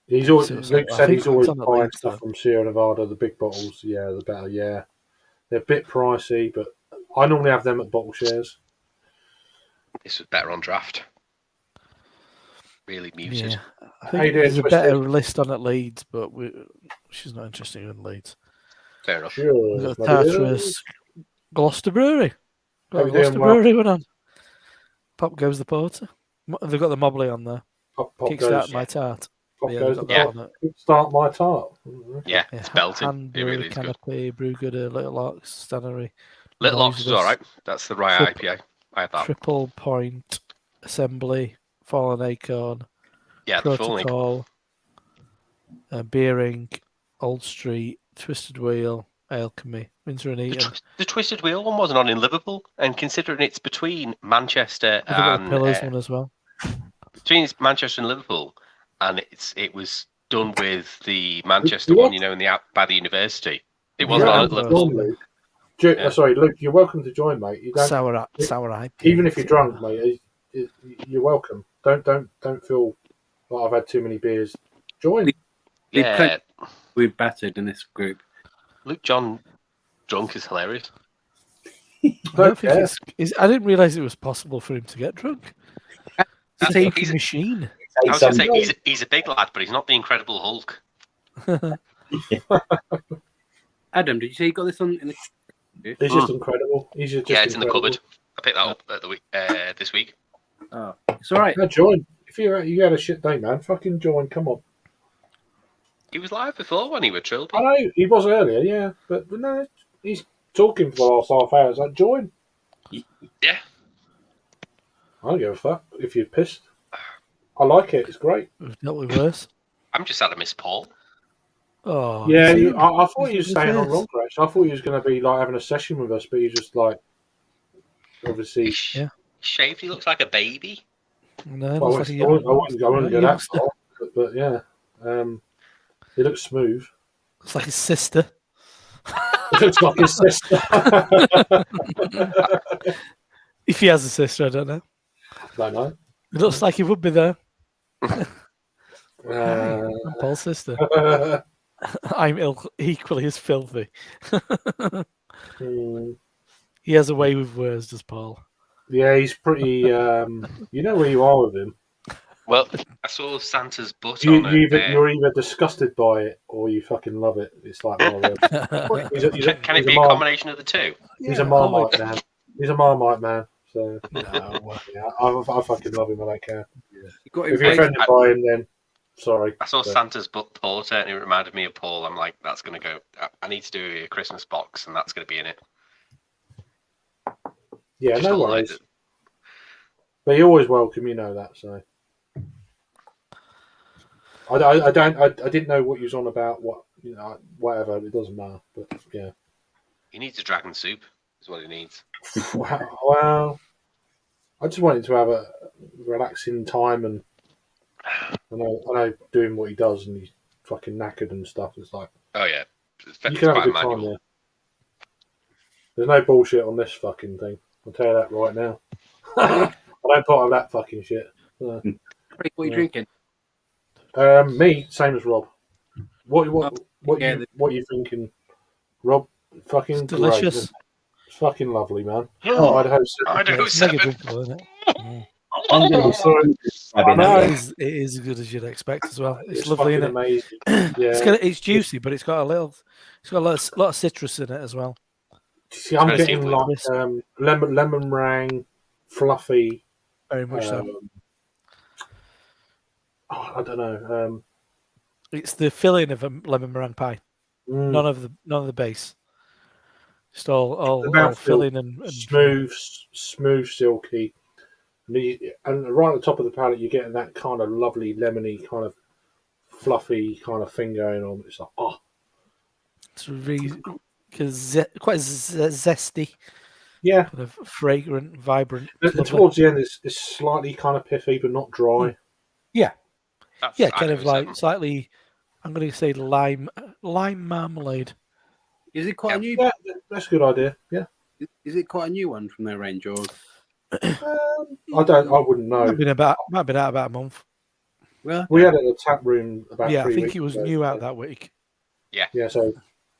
He's always, So it's Luke on- I said think he's always it's on the buying link, stuff so. from Sierra Nevada, the big bottles. Yeah, the better. Yeah, they're a bit pricey, but I normally have them at bottle shares. This was better on draft. Really muted. Yeah, I How think you doing, there's a Twisted? better list on at Leeds, but she's not interested in Leeds. Fair enough. Sure. We've got maybe it Tartarus, is. Gloucester Brewery. How Got you Gloucester doing, Mark? Brewery went on. Pop goes the porter. They've got the Mobley on there. Pop Kickstart goes, my tart. pop Yeah, goes they've the got Yeah. that on it. Start my tart. Mhm. Yeah, Yeah, it's belting. Hand It really Brewery, is good. Canopy, Brewgooder, Little Locks, Stannery. Little Locks is Noiseless, all right. That's the rye Trip- IPA. I had that. Triple Point, Assembly, Fallen Acorn, Yeah, the full link. Protocol, Beering, Old Street, Twisted Wheel, Alchemy, Windsor and Eton. The Twisted Wheel one wasn't on in Liverpool, and considering it's between Manchester They've got the and Pillars one as well. between Manchester and Liverpool, and it was done with the Manchester one, in the by the university. It wasn't on at Liverpool. Luke. Sorry, Luke. You're welcome to join, mate. You don't Sour IPA. even if you're drunk, mate. You're welcome. Don't feel like I've had too many beers. Join. Yeah, we're battered in this group. Luke John drunk is hilarious. I don't think I didn't realise it was possible for him to get drunk. He's a machine. I was going to say he's a big lad, but he's not the Incredible Hulk. Adam, did you say you got this on? He's just incredible. It's in the cupboard. I picked that up at this week. Oh, it's all right. No, join. If you had a shit day, man, fucking join. Come on. He was live before when he was Trilby. I know he was earlier, yeah, but no, he's talking for the last half hour. It's like join. Yeah. I don't give a fuck if you're pissed. I like it. It's great. We've dealt with worse. I'm just sad I miss Paul. Oh, yeah. I thought he was staying on longer. Actually, I thought he was going to be like having a session with us, but he's just like obviously. He's shaved. He looks like a baby. No, I wouldn't go that far, but yeah, he looks smooth. Looks like his sister. It looks like his sister. If he has a sister, I don't know. Don't know. It looks like he would be there. I'm Paul's sister. I'm equally as filthy. He has a way with words, does Paul? Yeah, he's pretty. You know where you are with him. Well, I saw Santa's butt on it. You're either disgusted by it or you fucking love it. It's like one of those. Can it be a combination of the two? He's a Marmite man. He's a Marmite man. So yeah, I fucking love him. I don't care. If you're offended by him, then sorry. I saw Santa's butt porter and it reminded me of Paul. I'm like, that's going to go. I need to do a Christmas box and that's going to be in it. Yeah, no worries. But you're always welcome, you know that. So I didn't know what you was on about. What whatever. It doesn't matter. But yeah, he needs a dragon soup. Is what he needs. Well, I just wanted to have a relaxing time, and I know doing what he does, and he's fucking knackered and stuff. It's like, oh yeah, you can have a good time there. There's no bullshit on this fucking thing. I'll tell you that right now. I don't part of that fucking shit. What are you drinking? Me, same as Rob. What are you thinking, Rob? Fucking it's delicious. Great. It's fucking lovely, man. Oh, Idaho 7. Mega drinkable, isn't it? I'm going to It is as good as you'd expect as well. It's lovely, lovely, isn't it? Amazing. Yeah. It's juicy, but it's got a lot of citrus in it as well. See, I'm getting like lemon meringue, fluffy. Very much so. I don't know. It's the filling of a lemon meringue pie. None of the base. Just all filling and smooth, silky, and right at the top of the palate, you're getting that kind of lovely lemony, kind of fluffy kind of thing going on. It's like it's really quite zesty. Yeah, kind of fragrant, vibrant. And towards the end, it's slightly kind of pithy, but not dry. Yeah, kind of like slightly. I'm going to say lime marmalade. Is it quite a new? Yeah, that's a good idea. Yeah. Is it quite a new one from their range, or? I wouldn't know. Might have been out about a month. Well, we had it in the tap room about 3 weeks. I think it was new out that week. Yeah. Yeah. So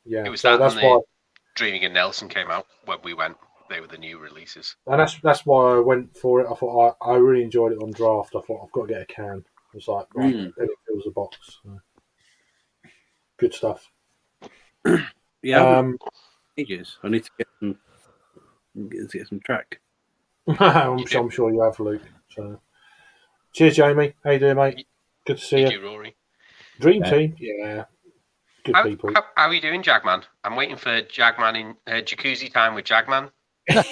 yeah, it was that. That's why Dreaming in Nelson came out when we went. They were the new releases, and that's why I went for it. I thought I really enjoyed it on draft. I thought I've got to get a can. It was like then it fills the box. So. Good stuff. Yeah, ages. I need to get some track. I'm sure you have, Luke. So, cheers, Jamie. How you doing, mate? Good to see you. Rory. Dream team, yeah. Good people. How are you doing, Jagman? I'm waiting for Jagman in jacuzzi time with Jagman. He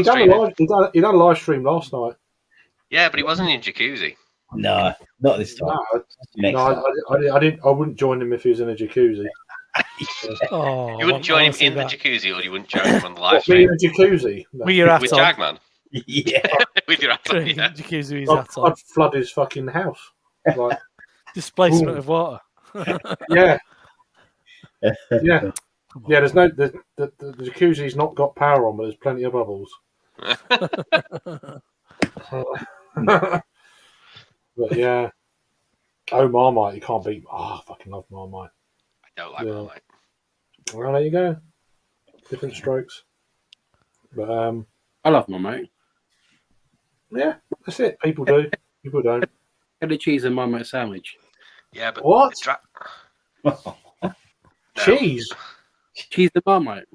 done a live stream last night. Yeah, but he wasn't in jacuzzi. No, not this time. I didn't. I wouldn't join him if he was in a jacuzzi. You wouldn't join him in the jacuzzi, or you wouldn't join him on the live stream. Me in a jacuzzi? No. With Jagman? Yeah. With your hat on, yeah. Jacuzzi, I'd flood his fucking house. Like, Displacement Ooh. of water. Yeah, yeah, Come on. yeah. There's no the jacuzzi's not got power on, but there's plenty of bubbles. But yeah. Oh, Marmite, you can't beat. Oh, I fucking love Marmite. I don't like Yeah. Marmite. Well, there you go. Different strokes. But I love Marmite. yeah, that's it. People do. People don't. Get a cheese and Marmite sandwich. Yeah, but What? No. Cheese? Cheese and Marmite.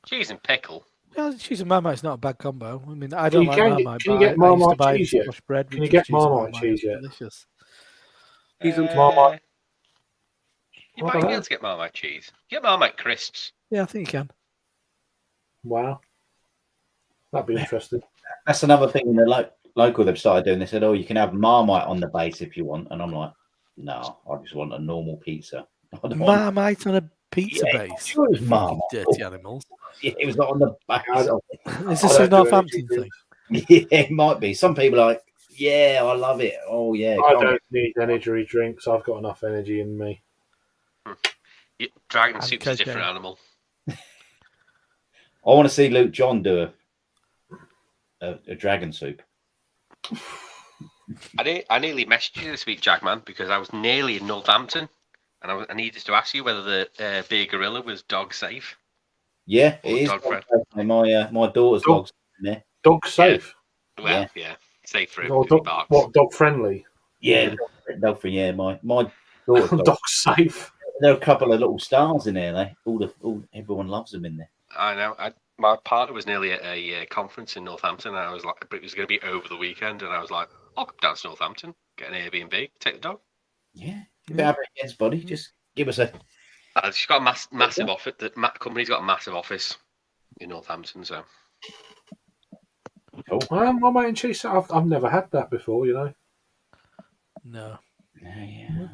Cheese and pickle. Yeah, cheese and Marmite's not a bad combo. I mean, I don't like Can Marmite, you but get I used to Marmite buy cheese the yet? Scotch bread. Can with you get cheese and Marmite cheese It's yet? delicious. Cheese and Marmite. You I might don't be know. able to get Marmite cheese. Get Marmite crisps. Yeah, I think you can. Wow. That'd be interesting. That's another thing in the local they've started doing. They said, "Oh, you can have Marmite on the base if you want," and I'm like, "No, I just want a normal pizza." I don't want- Marmite on a pizza Yeah, base. sure it's Fucking Marmite. dirty animals. Yeah, it was not on the base. I don't- Is I this a don't do Northampton energy thing? drinks. Yeah, it might be. Some people are like, "Yeah, I love it." Oh yeah, I go on. don't need energy drinks. I've got enough energy in me. Dragon And soup's a different cocaine. animal. I want to see Luke John do a dragon soup. I nearly messaged you this week, Jackman, because I was nearly in Northampton, and I needed to ask you whether the Beer Gorilla was dog safe. Yeah, Or it is. dog friend. My daughter's Dog- dog's in there. Dog safe? Well, yeah, safe for him Or if he dog, barks. what, dog friendly? Yeah, dog for yeah. My daughter's dog. Dog safe. There are a couple of little stars in there. Everyone loves them in there. I know. My partner was nearly at a conference in Northampton, and I was like, but it was going to be over the weekend, and I was like, I'll come down to Northampton, get an Airbnb, take the dog. Yeah, if you have it against buddy, just give us a. She's got a massive office. The company's got a massive office in Northampton, so. Cool. Marmite and cheese. I've never had that before. You know. No. Yeah.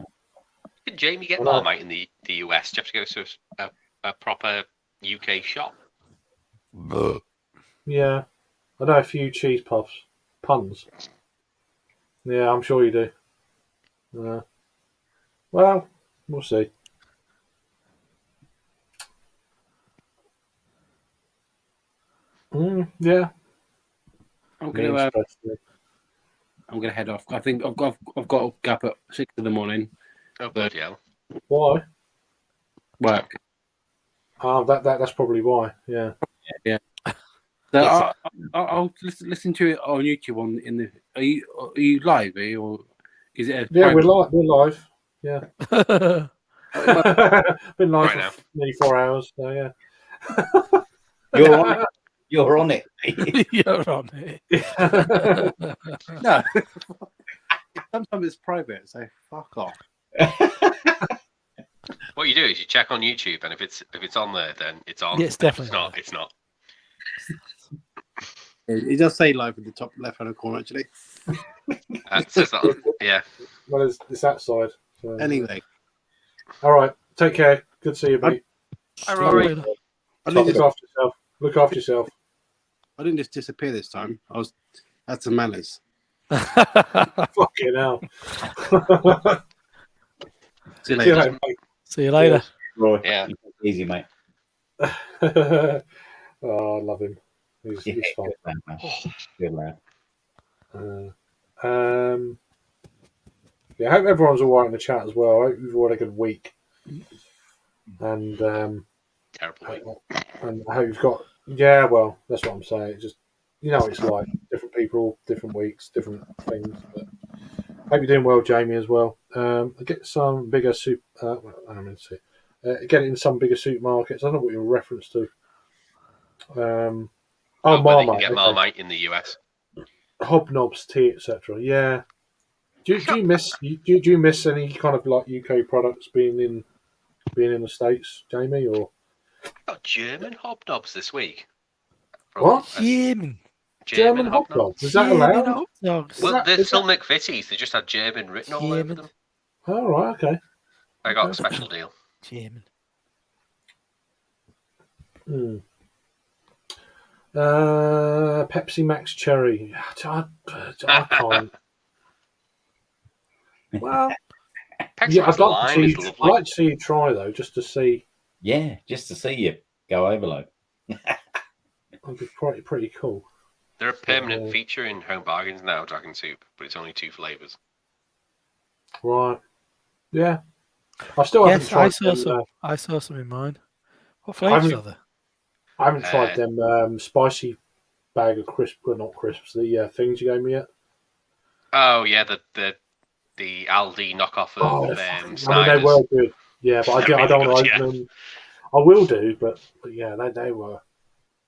Did Jamie get Well, Marmite in the US? Do you have to go to a proper UK shop? Yeah, I know a few cheese puns. Yeah, I'm sure you do. Well, we'll see. Yeah, I'm me gonna especially. head off. I think I've got to get up at 6 in the morning. Oh, bloody hell. Why? Work. That's probably why. Yeah. So I'll listen to it on YouTube. Are you live? Or is it? Yeah, we're live. We're live. Yeah. Been live Right for now. nearly 4 hours. So yeah. You're on it. You're on it. You're on it. No. Sometimes it's private, so fuck off. What you do is you check on YouTube, and if it's on there, then it's on. Yeah, it's If definitely it's not. on. It's not. It does say live in the top left-hand corner, actually. It says that on- yeah. Well, it's that side. So, Anyway, all right. Take care. Good to see you, mate. Hi, Rory. I didn't Look just, after yourself. Look after yourself. I didn't just disappear this time. Had some manners. Fucking hell. See See you you later. later, mate. See you later. Roy, Yeah. easy, mate. Oh, I love him. He's fun. Good lad, man. Good lad. Yeah, I hope everyone's all right in the chat as well. I hope you've all had a good week. And Terrible week. and I hope you've got. Yeah, well, that's what I'm saying. It's just, you know, it's like different people, different weeks, different things. But I hope you're doing well, Jamie, as well. Get some bigger get it in some bigger supermarkets. I don't know what you're in reference to. Whether you Marmite. can get okay. Marmite in the US. Hobnobs, tea, etc. Yeah. Do you miss any kind of like UK products being in the States, Jamie? Or Got German hobnobs this week. what? German. German hobnobs? Is that German allowed? hot dogs. Well, that- they're is still McVitie's. They just had German written all over German. them. Oh, right, okay. I got a special deal. German. Pepsi Max Cherry. I can't. Well, Pegs Yeah, Rise I'd like to Lime see. is I'd lovely. like to see you try though, just to see. Yeah, just to see you go overload. That'd be pretty cool. They're a permanent feature in Home Bargains now, Dragon Soup, but it's only 2 flavours. Right. Yeah. I still haven't yes, tried I saw them. some. I saw some in mine. What I flavours haven't, are there? I haven't tried them spicy bag of crisps, but not crisps. The things you gave me yet. Oh yeah, the Aldi knockoff of Oh, they're fucking. I mean, they Snyder's. were good. Yeah, but They're I don't really want to good, open them. I will do, but yeah, they were.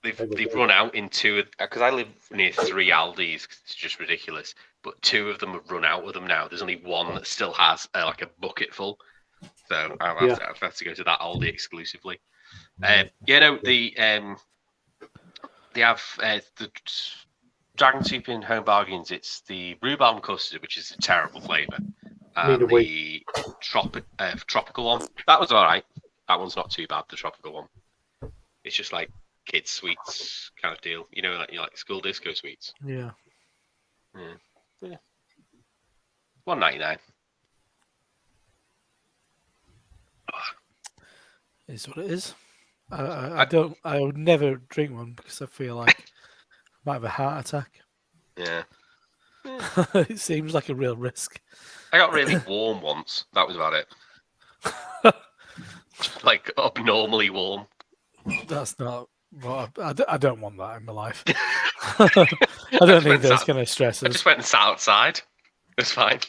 They've good. run out in 2 because I live near 3 Aldis. It's just ridiculous. But 2 of them have run out of them now. There's only one that still has like a bucket full. So I'll have to go to that Aldi exclusively. They have the Dragon Soup in Home Bargains. It's the rhubarb custard, which is a terrible flavour, and the tropical one. That was all right. That one's not too bad. The tropical one. It's just like kids' sweets kind of deal. You know, like school disco sweets. Yeah. Yeah. $1.99. Is what it is. I would never drink one because I feel like I might have a heart attack. Yeah. It seems like a real risk. I got really warm once. That was about it. Like abnormally warm. That's not. Well, I don't want that in my life. I don't need those kind of stresses. I just went and sat outside. It's fine.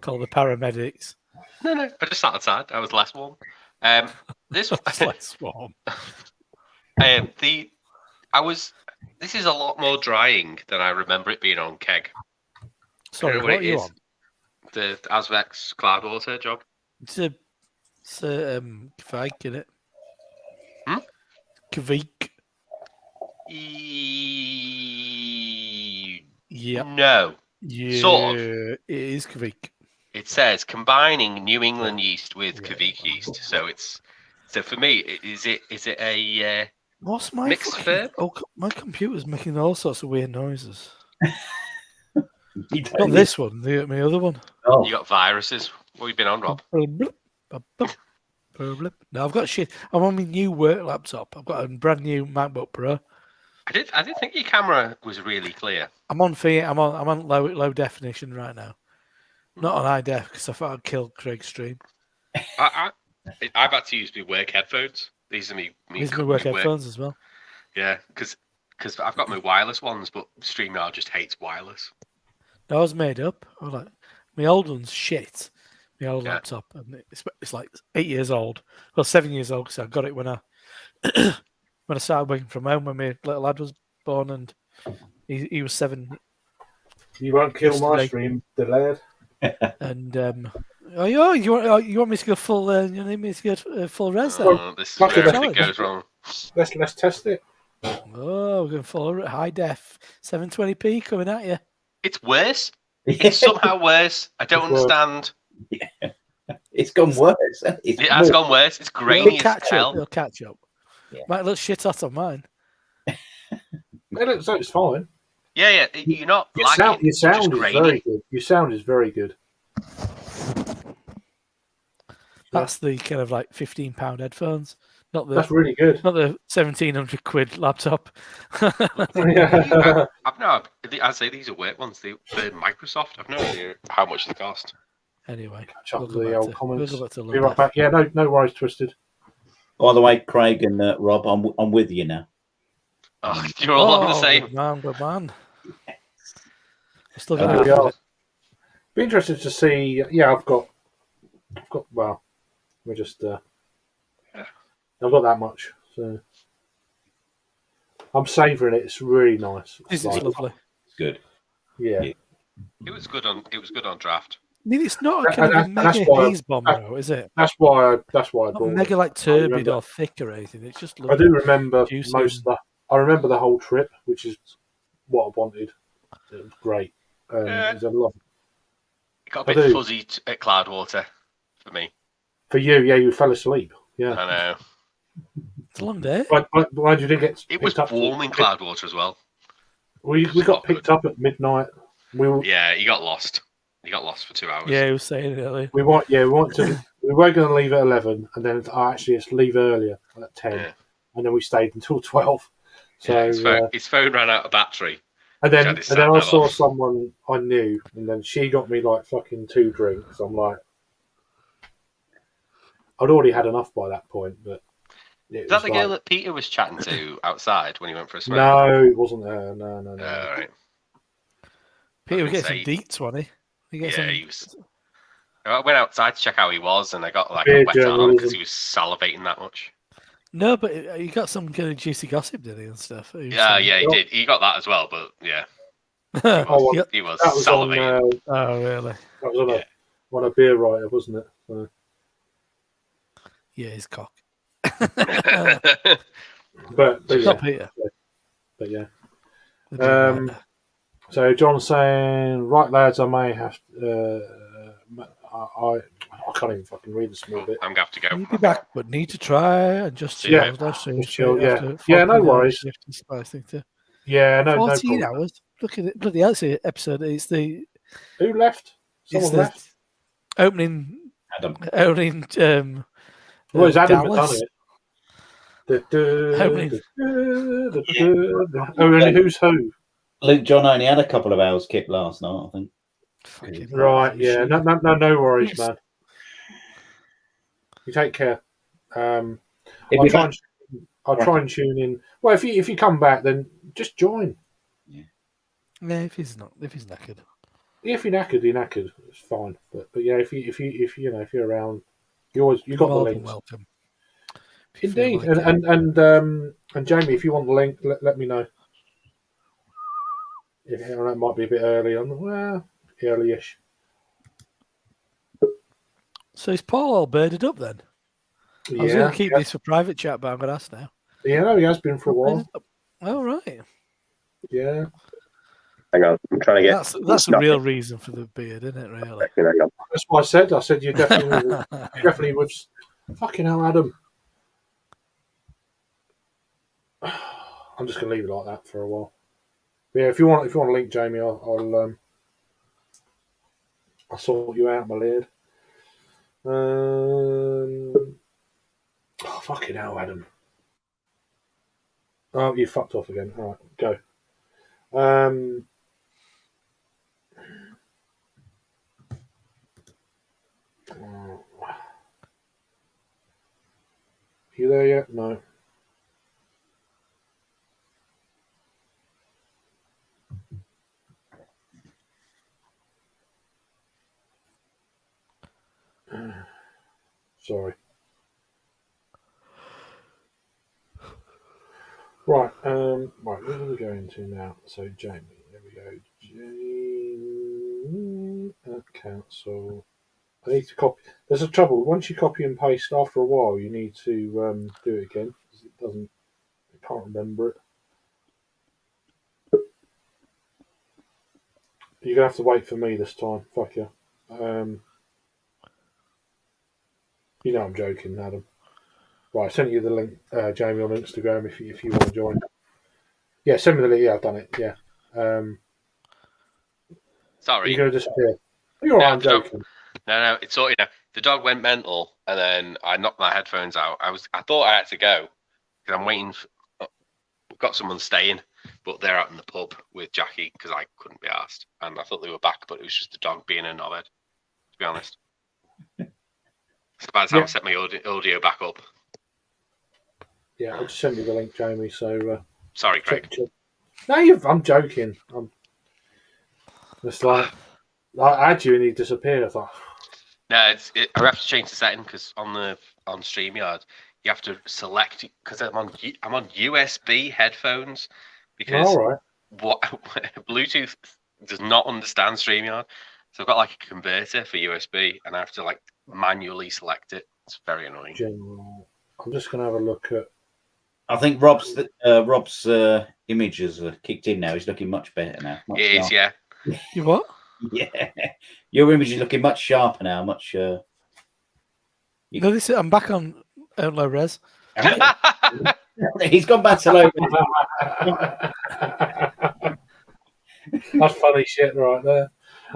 Call the paramedics. No. I just sat outside. I was less warm. This was less warm. This is a lot more drying than I remember it being on keg. Sorry, what are you on? The Asvex Cloudwater job. It's a Kvike, isn't it? Kvike. Yeah. No. Yeah. Sort of. It is Kvike. It says combining New England yeast with Kvik yeast. So for me, is it a what's my mixed fucking, verb? Oh, my computer's making all sorts of weird noises. Not Not this one, my other one. Oh, You got viruses. What have you been on, Rob? No, I've got shit. I'm on my new work laptop. I've got a brand new MacBook Pro. I did think your camera was really clear. I'm on low definition right now. Not on high def because I thought I'd kill Craig's stream. I've had to use my work headphones. These are me. These are my work headphones as well. Yeah, because I've got my wireless ones, but StreamYard just hates wireless. I was made up. I was like, my old one's shit. My old laptop, and it's like 8 years old. Well, 7 years old because I got it when I when I started working from home when my little lad was born, and he was 7. You won't kill my Yesterday. stream, the lad. And you want me to go full? You need me to go full res then? This is fuck where it, everything goes wrong. Let's test it. Oh, we're going full high def, 720p coming at you. It's worse. It's somehow worse. I don't understand. It's gone worse. It has gone worse. It's grainy as hell. It'll catch up. Yeah. Might look shit hot on mine. It looks like it's fine. Yeah. You're not Your lagging. sound is very good. Your sound is very good. That's the kind of like £15 headphones, not the. That's really good. Not the 1,700 quid laptop. Yeah. I've no. I say these are work ones. They're Microsoft. I've no idea how much they cost. Anyway, Catch up we'll to go the back old to- comments. we'll go back to Be right back. Yeah, no worries, Twisted. By the way, Craig and Rob, I'm with you now. Oh, you're all on the same. Good man. I'm still There going we to are. Be interested to see. Yeah, I've got. Well, we just. I've got that much, so I'm savouring it. It's really nice. This It's is like- lovely. It's good. Yeah. It was good on draft. I mean, it's not a kind of a That's mega why- haze bomb, though, is it? That's why I Not bought mega it. like turbid remember- or thick or anything. It's just I lovely. do remember Juicy most of the. I remember the whole trip, which is what I wanted. It was great. Yeah. It was a lot It got a I bit do. fuzzy at Cloudwater for me. for you. Yeah, you fell asleep. Yeah. I know. It's a long day. Why did you get? It was picked up warm in Cloudwater as well. We got picked up at midnight. We were, Yeah, you got lost. He got lost for 2 hours. Yeah, he was saying it earlier. We were going to leave at 11, and then actually let's leave earlier at 10, Yeah. and then we stayed until 12. So Yeah, his phone ran out of battery. and Which then had his and then I sat-nav saw off. someone I knew, and then she got me like fucking 2 drinks. I'm like, I'd already had enough by that point, but Is that the girl that Peter was chatting to outside when he went for a smoke? No, it wasn't her. No. All right. Peter was would get gonna some say- deets, wasn't he? He was. I went outside to check how he was, and I got like Beer a wet arm because journalism. he was salivating that much. No, but he got some kind of juicy gossip, did he, and stuff? He was Yeah, saying- he did. He got that as well, but yeah, Oh, He got- he was that was on. salivating. oh, really? That was on Yeah. on a beer writer, wasn't it? So, Yeah, his cock. but Not yeah, Peter. but yeah. The drink Um, writer. So John's saying, right, lads, I may have. I can't even fucking read the small bit. I'm gonna have to go. You'd be back, but need to try and just chill. Yeah, That's so just chill, straight yeah. after Yeah, no 14 hours worries. shift and spice thing too. Yeah, no 14 problem. hours. Look at it. Bloody hell, it's the episode. It's the Who left? it's Someone the left. opening. Adam. Well, it's Adam that Dallas. done it. Opening. Oh, and who's who? Luke John only had a couple of hours kick last night, I think. Fucking Right, yeah. shit. No worries, Yes. man. You take care. If I'll you try and tune in. Well, if you come back, then just join. Yeah, if he's knackered. If you're knackered, you're knackered. It's fine. But yeah, if you're around, you got the More than links. welcome. If you feel Indeed, like it. and Jamie, if you want the link, let me know. If that might be a bit early on, well, early-ish. So is Paul all bearded up then? I was going to keep this for private chat, but I'm going to ask now. Yeah, no, he has been for a while. Bearded up. Oh, right. Yeah, Hang on, I'm trying to get. That's the real reason for the beard, isn't it, really? Hang on. that's what I said. I said you're definitely with fucking hell, Adam. I'm just gonna leave it like that for a while. But yeah, if you want to link Jamie, I'll sort you out, my lad. Fucking hell, Adam. Oh, you fucked off again. All right, go. You there yet? No. Sorry. Right, right, where are we going to now? So Jamie, there we go. Jamie cancel. I need to copy. There's a trouble. Once you copy and paste, after a while, you need to do it again because it doesn't. I can't remember it. You're gonna have to wait for me this time. Fuck you. You know I'm joking, Adam. Right, I sent you the link, Jamie, on Instagram if you want to join. Yeah, send me the link. Yeah, I've done it. Yeah. Sorry. You're going to disappear. You're all right, I'm No, joking. No, it's sorted now. The dog went mental, and then I knocked my headphones out. I thought I had to go because I'm waiting. We've got someone staying, but they're out in the pub with Jackie because I couldn't be asked, and I thought they were back, but it was just the dog being a knobhead. To be honest. So by the time I set my audio back up. Yeah, I'll just send you the link, Jamie. So Sorry, Craig. check. No, I'm joking. It's like I had you and you disappeared. I thought, No, I have to change the setting because on StreamYard you have to select because I'm on USB headphones because all right. what Bluetooth does not understand StreamYard. So I've got like a converter for USB and I have to like manually select it. It's very annoying. General. I'm just going to have a look at. I think Rob's image has kicked in now. He's looking much better now. Much It is, yeah. You what? Yeah, your image is looking much sharper now. Much. No, I'm back on low res. He's gone back to low. That's funny shit right there.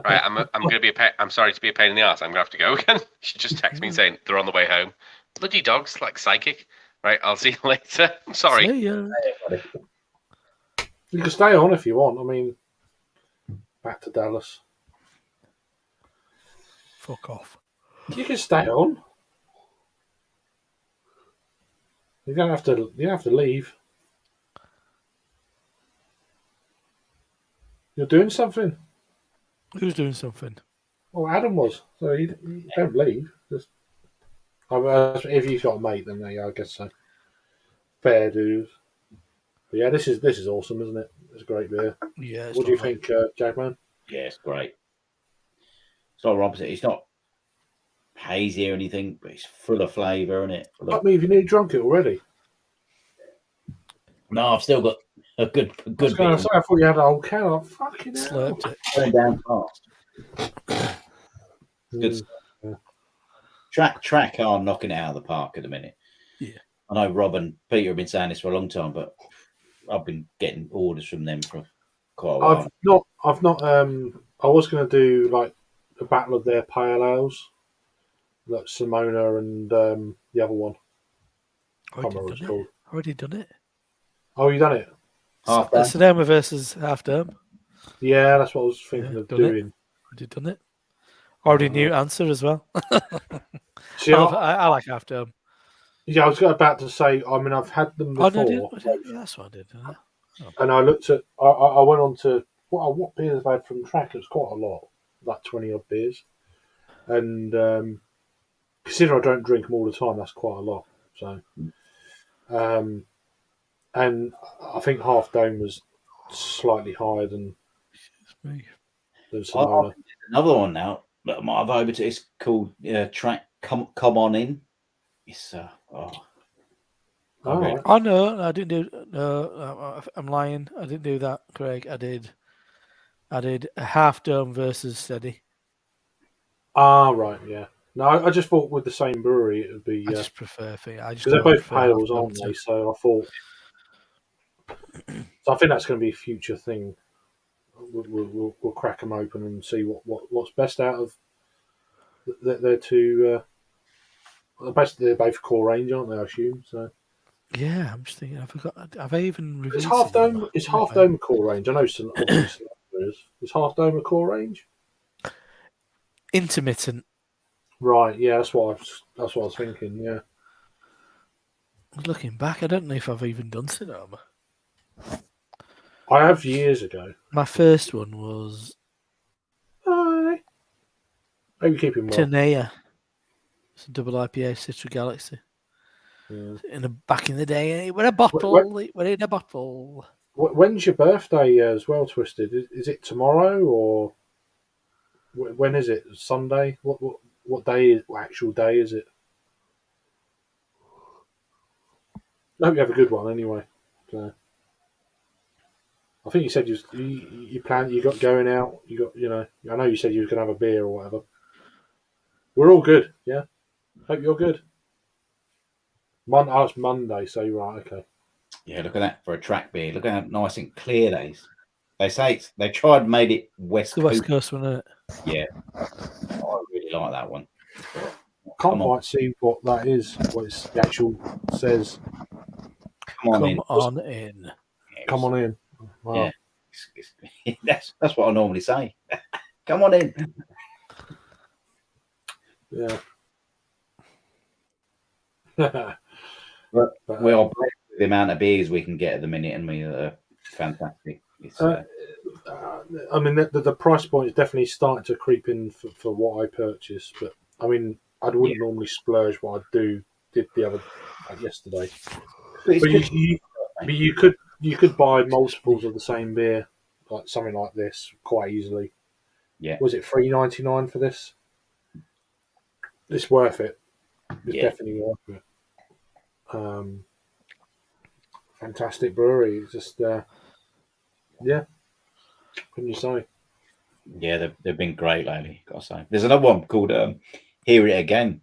Right, I'm going to be a pain. I'm sorry to be a pain in the ass. I'm going to have to go again. She just texted me saying they're on the way home. Bloody dogs, like psychic. Right, I'll see you later. I'm sorry. See ya. You can stay on if you want. I mean, back to Dallas. Fuck off. You can stay on. You don't have to. You don't have to leave. You're doing something. Who's doing something? Well, Adam was. So you don't leave. Just if you've got a mate, then yeah, I guess so. Fair dues. But yeah, this is awesome, isn't it? It's a great beer. Yeah. It's What do you lovely. think, Jackman? Yeah, it's great. It's not opposite. It's not hazy or anything, but it's full of flavour, isn't it? I mean, have you nearly drunk it already? No, I've still got a good I was bit. going to say, I thought you had a whole can. I'm fucking hell. Slurped it. Going down fast. Good stuff. Track are knocking it out of the park at the minute. Yeah. I know Rob and Peter have been saying this for a long time, but I've been getting orders from them for quite a while. I've not. I was going to do like a battle of their pale ales, like Simona and the other one. I can't remember what it's called. Already done it. Oh, you done it? Half done. Sonoma versus Half Dome. Yeah, that's what I was thinking of done it. doing. Already done it. Already knew answer as well. See, I like Half Dome. yeah, I was about to say. I mean, I've had them Oh, before, no, yeah, that's what I did. and I looked at. I went on to what beers I've had from Track. It's quite a lot, like 20 odd beers, and consider I don't drink them all the time. That's quite a lot. So, and I think Half Dome was slightly higher than Simona. Another one now that I might have over to. It's called Track. Come on in. It's All right. Oh no, I didn't do. No, I'm lying. I didn't do that, Craig. I did a Half Dome versus Steady. Ah, right, yeah. No, I just thought with the same brewery it would be. I just prefer. Because they're both pales, aren't they? So I thought. So I think that's going to be a future thing. We'll crack them open and see what's best out of their two. Basically, they're both core range, aren't they? I assume so. Yeah, I'm just thinking. I forgot. Have I even reviewed? Is Half Dome a core range? I know Sonoma is. Is Half Dome a core range? Intermittent. Right. Yeah, that's what I was thinking. Yeah. Looking back, I don't know if I've even done Sonoma. I have years ago. My first one was Hi. Hope you keep him well. Tenea. It's a double IPA, Citra Galaxy. Yeah. Back in the day, it was a bottle. It was in a bottle. When's your birthday as well, Twisted? Is it tomorrow or when is it? Sunday? What day is? What actual day is it? I hope you have a good one anyway. So, I think you said you got going out. I know you said you was gonna have a beer or whatever. We're all good, yeah. Hope you're good. It's Monday, so you're right. Okay. Yeah, look at that for a Track beer. Look at how nice and clear that is. They say they tried and made it West The West Coast one, isn't it? Yeah, I really like that one. Can't quite see what that is. What the actual says. Come on in. Yeah, come on in. Wow. Yeah, that's what I normally say. Come on in. Yeah. But we are blessed with the amount of beers we can get at the minute, and we are fantastic. I mean, the price point is definitely starting to creep in for what I purchase, but I mean, I wouldn't normally splurge what I did the other yesterday. But you could buy multiples of the same beer, like something like this, quite easily. Yeah. Was it $3.99 for this? It's worth it. It's definitely worth it. Fantastic brewery. It's just yeah. Couldn't you say? Yeah, they've been great lately, gotta say. There's another one called Hear It Again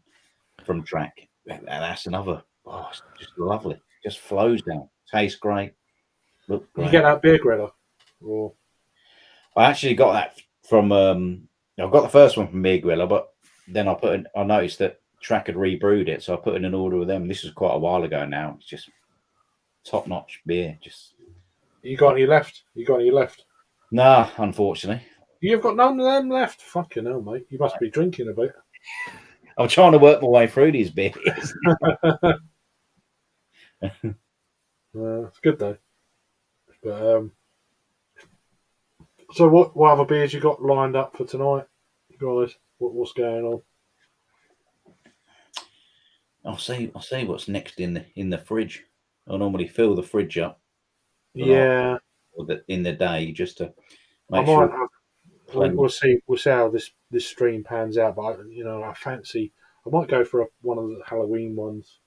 from Track. That's another. Oh, it's just lovely. Just flows down. Tastes great. Looks great. You get that beer, Greta? Or I actually got that from I got the first one from Miguel, but then I noticed that Track had rebrewed it, so I put in an order with them. This was quite a while ago now. It's just top notch beer. Just You got any left? You got any left? nah, unfortunately. You've got none of them left. Fucking hell, mate. You must be drinking a bit. I'm trying to work my way through these beers. It's good though. But so what other beers you got lined up for tonight, guys? What's going on? I'll see what's next in the fridge. I normally fill the fridge up. Yeah, In the day just to I make might sure. have. We'll see how this stream pans out. But I fancy. I might go for one of the Halloween ones.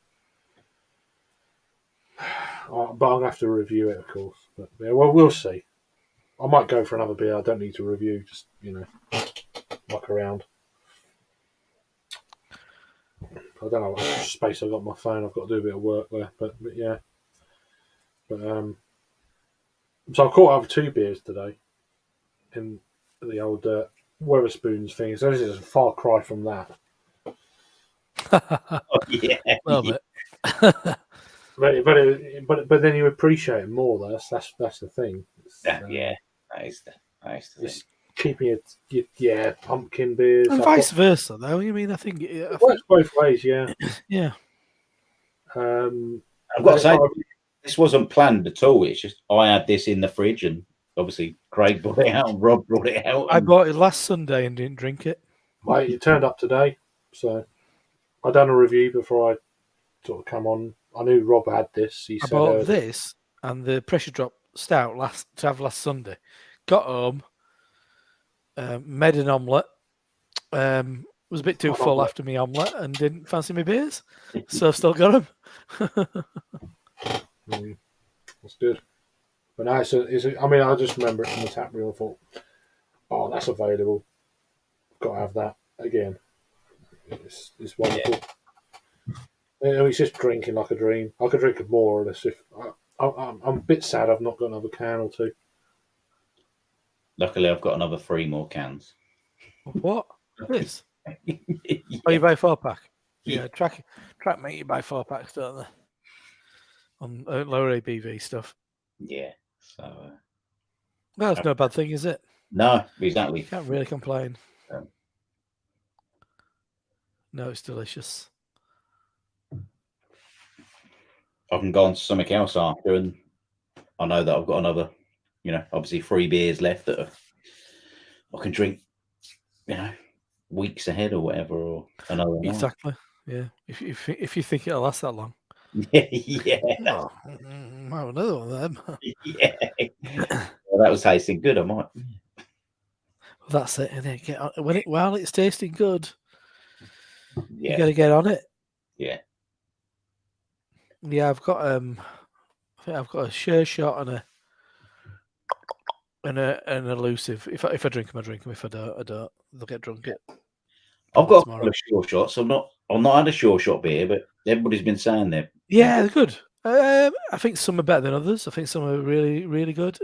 But I'm gonna have to review it, of course. But yeah, well, we'll see. I might go for another beer. I don't need to review. Just muck around. I don't know what space I've got on my phone. I've got to do a bit of work there. But yeah. But so I caught up with 2 beers today in the old Weatherspoons thing. So this is a far cry from that. Yeah, Love it. But then you appreciate it more. Though. That's the thing. yeah. That is the thing. It's keeping it, pumpkin beers. And vice versa, though. I mean, I think It works both ways, yeah. Yeah. I've got to say, this wasn't planned at all. It's just I had this in the fridge, and obviously Craig brought it out, and Rob brought it out. I bought it last Sunday and didn't drink it. Mate, it turned up today, so I done a review before I sort of come on. I knew Rob had this. I bought this and the pressure drop stout last Sunday. Got home, made an omelette. Was a bit too full after my omelette and didn't fancy my beers, so I've still got them. That's good. But now I mean, I just remember it from the tap room. I thought, oh, that's available. Got to have that again. It's wonderful. It's just drinking like a dream. I could drink more of this if I'm a bit sad I've not got another can or 2. Luckily, I've got another 3 more cans. What? This? Yeah. Oh, you buy 4-pack? Yeah, track mate, you buy 4-packs, don't they? On lower ABV stuff. Yeah. So. Well, that's no bad thing, is it? No, exactly. Can't really complain. No, it's delicious. I can go on to something else after, and I know that I've got another, obviously 3 beers left that I can drink, weeks ahead or whatever, or another night. Exactly. Yeah. If you think it'll last that long. Yeah. Oh, another one of them. Yeah. Well, that was tasting good. I might. Well, that's it. And then while it's tasting good, Yeah. you got to get on it. Yeah. Yeah, I've got I think I've got a Sure Shot and an elusive. If I drink them, I drink them. If I don't, they'll get drunk. I've got a couple of Sure Shots. I've not had a Sure Shot beer, but everybody's been saying they're they're good. I think some are better than others. I think some are really, really good.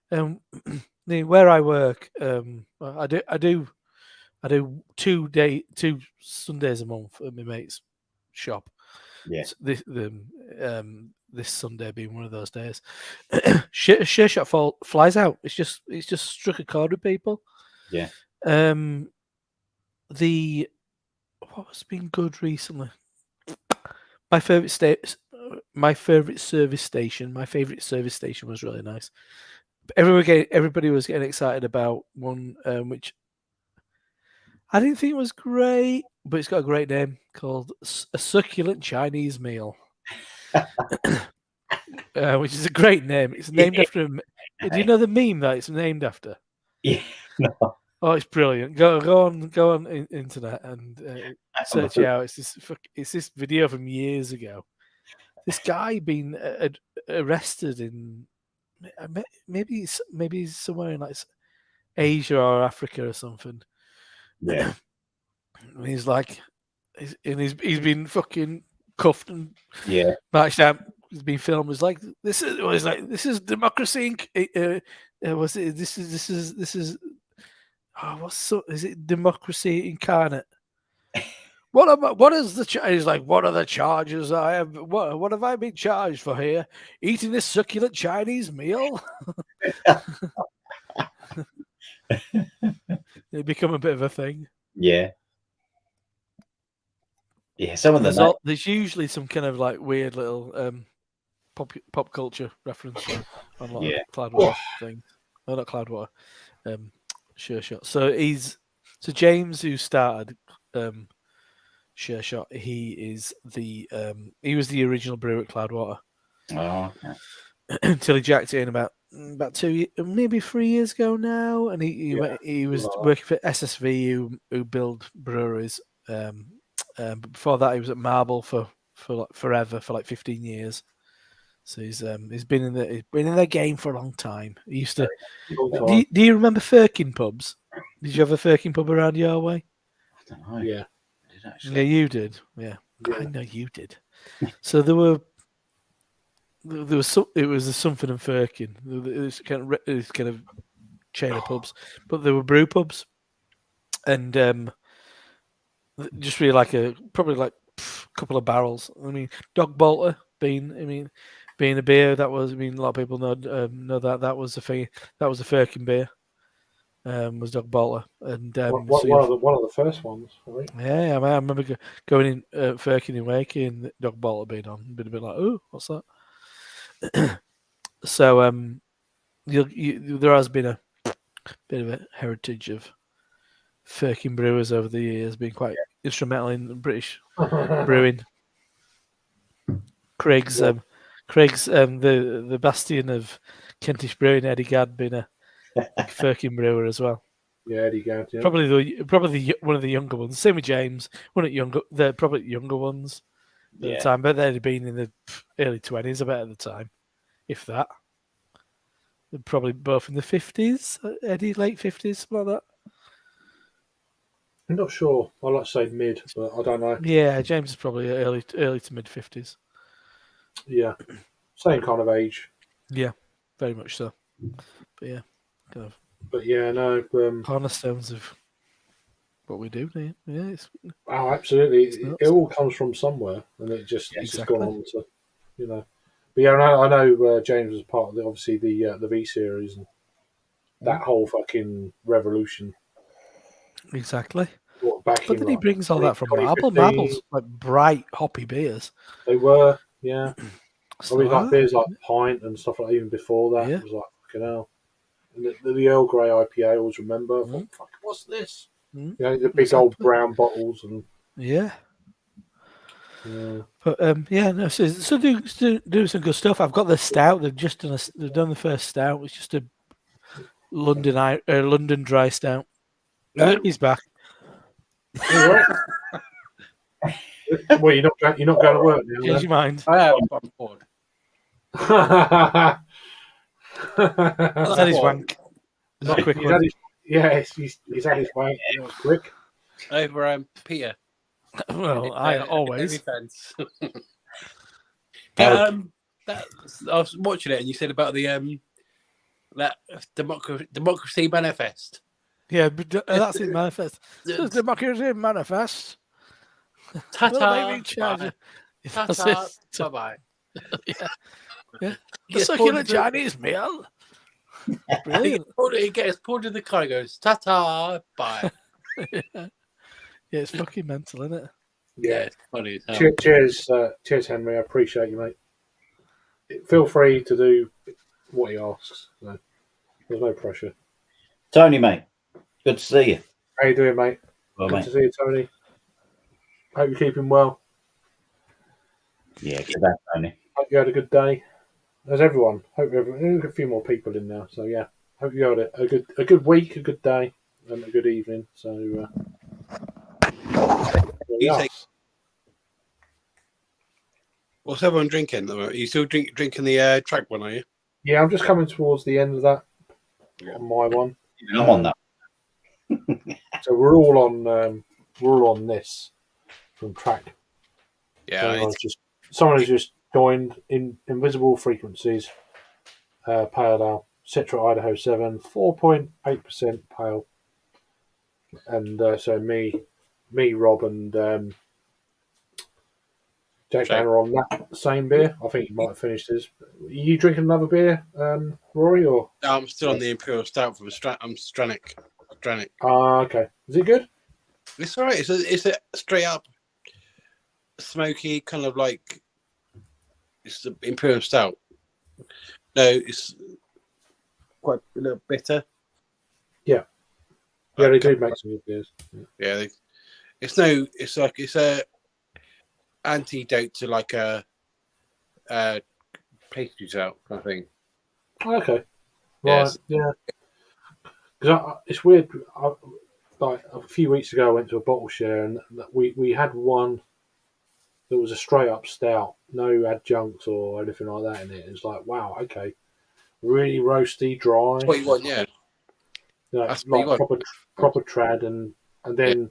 Where I work, I do 2 Sundays a month at my mate's shop. Yeah. This Sunday being one of those days. Sure Shot flies out. It's just struck a chord with people. Yeah. What has been good recently? My favorite service station was really nice. Everybody was getting excited about one, which I didn't think was great, but it's got a great name called A Succulent Chinese Meal, which is a great name. It's named after him. Do you know the meme that it's named after? Yeah. No. Oh, it's brilliant. Go on internet and search it out. It's this video from years ago. This guy being arrested in maybe somewhere in like Asia or Africa or something. Yeah. And he's been fucking cuffed and marched out. He's been filmed. It's like this is democracy. This is is it Democracy Incarnate? What is the he's like, what are the charges I have? What have I been charged for here? Eating this succulent Chinese meal? It become a bit of a thing. Yeah. Yeah, some of the There's usually some kind of like weird little pop culture reference on a lot of Cloudwater things. No, not Cloudwater. Sure Shot. So James, who started Sure Shot, he was the original brewer at Cloudwater. Oh, okay. Until he jacked it in about 2 maybe 3 years ago now, and he was working for SSV who build breweries. But before that, he was at Marble for like forever, for like 15 years. So he's been in the game for a long time. He used to. Do you remember Firkin pubs? Did you have a Firkin pub around your way? I don't know. Yeah. I did actually. Yeah, you did. Yeah. I know you did. So there was it was a something in Firkin. It was kind of chain of pubs, but there were brew pubs, and just really probably like a couple of barrels. I mean, Dog Bolter being a beer that was. I mean, a lot of people know that was a thing. That was a Firkin beer. Was Dog Bolter, and one of the first ones, right? Yeah, I remember going in Firkin and Wakey and Dog Bolter being on, been a bit like, oh, what's that? So there has been a bit of a heritage of Firkin brewers over the years, being quite instrumental in British brewing. Craig's the bastion of Kentish brewing, Eddie Gadd, being a big Firkin brewer as well. Yeah, Eddie Gadd. Yeah. Probably one of the younger ones. Same with James. They're probably younger ones at the time, but they'd been in the early 20s about at the time, if that. They're probably both in the 50s. Eddie, late 50s, something like that. I'm not sure. I like to say mid, but I don't know. Yeah, James is probably early to mid 50s. Yeah, same kind of age. Yeah, very much so. But yeah, kind of. But yeah, no. Cornerstones of what we do. Yeah, absolutely. It all comes from somewhere, and it's just gone on to, But yeah, I know James was part of obviously the V series and that whole fucking revolution. Exactly. But then he brings all that from Marble. Marble's like bright, hoppy beers. They were, yeah. I mean, like beers like Pint and stuff like that, even before that. It was like, fucking hell. And the Earl Grey IPA, I always remember. I thought, fuck, what's this? The big old brown bottles. And yeah. But so do some good stuff. I've got the stout. They've done the first stout. It's just a London dry stout. He's back. Well, you're not going to work now. Change your mind. I am on board. He's had his wank. Not quick one. He's had his wank. It was quick. Over Peter. Well, I always. I was watching it, and you said about the that democracy manifest. Yeah, but that's it. Manifest. Democracy manifest. Ta-ta. Ta-ta. Bye-bye. Yeah. The succulent Chinese meal. Brilliant. He gets pulled in the car and goes, ta-ta, bye. Yeah, it's fucking mental, isn't it? Yeah, it's funny as hell. Cheers, Henry. I appreciate you, mate. Feel free to do what he asks. So there's no pressure. Tony, mate. Good to see you. How you doing, mate? Well, good mate. to see you, Tony. Hope you're keeping well. Yeah, good day, Tony. Hope you had a good day. As everyone. There's a few more people in now. So yeah. Hope you had a good week, a good day, and a good evening. So what's everyone drinking? Are you still drinking the track one, are you? Yeah, I'm just coming towards the end of that on my one. I'm on that. So we're all on this from track. Yeah. Someone has just joined in Invisible Frequencies, Pale Ale, Citra Idaho 7, 4.8% pale. and so me, Rob, and Jack Dan are on that same beer. I think he might have finished his. Are you drinking another beer, Rory, or? No, I'm still on the Imperial Stout from I'm Stranic. Okay. Is it good? It's all right. It's a straight up smoky kind of like it's the Imperial Stout. No, it's quite a little bitter. Yeah, they do make some good beers. Yeah, it's like it's a antidote to like a pastry stout kind of thing. Okay. Right. Yes. Yeah. Because it's weird. Like a few weeks ago, I went to a bottle share, and we had one that was a straight up stout, no adjuncts or anything like that in it. It's like, wow, okay, really roasty, dry. That's what you want, yeah. You know, That's what you like want. proper trad, and then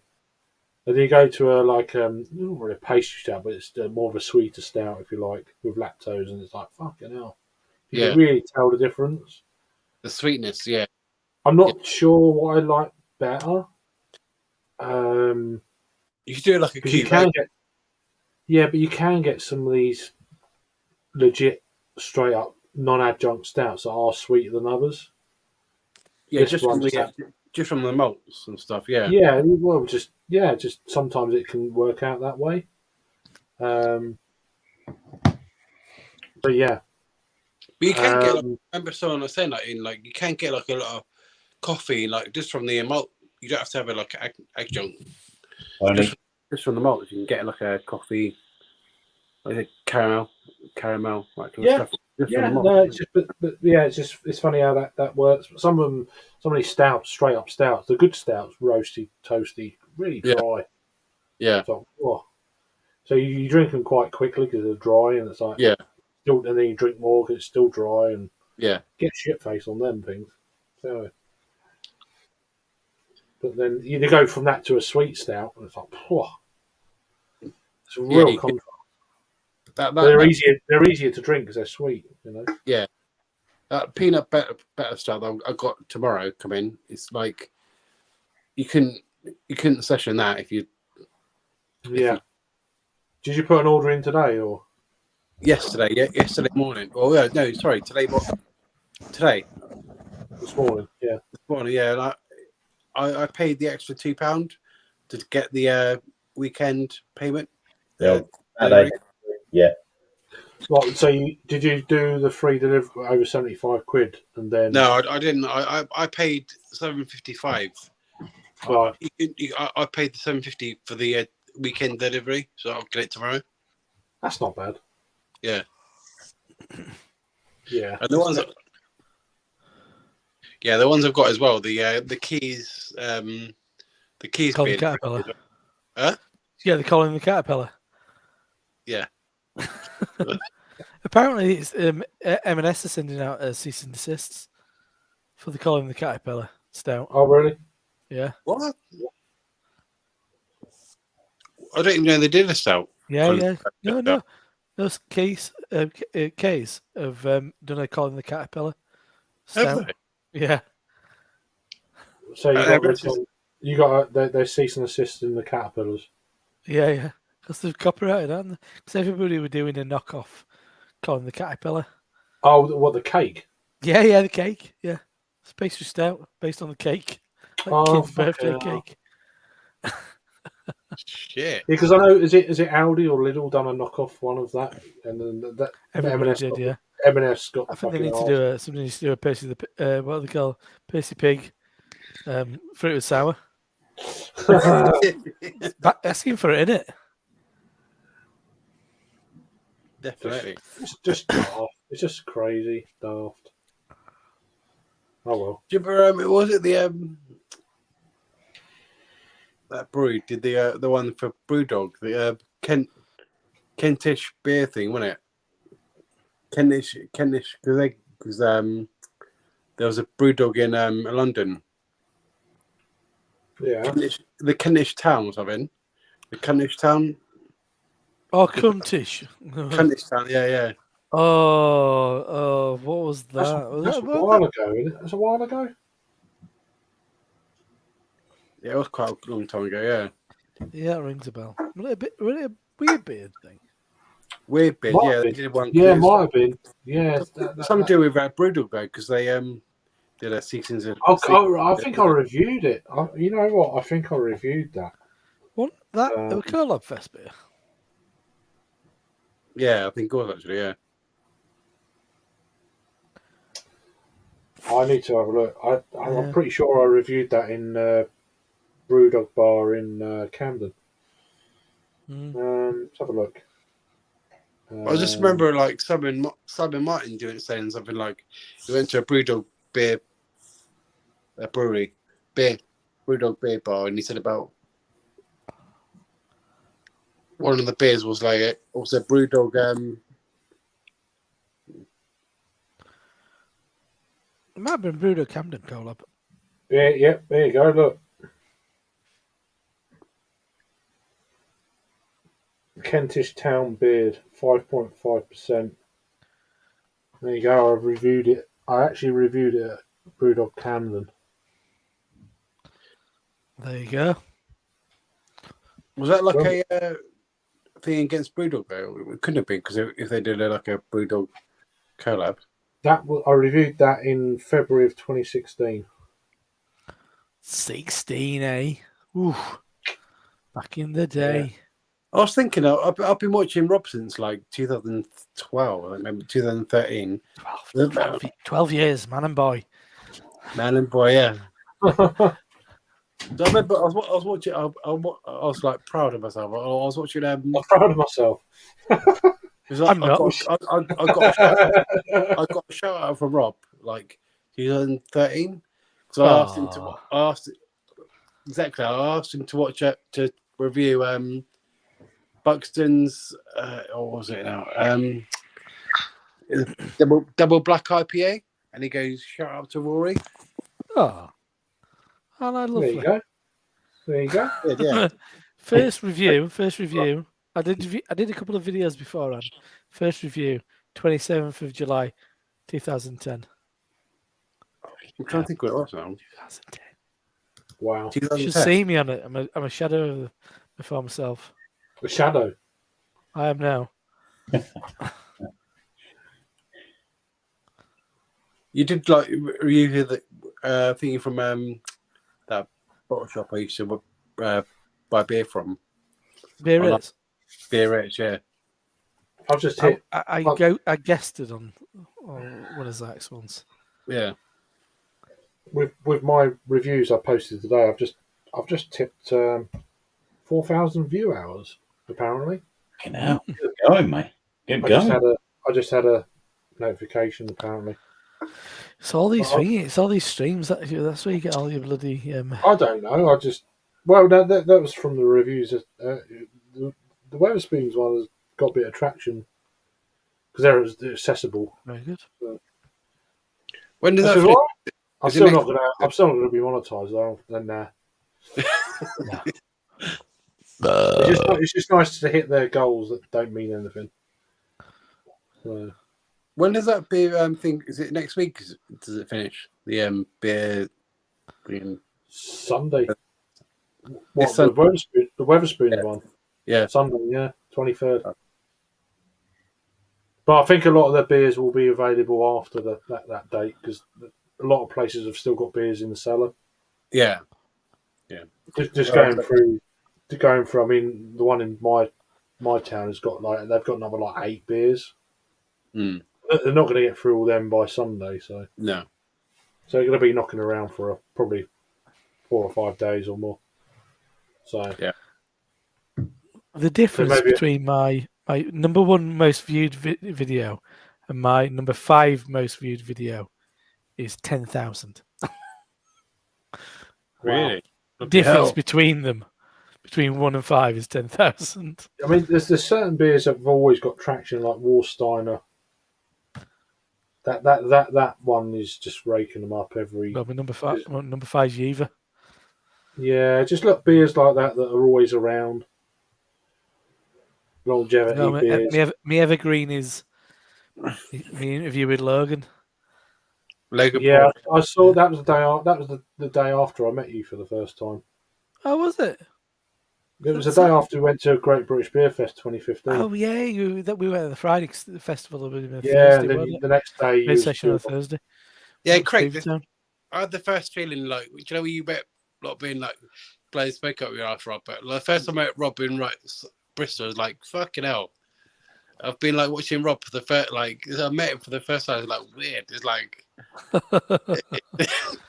you go to not really a pastry stout, but it's more of a sweeter stout, if you like, with lactose, and it's like fucking hell. You can really tell the difference. The sweetness, yeah. I'm not sure what I like better. You could do it like a cube. But you can get some of these legit, straight up non-adjunct stouts that are sweeter than others. Yeah, just from the malts and stuff. Yeah. Yeah, well, just sometimes it can work out that way. But yeah. But you can get. Like, I remember someone was saying like you can get like a lot of coffee like just from the malt. You don't have to have it like adjunct. Just from the malt, you can get like a coffee, like a caramel, like stuff. It's funny how that works. Some of these stouts, straight up stouts, the good stouts, roasty, toasty, really dry. Yeah. So you drink them quite quickly because they're dry, and it's like and then you drink more because it's still dry, and get shit face on them things. So, but then you go from that to a sweet stout, and it's like, whoa. It's a real contrast. They're easier to drink because they're sweet, you know. Yeah, peanut better stuff that I got tomorrow come in. It's like you couldn't session that if you. Yeah. Did you put an order in today or? Yesterday, yesterday morning. Oh yeah, no, sorry, today. Today. This morning, yeah. This morning, yeah. And I paid the extra £2 to get the weekend payment. Yeah. Well, so did you do the free delivery over £75 and then? No, I didn't. I paid £7.55. Right. I paid the £7.50 for the weekend delivery, so I'll get it tomorrow. That's not bad. Yeah. Yeah. And the ones I've got as well. The keys. The keys. Colin the Caterpillar. Huh? Yeah, the Colin the Caterpillar. Yeah. Apparently, it's M&S are sending out cease and desists for the Colin the Caterpillar stout. Oh, really? Yeah. What? I don't even know they did a stout. Yeah. No. Those K's have done a Colin the Caterpillar stout. Yeah. So you got their cease and desist in the Caterpillars. Yeah. Because they've copyrighted, aren't they? Because everybody were doing a knockoff Colin the Caterpillar. Oh, what, the cake? Yeah, the cake. Yeah. It's pastry stout based on the cake. Like kid's birthday cake. Shit. Because I know, is it Aldi or Lidl done a knockoff one of that? And then that Everybody did, yeah. M&S got I think they need to do somebody needs to do a Percy what do they call Percy Pig fruit with sour. Asking for it, innit? Definitely. It's just daft. It's just crazy daft. Oh well. Do you remember, was it the that brewery did the one for Brewdog, the Kentish beer thing, wasn't it? Kentish, because there was a Brewdog in London. Yeah. The Kentish town or something. The Kentish town. Oh, Kentish. Kentish town, yeah. Oh, what was that? That's a while ago, isn't it? That's a while ago. Yeah, it was quite a long time ago. Yeah, Yeah, it rings a bell. Was it a weird beard thing? weird bit. Might Yeah, have they been. did one. Yeah, might have been. Yeah. Something to do with Brewdog though, because they did a seasons of. I think I reviewed it. You know what? I think I reviewed that. What that? It was Collab Fest beer. Yeah, I think it was actually. Yeah. I need to have a look. I'm Yeah. pretty sure I reviewed that in Brewdog Bar in Camden. Let's have a look. I just remember like Simon Martin saying something like he went to a Brewdog beer, a brewery, Brewdog beer bar, and he said about one of the beers was like it was a Brewdog. It might have been Bruno Camden Collab. Yeah, there you go. Look. Kentish Town Beard, 5.5%. There you go. I've reviewed it. I actually reviewed it at Brewdog Camden. There you go. Was that like a thing against Brewdog though? It couldn't have been because if they did like a Brewdog collab. I reviewed that in February of 2016. 16, eh? Ooh. Back in the day. I was thinking, I've been watching Rob since like 2012, maybe 2013. 12 years, man and boy. Man and boy, yeah. So I remember I was watching. I was like proud of myself. I was watching. I'm proud of myself. I'm not. I got a shout out from Rob like 2013 because I asked him to. I asked him to watch it to review Buxton's. What was it now? Double black IPA, and he goes, "Shout out to Rory." Oh, lovely. There you go. Yeah. First review. I did a couple of videos beforehand. First review, 27th of July, 2010. I'm trying to think what it was now. 2010. Wow. You should see me on it. I'm a shadow of myself. A shadow. I am now. You did like review the thing from that bottle shop I used to buy beer from. Beer is. Beer Rich, yeah. I've just hit. I guested on one of Zach's ones. Yeah. With my reviews I posted today, I've just tipped 4,000 view hours apparently. Good going, mate. Good going. I just had a notification apparently. It's all these things. It's all these streams. That's where you get all your bloody. I don't know. That was from the reviews. The Weatherspoons one has got a bit of traction because they're accessible. Very good. So. When does that? I'm still not gonna be monetized though. Then it's just nice to hit their goals that don't mean anything. So. When does that beer thing? Is it next week? Does it finish the beer? Sunday. What the Weatherspoons one? Yeah, Sunday. Yeah, 23rd. But I think a lot of their beers will be available after that date because a lot of places have still got beers in the cellar. Yeah. Just going through. I mean, the one in my town has got they've got another 8 beers. Mm. They're not going to get through all them by Sunday, so no. So they're going to be knocking around for probably 4 or 5 days or more. So yeah. The difference between my number 1 most viewed video and my number 5 most viewed video is 10,000. Really? Wow. Difference between them, between 1 and 5, is 10,000. I mean, there's certain beers that have always got traction, like Warsteiner. That one is just raking them up every. Well, number 5 Yiva. Yeah, just look beers like that are always around. Longevity beers. My evergreen is me interview with Logan. Yeah, I saw that was the day. That was the day after I met you for the first time. Oh, was it? It was the day after we went to Great British Beer Fest 2015. Oh yeah, we went to the Friday festival. It was a yeah, Thursday, and then wasn't it? the next day you Main was session on a still- Thursday. Yeah, That's Craig. Beavertown. I had the first feeling like, do you know, when you met Rob being like, playing spoke up with us, Rob, but the first time I met Rob in Bristol, I was like, fucking hell. I've been like watching Rob for the first, like, I met him for the first time. It's like weird. It's like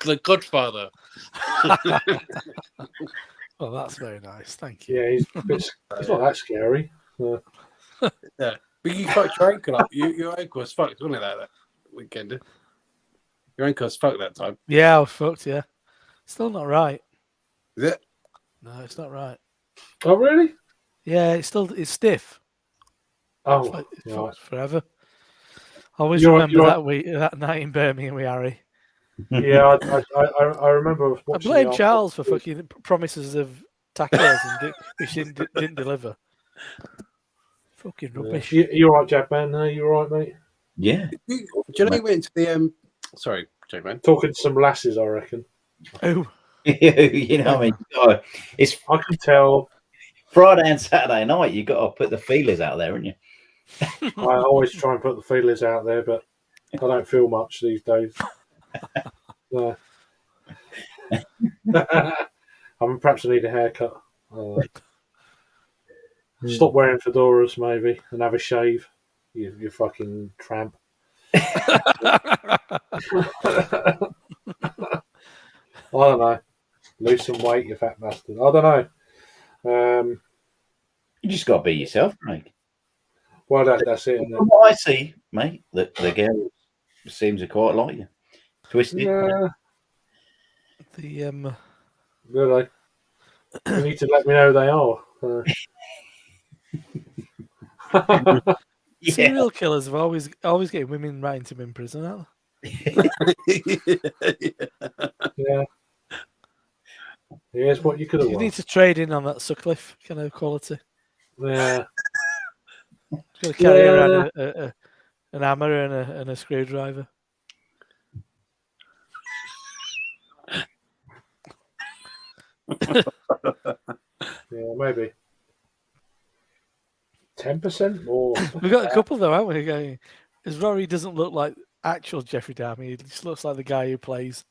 the Godfather. Well, that's very nice. Thank you. Yeah, he's not that scary. Yeah, but you fucked your ankle up. Your ankle was fucked, wasn't it, that weekend? Your ankle was fucked that time. Yeah, I was fucked. Yeah, still not right. Is it? No, it's not right. Oh, really? Yeah, it's stiff. Oh, It's like it's right. fucked forever. I always You're- remember you're- that night in Birmingham with Harry. Yeah, I remember I watching. blame the- Charles for fucking promises of tacos and which didn't deliver. Fucking rubbish. You all right, Jack Man? You all right, mate? Yeah. Do you know he went to the Sorry, Jack man. Talking to some lasses, I reckon. Oh, You know what I mean? Oh, it's I can tell. Friday and Saturday night. You got to put the feelers out there, haven't you? I always try and put the feelers out there, but I don't feel much these days. No. Perhaps I need a haircut. Stop wearing fedoras, maybe, and have a shave. You fucking tramp. I don't know. Lose some weight, you fat bastard. I don't know. You just got to be yourself, Craig. Well, that's it. Isn't From it? what I see, mate, the girl seems to quite like you. Twisted. Yeah, the really. You need to let me know who they are. Yeah. serial killers have always getting women right into him in prison, aren't Yeah. Here's what you could they? have You won. need to trade in on that Sutcliffe kind of quality. Yeah. Got to carry Yeah. around an hammer and a screwdriver. Yeah, maybe. 10% more. We've got a couple though, haven't we? Going, as Rory doesn't look like actual Jeffrey Dahmer, he just looks like the guy who plays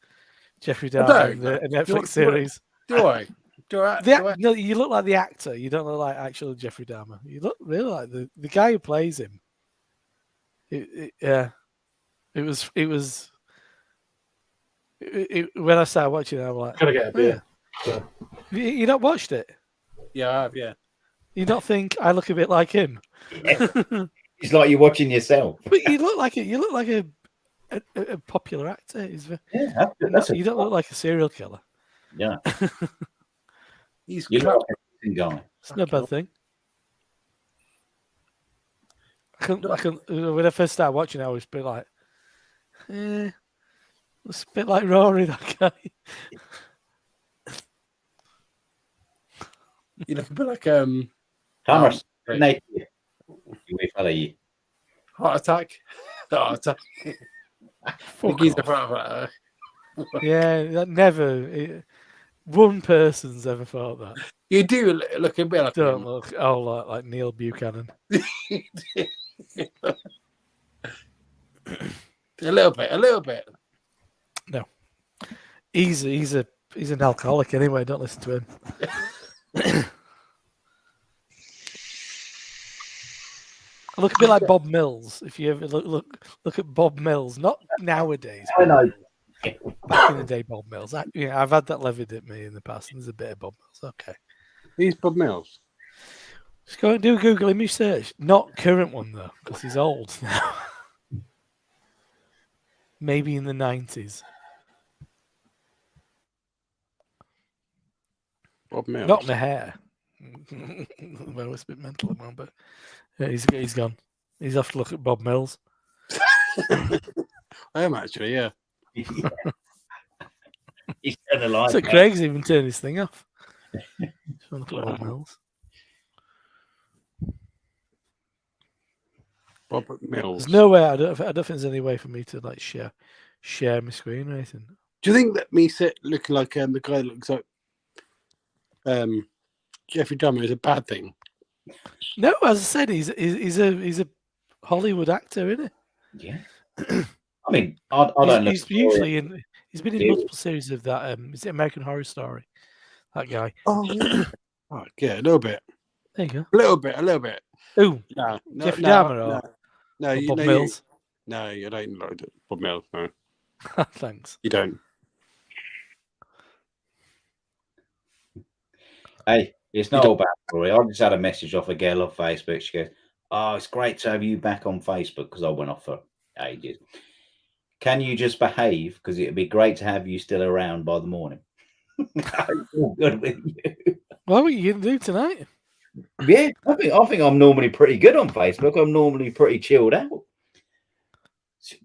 Jeffrey Dahmer in the Netflix series. Do I? No, you look like the actor. You don't look like actual Jeffrey Dahmer. You look really like the guy who plays him. Yeah, it was. When I started watching it, I'm like, Gotta get a beer. So, you not watched it? Yeah, I have. Yeah. You not think I look a bit like him? It's like you're watching yourself. But you look like it. You look like a popular actor. Yeah, that's You don't look like a serial killer. yeah. He's You crap. look like a decent guy. It's no bad thing. I couldn't, when I first started watching it, I was a bit like, it's a bit like Rory, that guy. You look a bit like Thomas, Right. naked. We follow you. heart attack. Heart attack. Fuck He's off. a part Yeah, that never. One person's ever thought that. You do look a bit like Don't him. look like Neil Buchanan. A little bit. No, he's an alcoholic anyway. Don't listen to him. I look a bit like Bob Mills. If you ever look at Bob Mills, not nowadays. I know. Back in the day, Bob Mills. I've had that levied at me in the past, and there's a bit of Bob Mills. Okay. He's Bob Mills. Just go and do a Google image search. Not current one, though, because he's old now. Maybe in the 90s. Bob Mills. Not in the hair. Well, it's a bit mental at the moment, but yeah, he's gone. He's off to look at Bob Mills. I am actually, yeah. He's turned the light. So Craig's even turned his thing off. Just want to look at Bob Mills. Bob Mills. There's no way. I don't think there's any way for me to like share my screen or anything. Do you think that me looking like the guy that looks like Jeffrey Dahmer is a bad thing. No, as I said, he's a Hollywood actor, isn't Yeah. I mean, I he? don't know. He's usually in. He's been in multiple series of that. Is it American Horror Story? That guy. Oh, yeah. Oh, yeah, a little bit. There you go. A little bit. Ooh, No, Jeffrey Dahmer or Bob Mills? No, you don't like Bob Mills. No, Thanks. you don't. Hey, it's not all bad, Rory. I just had a message off a girl on Facebook. She goes, "Oh, it's great to have you back on Facebook," because I went off for ages. Can you just behave? Because it'd be great to have you still around by the morning. I'm all good with you. What are you going to do tonight? Yeah, I think I'm normally pretty good on Facebook. I'm normally pretty chilled out.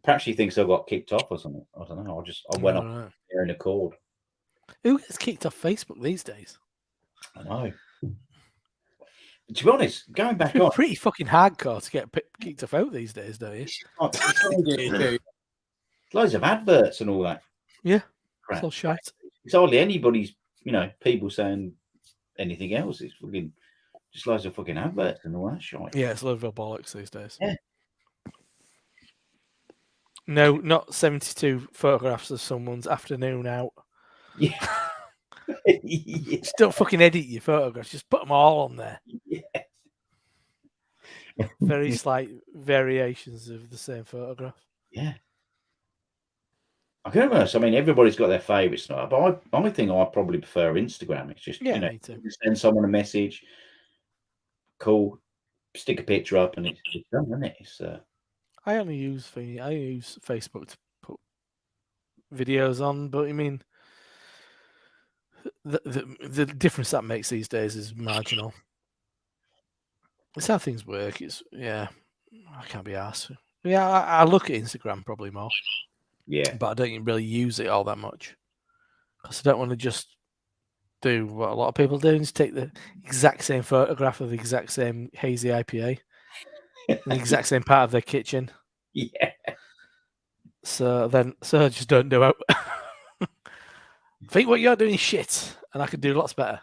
Perhaps she thinks I got kicked off or something. I don't know. I went off there in a cord. Who gets kicked off Facebook these days? I know. To be honest, going back on, pretty fucking hardcore to get kicked off out these days, don't you? Loads of adverts and all that. Yeah, crap. It's all shite. It's hardly anybody's, people saying anything else. It's fucking just loads of fucking adverts and all that shit. Yeah, it's loads of bollocks these days. Yeah. No, not 72 photographs of someone's afternoon out. Yeah. Yeah. Just don't fucking edit your photographs. Just put them all on there. Yeah. Very slight variations of the same photograph. Yeah. I can remember. I mean, everybody's got their favourites now, but I think I probably prefer Instagram. It's just, me too. You send someone a message, cool, stick a picture up, and it's done, isn't it? It's, I only use Facebook to put videos on, but I mean, the difference that makes these days is marginal. It's how things work. I can't be asked. Yeah, I look at Instagram probably more. Yeah, but I don't really use it all that much because I don't want to just do what a lot of people do, is take the exact same photograph of the exact same hazy IPA, in the exact same part of their kitchen. Yeah. So I just don't do it. Think what you're doing is shit, and I could do lots better.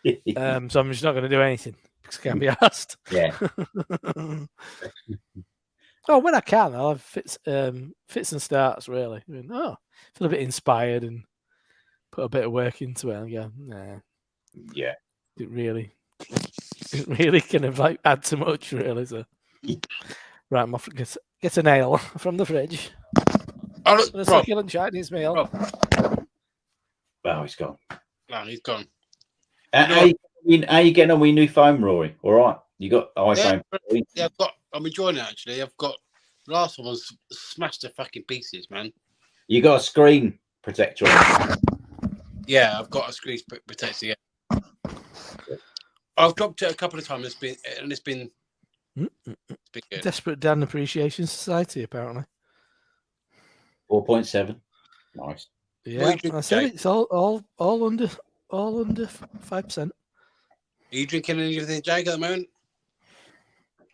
So I'm just not going to do anything because I can't be asked. Yeah. Oh, when I can, I'll have fits and starts, really. I mean, feel a bit inspired and put a bit of work into it and go, nah. Yeah. It really kind of like add too much, really. So. Right, I'm off. Get a nail from the fridge. Oh, look, a succulent Chinese meal. Oh, he's gone. No, he's gone. How you getting on with your new phone, Rory? All right. You got iPhone? Yeah, I'm enjoying it actually. I've got the last one was smashed to fucking pieces, man. You got a screen protector on? Yeah, I've got a screen protector. Yeah. I've dropped it a couple of times. It's been good. Desperate Dan Appreciation Society, apparently. 4.7. Nice. Yeah, I said it's all under 5%. Are you drinking anything, Jag, at the moment?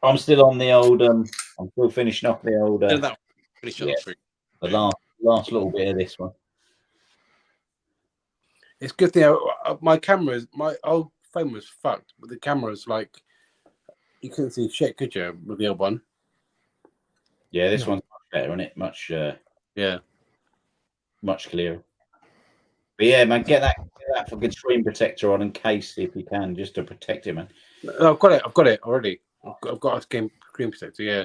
I'm still on the old. I'm still finishing off the old. The last little bit of this one. It's good thing. My old phone was fucked, but the camera's like you couldn't see shit, could you, with the old one? Yeah, this one's much better, isn't it? Much. Much clearer. But yeah, man, get that fucking screen protector on in case, if you can, just to protect it, man. No, I've got it already. I've got a screen protector. Yeah.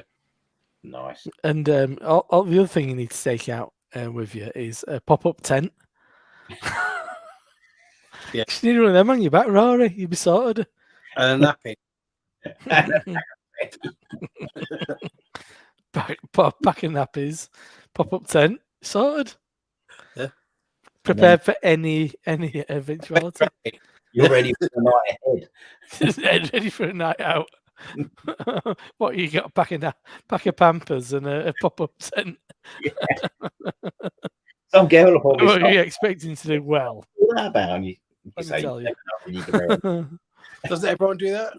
Nice. And the other thing you need to take out with you is a pop-up tent. Yeah. You need one of them on your back, Rory. You'd be sorted. And a nappy. Packing nappies, pop-up tent, sorted. Yeah. Prepared for any eventuality. You're ready for the night ahead. Ready for a night out. What you got? Pack of Pampers and a pop-up tent. Yeah. Some girl will probably. What are you expecting to do well? What's that about? You say tell you. Doesn't everyone do that?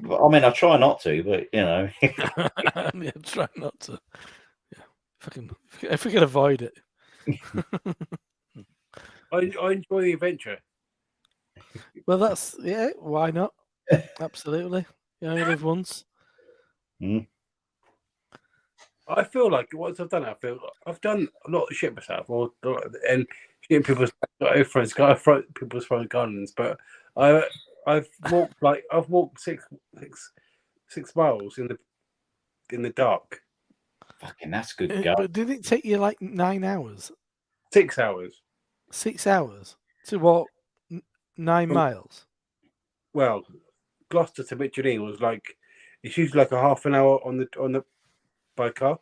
I mean, I try not to, but yeah, try not to. Yeah, if we can avoid it. I enjoy the adventure. Well, that's why not? Absolutely. You only live once. I feel like once I've done it, I've done a lot of shit myself, and shit people's people's front gardens. But I've walked 6 miles in the dark. Fucking, that's good go. But did it take you like 9 hours? 6 hours. 6 hours to walk 9 miles? Well, Gloucester to Michelin was like it's usually like a half an hour on the by car.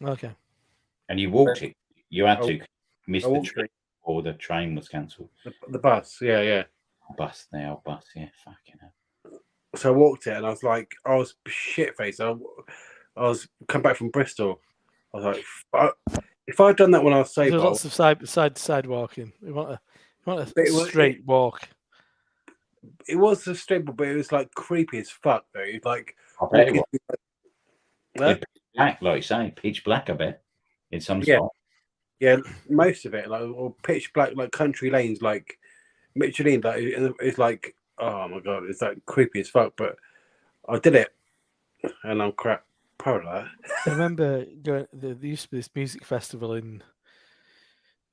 Okay. And you walked it. You had I- to miss I the walked train, or the train was cancelled. The bus, yeah. Bus, yeah, fucking hell. So I walked it, and I was shit faced. I was come back from Bristol. I was like, fuck. If I'd done that when I was sober, There's lots of side walking. You want a It was- straight walk. it was a straight, but it was like creepy as fuck though. Like, I bet it was. Huh? Yeah, pitch black, like you say, pitch black. I bet in some Yeah. spot. Yeah, most of it, like, or pitch black, like country lanes, like Michelin. Like, it's like, oh my god, it's like creepy as fuck. But I did it, and I'm proud of that. I remember going. There used to be this music festival in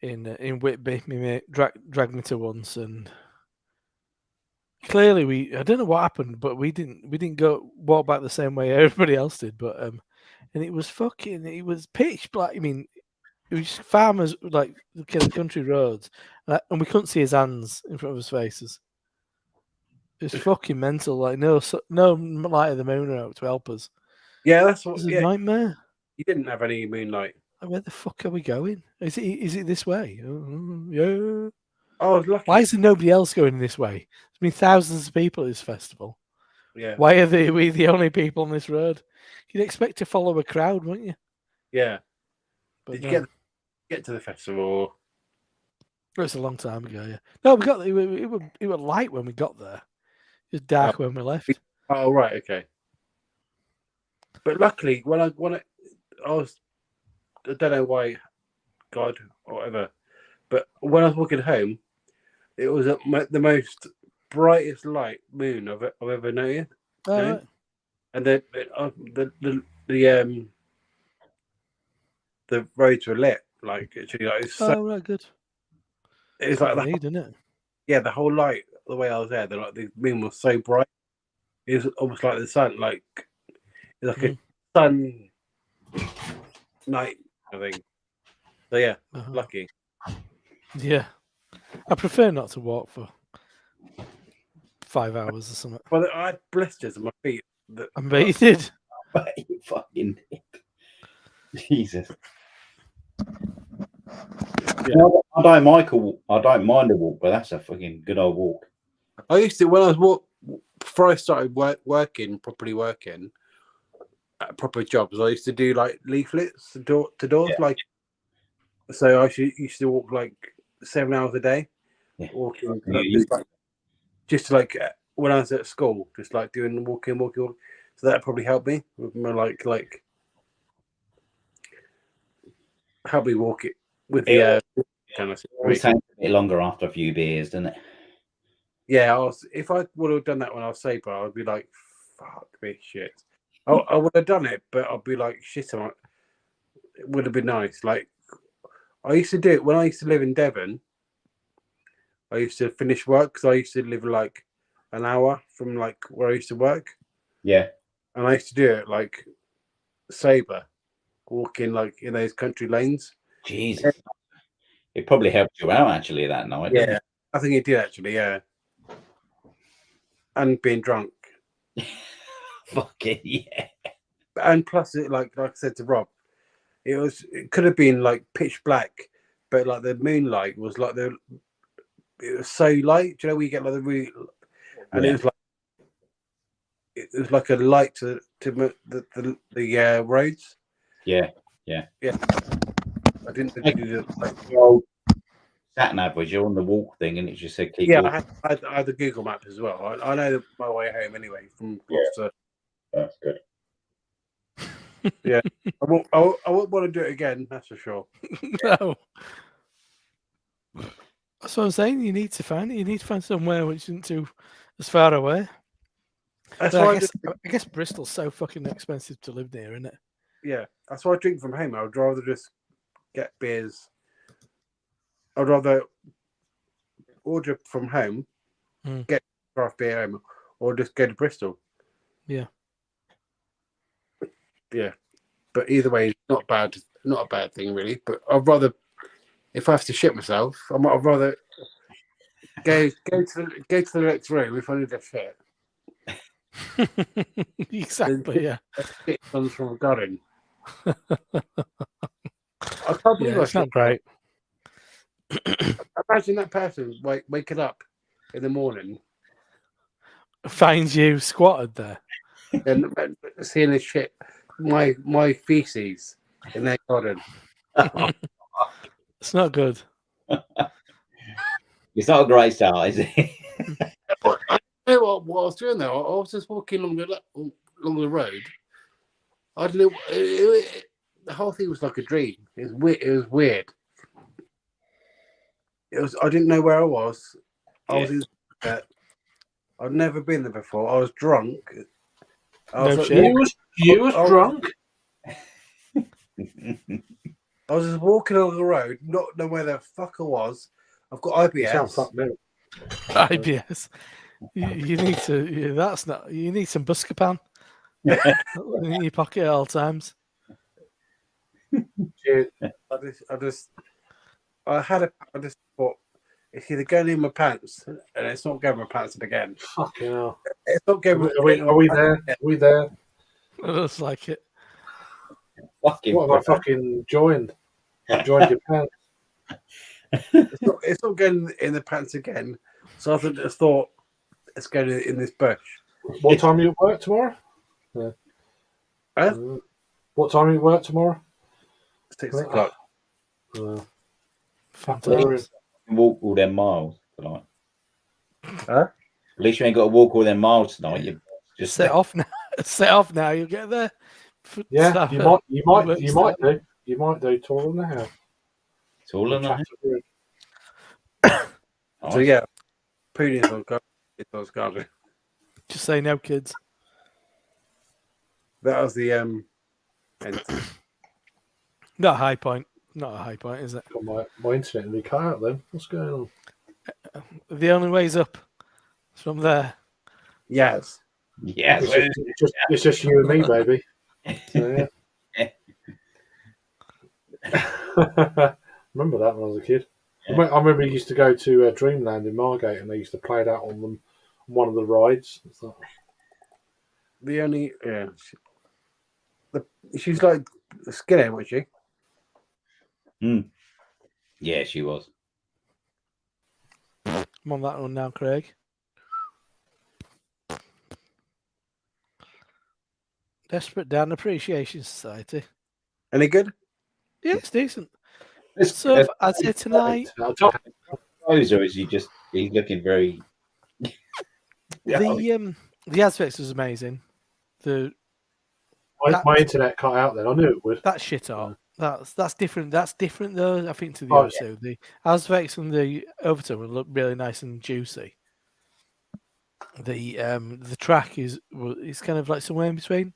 Whitby. My mate dragged me to once, and clearly I don't know what happened, but we didn't go walk back the same way everybody else did. But and it was pitch black. I mean, it was just farmers, like the kind of country roads, and we couldn't see his hands in front of his faces. It was fucking mental. Like no light of the moon out to help us. Yeah, that's It what. was a Yeah, nightmare. you didn't have any moonlight. Like, where the fuck are we going? Is it this way? Yeah. I was lucky. Why is there nobody else going this way? There's been thousands of people at this festival. Yeah. Why are we the only people on this road? You'd expect to follow a crowd, wouldn't you? Yeah. But Did you get to the festival? It was a long time ago. Yeah. No, we got it was light when we got there. It was dark when we left. Oh right, okay. But luckily, when I don't know why, God or whatever, but when I was walking home, it was the most brightest light moon I've ever known. Oh, right. And then the roads were lit, like actually, like it's so, Right, good. it's like What we that. need, isn't it? Yeah, the whole light, the way I was there, the moon was so bright. It was almost like the sun, like it's like a sun night, I think. So yeah, lucky. Yeah, I prefer not to walk for 5 hours or something. Well, I had blisters on my feet. I bet you did. You fucking did. Jesus. Yeah. No, I don't mind a walk, but that's a fucking good old walk. I used to when I was before I started properly working at proper jobs. I used to do like leaflets door to doors, like. So I used to walk like 7 hours a day, walking. Just like when I was at school, just like doing walking. So that probably helped me with my like help me walk it with the kind of. It takes a bit longer after a few beers, doesn't it? Yeah, if I would have done that when I was sober, I'd be like, fuck this shit. I would have done it, but I'd be like, shit, it would have been nice. Like, I used to do it when I used to live in Devon. I used to finish work because I used to live like an hour from like where I used to work. Yeah. And I used to do it like sober, walking like in those country lanes. Jesus. It probably helped you out actually that night. Yeah, I think it did actually, yeah. And being drunk. Fucking yeah. And plus, it like I said to Rob, it could have been like pitch black, but like the moonlight was like it was so light. Do you know where you get like the really, and it was like a light to the roads. Yeah. I didn't think do like sat nav was you on the walk thing, and it just said keep. Yeah, I had the Google Maps as well. I know my way home anyway from Gloucester. Yeah. That's good. Yeah, I won't want to do it again. That's for sure. No. That's what I'm saying. You need to find it. You need to find somewhere which isn't too as far away. That's But why I guess Bristol's so fucking expensive to live near, isn't it? yeah, that's why I drink from home. I would rather just get beers. I'd rather order from home, get craft beer home, or just go to Bristol. Yeah. Yeah, but either way, it's not bad. Not a bad thing really. But I'd rather, if I have to shit myself, I'd rather go to the next room if I need a shit. Exactly. Yeah. Shit comes from a garden. I can't believe Yeah, I it's not shit. great. Imagine that person waking up in the morning Finds you squatted there. and seeing his shit, my feces in their garden. It's not good. It's not a great start, is it? You know what I was doing there? I was just walking along the road. I don't know. The whole thing was like a dream. It was weird. I didn't know where I was. I was in. I'd never been there before. I was drunk. No shit. You was drunk? I was just walking along the road, not know where the fuck I was. I've got You sound IBS. fucked now. IBS. You need to. Yeah, that's not. You need some Buscopan in your pocket at all times. I just thought it's either going in my pants and it's not going in my pants again. Fucking hell. It's not going. Are we there? Are we there? It looks like it. What have I fucking joined? I joined your pants. It's not going in the pants again. So I just thought it's going in this bush. What time are you at work tomorrow? Yeah. Huh? What time are you at work tomorrow? 6 o'clock. Fantastic. Walk all them miles tonight. Huh? At least you ain't got to walk all them miles tonight. You just Set off now. Set off now. You'll get there. Yeah, you might do. You might do. Taller than the house. Taller than So yeah, Poody's on garden. Just say no, kids. That was the end. Not a high point. Not a high point, is it? Got my internet in the car out then. What's going on? The only way's up. It's from there. Yes. Yeah. It's just you and me, baby. So, yeah. Remember that when I was a kid? Yeah. I remember you used to go to Dreamland in Margate and they used to play that on one of the rides. The only she's like skinny, wasn't she? Yeah, she was. I'm on that one now, Craig. Desperate Dan Appreciation Society. Any good? Yeah, it's decent. So I'd say tonight. Or is he's looking very. The aspects was amazing. My internet cut out then. I knew it would. That shit up. That's different. That's different though. I think to the other two. The aspects and the Overton would look really nice and juicy. The track is kind of like somewhere in between.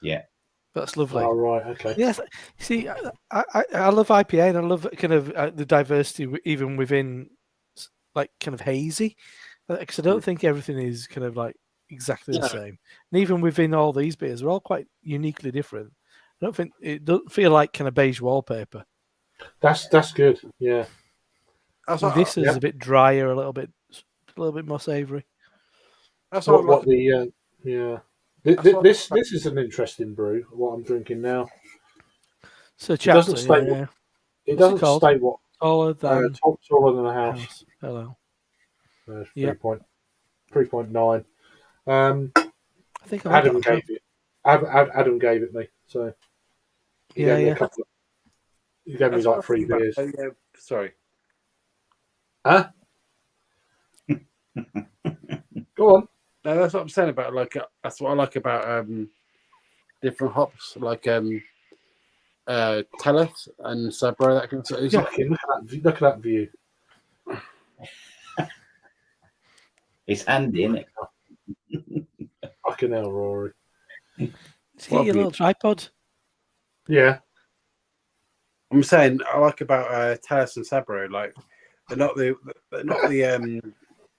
Yeah. That's lovely. Oh, right, okay. Yes, see, I love IPA and I love kind of the diversity even within like kind of hazy, because I don't think everything is kind of like exactly the same. And even within all these beers, they're all quite uniquely different. I don't think it doesn't feel like kind of beige wallpaper. That's good. Yeah. This is a bit drier, a little bit more savoury. That's what the yeah. This is an interesting brew. What I'm drinking now. So chapter, it doesn't state what taller than taller than a house. Hello. 3.9. I think Adam gave it. Adam gave it me. So he gave me a couple. He gave me like 3 beers. Sorry. Huh? Go on. No, that's what I'm saying about that's what I like about different hops like Tellus and Sabro. That kind of stuff. Look at that view. It's handy, isn't it? Fucking hell, Rory. Just get your little tripod. Yeah. I'm saying I like about Talis and Sabro, like they're not the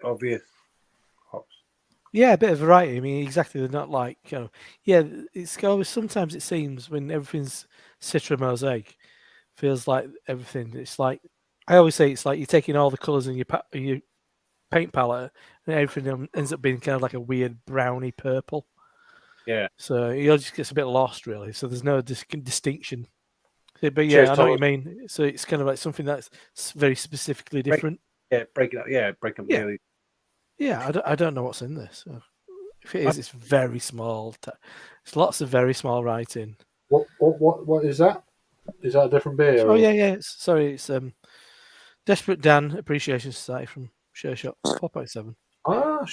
obvious hops. Yeah, a bit of variety. I mean, exactly. They're not like, yeah, it's always, sometimes it seems when everything's Citra mosaic, feels like everything. It's like, I always say it's like you're taking all the colours in your paint palette and everything ends up being kind of like a weird browny purple. Yeah. So it just gets a bit lost, really. So there's no distinction. But yeah, Cheers, I know what you Thomas. mean. So it's kind of like something that's very specifically different. Break it up. Yeah, break up. Yeah. Yeah, I don't know what's in this. So if it is, it's very small. It's lots of very small writing. What is that? Is that a different beer? Oh yeah. It's Desperate Dan Appreciation Society from Share Shop 4.7. Ah,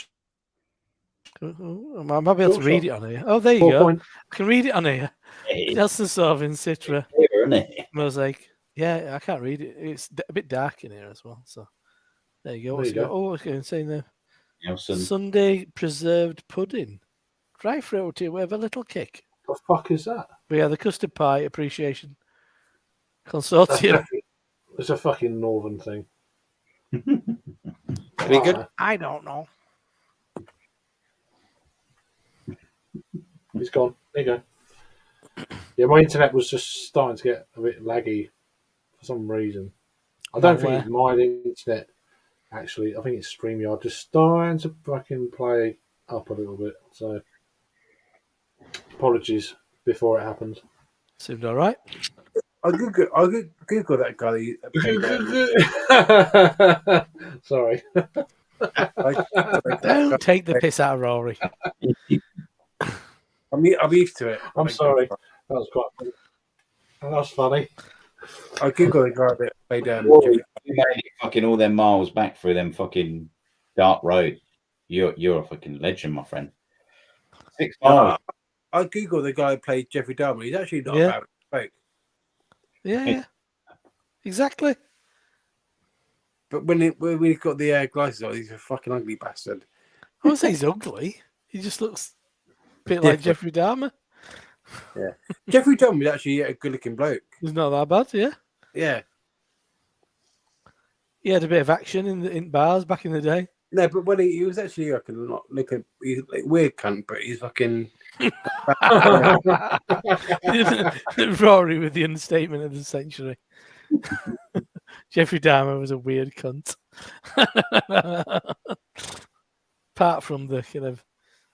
I might be able to read it on here. Oh, there you 4 go. point. I can read it on here. It's Nelson Sovin Citra clear, isn't it? Mosaic. Yeah, I can't read it. It's a bit dark in here as well. So there you go. What's There it you got? Oh, what's it saying there? Nelson. Sunday preserved pudding, dry fruity with a little kick. The fuck is that? But yeah, the custard pie appreciation That's consortium. definitely- It's a fucking northern thing. Any good? I don't know. It's gone. There you go. Yeah, my internet was just starting to get a bit laggy for some reason. I don't think it's my internet, actually. I think it's StreamYard just starting to fucking play up a little bit. So, apologies before it happens. Seemed all right. I'll Google that guy that played Sorry. Don't take the piss out of Rory. I'm used to it. I'm sorry. That was quite funny. That was funny. I'll Google the guy that played Rory, you made it fucking all them miles back through them fucking dark road. You're a fucking legend, my friend. 6 miles. I'll Google the guy who played Jeffrey Dahmer. He's actually not a bad bloke. Yeah. Exactly. But when he's got the glasses on, he's a fucking ugly bastard. I won't say he's ugly. He just looks a bit like Jeffrey Dahmer. Yeah. Jeffrey Dahmer was actually a good-looking bloke. He's not that bad, yeah. Yeah. He had a bit of action in bars back in the day. No, but when he was actually he's like weird cunt, but he's fucking Rory with the understatement of the century. Jeffrey Dahmer was a weird cunt. Apart from the kind of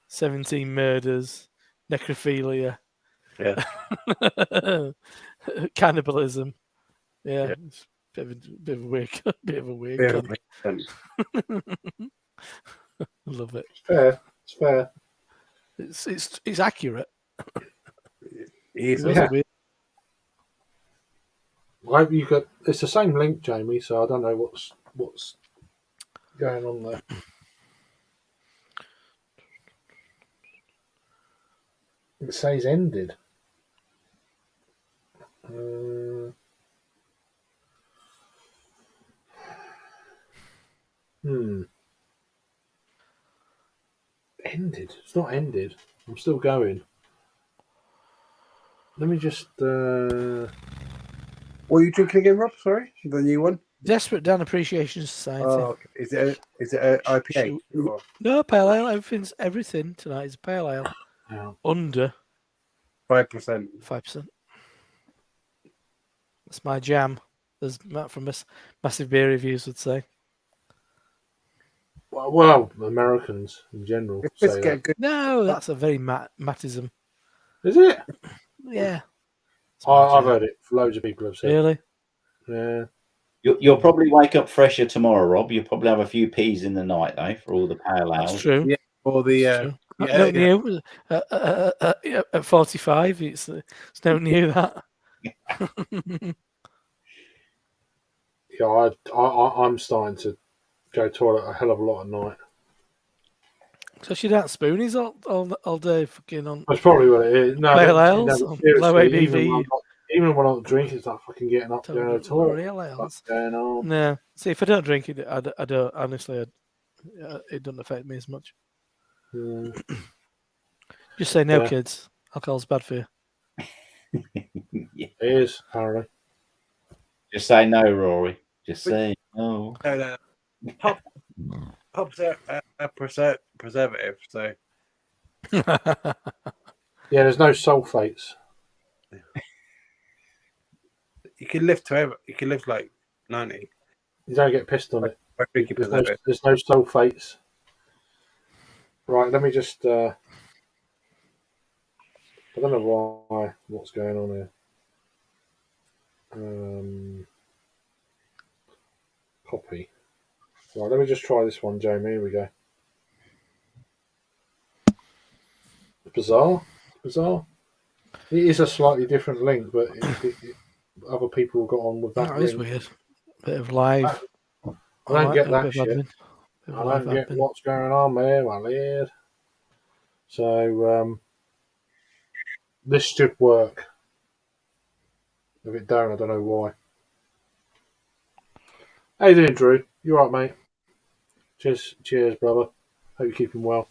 17 murders, necrophilia, cannibalism. Yeah. It's a bit of a weird cunt. I love it. Fair. It's fair. It's accurate. He's Yeah. I hope you got. It's the same link, Jamie. So I don't know what's going on there. It says ended. Ended. It's not ended. I'm still going. Let me just. What are you drinking again, Rob? Sorry, the new one. Desperate Dan Appreciation Society. Oh, okay. Is it a IPA? Or... No, pale ale. Everything tonight is pale ale. Under 5%. 5%. That's my jam, as Matt from Massive Beer Reviews would say. Well, Americans in general say that. Good. No, that's a very Mattism. Is it? Yeah. I've heard it. Loads of people have said. Really? Yeah. You'll probably wake up fresher tomorrow, Rob. You'll probably have a few peas in the night, though, for all the pale ales. That's true. Yeah. Or the no new. At 45, it's no new that. Yeah, I'm starting to go toilet a hell of a lot at night. So she don't spoonies all day fucking on. That's probably what it is. No, pale ales, no, low seriously, ABV. Even when I'm drinking, it's like fucking getting up, going to the Total toilet. realize. What's going on? No, see, if I don't drink it, I don't honestly. It doesn't affect me as much. Yeah. Just say no, Yeah. kids. Alcohol's bad for you. Yeah. It is, apparently. Just say no, Rory. Just say no. No. Hop's a preservative, so Yeah, there's no sulfates. you can live forever. You can live like 90. You don't get pissed on it. I drink it There's preservative. no sulfates. Right, let me just. I don't know why. What's going on here? Copy. Right, let me just try this one, Jamie. Here we go. Bizarre. It is a slightly different link, but other people got on with that That is link. weird. Bit of live. I don't get that bit of shit. admin. Bit of I live don't get admin. what's going on there, my lad. So this should work. If it don't, I don't know why. How you doing, Drew? You alright, mate? Cheers, brother. Hope you're keeping well.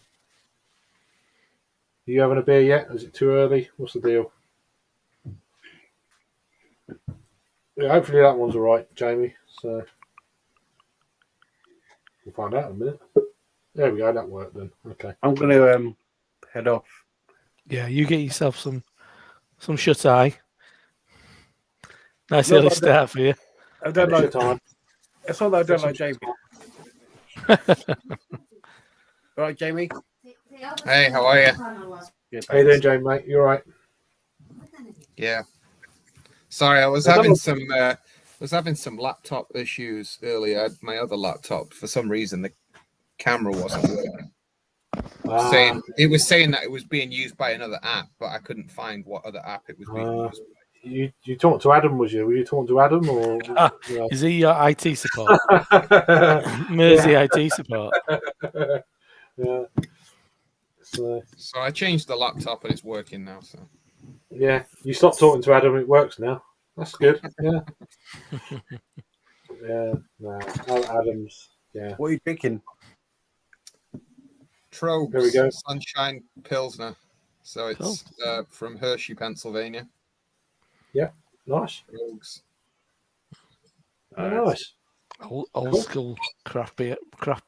Are you having a beer yet? Is it too early? What's the deal? Yeah, hopefully that one's alright, Jamie. So we'll find out in a minute. There we go, that worked then. Okay. I'm going to head off. Yeah, you get yourself some shut eye. Nice No, early I don't- start for you. I don't Extra like. time. It's not that I don't like Jamie. All right, Jamie. Hey, how are you? Good, How you doing, thanks. Jamie, mate? You alright? Yeah. Sorry, I was having some laptop issues earlier. My other laptop, for some reason, the camera wasn't working. It was saying that it was being used by another app, but I couldn't find what other app it was being used by. You talked to Adam, was you? Were you talking to Adam or? Yeah. Is he your IT support? Mersey IT support. Yeah. So I changed the laptop and it's working now. So yeah, you stopped talking to Adam. It works now. That's good. Yeah. Yeah. No, Adam's. Yeah. What are you drinking? Trobes, There we go. Sunshine Pilsner. So it's from Hershey, Pennsylvania. Nice. Trobes. Nice. Old school craft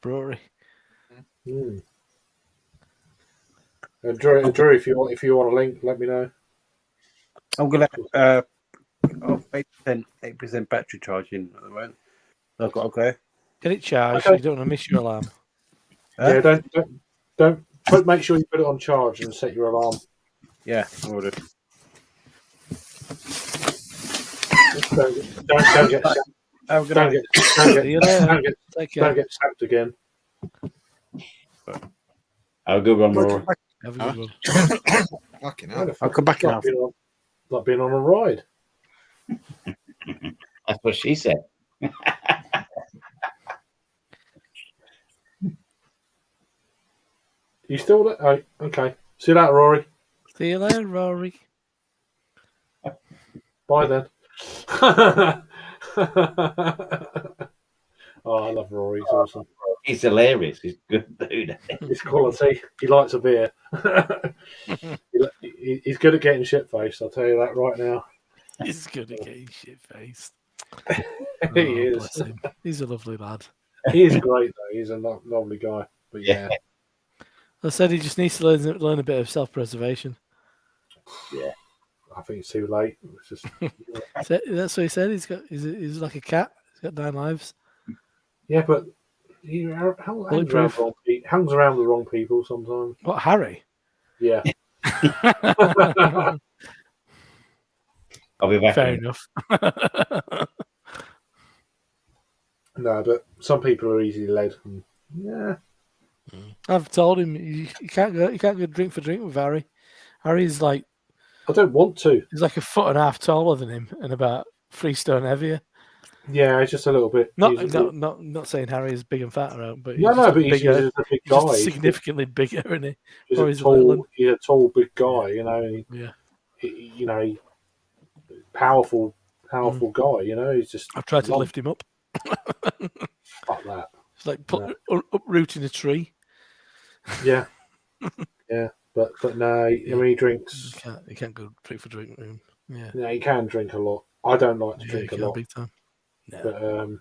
brewery. Mm. Drew, if you want a link, let me know. I'm gonna 8% battery charging at the moment. I've got to go. Get it charged. Okay. You don't want to miss your alarm. Yeah, don't make sure you put it on charge and set your alarm. Yeah, I will do. Don't get sacked. Have a good Don't night. See you later. Take care. don't get sacked again. Have a good one, Rory. Have a good one. Fucking hell. I'll come back Like now. being on a ride. That's what she said. You still there? Oh, okay. See you later, Rory. See you later, Rory. Bye then. Oh, I love Rory. He's awesome. He's hilarious. He's good dude. His quality. He likes a beer. He's good at getting shit faced. I'll tell you that right now. He's good at getting shit faced. He is. Bless him. He's a lovely lad. He is great though. He's a lovely guy. But yeah. I said he just needs to learn a bit of self-preservation. Yeah. I think it's too late. It's just That's what he said. He's like a cat. He's got 9 lives. yeah, but he hangs around the wrong people sometimes. What, Harry? Yeah. I'll be back. Fair in. enough. No, but some people are easily led. And, yeah. I've told him you can't go drink for drink with Harry. Harry's like I don't want to. he's like a foot and a half taller than him and about 3 stone heavier. Yeah, it's just a little bit. Not saying Harry is big and fat around, but No, but he's just a big he's just guy. significantly bigger, isn't he? He's Or a he's little. tall, big guy. You know. Yeah. He powerful guy. You know, he's just. I've tried to lift him up. Fuck that. It's like uprooting a tree. Yeah, yeah, but no, I mean he drinks. You can't go drink for drink. Yeah, Yeah, he can drink a lot. I don't like to drink a lot, big time. No.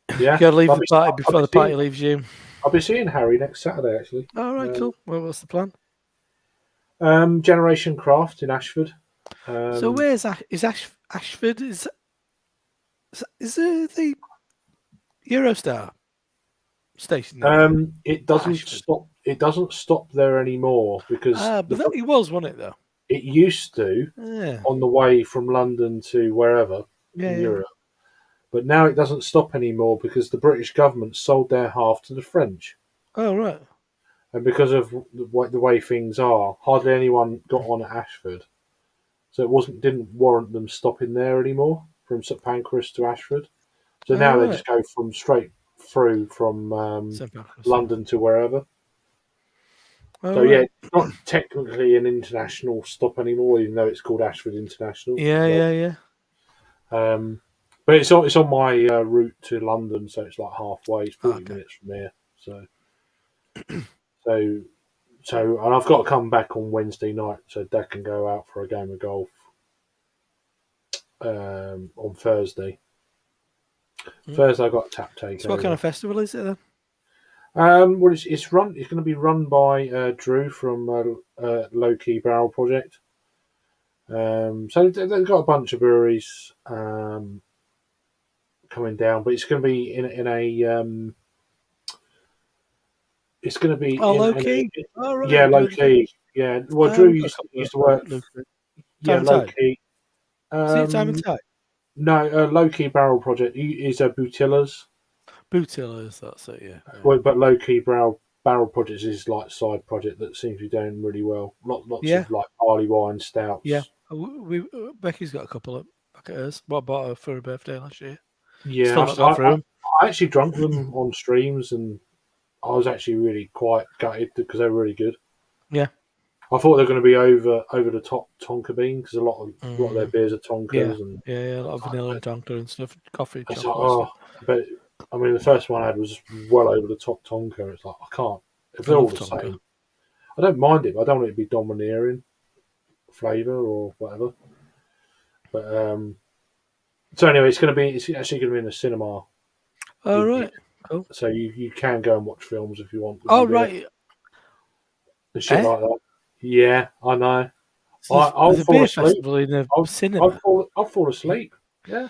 but yeah, You gotta leave the party before the party leaves you. I'll be seeing Harry next Saturday, actually. All right, cool. Well, what's the plan? Generation Craft in Ashford. So where's Ashford? Is it the Eurostar station? It doesn't Ashford. stop. It doesn't stop there anymore because but it was, wasn't it? Though it used to on the way from London to wherever in Europe, but now it doesn't stop anymore because the British government sold their half to the French. Oh right. And because of the way things are, hardly anyone got on at Ashford, so it didn't warrant them stopping there anymore from St Pancras to Ashford. So now they just go straight through from London to wherever. So it's not technically an international stop anymore, even though it's called Ashford International. Yeah. But it's on my route to London, so it's like halfway. It's 40 minutes from here. So, and I've got to come back on Wednesday night, so Dad can go out for a game of golf on Thursday. Thursday I got a tap take. So what kind of festival is it then? Well, it's going to be run by Drew from Low Key Barrel Project. So they've got a bunch of breweries coming down, but it's going to be in a. It's going to be Low Key. Yeah, Low Key. Yeah, well, Drew used to work. Low Key. See it time and tide? No, Low Key Barrel Project is a Boutilla's. Boutilla's, that's it. Yeah. Well, but Low Key Barrel Project is like a side project that seems to be doing really well. Lots of like barley wine stouts. Yeah, Becky's got a couple of back at hers. What I bought her for her birthday last year. Yeah, Still not got through them. I actually drunk them on streams, and I was actually really quite gutted because they were really good. Yeah, I thought they were going to be over the top Tonka bean because a lot of their beers are Tonkas. A lot of vanilla and Tonka and stuff, coffee. But I mean, the first one I had was well over the top Tonka. It's like I can't. If they're all the same, I don't mind it. I don't want it to be domineering flavour or whatever. But so anyway, it's actually going to be in the cinema. Oh right, cool. So you can go and watch films if you want. Oh right, and shit like that. Yeah, I know. So I'll fall asleep. In the cinema. I'll fall asleep. Yeah.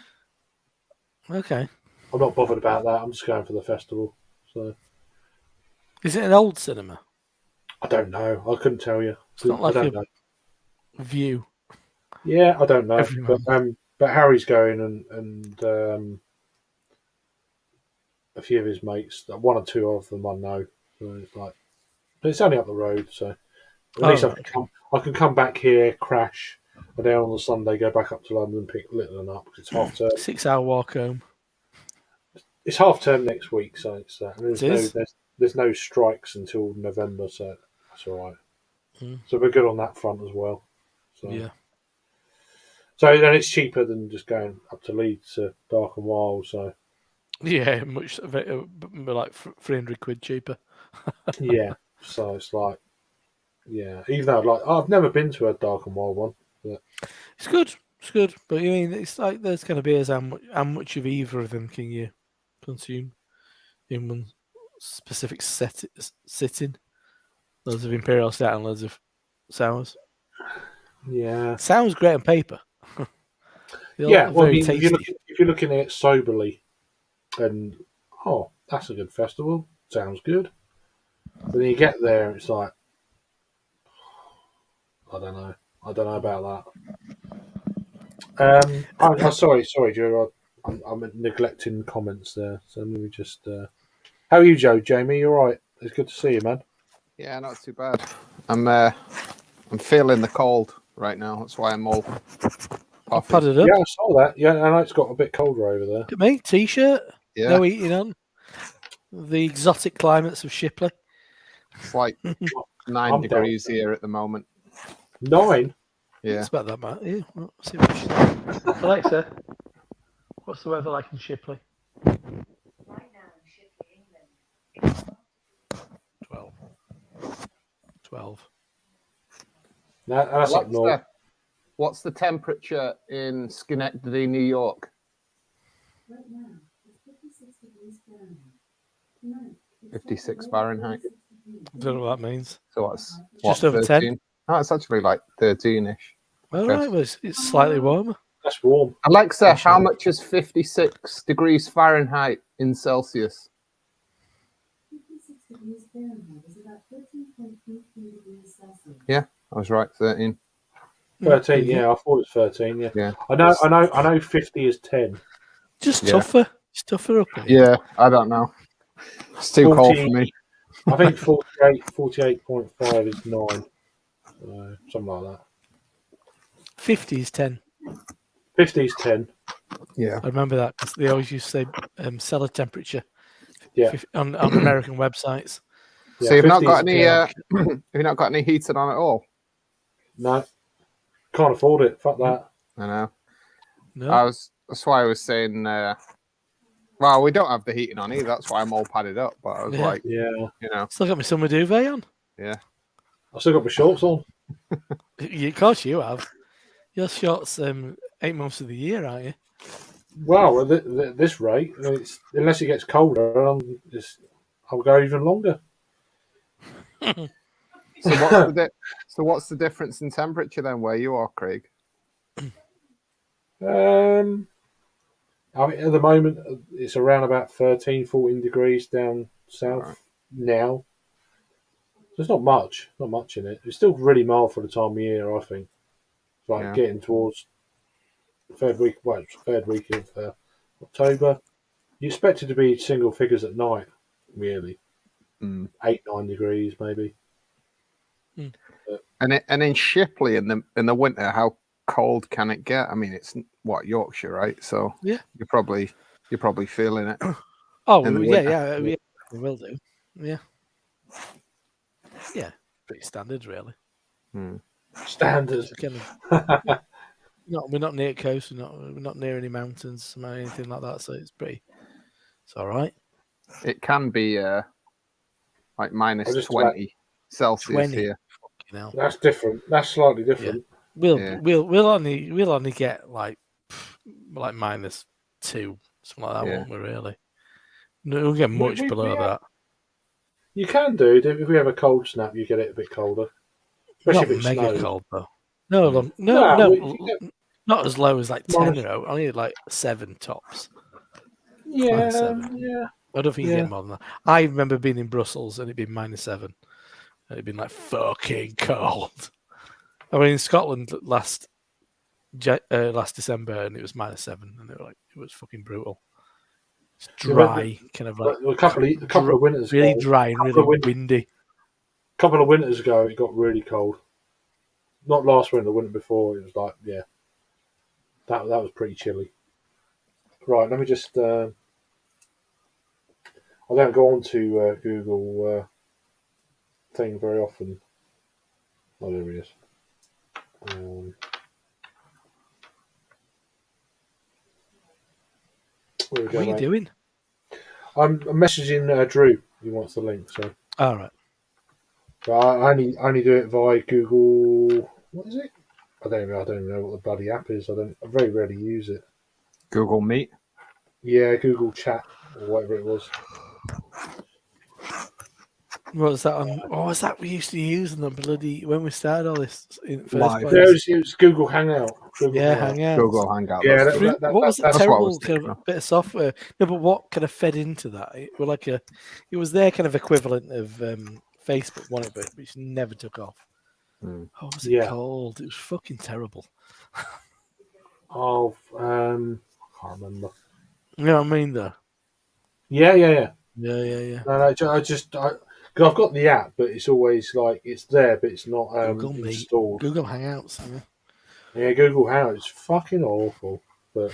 Okay. I'm not bothered about that. I'm just going for the festival. So. Is it an old cinema? I don't know. I couldn't tell you. It's not like a View. Yeah, I don't know. But Harry's going and a few of his mates. One or two of them I know. So it's like, but it's only up the road, so at least I can come back here, crash, and then on the Sunday go back up to London and pick Little up because it's half term. 6-hour walk home. It's half term next week, so there's no strikes until November, so that's all right. So we're good on that front as well. So. Yeah. So then it's cheaper than just going up to Leeds to Dark and Wild. So yeah, much of it, like 300 quid cheaper. Yeah, so it's like, yeah. Even though I've never been to a Dark and Wild one, but it's good. It's good, but I mean, it's like those kind of beers. How much of either of them can you consume in one specific sitting? Loads of Imperial Stout and loads of sours. Yeah, sounds great on paper. Yeah, well, if you're looking at it soberly, and that's a good festival. Sounds good. But then you get there, and it's like, I don't know about that. I'm sorry, Joe. I'm neglecting comments there. So let me just. How are you, Joe? Jamie, you all right? It's good to see you, man. Yeah, not too bad. I'm feeling the cold right now. That's why I'm all puffy. Up. Yeah, I saw that. Yeah, I know it's got a bit colder over there. Look at me, t-shirt. Yeah. No eating on. The exotic climates of Shipley. It's like 9 degrees here at the moment. 9 Yeah. It's about that, Matt. Yeah. Well, see what she says. Alexa, what's the weather like in Shipley? Right now in Shipley, England. 12. No, that's up north. Alexa, what's the temperature in Schenectady, New York? Right now, it's 56 degrees Fahrenheit. Tonight, it's 56 Fahrenheit. I don't know what that means. So what's Just over 10. Oh, it's actually like 13-ish. All right, well, it's slightly warmer. That's warm. Alexa, That's how right. much is 56 degrees Fahrenheit in Celsius? 56 degrees Fahrenheit is about 13.33 degrees Celsius. Yeah, I was right. 13. 13, yeah, I thought it was 13, yeah. Yeah. I know 50 is 10. Just Yeah. tougher. It's tougher up here. Yeah, I don't know. It's too 40 cold for me. I think 48.5 is 9. Something like that. 50 is 10. 50 is 10. Yeah. I remember that because they always used to say cellar temperature Yeah. on American websites. Yeah, So you've not 50 got is any 10. have you not got any heating on at all? No. Can't afford it. Fuck that. I know. No, That's why I was saying well, we don't have the heating on either, that's why I'm all padded up. But I was Yeah. like, Yeah. you know, still got my summer duvet on. I've still got my shorts on. Of course you have. Your shorts 8 months of the year, aren't you? Well, at this rate, unless it gets colder, I'll go even longer. so what's the difference in temperature then where you are, Craig? I mean, at the moment, it's around about 13, 14 degrees down south now. There's not much in it. It's still really mild for the time of year, I think. It's like getting towards third week of October. You expect it to be single figures at night, really. 8, 9 degrees, maybe. And in Shipley in the winter, how cold can it get? I mean, it's Yorkshire, right? So Yeah. you're probably feeling it. Oh, in the yeah, winter. we will do. Yeah. Yeah, pretty standard, really. Standard. Kind of, we're not near coast. We're not near any mountains or anything like that. So it's all right. It can be like minus just 20 Celsius 20. here. You know, That's different. That's slightly different. we'll only get like minus 2, something like that, won't we? Really? No, we'll get much below that. You can do if we have a cold snap. You get it a bit colder, especially Not if it mega snows. cold though. No, not as low as like 10 or only like 7 tops. Yeah, -7. yeah. I don't think you get more than that. I remember being in Brussels and it'd been -7. And it'd been like fucking cold. I mean, in Scotland last December and it was -7, and it was fucking brutal. It's dry, kind of like a couple of winters really ago, dry and really windy. A couple of winters ago, it got really cold. Not last winter, the winter before. It was like, that was pretty chilly. Right, let me just. I don't go on to Google thing very often. Oh, there he is. What are you doing? I'm messaging Drew. He wants the link, so. All right. But I only do it via Google. What is it? I don't even know what the bloody app is. I very rarely use it. Google Meet. Yeah, Google Chat or whatever it was. What was that on? Oh, was that we used to use in the bloody when we started all this in the first Live. place? It was Google Hangout. Hangout. Google Hangout. Yeah, What was the that's what I terrible was kind thinking of bit of software? No, but what kind of fed into that? It was their kind of equivalent of Facebook, wasn't it? But which never took off. What was it called? It was fucking terrible. I can't remember. You know what I mean, though? Yeah. Yeah. No, because I've got the app, but it's always like it's there, but it's not installed. Google Hangouts. Yeah, Google Hangouts. It's fucking awful, but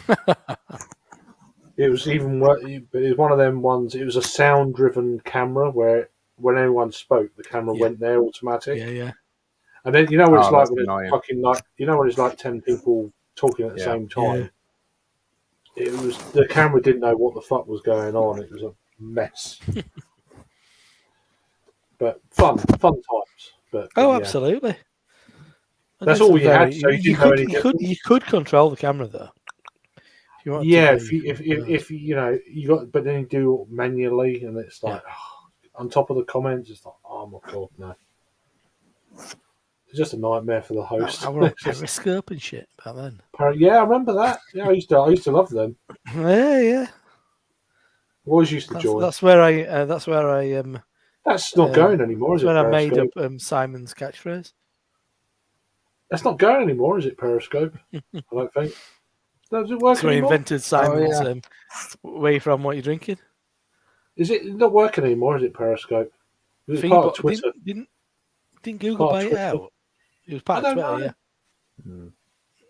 it was even worse. But it was one of them ones. It was a sound-driven camera where when anyone spoke, the camera went there automatic. Yeah. And then you know what it's Oh, like that's when it's annoying. fucking like you know when it's like 10 people talking at the Yeah. same time. It was the camera didn't know what the fuck was going on. It was a mess. But fun times. But Oh, yeah. absolutely. I That's guess all it's you had, so you didn't know any different. you could control the camera though. If you want Yeah, to be, if you know you got, but then you do it manually, and it's like on top of the comments, it's like, oh my god, no. It's just a nightmare for the host. I were on Periscope and shit back then. Yeah, I remember that. Yeah, I used to love them. Yeah. Always used to join. That's where I That's not going anymore, is that's it? when I made Periscope? up Simon's catchphrase. That's not going anymore, is it? Periscope? I don't think. Does it work So we anymore? invented Simon's where you from, what you're drinking. Is it not working anymore? Is it Periscope? It's part of Twitter. Didn't Google buy it out? It was part of Twitter, yeah.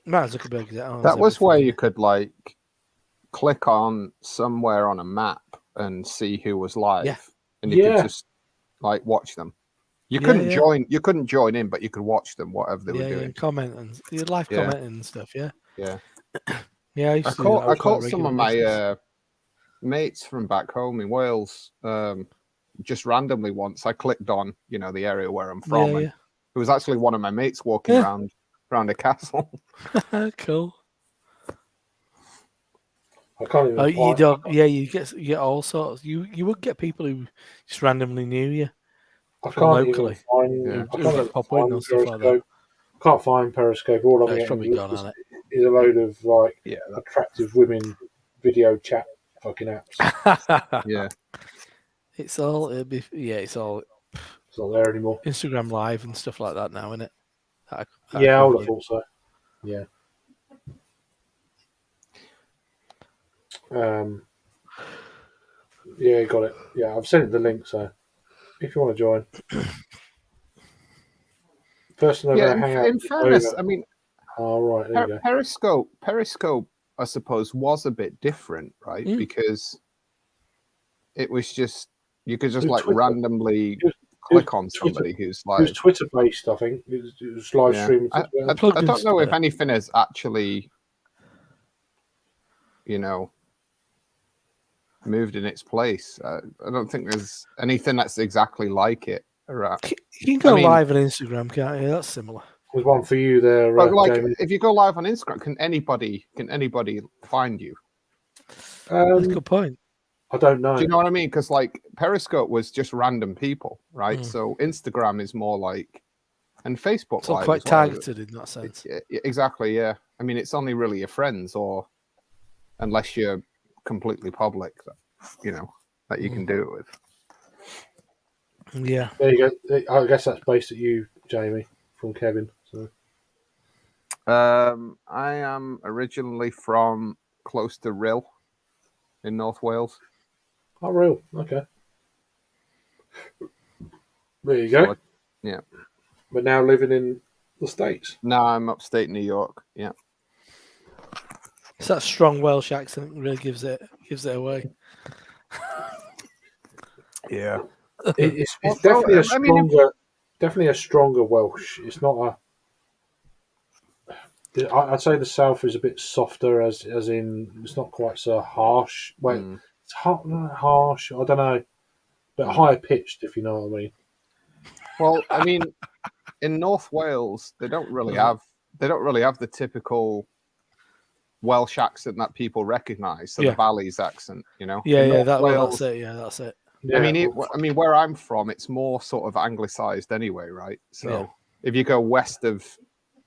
Mark Zuckerberg. That was where you could like click on somewhere on a map and see who was live, and you could just like watch them. You couldn't join. You couldn't join in, but you could watch them, whatever they were doing. And comment and you live commenting and stuff. Yeah. Yeah. I caught some of my mates from back home in Wales just randomly once. I clicked on the area where I'm from, and it was actually one of my mates walking around a castle. Cool. I can't even. You get all sorts. You would get people who just randomly knew you. I can't locally. Even find. I can't find Periscope. Can't find Periscope. All I'm getting is a load of like attractive women video chat fucking apps. Yeah. It's all. It's not there anymore. Instagram Live and stuff like that now, isn't it? I would have thought so. Yeah. Yeah, got it. Yeah, I've sent the link, so if you want to join. First of all, hang out. In fairness, I mean, right, there you go. Periscope, I suppose, was a bit different, right? Because it was just you could just like randomly click on somebody who's like. It was Twitter based, I think. It was live streaming. I don't know if anything has actually, moved in its place. I don't think there's anything that's exactly like it. Right. You can go live on Instagram, can't you? That's similar. There's one for you there. But Jamie. If you go live on Instagram, can anybody find you? That's a good point. I don't know. Do you know what I mean? Because like Periscope was just random people, right? So Instagram is more like, and Facebook Live quite targeted in that sense. Exactly. Yeah. I mean, it's only really your friends, or unless you're completely public, that you can do it with. Yeah. There you go. I guess that's based at you, Jamie, from Kevin. So. I am originally from close to Rhyl in North Wales. Oh, Rhyl. Okay. There you go. Yeah. But now living in the States. No, I'm upstate New York. Yeah. It's that strong Welsh accent really gives it away. Yeah. It's definitely a stronger, definitely a stronger Welsh. It's not I'd say the South is a bit softer, as in it's not quite so harsh. It's harsh. I don't know, but higher pitched, if you know what I mean. Well, I mean, in North Wales, they don't really have the typical Welsh accent that people recognise. So the Valleys accent, that's it. That's it. Yeah. I mean, where I'm from, it's more sort of anglicised anyway, right? So if you go west of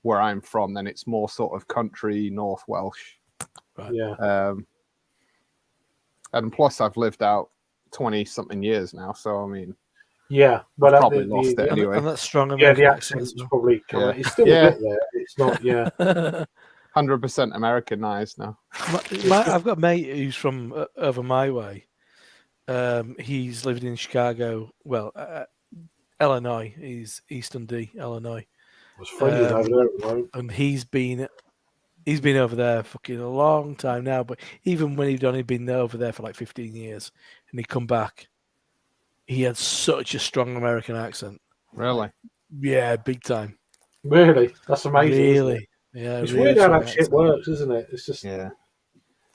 where I'm from, then it's more sort of country North Welsh. Right. Yeah. And plus, I've lived out 20-something years now, so I mean, but I've probably lost it anyway. And that's strong American the accent is probably coming. It's still a bit there. It's not. 100% Americanized now. I've got a mate who's from over my way. He's lived in Chicago. Well, Illinois. He's East Dundee, Illinois. Was friendly over there at the moment. And he's been over there fucking a long time now. But even when he'd only been over there for like 15 years, and he'd come back, he had such a strong American accent. Really? Yeah, big time. Really? That's amazing. Isn't it? Really? Yeah. It's really weird how strong that shit accent. works, isn't it? It's just Yeah.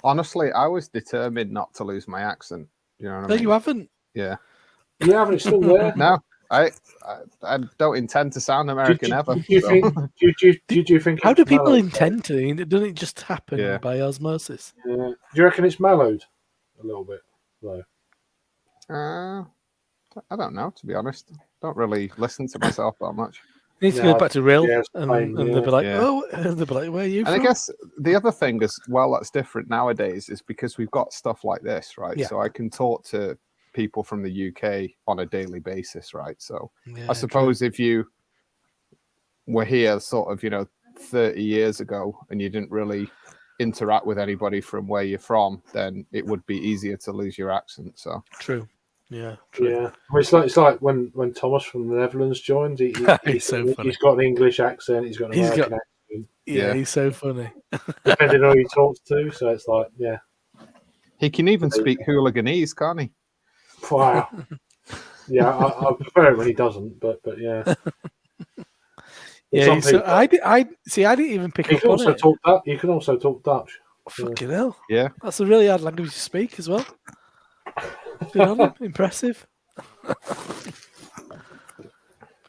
Honestly, I was determined not to lose my accent. You know what I No, mean? you haven't. Yeah. you haven't. It's still there. No, I don't intend to sound American ever. Do you so. think? Do you think? How it's do people mellowed, intend to? Doesn't it just happen Yeah. by osmosis? though? Yeah. Do you reckon it's mellowed a little bit? Though? I don't know, to be honest. Don't really listen to myself that much. You need to No, go back to real, yeah, it's and fine, they'll be like, Yeah. "Oh," and they'll be like, "Where are you And from?" I guess the other thing as well that's different nowadays is because we've got stuff like this, right? Yeah. So I can talk to people from the UK on a daily basis, right? So Yeah, I suppose if you were here sort of, 30 years ago and you didn't really interact with anybody from where you're from, then it would be easier to lose your accent. So true. Yeah, true. Yeah, I mean, it's like when Thomas from the Netherlands joined. He's so funny. He's got an English accent. He's got an He's American got- accent. Yeah, he's so funny. Depending on who he talks to, so it's like, yeah, he can even speak hooliganese, can't he? wow. Yeah, I prefer it when he doesn't, but yeah. Yeah, Some so people- I didn't even pick You up can on also it. talk Dutch. You can also talk Dutch. Fucking hell. Yeah. That's a really hard language to speak as well. Good on him. Impressive.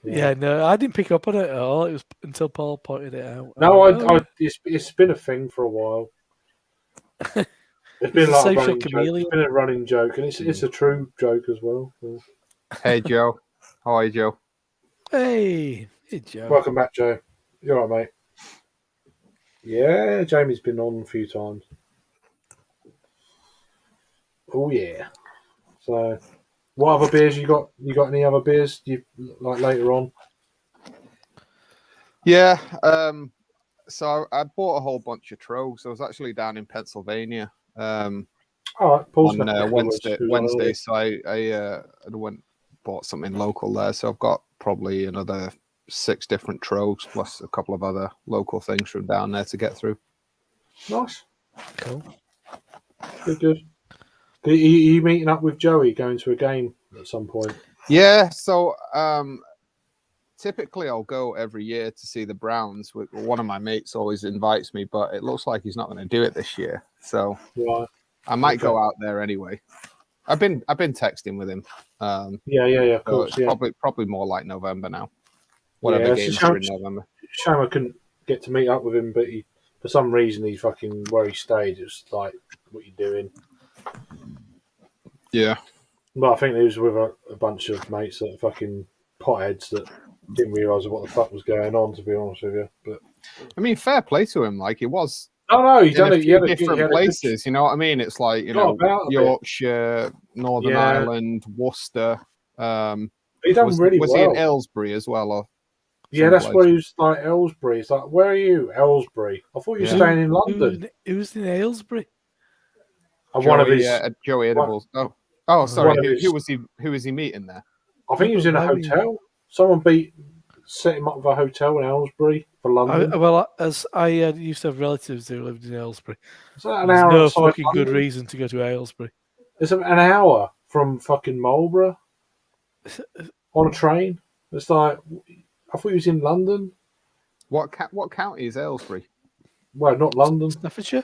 Yeah, no, I didn't pick up on it at all. It was until Paul pointed it out. No, Oh, it's been a thing for a while. It's He's been a like a social running joke. chameleon. It's been a running joke, and it's a true joke as well. Yeah. Hey, Joe. How are you, Joe? hey Joe. Welcome back, Joe. You all right, mate? Yeah, Jamie's been on a few times. Oh yeah. So, what other beers you got? You got any other beers you like later on? Yeah. So I bought a whole bunch of trogs. I was actually down in Pennsylvania All right, Paul's on neck of the woods, Wednesday. who's on Wednesday, early. so I went bought something local there. So I've got probably another 6 different trogs plus a couple of other local things from down there to get through. Nice, Cool. good. Are you meeting up with Joey, going to a game at some point? Yeah. So typically I'll go every year to see the Browns. One of my mates always invites me, but it looks like he's not going to do it this year. So Right. I might Okay. go out there anyway. I've been texting with him. Yeah, of So course. it's Yeah, probably more like November now. Whatever it's a games shame, are in November. shame I couldn't get to meet up with him, but for some reason he's fucking where he stayed. It's like, what you doing? Yeah. Well, I think he was with a bunch of mates that are fucking potheads that didn't realise what the fuck was going on, to be honest with you. But I mean, fair play to him. Like, he was he's in done a it. few different places. You know what I mean? It's like, Got about a bit. Yorkshire, Northern Yeah. Ireland, Worcester. He done really was well. he in Aylesbury as well? Or Yeah, that's someplace? where he was like Aylesbury. It's like, where are you? Aylesbury. I thought you were Yeah. staying in London. Who's in Aylesbury? One of his, Joey one- Edibles. Oh, sorry. one of his- Who was he meeting there? I think he was in a Why would you- hotel. Someone set him up with a hotel in Aylesbury for London. As I used to have relatives who lived in Aylesbury. Is that an There's hour no outside fucking good London? reason to go to Aylesbury. It's an hour from fucking Marlborough on a train. It's like, I thought he was in London. What county is Aylesbury? Well, not London. Staffordshire?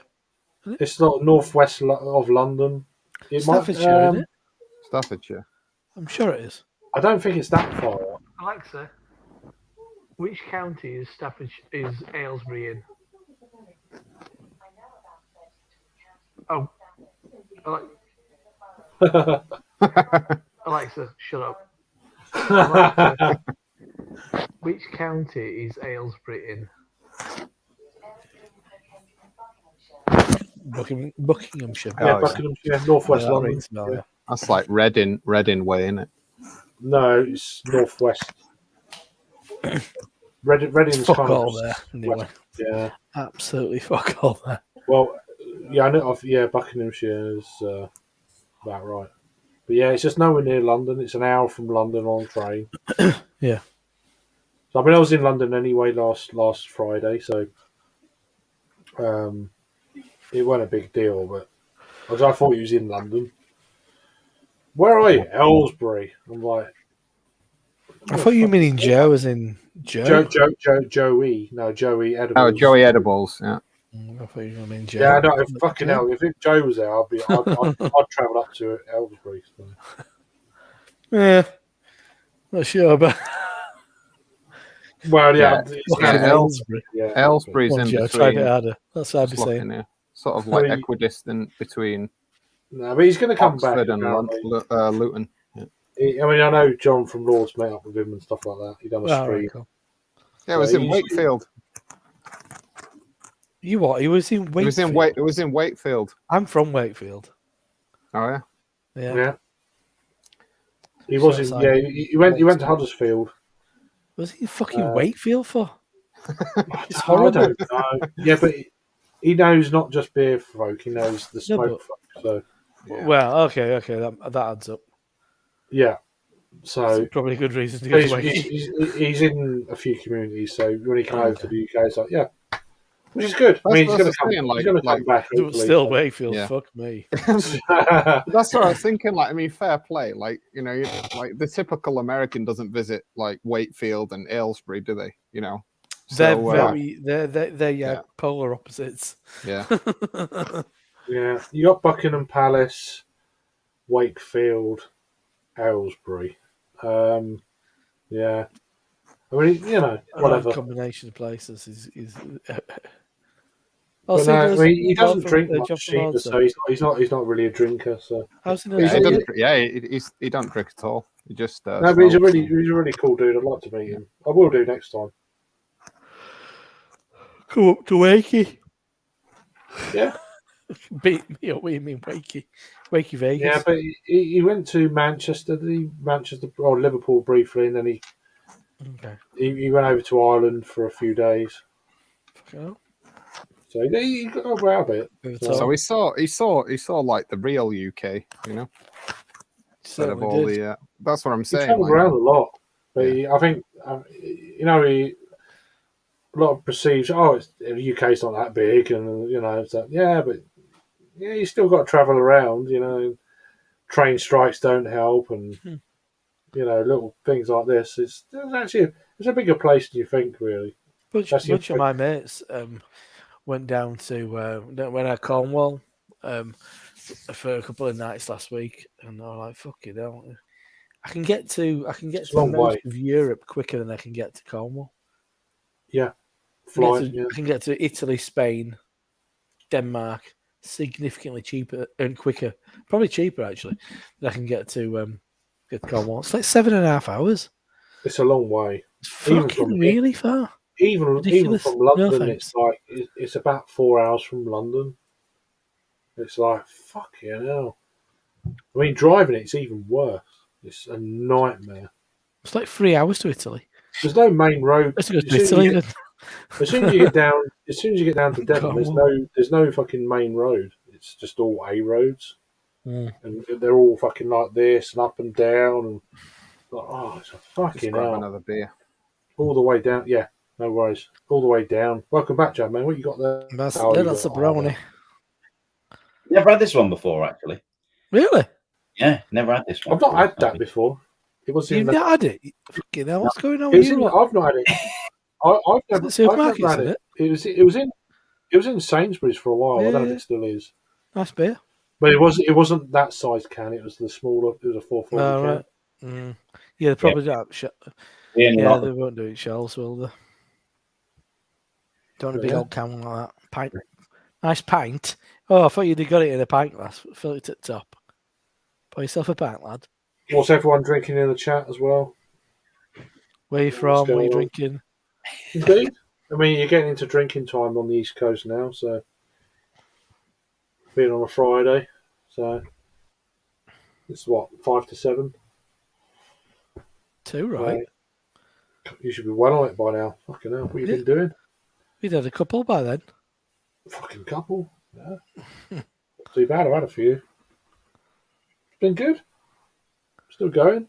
It's not northwest of London. It Staffordshire, isn't it? Staffordshire. I'm sure it is. I don't think it's that far. Alexa, which county is Aylesbury in? Oh, Alexa, shut up. Alexa, which county is Aylesbury in? Buckinghamshire. Yeah, Buckinghamshire, northwest Yeah, that London. rings a bell, Yeah. yeah. That's like Reading way, isn't it? No, it's northwest. Reading's Fuck kind all of there. Anyway, yeah. absolutely fuck all there. Well, yeah, I know. Buckinghamshire is about right. But yeah, it's just nowhere near London. It's an hour from London on train. Yeah. So I mean, I was in London anyway last Friday, so it wasn't a big deal. But I thought he was in London. Where are you? Aylesbury. I'm like, I thought you meaning Joe as in Joe. Joey. No, Joey Edibles. Oh, Joey Edibles. Yeah. I thought you meaning Joe. Yeah, I know. If fucking hell, if Joe was there, I'd travel up to Ellsbury. So. Yeah, not sure, but Well, yeah, Aylesbury. Aylesbury's Come on, in Joe, between. try a bit harder. That's what I'd be Just looking saying. here. Sort of like equidistant between No, but he's going to come back. Oxford and Luton. Yeah. I mean, I know John from Lords met up with him and stuff like that. He done a All stream. right, cool. Yeah, it was in Wakefield. You what? He was in Wakefield. It was in Wakefield. I'm from Wakefield. Oh yeah. Yeah. He was in. Yeah, he went to Huddersfield. Was he fucking Wakefield for? It's I horrible. don't know. Yeah, but he knows not just beer folk. He knows the smoke folk. So. Yeah. Well, okay, that adds up. Yeah. So probably a good reason to go to Wakey. He's in a few communities, so when he came over to the UK, it's like, yeah, which is good. I mean, he's going to come back. Still Wakefield, fuck me. That's what I was thinking. Like, I mean, fair play. Like, you know, like the typical American doesn't visit like Wakefield and Aylesbury, do they? You know, they're polar opposites. Yeah. Yeah, you got Buckingham Palace, Wakefield, Aylesbury. Yeah, I mean, you know, whatever combination of places is. But no, I mean, he doesn't drink much either, so he's not really a drinker. So he don't drink at all. He just no, but he's a really cool dude. I'd like to meet him. I will do next time. Come up to Wakey. Yeah. Beat me up. What do you mean, Wakey Vegas? Yeah, but he went to Manchester, or Liverpool briefly, and then he went over to Ireland for a few days. Okay. So he got over a bit. So he saw like the real UK, you know. Instead of all that's what I'm saying. He travelled around a lot, but I think you know a lot of perceives the UK's not that big, and you know but you still got to travel around. You know, train strikes don't help, and you know little things like this. It's a bigger place than you think, really. Bunch of my mates went down to Cornwall for a couple of nights last week, and they're like, "Fuck it, I can get to most of Europe quicker than I can get to Cornwall." Yeah, I can get to Italy, Spain, Denmark significantly cheaper and quicker, probably cheaper actually, than I can get to Cornwall. It's like 7.5 hours. It's a long way. It's fucking really far. Even from London, it's about 4 hours from London. It's like fucking hell. I mean, driving it's even worse. It's a nightmare. It's like 3 hours to Italy. There's no main road. Let's go to Italy. As soon as you get down to Devon, there's no fucking main road. It's just all A roads, and they're all fucking like this and up and down, and it's a fucking hell. Another beer. All the way down, yeah. No worries. All the way down. Welcome back, Chad, man. What you got there? That's a brownie. Never had this one before, actually. Really? Yeah, never had this one. I've not had that before. It was You've not had it? Fucking hell, what's going on with you? I've not had it. I've never had it. It was in Sainsbury's for a while. I don't know if it still is. Nice beer. But it wasn't that size can. It was the smaller. It was a 440 can. Right. Mm. Yeah, they probably don't. Yeah, they won't do it shells, will they? Don't want a big old can like that. Pint. Nice pint. Oh, I thought you'd have got it in a pint glass. Fill it at the top. Pour yourself a pint, lad. What's everyone drinking in the chat as well? Where you from? What are you drinking? Indeed. I mean, you're getting into drinking time on the East Coast now, so being on a Friday, so it's 5 to 7. 2, right? You should be well on it by now. Fucking hell, what have you been doing? We'd had a couple by then. Fucking couple, yeah. Not too bad. I've had a few. It's been good. Still going.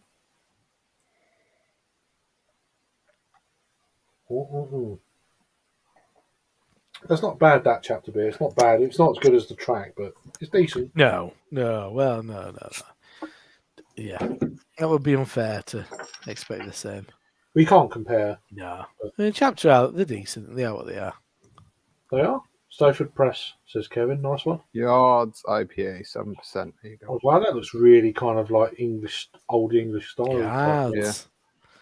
That's not bad, that chapter beer. It's not bad. It's not as good as the track, but it's decent. No. Well, no. Yeah. That would be unfair to expect the same. We can't compare. No. I mean, Chapter out, they're decent. They are what they are. They are. Stowford Press, says Kevin. Nice one. Yards IPA 7%. There you go. Oh, wow, that looks really kind of like English, old English style. Yeah.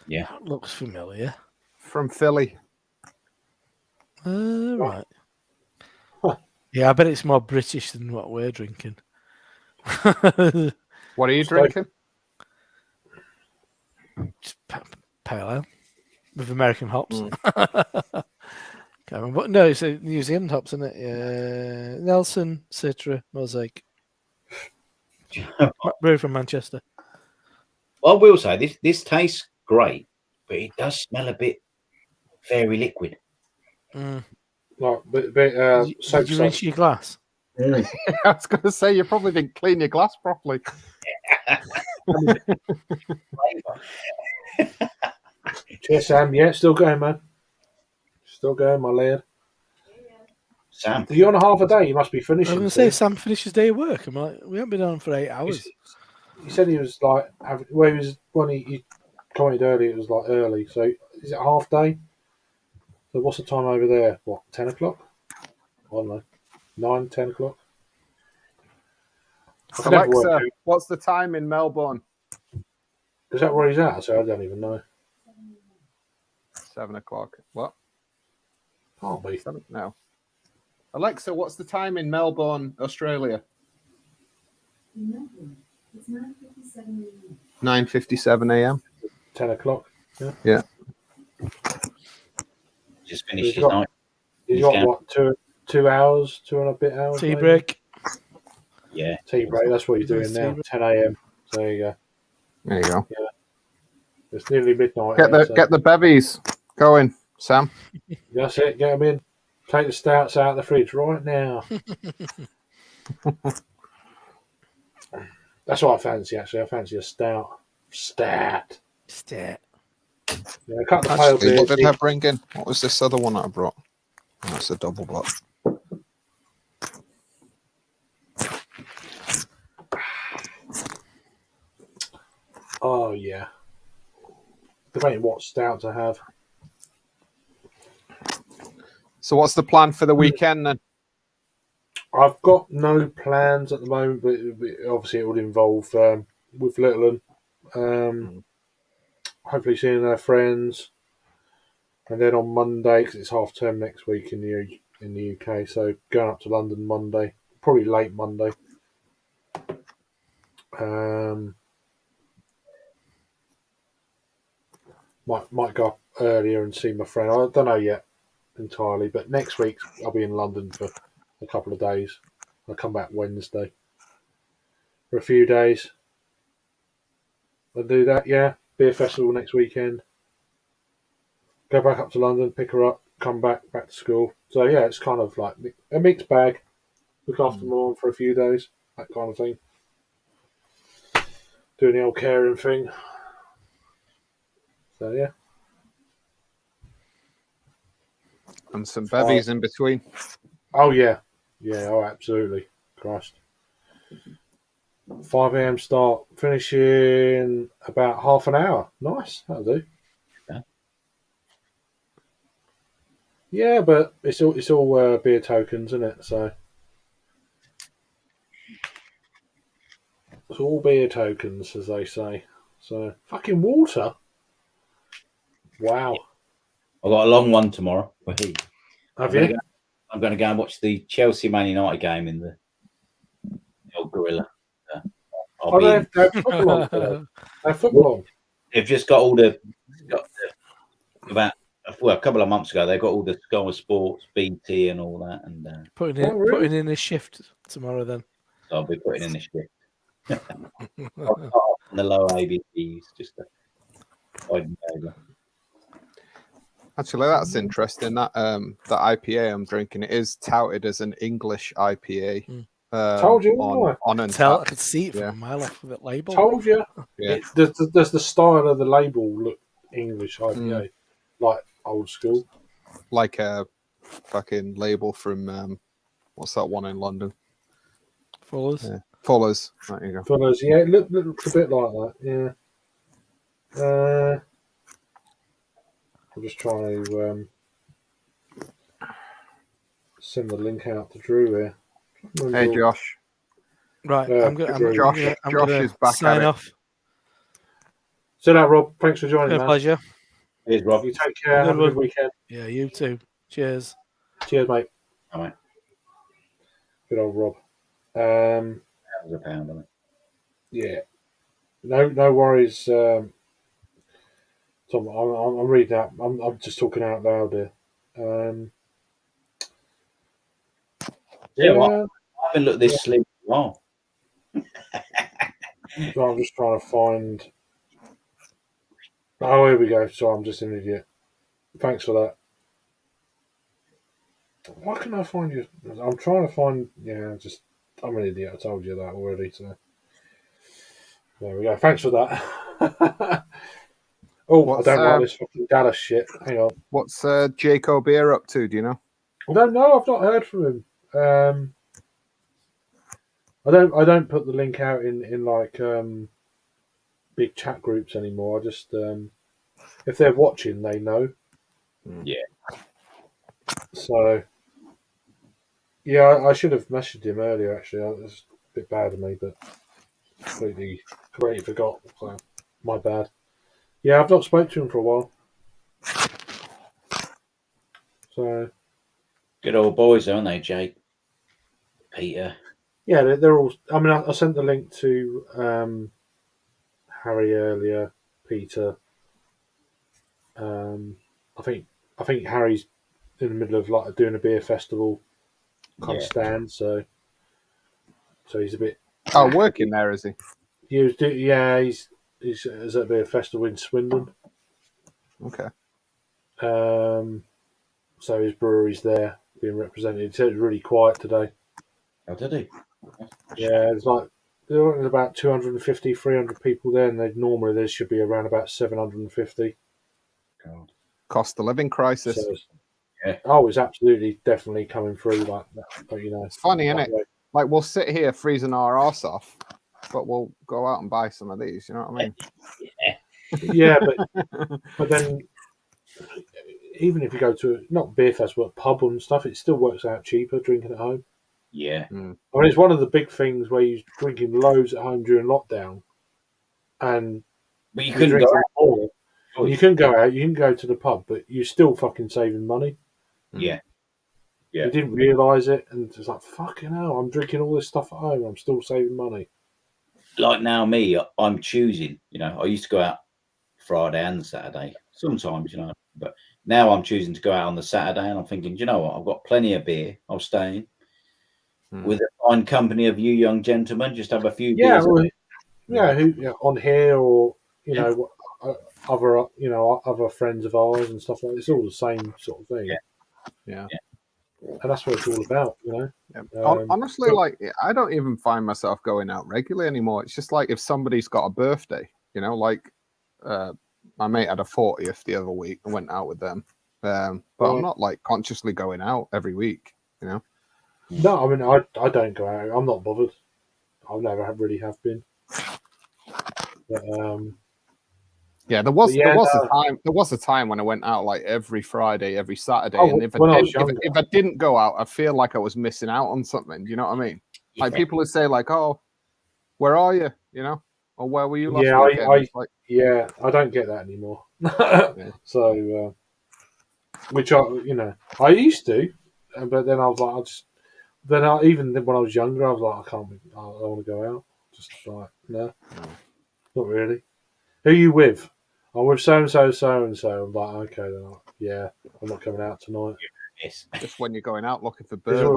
Yeah. That looks familiar. From Philly. Right. Huh. Yeah, I bet it's more British than what we're drinking. What are you drinking? Just pale ale with American hops. Can't remember. But no, it's a New Zealand hops, isn't it? Nelson, Citra, Mosaic. Brewery from Manchester. Well, I will say this tastes great, but it does smell a bit very liquid. Like bit did you rinse your glass? I was going to say you probably didn't clean your glass properly. Cheers, Sam. Yeah, still going, man. Still going, my lad. Sam, Are you on a half a day? You must be I was finishing. going to say Sam finishes day of work. I'm like, we haven't been on for 8 hours. He said he was like, well, he was when he commented earlier. It was like early. So is it a half day? So what's the time over there? What, 10 o'clock? I don't know. 9, 10 o'clock. Alexa, what's the time in Melbourne? Is that where he's at? So I don't even know. 7 o'clock. What? Can't be. 7? No. Alexa, what's the time in Melbourne, Australia? In Melbourne, it's 9:57 a.m. 9:57 a.m. 10 o'clock. Yeah. just finished his got- night. He's got what, 2 hours, 2 and a bit hours? Tea maybe? break. Yeah. Tea break. That's what he's doing now. 10 a.m. So there you go. There you go. It's nearly midnight. Get the bevies going, Sam. That's it. Get them in. Take the stouts out of the fridge right now. That's what I fancy, actually. I fancy a stout. Stat. Stat. Yeah, cut the pale Actually, beer. what did I bring in? What was this other one that I brought? Oh, that's a double block. Oh, yeah. Debating what stout to have. So what's the plan for the weekend then? I've got no plans at the moment, but obviously it would involve with Little hopefully seeing their friends, and then on Monday, because it's half term next week in the UK, so going up to London Monday, probably late Monday. Might go up earlier and see my friend. I don't know yet entirely, but next week I'll be in London for a couple of days. I'll come back Wednesday for a few days. I'll do that, yeah. Beer festival next weekend. Go back up to London, pick her up, come back to school. So yeah, it's kind of like a mixed bag. Look after mom for a few days, that kind of thing. Doing the old caring thing. So yeah. And some bevies in between. Oh yeah. Yeah, oh absolutely. Christ. 5 a.m. start, finishing about half an hour. Nice, that'll do. Yeah, but it's all beer tokens, isn't it? So it's all beer tokens, as they say. So fucking water. Wow. I've got a long one tomorrow. Have you? I'm going to go and watch the Chelsea Man United game in the old Gorilla. They have football on today. They have football on. They've just got about a couple of months ago. They got all the Sky Sports, BT, and all that, and putting in a shift tomorrow. Then so I'll be putting in a shift. I'll start off on the lower ABCs just to hide and over. Actually, that's interesting. That IPA I'm drinking, it is touted as an English IPA. Told you, on I could see it from a mile off of that label. Told you. Yeah. Does the style of the label look English IPA, like old school? Like a fucking label from what's that one in London? Fuller's. Yeah. Fuller's. There you go. Fuller's, yeah, it looks a bit like that. Yeah. I'm just trying to send the link out to Drew here. Hey, Josh. Right, I'm going Josh to is back sign at it. off. So now, Rob, thanks for It's joining, been a man. pleasure. Cheers, Rob. You take care. Have a good weekend. Yeah, you too. Cheers. Cheers, mate. All right. Good old Rob. That was a pound, wasn't it? Yeah. No worries, Tom. I'm reading out. I'm just talking out loud here. Yeah, yeah. well, I haven't looked this sleep in a while. So I'm just trying to find. Oh, here we go. So I'm just an idiot. Thanks for that. Why can I find you? I'm trying to find. Yeah, I'm an idiot. I told you that already. So there we go. Thanks for that. I don't like this fucking Dallas shit. Hang on. What's Jacob Beer up to? Do you know? I don't know. I've not heard from him. I don't put the link out in like big chat groups anymore. I just if they're watching, they know. Yeah. So yeah, I should have messaged him earlier. Actually, it was a bit bad of me, but completely forgot. So my bad. Yeah, I've not spoke to him for a while. So Good old boys, aren't they, Jake? Peter. yeah, they're all. I mean, I sent the link to Harry earlier. Peter. I think Harry's in the middle of like doing a beer festival kind of stand, so he's a bit. Oh, working there, is he? He's at a beer festival in Swindon. Okay. So his brewery's there being represented. It's really quiet today. Oh, did he? Yeah, it's like there were about 250, 300 people there, and normally there should be around about 750. God. Cost of living crisis. So yeah. Oh, it's absolutely, definitely coming through like that. You know, it's funny, isn't it? Like we'll sit here freezing our arse off, but we'll go out and buy some of these. You know what I mean? Yeah, but then even if you go to not beer festival, but pub and stuff, it still works out cheaper drinking at home. Yeah. I mean, it's one of the big things where you're drinking loads at home during lockdown, and but you couldn't go out. More. You couldn't go out. You can go to the pub, but you're still fucking saving money. Yeah. Yeah. You didn't realise it, and it's like fucking hell. I'm drinking all this stuff at home. I'm still saving money. Like now, me, I'm choosing. You know, I used to go out Friday and Saturday sometimes. You know, but now I'm choosing to go out on the Saturday, and I'm thinking, do you know what? I've got plenty of beer. I'm staying with a fine company of you young gentlemen. Just have a few beers. On here or know other friends of ours and stuff like that. It's all the same sort of thing. Yeah. And that's what it's all about, you know. Yeah. Honestly, like I don't even find myself going out regularly anymore. It's just like if somebody's got a birthday, you know, like my mate had a 40th the other week and went out with them. But I'm not like consciously going out every week, you know. No, I mean I don't go out. I'm not bothered. I've never really have been. But, yeah, there was a time when I went out like every Friday, every Saturday, and if I didn't go out, I feel like I was missing out on something. Do you know what I mean? Yeah. Like people would say, like, "Oh, where are you?" You know, or "Where were you last weekend?" I don't get that anymore. So, which I used to, but then I was like, even when I was younger, I was like, I don't want to go out. Just like, no, not really. Who are you with? I'm with so and so. I'm like, okay, then yeah, I'm not coming out tonight. Yes. Just when you're going out looking for birds.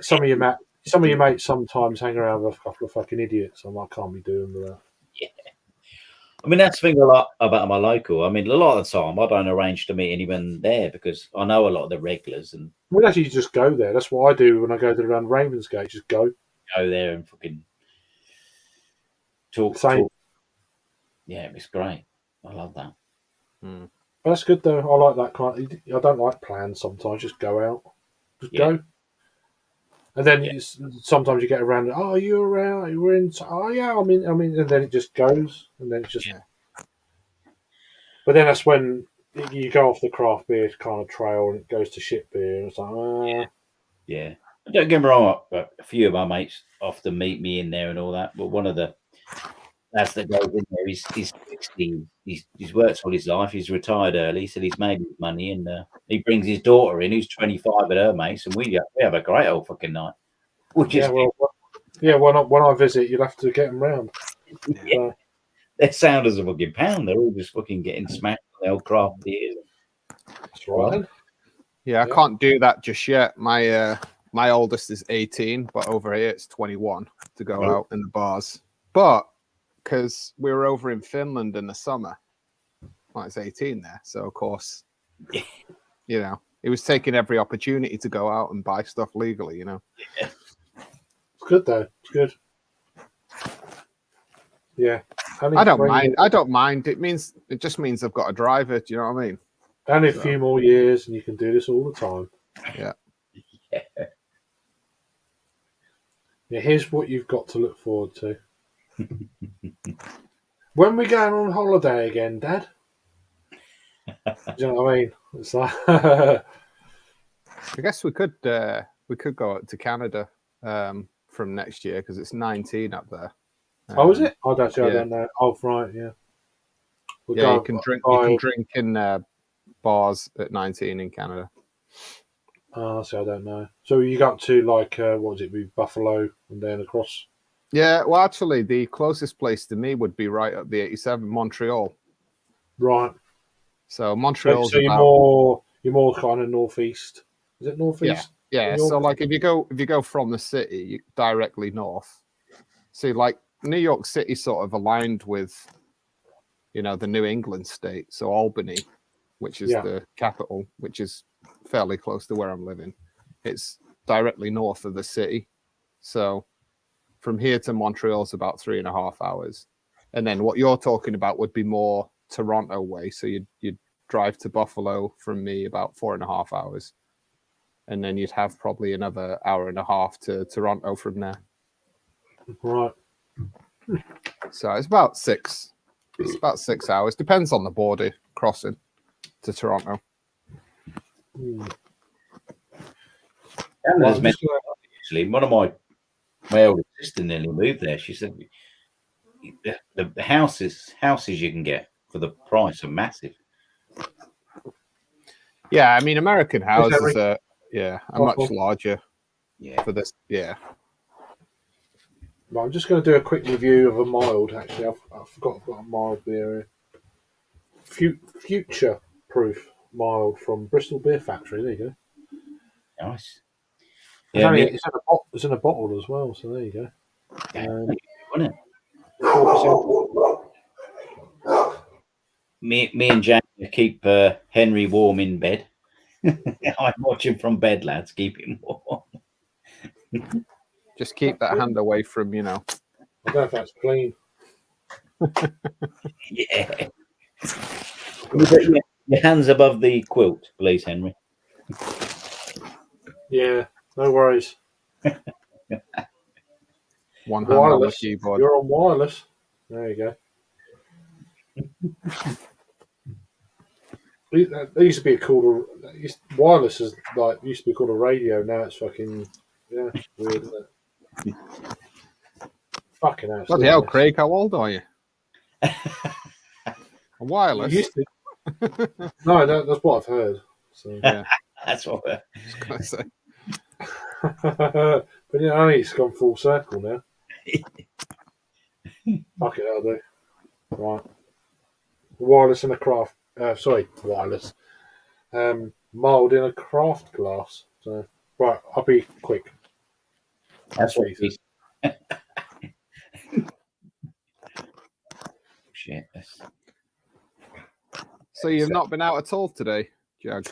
Some of your mates sometimes hang around with a couple of fucking idiots. I'm like, I can't be doing with that. Yeah. I mean, that's the thing a lot about my local. I mean, a lot of the time, I don't arrange to meet anyone there because I know a lot of the regulars. And we actually just go there. That's what I do when I go to around Ravensgate. Just go there and fucking talk. Yeah, it's great. I love that. But that's good though. I like that kind. I don't like plans sometimes. Just go out. Just go. And then sometimes you get around. Oh, you're around. You were in. Oh, yeah. I mean, and then it just goes, and then it's just. Yeah. But then that's when you go off the craft beer kind of trail, and it goes to shit beer, and it's like, Yeah. Don't get me wrong. A few of our mates often meet me in there and all that, but one of the lads that goes in there, he's 60. He's worked all his life. He's retired early, so he's made his money, and he brings his daughter in, who's 25 at her mates, and we have a great old fucking night. Which is when I visit, you'll have to get them round. yeah. They're sound as a fucking pound. They're all just fucking getting smashed on the old craft beers. That's right. Yeah, I can't do that just yet. My oldest is 18, but over here it's 21 to go out in the bars. But because we were over in Finland in the summer, well, it's 18 there, so of course, you know, he was taking every opportunity to go out and buy stuff legally. You know, it's good though. It's good. Yeah, I don't mind. I don't mind. It just means I've got to drive it. Do you know what I mean? Only a few more years, and you can do this all the time. Yeah. Yeah. Here's what you've got to look forward to. When we going on holiday again, Dad? Do you know what I mean? It's like I guess we could go out to Canada from next year because it's 19 up there. Oh, is it? I don't know. Oh, right, yeah. You can drink. You can drink in bars at 19 in Canada. Oh, so I don't know. So you got to like what was it? Be Buffalo and then across. Yeah, well, actually, the closest place to me would be right up the 87, Montreal. Right. So Montreal's so you're more kind of northeast. Is it northeast? Yeah. So like if you go from the city directly north, see like New York City sort of aligned with, you know, the New England state. So Albany, which is the capital, which is fairly close to where I'm living. It's directly north of the city. So from here to Montreal is about 3.5 hours. And then what you're talking about would be more Toronto way. So you'd drive to Buffalo from me about 4.5 hours. And then you'd have probably another 1.5 hours to Toronto from there. Right. So it's about 6. It's about 6 hours. Depends on the border crossing to Toronto. Actually, one of my older sister nearly moved there. She said the houses you can get for the price are massive. Yeah, I mean American houses are much larger. Yeah. For this, yeah. Well, I'm just going to do a quick review of a mild. Actually, I forgot I've got a mild beer here. Future proof mild from Bristol Beer Factory. There you go. Nice. Yeah, it's in a bottle as well. So there you go. Wasn't it? Me and Jack keep Henry warm in bed. I watch him from bed, lads. Keep him warm. Just keep that hand away from, you know. I don't know if that's clean. Yeah. Your hands above the quilt, please, Henry. Yeah, no worries. One hand on the Wireless. keyboard. You're on wireless. There you go. They used to be called wireless is like used to be called a radio. Now it's fucking weird, isn't it? Fucking hell. Bloody hell, Craig, how old are you? A wireless. You used to. No, that's what I've heard. So yeah, that's what I was gonna say. But yeah, I think it's gone full circle now. Fuck it, I'll do. Right. Wireless in a craft. Wireless. Mild in a craft glass. So, right, I'll be quick. That's what it is. Shit. So you've not been out at all today, Jag?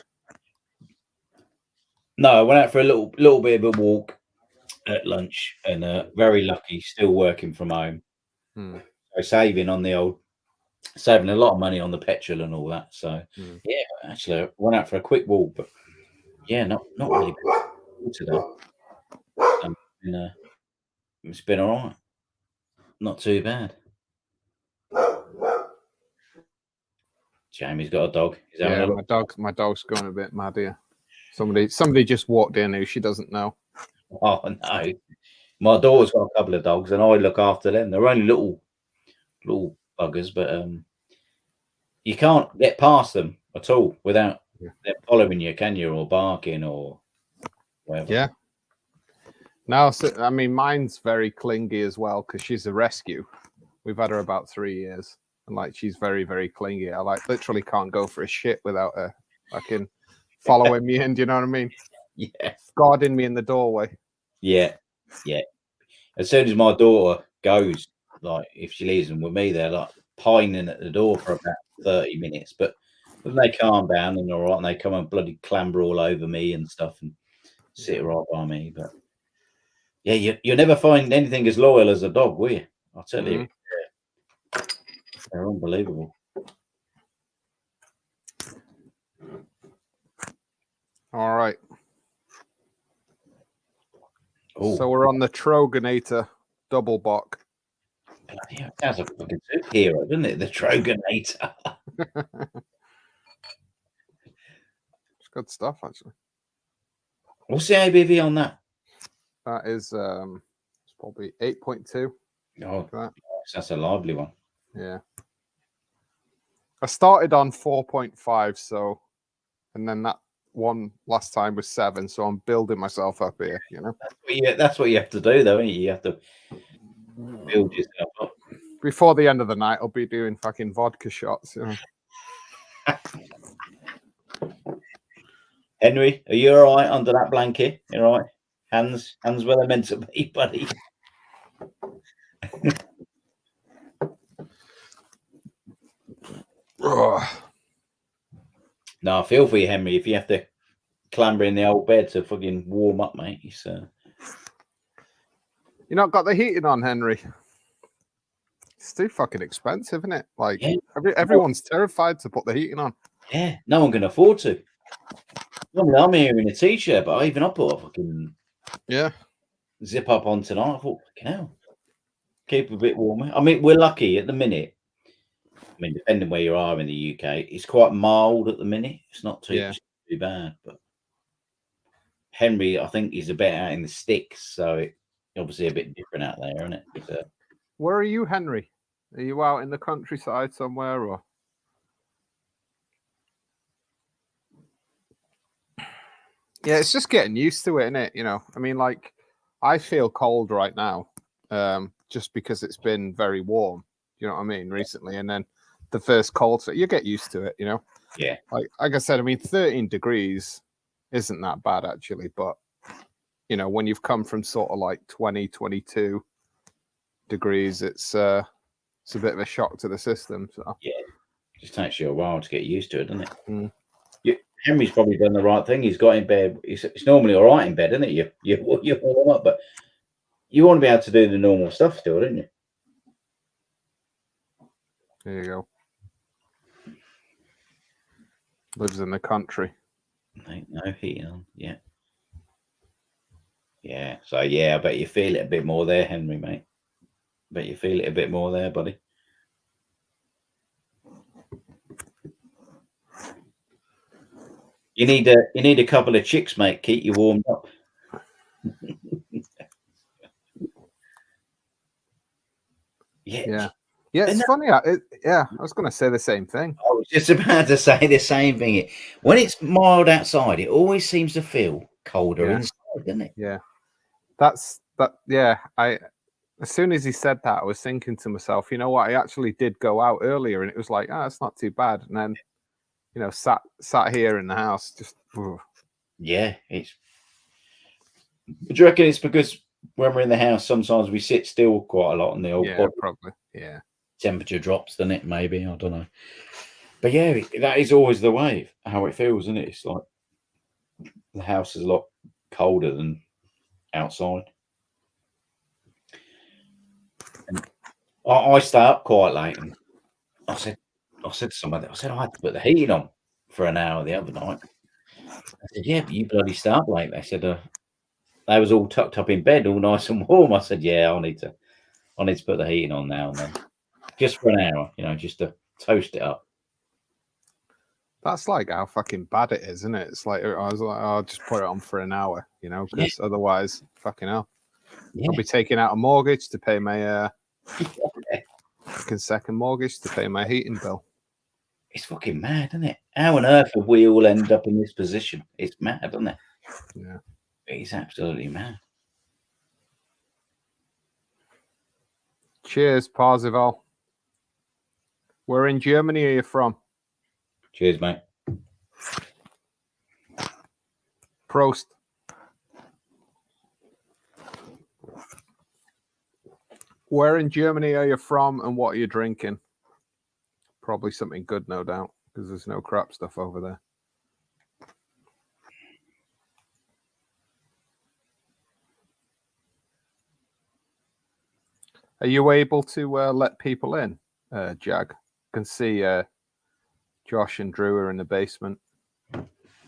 No, I went out for a little bit of a walk at lunch, and very lucky, still working from home. So saving a lot of money on the petrol and all that. So yeah, actually, I went out for a quick walk, but yeah, not really good today. It's been all right. Not too bad. Jamie's got a dog. Yeah, my dog's going a bit mad here. Somebody just walked in who she doesn't know. Oh no. My daughter's got a couple of dogs and I look after them. They're only little buggers, but you can't get past them at all without them following you, can you? Or barking or whatever. Yeah. Now, I mean, mine's very clingy as well because she's a rescue. We've had her about 3 years, and like she's very, very clingy. I like literally can't go for a shit without her fucking following me in. Do you know what I mean? Yeah. Guarding me in the doorway. Yeah. As soon as my daughter goes, like if she leaves them with me, they're like pining at the door for about 30 minutes. But then they calm down and all right, and they come and bloody clamber all over me and stuff and sit right by me. But yeah, you'll never find anything as loyal as a dog, will you? I'll tell you. They're unbelievable. All right. Ooh. So we're on the Troganator double bock. Bloody hell, that's a fucking superhero, doesn't it? The Troganator. It's good stuff, actually. What's the ABV on that? That is it's probably 8.2. Oh, that's a lively one. Yeah. I started on 4.5, so, and then that one last time was 7, so I'm building myself up here, you know. That's what you have to do, though, isn't it? You have to build yourself up. Before the end of the night, I'll be doing fucking vodka shots, you know. Henry, are you all right under that blanket? You all right? Hands where they're meant to be, buddy. No, I feel for you, Henry. If you have to clamber in the old bed to fucking warm up, mate. You not got the heating on, Henry? It's too fucking expensive, isn't it? Like everyone's terrified to put the heating on. Yeah, no one can afford to. I'm here in a t-shirt, but I put a fucking zip up on tonight. I thought, fucking hell, keep a bit warmer. I mean, we're lucky at the minute. I mean, depending where you are in the UK, it's quite mild at the minute. It's not too bad. But Henry, I think he's a bit out in the sticks, so it's obviously a bit different out there, isn't it? But, where are you, Henry? Are you out in the countryside somewhere, or? Yeah, it's just getting used to it, isn't it? You know, I mean, like, I feel cold right now, just because it's been very warm. You know what I mean? Recently, and then the first cold, so you get used to it. You know? Yeah. Like I said, I mean, 13 degrees isn't that bad actually, but you know, when you've come from sort of like 20, 22 degrees, it's a bit of a shock to the system. So yeah, it just takes you a while to get used to it, doesn't it? Henry's probably done the right thing. He's got in bed. It's normally all right in bed, isn't it? You warm up, but you want to be able to do the normal stuff still, don't you? There you go. Lives in the country. Ain't no heating on. Yeah. Yeah. So yeah, I bet you feel it a bit more there, Henry, mate. Bet you feel it a bit more there, buddy. You need a couple of chicks, mate. Keep you warmed up. Yeah. It's funny. I was going to say the same thing. I was just about to say the same thing. When it's mild outside, it always seems to feel colder inside, doesn't it? Yeah. As soon as he said that, I was thinking to myself, you know what? I actually did go out earlier, and it was like, it's not too bad. And then, you know, sat here in the house, just. Yeah, it's. Do you reckon it's because when we're in the house, sometimes we sit still quite a lot, and the old body probably, yeah, temperature drops, doesn't it? Maybe, I don't know. But yeah, that is always the way how it feels, isn't it? It's like the house is a lot colder than outside. And I stay up quite late, and I said to somebody, I had to put the heating on for an hour the other night. I said, yeah, but you bloody stay up late. They said, they was all tucked up in bed, all nice and warm. I said, "Yeah, I need to put the heating on now and then, just for an hour, just to toast it up." That's like how fucking bad it is, isn't it? It's like I was like, I'll just put it on for an hour, because otherwise, fucking hell, Yeah. I'll be taking out a mortgage to pay my fucking second mortgage to pay my heating bill. It's fucking mad, isn't it? How on earth have we all ended up in this position? It's mad, isn't it? Yeah. It's absolutely mad. Cheers, Parzival. Where in Germany are you from? Cheers, mate. Prost. Where in Germany are you from and what are you drinking? Probably something good, no doubt, because there's no crap stuff over there. Are you able to let people in, Jag? I can see Josh and Drew are in the basement.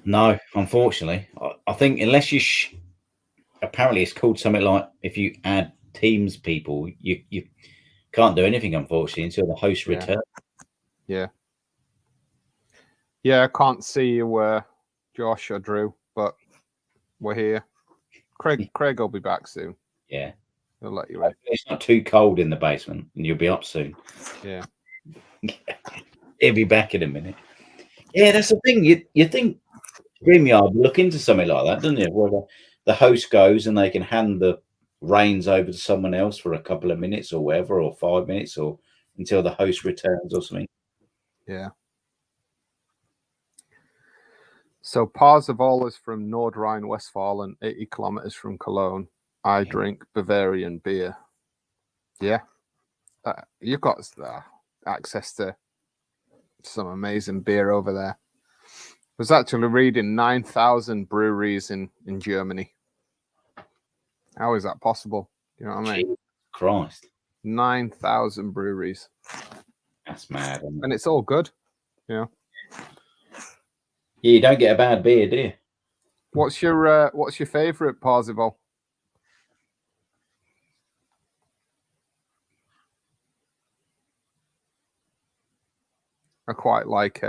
No, unfortunately. I think unless you... apparently it's called something like, if you add Teams people, you can't do anything, unfortunately, until the host returns. Yeah. Yeah, I can't see you, Josh or Drew, but we're here. Craig will be back soon. Yeah. He'll let you in. It's not too cold in the basement, and you'll be up soon. Yeah. He'll be back in a minute. Yeah, that's the thing. You think StreamYard would look into something like that, doesn't it? Where the host goes and they can hand the reins over to someone else for a couple of minutes or whatever, or 5 minutes, or until the host returns or something. Yeah. So Parzival is from Nordrhein-Westfalen, 80 kilometers from Cologne. I drink Bavarian beer. Yeah. You've got access to some amazing beer over there. I was actually reading 9,000 breweries in Germany. How is that possible? You know what I mean? Jesus Christ. 9,000 breweries. That's mad. Isn't it? And it's all good. Yeah. Yeah, you don't get a bad beer, do you? What's your favorite, Parzival? I quite like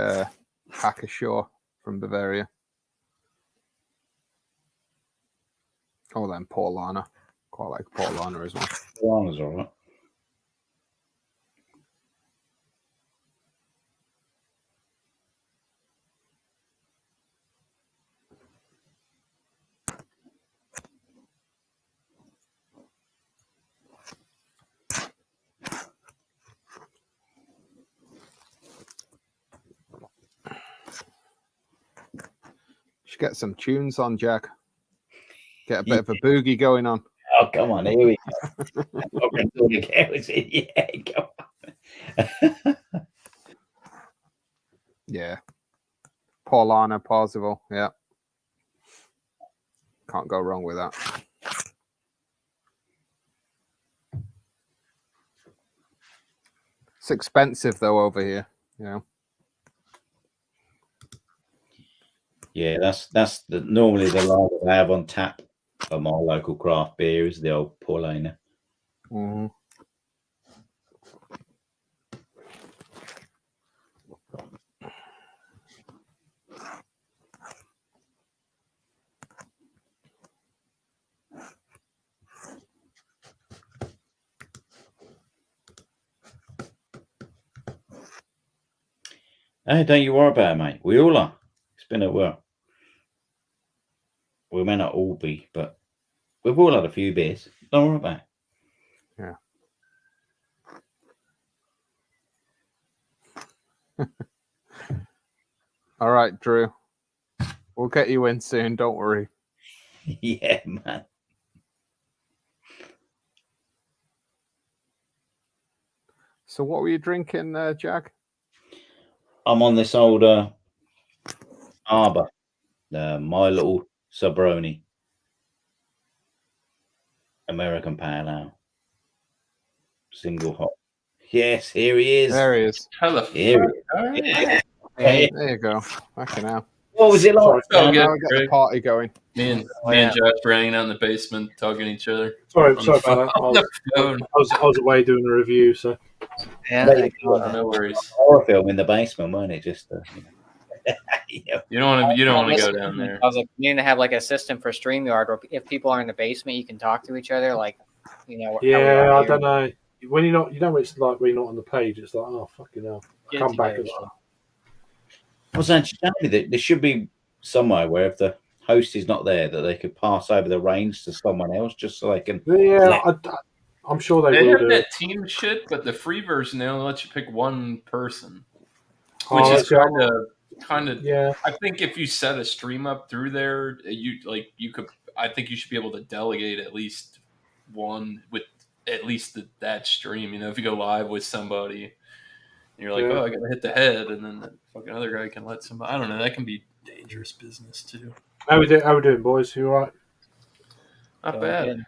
Hacker from Bavaria. Oh, then Paulana. Quite like Paulana as well. Paulana's all right. Should get some tunes on, Jack. Get a bit of a boogie going on. Oh, come on, here we go. Yeah, come on. Yeah. Paulana, Parzival. Yeah. Can't go wrong with that. It's expensive though over here, Yeah, that's normally the lager I have on tap at my local craft beer is the old Paulana. Mm-hmm. Hey, don't you worry about it, mate. We all are. It's been a while. We may not all be, but we've all had a few beers. Don't worry about it. Yeah. All right, Drew. We'll get you in soon. Don't worry. Yeah, man. So, what were you drinking, Jack? I'm on this old Arbor, my little Sabroni American Pale Ale, single hop. Yes, here he is. There he is. Hello. Here he is. Yeah, there you go. Fucking hell. What was it like? Sorry, So Now good, I got the Greg. party going. Me and Josh were hanging out in the basement talking to each other. sorry On about the phone. that. On the phone. I was away doing a review, so Yeah, No worries. horror film in the basement, weren't it? Just You don't want to go down there. I was like, you need to have like a system for StreamYard where if people are in the basement, you can talk to each other. Like, how we yeah, are I here. don't know. When you're not, what it's like when you're not on the page. It's like, oh fucking hell, Get come back. together. I was actually telling you that there should be somewhere where if the host is not there, that they could pass over the reins to someone else, just so they can. Yeah, I'm sure they They will have do it. that team shit, but the free version they only let you pick one person, which Oh, is see, kind of. yeah. I think if you set a stream up through there, you could. I think you should be able to delegate at least one with at least that stream. If you go live with somebody, and you're like, Yeah. oh, I gotta hit the head, and then the fucking other guy can let somebody. I don't know. That can be dangerous business too. How we doing, boys? You all right? Not bad.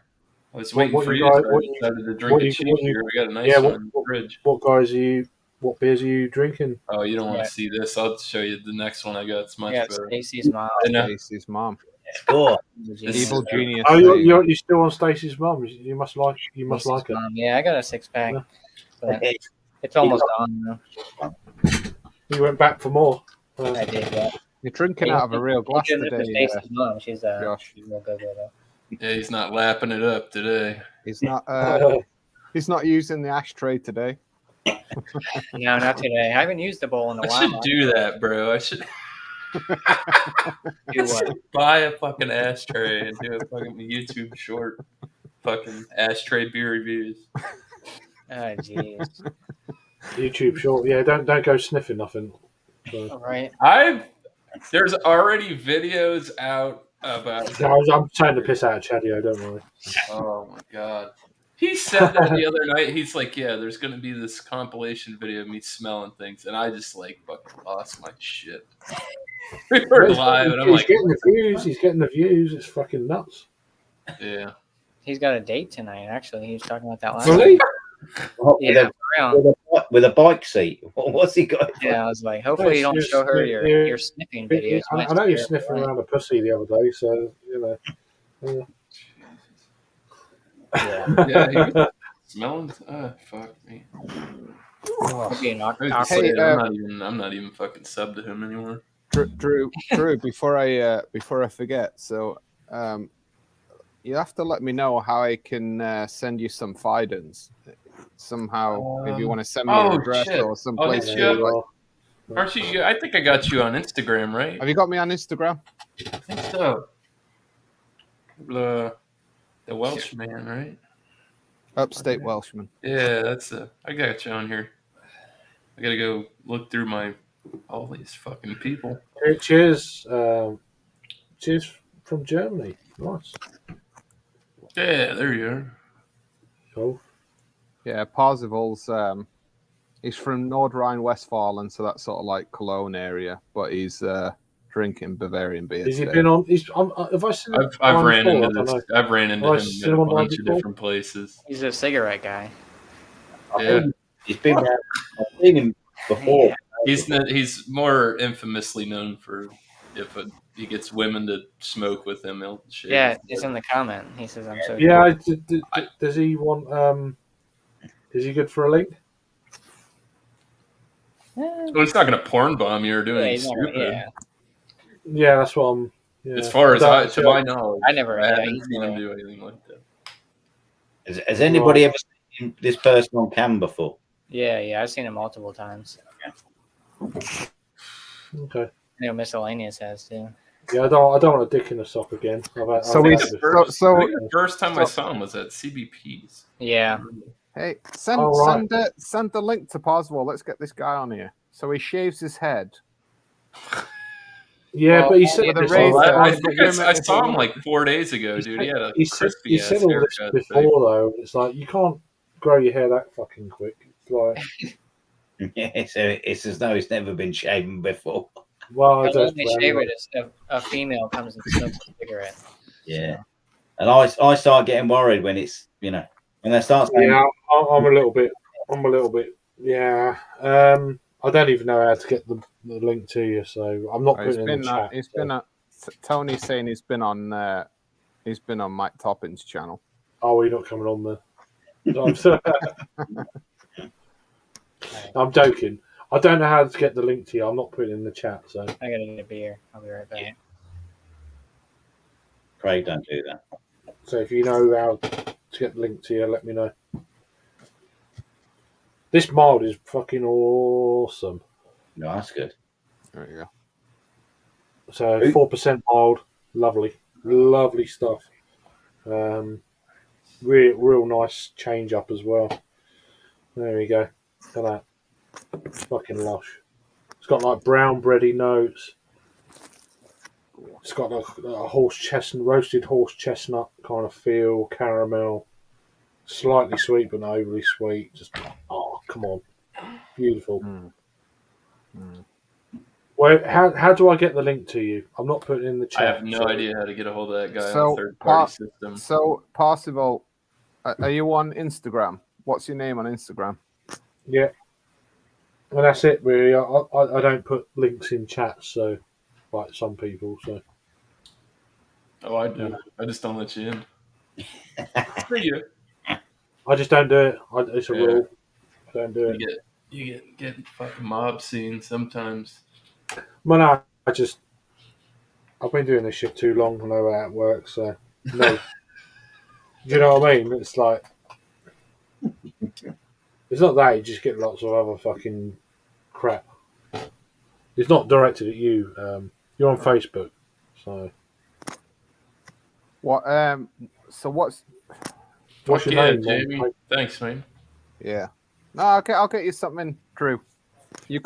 I was What- waiting what for you you. guys- So what I you- decided to drink what a you- cheap what you- beer. We got a nice yeah, one in the fridge. What beers are you drinking? Oh, you don't want to see this? I'll show you the next one I got. It's much Yeah, better. Stacey's mom. I know. Stacey's mom. Score. Evil genius. Oh, thing. you're still on Stacey's mum. You must like Stacey's it. mom. Yeah, I got a 6-pack. Yeah. But it's almost gone now. You went back for more. I did, yeah. You're drinking out of a real glass Thank goodness today, for Stacey's mom. She's Josh. she's real good with it. Yeah, he's not lapping it up today. He's not. He's not using the ashtray today. No, not today. I haven't used the bowl in a I while. should do that, bro. I should Do what? buy a fucking ashtray and do a fucking YouTube short, fucking ashtray beer reviews. Oh, jeez. YouTube short. Yeah, don't go sniffing nothing. So. All right. There's already videos out about. No, I'm trying to piss out of Chadio. Don't worry. Oh my god. He said that the other night. He's like, yeah, there's going to be this compilation video of me smelling things. And I just like fucking lost my shit. We were live and I'm He's like, getting the views. He's getting the views. It's fucking nuts. yeah. He's got a date tonight, actually. He was talking about that last Really? night. Yeah, for real. With a bike seat. What's he got? Yeah, I was like, hopefully you don't show her your sniffing videos. I know you're sniffing around a pussy the other day, so Yeah. Yeah, he was smelling. Fuck me. Hey, I'm not even fucking sub to him anymore. Drew, before I forget, so you have to let me know how I can send you some Fidens somehow. If you want to send me your address or some place. Aren't you? I think I got you on Instagram, right? Have you got me on Instagram? I think so. The Welshman, right? Upstate Welshman. Yeah, I got you on here. I gotta go look through all these fucking people. Hey, cheers. Cheers from Germany. Nice. Yeah, there you are. Cool. Yeah, Parzival's. He's from Nordrhein-Westfalen, so that's sort of like Cologne area, but he's drinking Bavarian beer. Has he today. been on? Have I seen him? I've ran before? into I don't this. know. I've ran into Have I him seen in a him online bunch of before? different places. He's a cigarette guy. Yeah, He's been there. I've seen him before. he's more infamously known for if he gets women to smoke with him. He'll shave Yeah, his it's head. in the comment. He says, I'm so Yeah. Does he want? Is he good for a link? Well, it's not going to porn bomb you or do anything he's not gonna- stupid. yeah. Yeah, that's what I'm. Yeah. As far as to my Yeah. knowledge, I never- I yeah, haven't he's seen him never- do anything like that. Has anybody ever seen this person on cam before? Yeah, I've seen him multiple times. Okay. Miscellaneous has too. Yeah, I don't want a dick in the sock again. So I we- think so- the first time I saw him was at CBP's. Yeah. Hey, send the link to Parzival. Let's get this guy on here. So he shaves his head. Yeah, but he said with a this razor. I But think women- I saw him like 4 days ago, dude. He had a He said crispy ass all this haircut. before though. It's like you can't grow your hair that fucking quick. It's like, Yeah, so it's as though he's never been shaven before. well, I The don't. only shave it is if a female comes and smokes a cigarette. Yeah, and I start getting worried when it's when they start saying, Yeah, I'm a little bit. Yeah. I don't even know how to get the link to you, so I'm not He's putting it in been, the chat. he's been, Tony's saying he's been on Mike Toppin's channel. Oh, you're not coming on there. I'm joking. I don't know how to get the link to you. I'm not putting it in the chat, so. I gotta get a beer. I'll be right back. Craig, don't do that. So if you know how to get the link to you, let me know. This mild is fucking awesome. No, that's good. There you go. So 4% mild, lovely stuff. Real nice change up as well. There we go. Look at that, fucking lush. It's got like brown bready notes. It's got a roasted horse chestnut kind of feel, caramel, slightly sweet but not overly sweet. Just come on, beautiful. Well, how do I get the link to you? I'm not putting it in the chat. I have no idea how to get a hold of that guy on So, a third-party system. So, possible, are you on Instagram? What's your name on Instagram? Yeah. And that's it, really. I don't put links in chats, so like some people. So. Oh, I do. I just don't let you in. For you. I just don't do it. It's a rule. I don't do it. You get fucking mob scenes sometimes. Well, no, I've been doing this shit too long. I know how it works. So no. Do you know what I mean? It's like it's not that. You just get lots of other fucking crap. It's not directed at you. You're on Facebook, so. What? So what's What's your name, Jamie? man? Thanks, man. Yeah. No, okay, I'll get you something, Drew. You're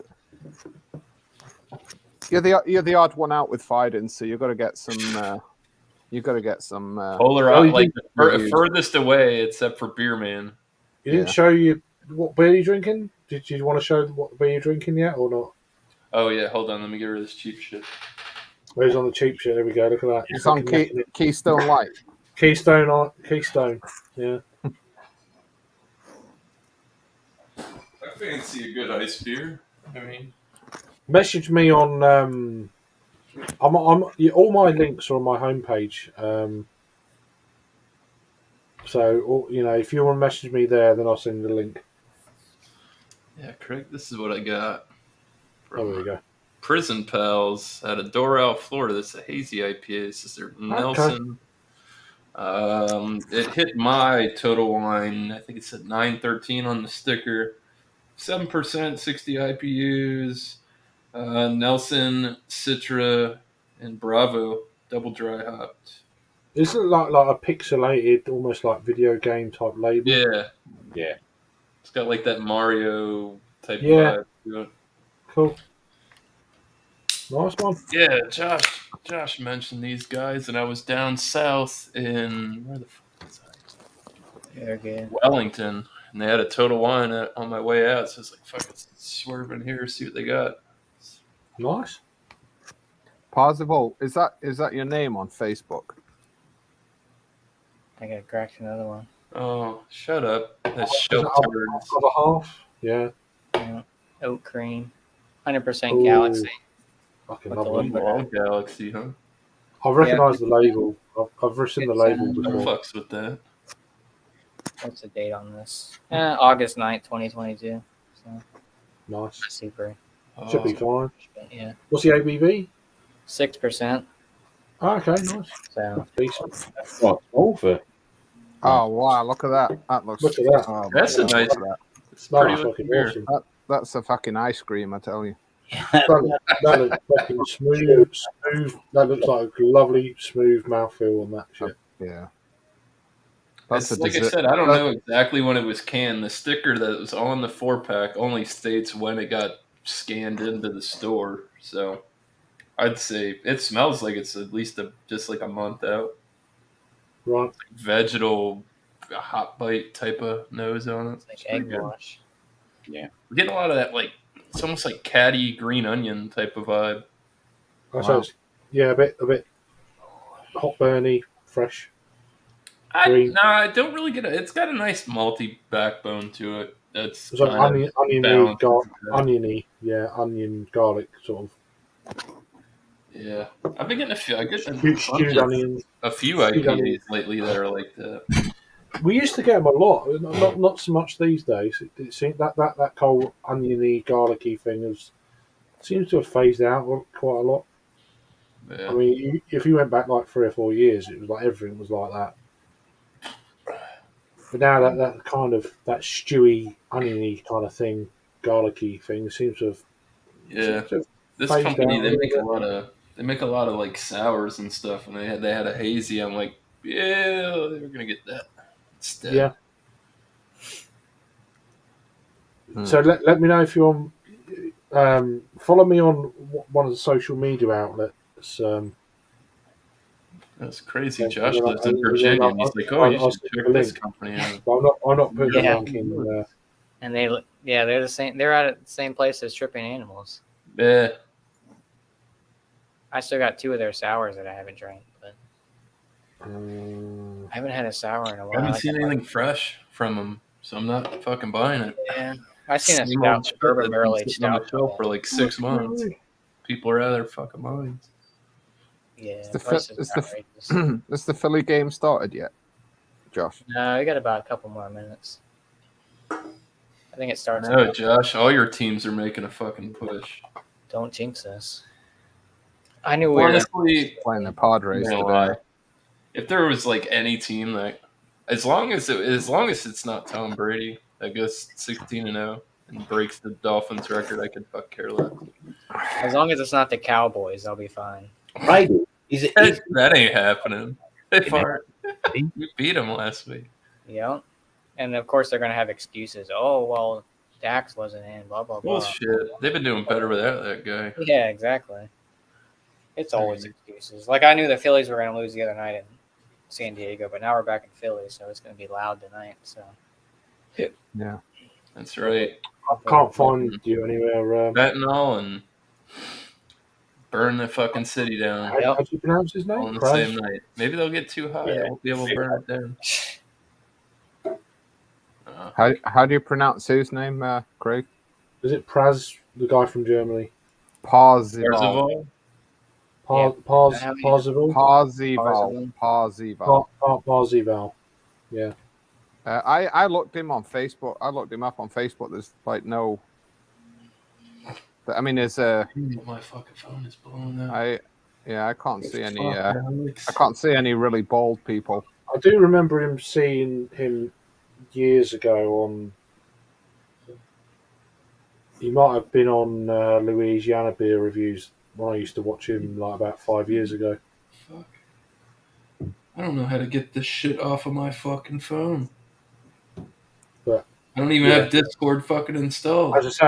the odd one out with fighting, so you got to get some. Polar out, like the furthest away, except for Beer Man. You didn't show you what beer you're drinking? Did you want to show what beer you're drinking yet, or not? Oh yeah, hold on. Let me get rid of this cheap shit. Where's on the cheap shit? There we go. Look at that. It's on Keystone Light. Keystone. Yeah. I fancy a good ice beer. I mean, message me on. All my links are on my homepage. So if you want to message me there, then I'll send you the link. yeah, Craig, this is what I got. Oh, there you go. Prison Pals out of Doral, Florida. That's a hazy IPA. This is their Nelson. It hit my total wine. I think it said 913 on the sticker. 7%, 60 IPUs. Nelson, Citra, and Bravo, double dry hopped. Isn't it like a pixelated, almost like video game type label? Yeah. It's got like that Mario type vibe to it. Cool. Nice one. Yeah, Josh mentioned these guys, and I was down south in where the fuck was I? They're good. Wellington, and they had a Total Wine on my way out, so I was like, "Fuck, let's swerve in here, see what they got." Nice. Possible. Is that your name on Facebook? I gotta crack another one. Oh, shut up! That's Is it sheltered. other half? Yeah. Oat cream, 100% Galaxy. Fucking With a lovely. little bit of- Galaxy, huh? I recognise the label. I've written the label Who before. fucks with that? What's the date on this? August 9th, 2022. So Nice. super. Should be fine. Yeah. What's the ABV? 6%. Oh, okay, nice. So decent. What? Over. Oh wow! Look at that. That looks. Look at that. Oh, That's a look nice. at that. It's That pretty looks fucking beer. awesome. That's a fucking ice cream, I tell you. That looks fucking smooth. That looks like a lovely, smooth mouthfeel on that shit. Yeah. It's, like I said, I don't know exactly when it was canned. The sticker that was on the 4-pack only states when it got scanned into the store. So I'd say it smells like it's at least just like a month out. Right. Vegetal, hot bite type of nose on it. It's like egg wash. Yeah. We're getting a lot of that, like, it's almost like catty green onion type of vibe. So it's, a bit hot burny, fresh. I don't really get it. It's got a nice malty backbone to it. That's It's like kind of balanced. oniony, yeah, onion garlic sort of. Yeah, I've been getting a few. I get Stewed onions. a few Stewed IPAs onions. lately that are like that. We used to get them a lot, not so much these days. It seems that whole oniony, garlicky thing seems to have phased out quite a lot. Yeah. I mean, if you went back like 3 or 4 years, it was like everything was like that. But now that kind of that stewy, oniony kind of thing, garlicky thing seems to have Yeah, this phased company out they a make little a lot of like sours and stuff, and they had a hazy. I'm like, yeah, they were gonna get that instead. Yeah. So let me know if you're on. Follow me on one of the social media outlets. That's crazy. And Josh then lives in Virginia, and he's like, "Oh, you I'll should send check you the this link. company out." But I'm not putting Yeah. the link in there. And they're the same. They're at the same place as Tripping Animals. Yeah. I still got 2 of their sours that I haven't drank, but I haven't had a sour in a I while. haven't seen anything fresh from them, so I'm not fucking buying it. Yeah, I seen a Same stout, old shit bourbon that's barrel been aged sitting on stout. the shelf for like 6 months. People are out of their fucking minds. Yeah, Is the, price is is outrageous. has the Philly game started yet, Josh? No, we got about a couple more minutes. I think it starts. No, Josh, all your teams are making a fucking push. Don't jinx us. I knew we were Honestly, Playing the Padres I'm gonna today. lie. If there was like any team that, as long as it's not Tom Brady, I guess 16-0 and breaks the Dolphins record, I could fuck care less. As long as it's not the Cowboys, I'll be fine. Brady, that ain't happening. They fart. We beat them last week. Yeah, and of course they're gonna have excuses. Oh well, Dax wasn't in. Blah blah blah. Bullshit. They've been doing better without that guy. Yeah, exactly. It's always excuses. Like I knew the Phillies were gonna lose the other night in San Diego, but now we're back in Philly, so it's gonna be loud tonight. So Yeah, that's right. I can't find you anywhere. Fentanyl and burn the fucking city down. How do you pronounce his name? All in the Praz? same night. Maybe they'll get too high. Yeah. They won't be able to burn it down. How do you pronounce his name, Craig? Is it Praz, the guy from Germany? Parzival. Parzival. Parzival. Yeah. I looked him on Facebook. I looked him up on Facebook. There's like no. I mean, there's a. My fucking phone is blowing up. I can't see any. I can't see any really bald people. I do remember him seeing him years ago on. He might have been on Louisiana Beer Reviews when I used to watch him like about 5 years ago. Fuck. I don't know how to get this shit off of my fucking phone. But I don't even have Discord fucking installed. As I say,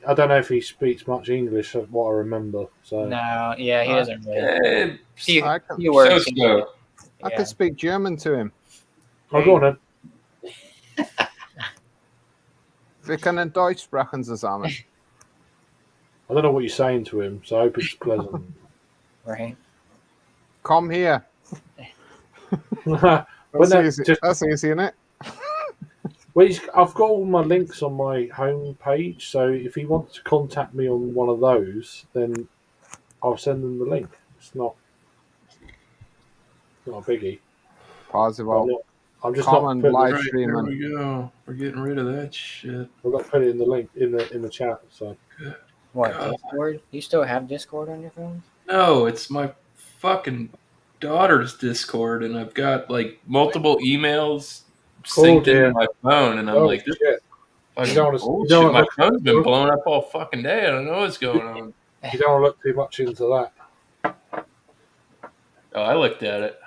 I don't know if he speaks much English, of what I remember. So no, yeah, he doesn't really. I could speak German to him. Oh, go on then. Wir können Deutsch sprechen zusammen. I don't know what you're saying to him, so I hope it's pleasant. Right. Come here. That's easy, isn't it? Well, I've got all my links on my home page, so if he wants to contact me on one of those, then I'll send them the link. It's not a biggie. Parzival. I'm just Common not live There streaming. we go. We're getting rid of that shit. I've got to put it in the link in the chat. So What, Discord? You still have Discord on your phone? No, it's my fucking daughter's Discord, and I've got like multiple emails synced into my phone, and I'm like, this shit. fucking bullshit. bullshit. My phone's been blowing up all fucking day. I don't know what's going on. You don't want to look too much into that. Oh, I looked at it.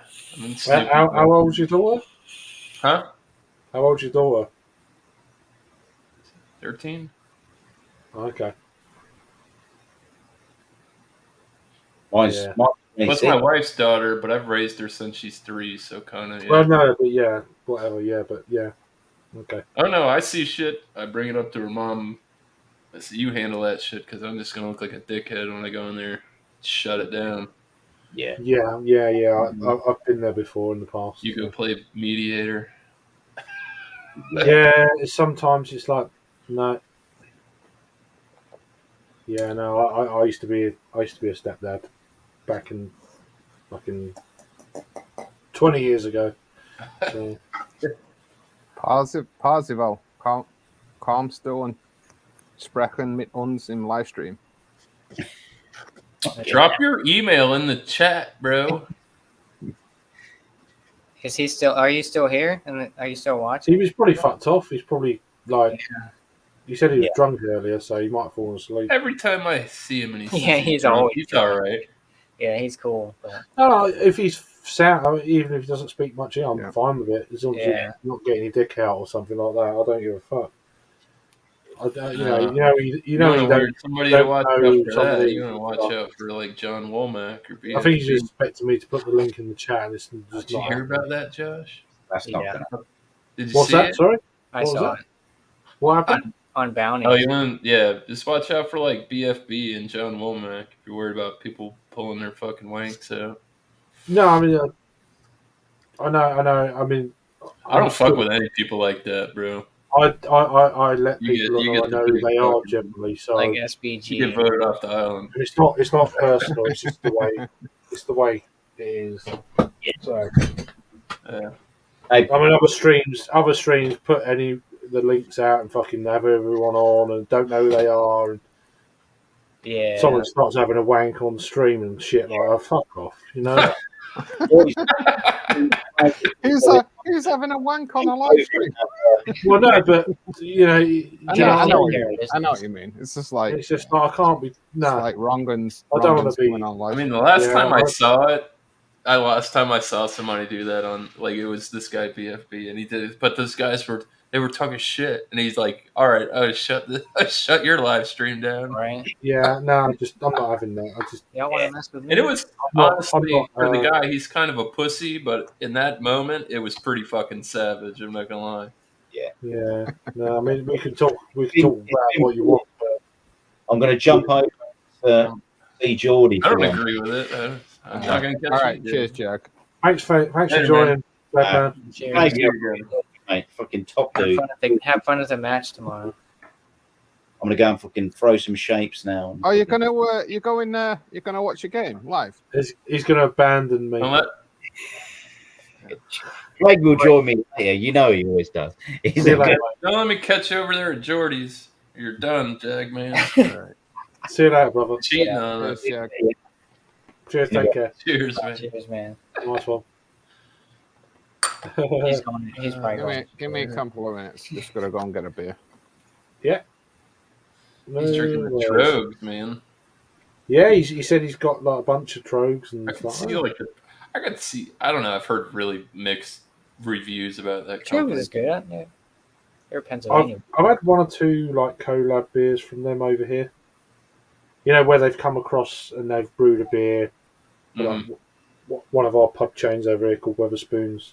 How old's your daughter? Huh? How old's your daughter? 13. Okay. Mine's That's my wife's daughter, but I've raised her since she's 3, so kind of. Yeah. Well, no, but yeah, whatever. Yeah, but yeah. Okay. I don't know. I see shit. I bring it up to her mom. I say, you handle that shit because I'm just going to look like a dickhead when I go in there. Shut it down. Yeah. Yeah. I've been there before in the past. You go play mediator. Yeah, sometimes it's like no. Yeah, no. I used to be a stepdad back in fucking 20 years ago. So Positive auch. Kommst du und sprechen mit uns im Livestream? Drop your email in the chat, bro. Is he still? Are you still here? And are you still he watching? was probably fucked off. He's probably like he said he was Yeah. drunk earlier, so he might have fallen asleep. Every time I see him and Yeah, he's drunk, always he's drunk. all right. Yeah, he's cool. But No, if he's sound, I mean, even if he doesn't speak much, I'm Yeah. fine with it. As long as Yeah. you're not getting your dick out or something like that, I don't give a fuck. You know, You you want don't somebody to don't watch know out for that. somebody. You want to watch out for like John Womack or BFB. I think he's just expecting me to put the link in the chat, and it's just Did you not hear happening. about that, Josh? That's not Yeah. gonna. Did you What's see that? it? Sorry, I what was saw that? it What happened? on Bounty. Oh, you want? Yeah, just watch out for like BFB and John Womack if you're worried about people pulling their fucking wanks out. No, I mean, I know. I mean, I don't I'm fuck still- with any people like that, bro. I let You people get know I the know who big they are fucking- generally. So like You SBG. get voted off the island. it's not personal. It's just the way. It's the way it is. So Yeah. I mean, other streams put the links out and fucking have everyone on and don't know who they are. And Yeah. someone starts having a wank on stream and shit like, oh, fuck off, you know? Who's having a wank on a live stream? Well, no, but you know, I know what you mean. It's just like I can't be. it's No, like Rongan's I don't want Rongan's to be. coming on live I mean, the stream. last Yeah, time I saw it, last time I saw somebody do that on, like, it was this guy BFB, and he did it. But those guys were talking shit, and he's like, "All right, shut your live stream down." Right. Yeah, no, I'm not having that. I just Y'all want to mess with me? And it was not- honestly I'm not, for the guy, he's kind of a pussy, but in that moment, it was pretty fucking savage. I'm not gonna lie. yeah. No, I mean we can talk about what you want. I'm going to jump over to see Geordie. I for don't one. agree with it. I'm not gonna catch All right, you. cheers, Jack. Thanks for Hey, joining, Redman. Cheers. Thank you, mate. Fucking top dude. Have fun at the match tomorrow. I'm going to go and fucking throw some shapes now. Oh, you're gonna watch a game live? He's going to abandon me. Greg will join me later. You know he always does. He's See you a later, good- Don't let me catch you over there at Jordy's. You're done, Jag man. All right. See you later, brother. Cheating on us. Cheers, Jack. Cheers, take care. Cheers, man. Cheers, man. Nice one. He's going. He's probably going. Give me a couple of minutes. Just gotta go and get a beer. He's drinking the No worries. Trogs, man. Yeah, he said he's got like a bunch of trogs and I can stuff. see I could see. I don't know. I've heard really mixed reviews about that True company. is good. Yeah. They're Pennsylvania. I've had one or two like collab beers from them over here. You know, where they've come across and they've brewed a beer. Like, one of our pub chains over here called Weatherspoons.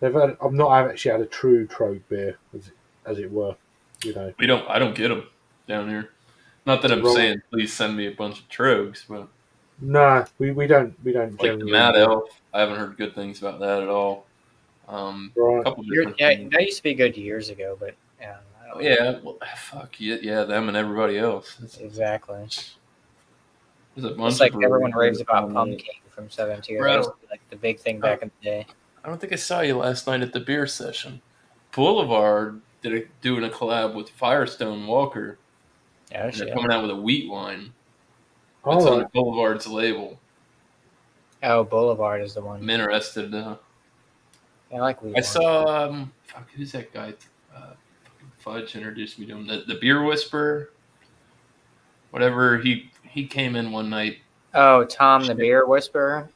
I've not actually had a true Trog beer, as it were. You know, I don't get them down here. Not that I'm Right. saying please send me a bunch of Trogs, but nah, we don't like the generally- Mad Elf, I haven't heard good things about that at all. Right. A couple different things. That used to be good years ago, but yeah, I don't know. Yeah, well, fuck yeah, them and everybody else. Exactly. There's a bunch It's like of everyone raves breweries about down Pumpkin there. from 7 Tier. Bro. That used to be like the big thing back in the day. I don't think I saw you last night at the beer session. Boulevard doing a collab with Firestone Walker. Yeah, And shit. they're coming out with a wheat wine. All It's on right. Boulevard's label. Oh, Boulevard is the one. I'm interested. I like Wheat I Wine. saw who's that guy? Fudge introduced me to him. The Beer Whisperer. Whatever, he came in one night. Oh, Tom the Beer Whisperer.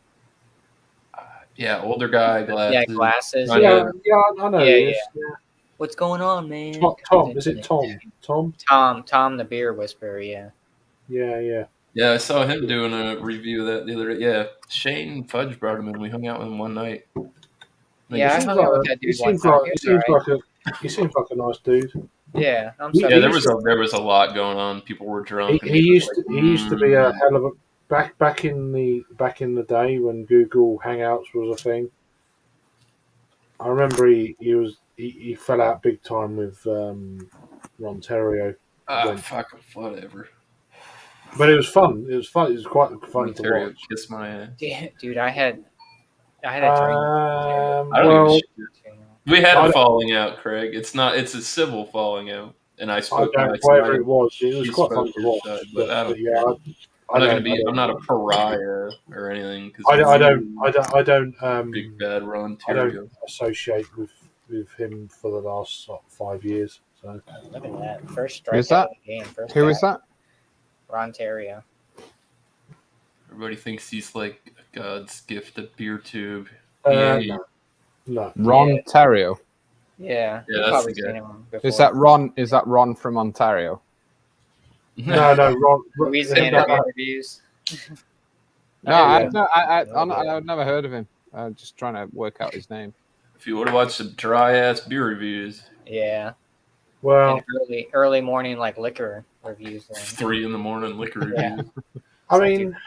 Yeah, older guy, glasses. Yeah, glasses. Kind Yeah, of- I know. Yeah, who it is. What's going on, man? Tom, is it Tom? Tom the Beer Whisperer. Yeah. Yeah. Yeah, I saw him doing a review of that the other day. Yeah, Shane Fudge brought him in. We hung out with him one night. Yeah, I He hung out with that he dude one seems time. like He he was seems alright. like he seems like a nice dude. Yeah, I'm He- sorry. Yeah, there was a lot going on. People were drunk. and He used was to, he used to be a "Mm." hell of a back in the day when Google Hangouts was a thing. I remember he was he fell out big time with Ontario. Fuck, whatever. But it was fun. It was fun. It was quite fun Ontario, to watch. kiss my ass. Dude, I had a drink. I don't Well, give a shit. We had I a don't- falling out, Craig. It's a civil falling out, and I spoke to my whatever side. it was She quite fun spoke to her watch. side, but I don't yeah, care. I'm not a pariah or anything. Cause I don't big bad Ron I Ontario. don't associate with him for the last 5 years. So Look at that. First Who's strikeout that? of the game. First Who is that? Ontario. Everybody thinks he's like God's gift of beer tube. no. Ron Terrio. Yeah, Yeah, you've that's probably the guy. seen him before. Is that Ron? Is that Ron from Ontario? No, Ron. Louisiana beer reviews. No, I've never heard of him. I'm just trying to work out his name. If you would have watched some dry ass beer reviews, Yeah. Well, and early morning like liquor reviews. 3 a.m. liquor Yeah. reviews. I mean,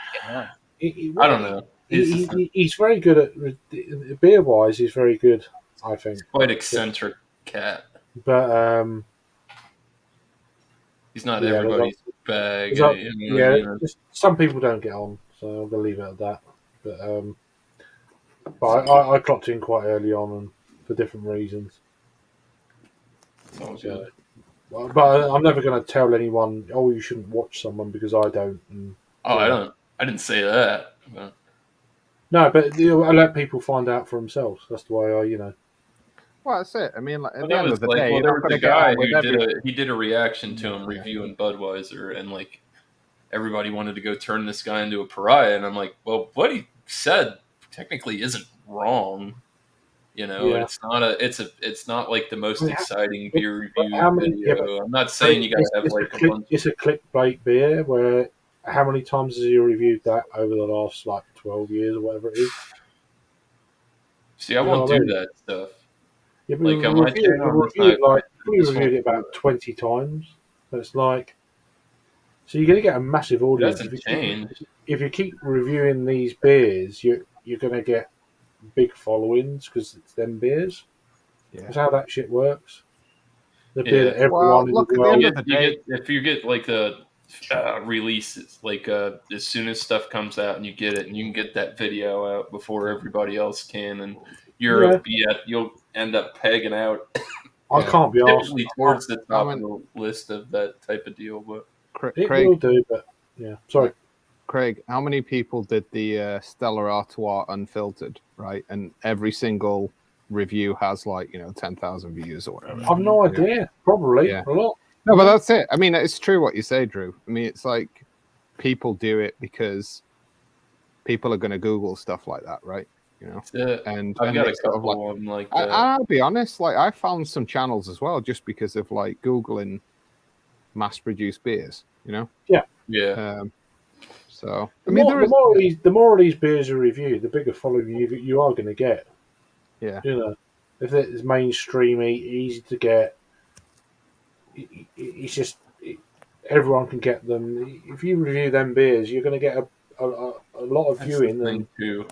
I don't know. He's very good at beer wise. He's very good, I think. Quite eccentric cat. But he's not yeah, everybody's bag. Just some people don't get on, so I'm gonna leave it at that. But I clocked in quite early on, and for different reasons. Sounds good. But I'm never going to tell anyone, oh, you shouldn't watch someone because I don't. I don't. I didn't say that. But... No, but I let people find out for themselves. That's the way I. Well, that's it. I mean, like, at Well, the end of the day, well, you're there not was going a to get guy on with who did a reaction to him reviewing Budweiser, and like everybody wanted to go turn this guy into a pariah, and I'm like, well, what he said technically isn't wrong. It's not like the most exciting beer review video. I'm not saying you gotta have like a bunch. It's a clickbait beer. Where how many times has he reviewed that over the last 12 years or whatever it is? See, I won't do that stuff. Yeah, but like on my channel, we reviewed it about 20 times. So it's like, so you're going to get a massive audience. If you keep reviewing these beers, you're going to get big followings because it's them beers. Yeah. That's how that shit works. The beer that everyone in the world... if you get like a releases, like as soon as stuff comes out and you get it, and you can get that video out before everybody else can, and you'll end up pegging out. I can't be asked towards the top of the list of that type of deal, but it will do. But yeah, sorry. Craig, how many people did the Stella Artois Unfiltered, right? And every single review has 10,000 views or whatever. I've no idea. Probably a lot. No, but that's it. I mean, it's true what you say, Drew. I mean, it's like people do it because people are going to Google stuff like that, right? And I've got a couple of them like that. I'll be honest, I found some channels as well just because of Googling mass-produced beers, Yeah. So the more of these beers are reviewed, the bigger following you are going to get. Yeah. If it's mainstreamy, easy to get, it's just everyone can get them. If you review them beers, you're going to get a lot of viewing. Too.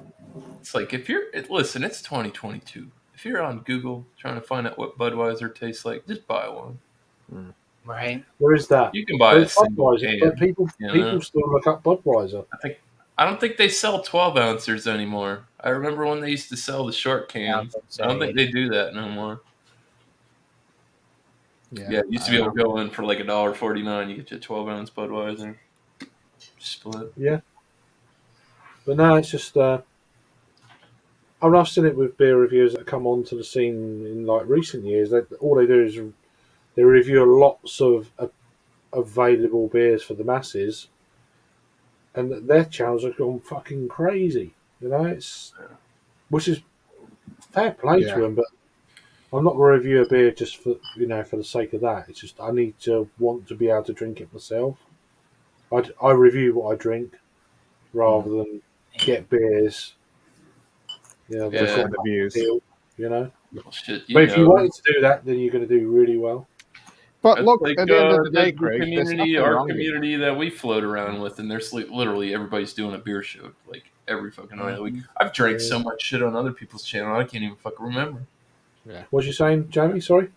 It's like it's 2022. If you're on Google trying to find out what Budweiser tastes like, just buy one. Right. Where is that? You can buy a single can. But people still look up Budweiser. I don't think they sell 12 ounces anymore. I remember when they used to sell the short cans. I don't think they do that no more. Yeah, it used to be able to go in for like $1.49. You get your 12-ounce Budweiser split. Yeah. But no, it's just I've seen it with beer reviewers that come onto the scene in recent years. All they do is they review lots of available beers for the masses, and their channels have gone fucking crazy. Which is fair play to them, but I'm not going to review a beer just for for the sake of that. It's just I need to want to be able to drink it myself. I review what I drink rather than get beers. The views. But if you wanted to do that, then you're going to do really well. But look, at the end of the day, Craig, our community that we float around with, and there's literally everybody's doing a beer show every fucking night of the week. I've drank so much shit on other people's channel, I can't even fucking remember. Yeah. What was you saying, Jamie? Sorry.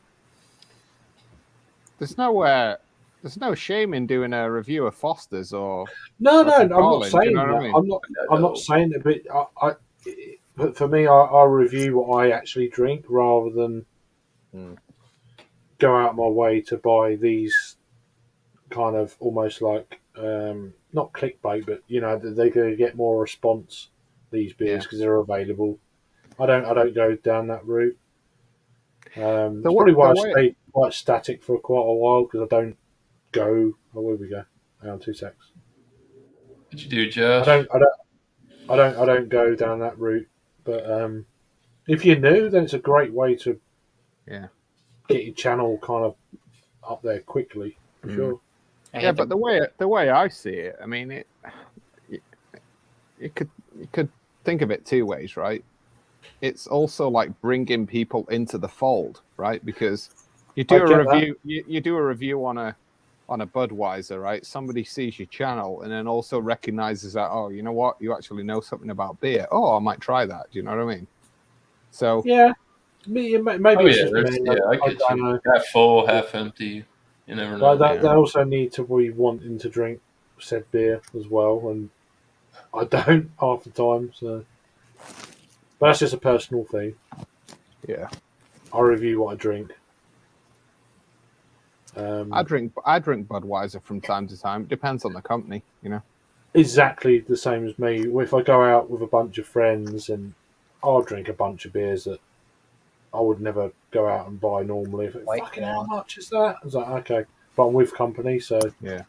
There's no shame in doing a review of Foster's or No, fucking I'm not Colin, do you saying know what I that. mean? I'm not saying that. But but for me, I review what I actually drink rather than go out my way to buy these kind of almost like not clickbait, but you know they're going to get more response these beers because they're available. I don't go down that route. It's probably why I stayed quite static for quite a while because I don't go. Oh, where we go? Hang on, 2 secs. What'd you do, Josh? I don't go down that route. But if you're new, then it's a great way to get your channel kind of up there quickly for sure. Yeah, but the way I see it, I mean, you could think of it two ways, right? It's also like bringing people into the fold, right? Because you do a review, you do a review on a Budweiser, right? Somebody sees your channel and then also recognizes that, oh, you know what, you actually know something about beer. Oh, I might try that. Do you know what I mean? So yeah, maybe it's just me. I get I you. know. Half full, half empty. You never know. But they also need to be wanting to drink said beer as well, and I don't half the time. So, but that's just a personal thing. Yeah, I review what I drink. I drink Budweiser from time to time. It depends on the company, you know. Exactly the same as me. If I go out with a bunch of friends, and I'll drink a bunch of beers that I would never go out and buy normally. Fucking how much is that? I was like, okay, but I'm with company, so yeah,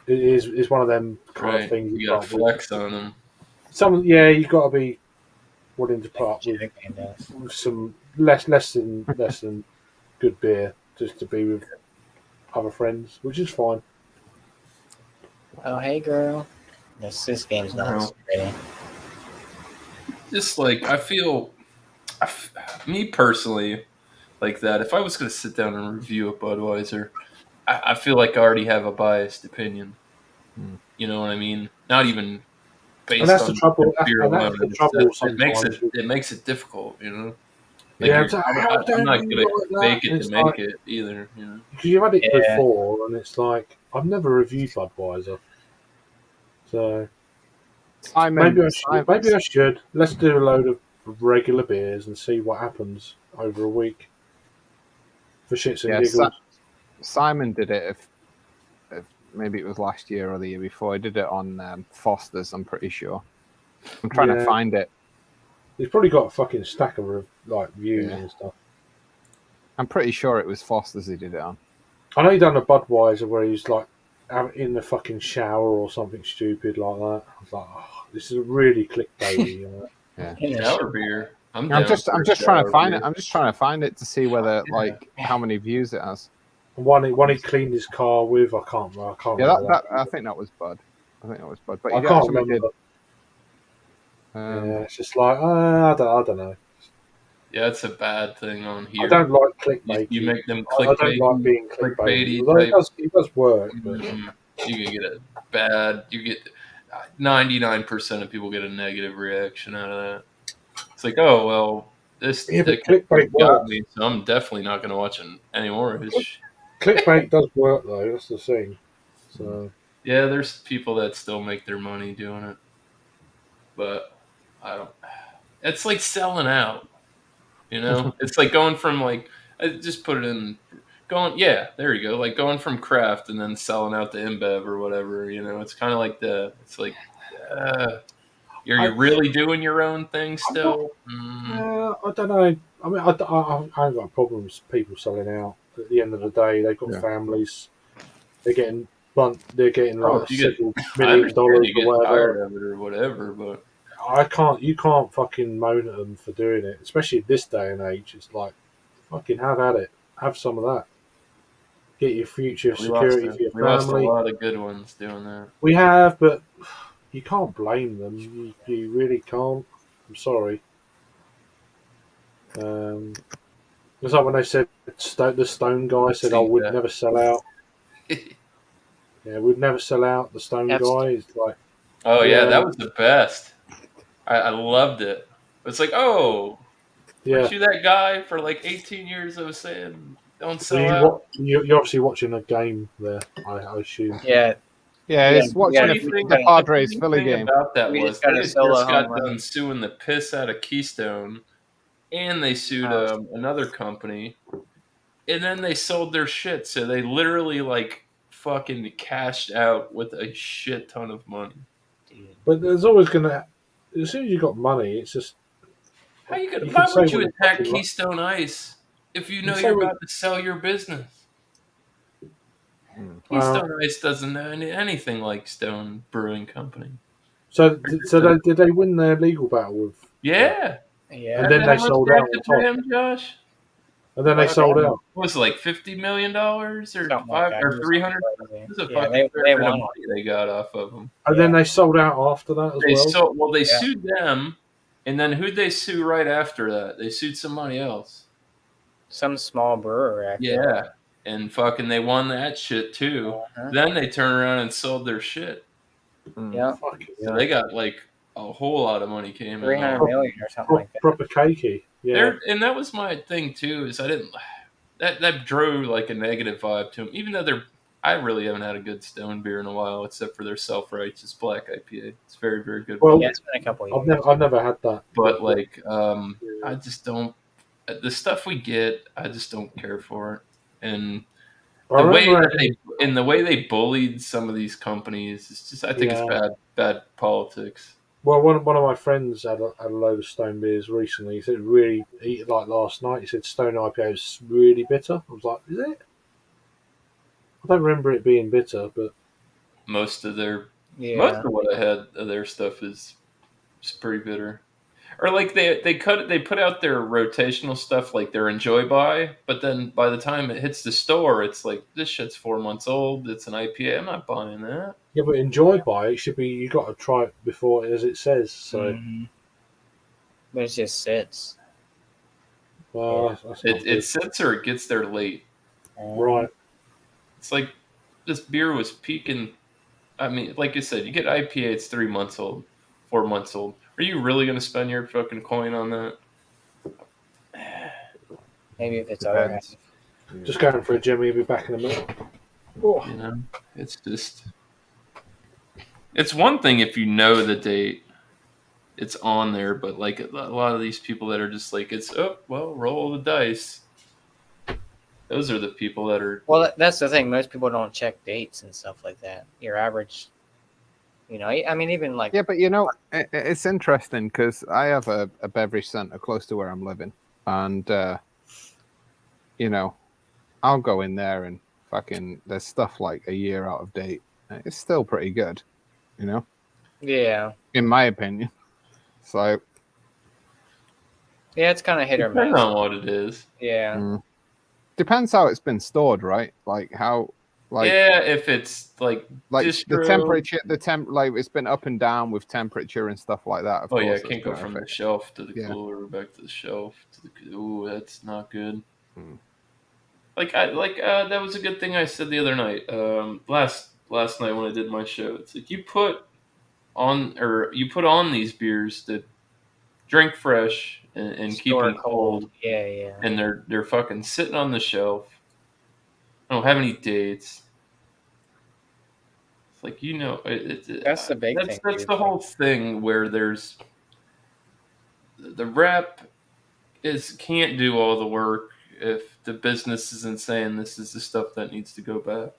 it's one of them kind of things. You got to flex on them. You got to be willing to put up with some less than good beer just to be with other friends, which is fine. Oh, hey, girl. This game's not ready. Just like I feel, me personally, like that. If I was going to sit down and review a Budweiser, I feel like I already have a biased opinion. You know what I mean? Not even based And that's on the trouble. beer And alone. that's the trouble It makes it difficult. You know. Like Yeah, I'm not going to make it to make it either. You know. Because you've had it before, and it's like I've never reviewed Budweiser, so maybe I should. Let's do a load of regular beers and see what happens over a week for shits and giggles. Simon did it. If maybe it was last year or the year before. I did it on Foster's. I'm pretty sure. I'm trying to find it. He's probably got a fucking stack of like views and stuff. I'm pretty sure it was Foster's he did it on. I know he done a Budweiser where he's like in the fucking shower or something stupid like that. I was like, oh, this is really clickbaity. Shower beer. I'm just trying to find it. I'm just trying to find it to see whether like how many views it has. One he cleaned his car with. I can't remember that. I think that was Bud. But I can't remember. It's just like I don't know. Yeah, it's a bad thing on here. I don't like clickbait. You make them clickbait. I don't like being clickbaity. It does work. But... You can get a bad. You get 99% of people get a negative reaction out of that. It's like, oh well, this clickbait got me, so I'm definitely not going to watch any more of his. Clickbait does work though. That's the thing. So yeah, there's people that still make their money doing it, but I don't. It's like selling out. You know, it's like going from like I just put it in going. Yeah, there you go. Like going from craft and then selling out to InBev or whatever. You know, it's kind of like it's like you're really doing your own thing still. I don't know. I mean, I ain't got problems with people selling out. At the end of the day, they've got families. They're getting like $7 million or whatever. Tired of it or whatever, but. You can't fucking moan at them for doing it, especially this day and age. It's like, fucking have at it. Have some of that. Get your future security for your family. We lost a lot of good ones doing that. We have, but you can't blame them. You really can't. I'm sorry. It's like when they said the Stone guy said, "Oh, we'd never sell out." Yeah, we'd never sell out. The Stone guy is like, oh yeah, that was the best. I loved it. It's like, oh, Yeah. Weren't you that guy for like 18 years? I was saying, don't So sell out. you're obviously watching a game there, I assume. Yeah. Yeah, it's watching What do you think- the Padres the Philly thing game. about that We was just got they a had solo just got home run. done suing the piss out of Keystone, and they sued another company, and then they sold their shit. So they literally like fucking cashed out with a shit ton of money. But there's always gonna, as soon as you got money, it's just. How you gonna? You Why can say would you what the attack fuck you want. Keystone Ice if you know say you're what- about to sell your business? Well, Keystone Ice doesn't know anything like Stone Brewing Company. So did they win their legal battle with? Yeah. Yeah. And then they how much sold they out have on to pay top. him, Josh? And then they sold out. What was it, like $50 million or Something like that. or 300? Crazy. This is a Yeah, fucking they fair bit of won. money they got off of them. And then they sold out after that as They well. they sued them, and then who'd they sue right after that? They sued somebody else. Some small brewer, actually. Yeah, and fucking they won that shit too. Then they turned around and sold their shit. Yeah. So they got like a whole lot of money came in. 300 million or something like that. Proper cakey. Yeah. And that was my thing too. Is I didn't that drew like a negative vibe to them. Even though I really haven't had a good Stone beer in a while, except for their self-righteous black IPA. It's very, very good. Well, Yeah, it's been a couple years. I've never had that. But like, I just don't. The stuff we get, I just don't care for it. And the way they bullied some of these companies, it's just I think it's bad politics. Well, one of my friends had a load of Stone beers recently. He said like last night, he said Stone IPA is really bitter. I was like, is it? I don't remember it being bitter, but most of what I had of their stuff is pretty bitter. Or like they put out their rotational stuff like their Enjoy By, but then by the time it hits the store, it's like this shit's 4 months old. It's an IPA. I'm not buying that. Yeah, but Enjoy By it should be you got to try it before as it says. So, but it just sits. Well, it sits or it gets there late. Right. It's like this beer was peaking. I mean, like you said, you get IPA, it's 3 months old, 4 months old. Are you really going to spend your fucking coin on that? Maybe if it's other half. Just going for a Jimmy, he'll be back in a minute. Oh. You know, it's just. It's one thing if you know the date, it's on there, but like a lot of these people that are just like, roll the dice. Those are the people that are. Well, that's the thing. Most people don't check dates and stuff like that. Your average, I mean, even like. Yeah, but it's interesting because I have a beverage center close to where I'm living, and I'll go in there and fucking there's stuff like a year out of date. It's still pretty good, Yeah. in my opinion. So. Yeah, it's kind of hit or miss. Depends on what it is. Yeah. Depends how it's been stored, right? Like how, if it's like the temperature, like it's been up and down with temperature and stuff like that. Of course, it can't go from the shelf to the cooler, back to the shelf. Ooh, that's not good. That was a good thing I said the other night. Last night when I did my show, it's like you put on these beers that drink fresh and keep them cold. Yeah. And they're fucking sitting on the shelf. I don't have any dates. It's like that's the big thing. That's the whole thing where there's the rep can't do all the work if the business isn't saying this is the stuff that needs to go back.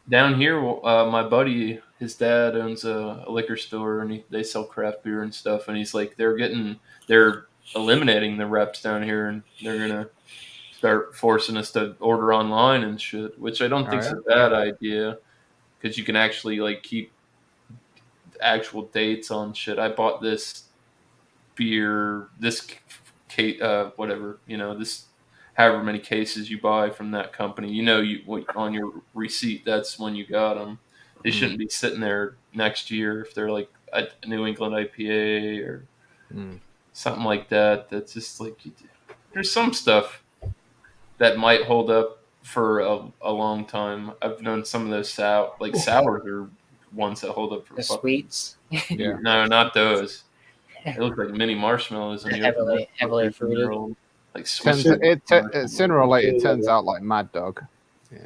Down here, my buddy, his dad owns a liquor store, and they sell craft beer and stuff. And he's like, they're eliminating the reps down here, and they're gonna start forcing us to order online and shit. Which I don't think is a bad idea, because you can actually like keep actual dates on shit. I bought this beer, this case, whatever, this. However many cases you buy from that company, on your receipt, that's when you got them. They shouldn't be sitting there next year if they're like a New England IPA or something like that. That's just like, there's some stuff that might hold up for a long time. I've known some of those sours are ones that hold up for the sweets. No, not those. They look like mini marshmallows. And Heavily fruited. Like Sooner or later, it turns out like Mad Dog. Yeah.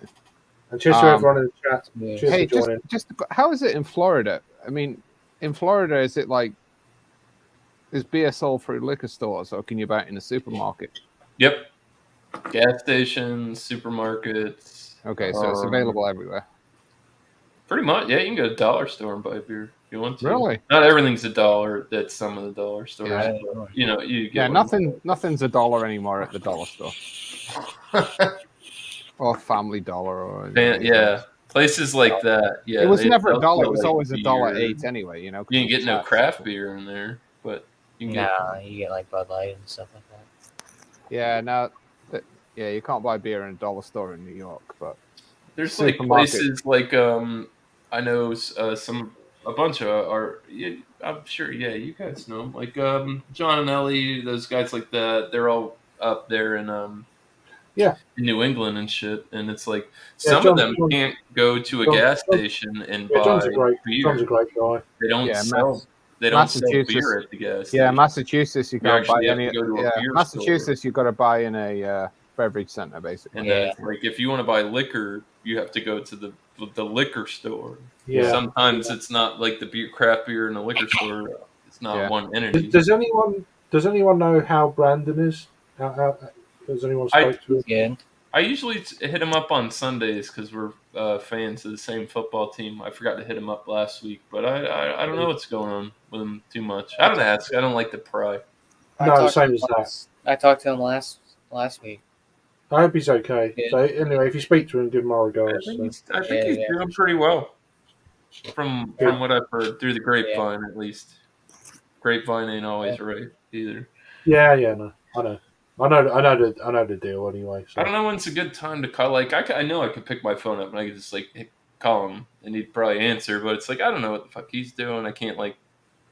And cheers to everyone in the chat. Cheers Hey, for joining. just how is it in Florida? I mean, in Florida, is it like is beer sold through liquor stores, or can you buy it in a supermarket? Yep. Gas stations, supermarkets. Okay, so it's available everywhere. Pretty much, yeah. You can go to a dollar store and buy beer if you want to. Really? Not everything's $1 at some of the dollar stores. Yeah. But, you know, you get Yeah, nothing's $1 anymore at the dollar store. Or Family Dollar, or yeah, places like that. Yeah, it was never they'll $1. It sell, was like, always beer. $1.08 anyway. You know, You can get no tax. craft beer in there, but you can get. You get like Bud Light and stuff like that. Yeah, yeah, you can't buy beer in a dollar store in New York, but There's like places like I know a bunch of I'm sure you guys know them, like John and Ellie, those guys like that. They're all up there in in New England and shit, and it's like some of them can't go to a gas station and buy beer. John's a great guy. They don't sell. They don't sell beer at the gas station. Yeah, Massachusetts, you can't buy actually have any. to go to a Yeah, beer Massachusetts, you've got to buy in a beverage center, basically. And then, like, if you want to buy liquor, you have to go to the liquor store. Yeah. Sometimes it's not like the craft beer in the liquor store. It's not one entity. Does anyone know how Brandon is? Has anyone spoke to him? Yeah. I usually hit him up on Sundays because we're fans of the same football team. I forgot to hit him up last week, but I don't know what's going on with him too much. I don't ask. I don't like to pry. No, same as that. I talked to him last week. I hope he's okay. So anyway, if you speak to him, give him our regards. I think he's doing pretty well, from what I've heard through the grapevine, at least. Grapevine ain't always right either. Yeah, no, I know the deal anyway. So. I don't know when's a good time to call. Like I know I could pick my phone up and I could just like call him and he'd probably answer, but it's like I don't know what the fuck he's doing. I can't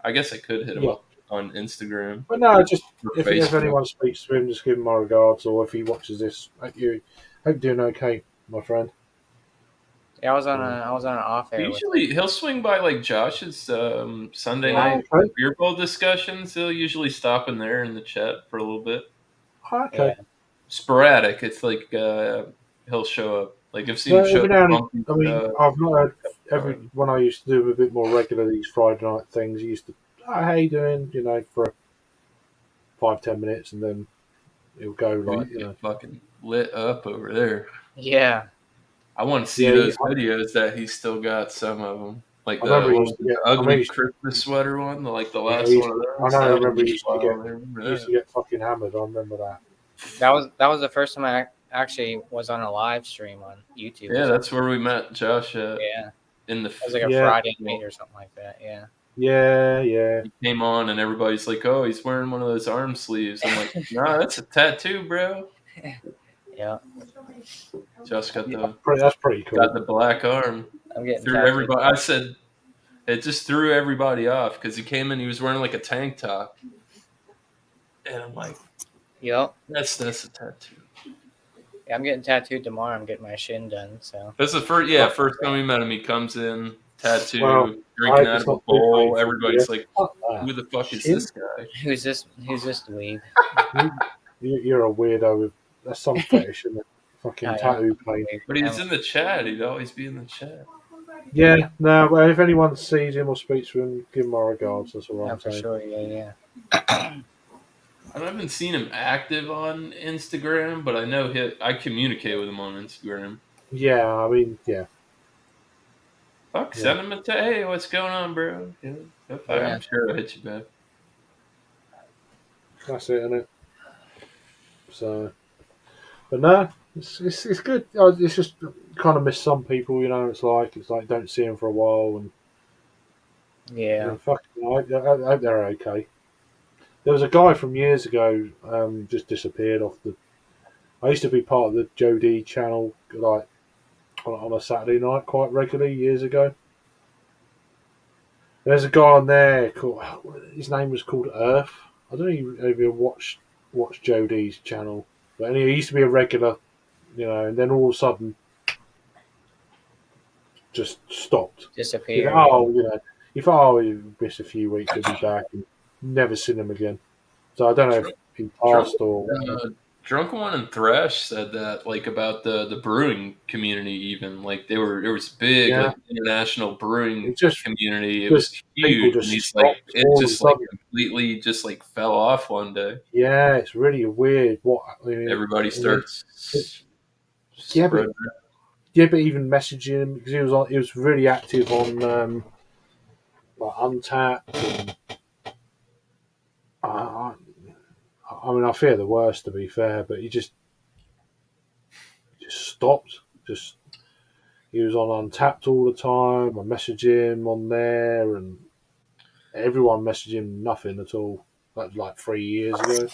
I guess I could hit him up on Instagram. But no, just if anyone speaks to him, just give him my regards, or if he watches this, hope you're doing okay, my friend. Yeah, I was on an off air. Usually he'll swing by like Josh's Sunday night beer bowl discussions. He'll usually stop in there in the chat for a little bit. Okay. Yeah. Sporadic. It's like he'll show up. Like I've seen him show up. I mean, I've not had when I used to do a bit more regular these Friday night things. He used to, how you doing? You know, for 5-10 minutes, and then it'll go like fucking lit up over there. Yeah. I want to see those videos that he's still got. Some of them, like the ugly Christmas sweater one, the last one of those. I remember he used to get fucking hammered. I remember that. That was the first time I actually was on a live stream on YouTube. Yeah, that's where we met Josh. Yeah. In the it was like a Friday night or something like that. Yeah. Yeah. He came on and everybody's like, "Oh, he's wearing one of those arm sleeves." I'm like, "Nah, that's a tattoo, bro." Yeah. Josh got that's pretty cool. Got the black arm. I'm getting threw everybody. I said it just threw everybody off because he came in. He was wearing like a tank top, and I'm like, "Yep, that's a tattoo." Yeah, I'm getting tattooed tomorrow. I'm getting my shin done. So that's the first time we met him. He comes in tattooed, drinking out of a bowl. Everybody's like, "Who the fuck is this guy? Who's this dweeb?" You're a weirdo with that's some fetish in the fucking tattoo plane. But he's in the chat. He'd always be in the chat. Yeah, no. Well, if anyone sees him or speaks to him, give him my regards. That's all I'm saying. For sure. Yeah. I haven't seen him active on Instagram, but I know I communicate with him on Instagram. Yeah, I mean, yeah. Fuck, send him a hey, what's going on, bro? Yeah. I'm sure I'll hit you back. That's it, isn't it? So, but no, it's good. It's just kind of miss some people, you know. It's like don't see them for a while, and yeah, I hope they're okay. There was a guy from years ago, just disappeared off the. I used to be part of the Joe D channel, like on a Saturday night, quite regularly years ago. There's a guy on there called. His name was called Earth. I don't know if you watch Joe D's channel, but anyway, he used to be a regular, you know, and then all of a sudden, just stopped. Disappeared. You know, you thought, you miss a few weeks, he'll be back. And never seen him again. So I don't know if he passed or. Drunk One and Thresh said that, like, about the brewing community. Even like there was big like international brewing community. It was huge. And he's like, it just like completely just like fell off one day. Yeah, it's really weird. What everybody starts. But even messaging him because he was really active on like Untapped. And, I mean, I fear the worst, to be fair, but he just stopped. He was on Untapped all the time. I messaged him on there, and everyone messaged him nothing at all. Like 3 years ago,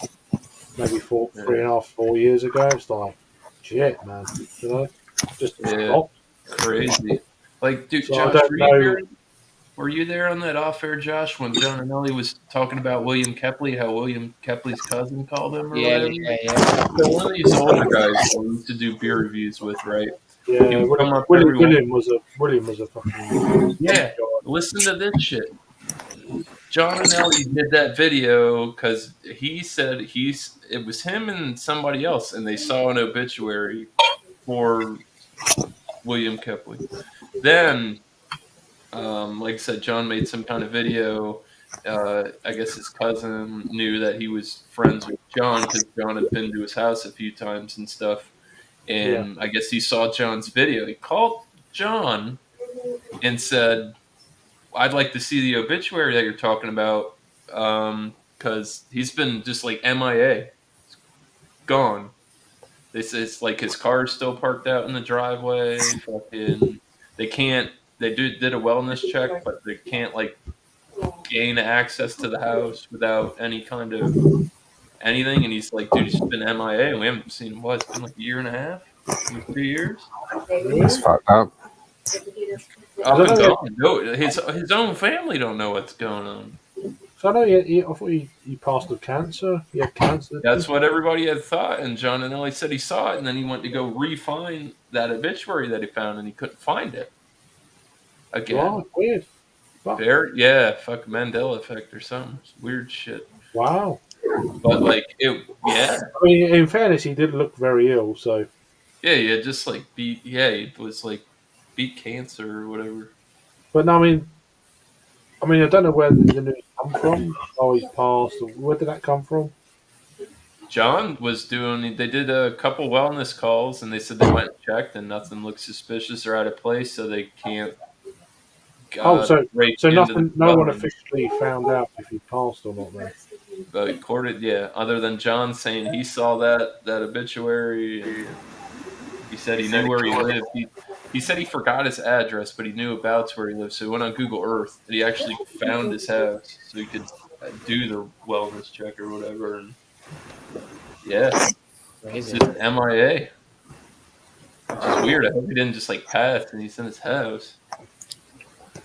maybe 3.5-4 years ago. It's like, shit, man. You know, just stopped. Crazy. Like, dude, So Josh, were you there on that off-air, Josh, when John and Ellie was talking about William Kepley, how William Kepley's cousin called him or whatever? Yeah. So one of these older guys that we used to do beer reviews with, right? Yeah, William was a fucking Listen to this shit. John and Ellie did that video because he said it was him and somebody else, and they saw an obituary for William Kepley. Then, like I said, John made some kind of video. I guess his cousin knew that he was friends with John because John had been to his house a few times and stuff. And I guess he saw John's video. He called John and said, I'd like to see the obituary that you're talking about because he's been just like MIA. Gone. They say it's like his car's still parked out in the driveway. Fucking, they did a wellness check, but they can't like gain access to the house without any kind of anything. And he's like, dude, he's been MIA and we haven't seen him. It's been like a year and a half, 2 years. That's fucked up. Up and gone. No, his own family don't know what's going on. So I know I thought he passed of cancer. He had cancer. That's what everybody had thought, and John and Ellie said he saw it, and then he went to go re-find that obituary that he found, and he couldn't find it again. Wow, weird. Fuck Mandela effect or something. It's weird shit. Wow. But like I mean, in fairness, he did look very ill. So he just like beat cancer or whatever. But no, I mean, I don't know where the news come from. Oh, he's passed. Where did that come from? John was they did a couple wellness calls, and they said they went and checked, and nothing looked suspicious or out of place, so they can't. So no one officially found out if he passed or not. Then, but other than John saying he saw that obituary, and he said he knew where he lived. He said he forgot his address, but he knew about where he lived, so he went on Google Earth and he actually found his house, so he could do the wellness check or whatever. And it's just MIA, which is weird. I hope he didn't just like pass and he's in his house.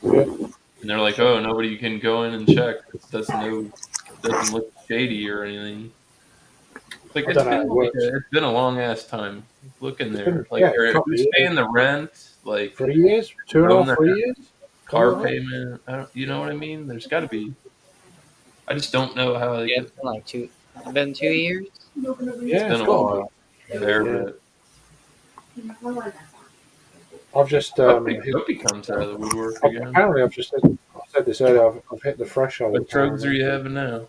And they're like, "Oh, nobody can go in and check. It doesn't look shady or anything." Like it's been a long ass time. Look in there, who's paying the rent? Like 3 years, 2.5, 3 years. Car payment. You know what I mean? There's got to be. I just don't know how. It's been like 2 years. It's been a while. I've just hope he comes out of the woodwork again. Apparently, I've said this earlier. I've hit the threshold. What drugs are you having now?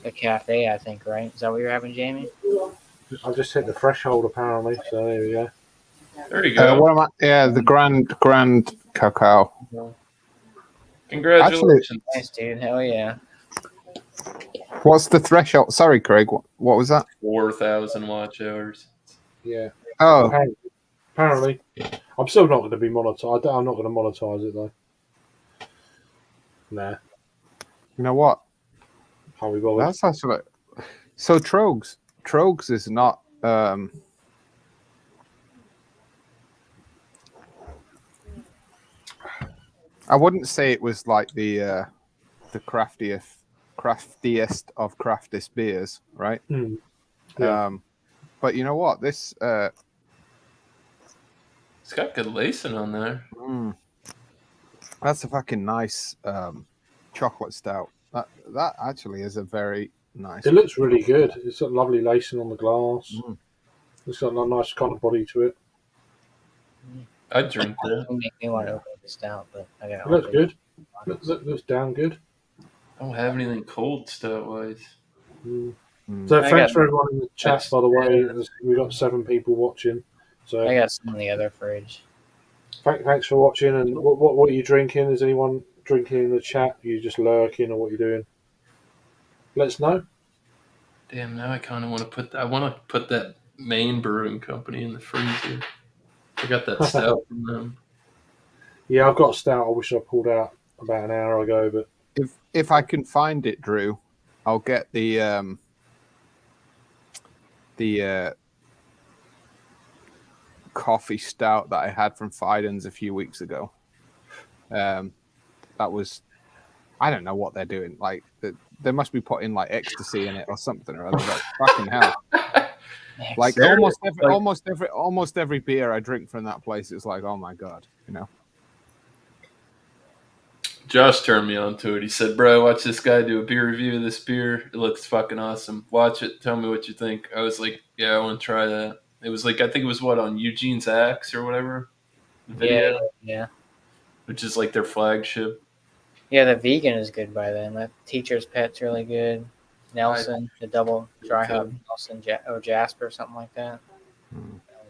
The cafe, I think, right? Is that what you're having, Jamie? I've just hit the threshold, apparently. So there we go. There you go. What am I? Yeah, the grand cacao. Congratulations. Nice, dude. Hell yeah. What's the threshold? Sorry, Craig. What was that? 4,000 watch hours. Yeah. Oh. Apparently. I'm still not going to be monetized. I'm not going to monetize it, though. Nah. You know what? Can't be bothered. That's actually... So Trogs is not... I wouldn't say it was like the craftiest of craftist beers, right? Yeah. But you know what? This it's got good lacing on there. That's a fucking nice chocolate stout. That actually is a very nice. It looks really good. It's got lovely lacing on the glass. Mm. It's got a nice kind of body to it. I'd drink that. It'll make me want to open this stout, but I got It looks good. Looks damn good. I don't have anything cold stout wise. Mm. Mm. So I thanks got- for everyone in the chat, That's- by the way. We've got 7 people watching. So I got some in the other fridge. thanks for watching. And what are you drinking? Is anyone drinking in the chat? Are you just lurking, or what are you doing? Let us know. Damn, now I kind of want to put. I want to put that Maine Brewing Company in the freezer. I got that stout from them. Yeah, I've got a stout. I wish I pulled out about an hour ago, but If I can find it, Drew, I'll get the coffee stout that I had from Fiden's a few weeks ago. That was, I don't know what they're doing. Like they must be putting like ecstasy in it or something or other. But fucking hell! Like almost every beer I drink from that place is like, oh my god, you know. Josh turned me on to it. He said, "Bro, watch this guy do a beer review of this beer. It looks fucking awesome. Watch it. Tell me what you think." I was like, "Yeah, I want to try that." It was like, I think it was what, on Eugene's Axe or whatever, the video, Yeah. which is like their flagship. Yeah, the vegan is good by then. That Teacher's Pet's really good. Nelson, the double dry hop Nelson or Jasper, something like that. That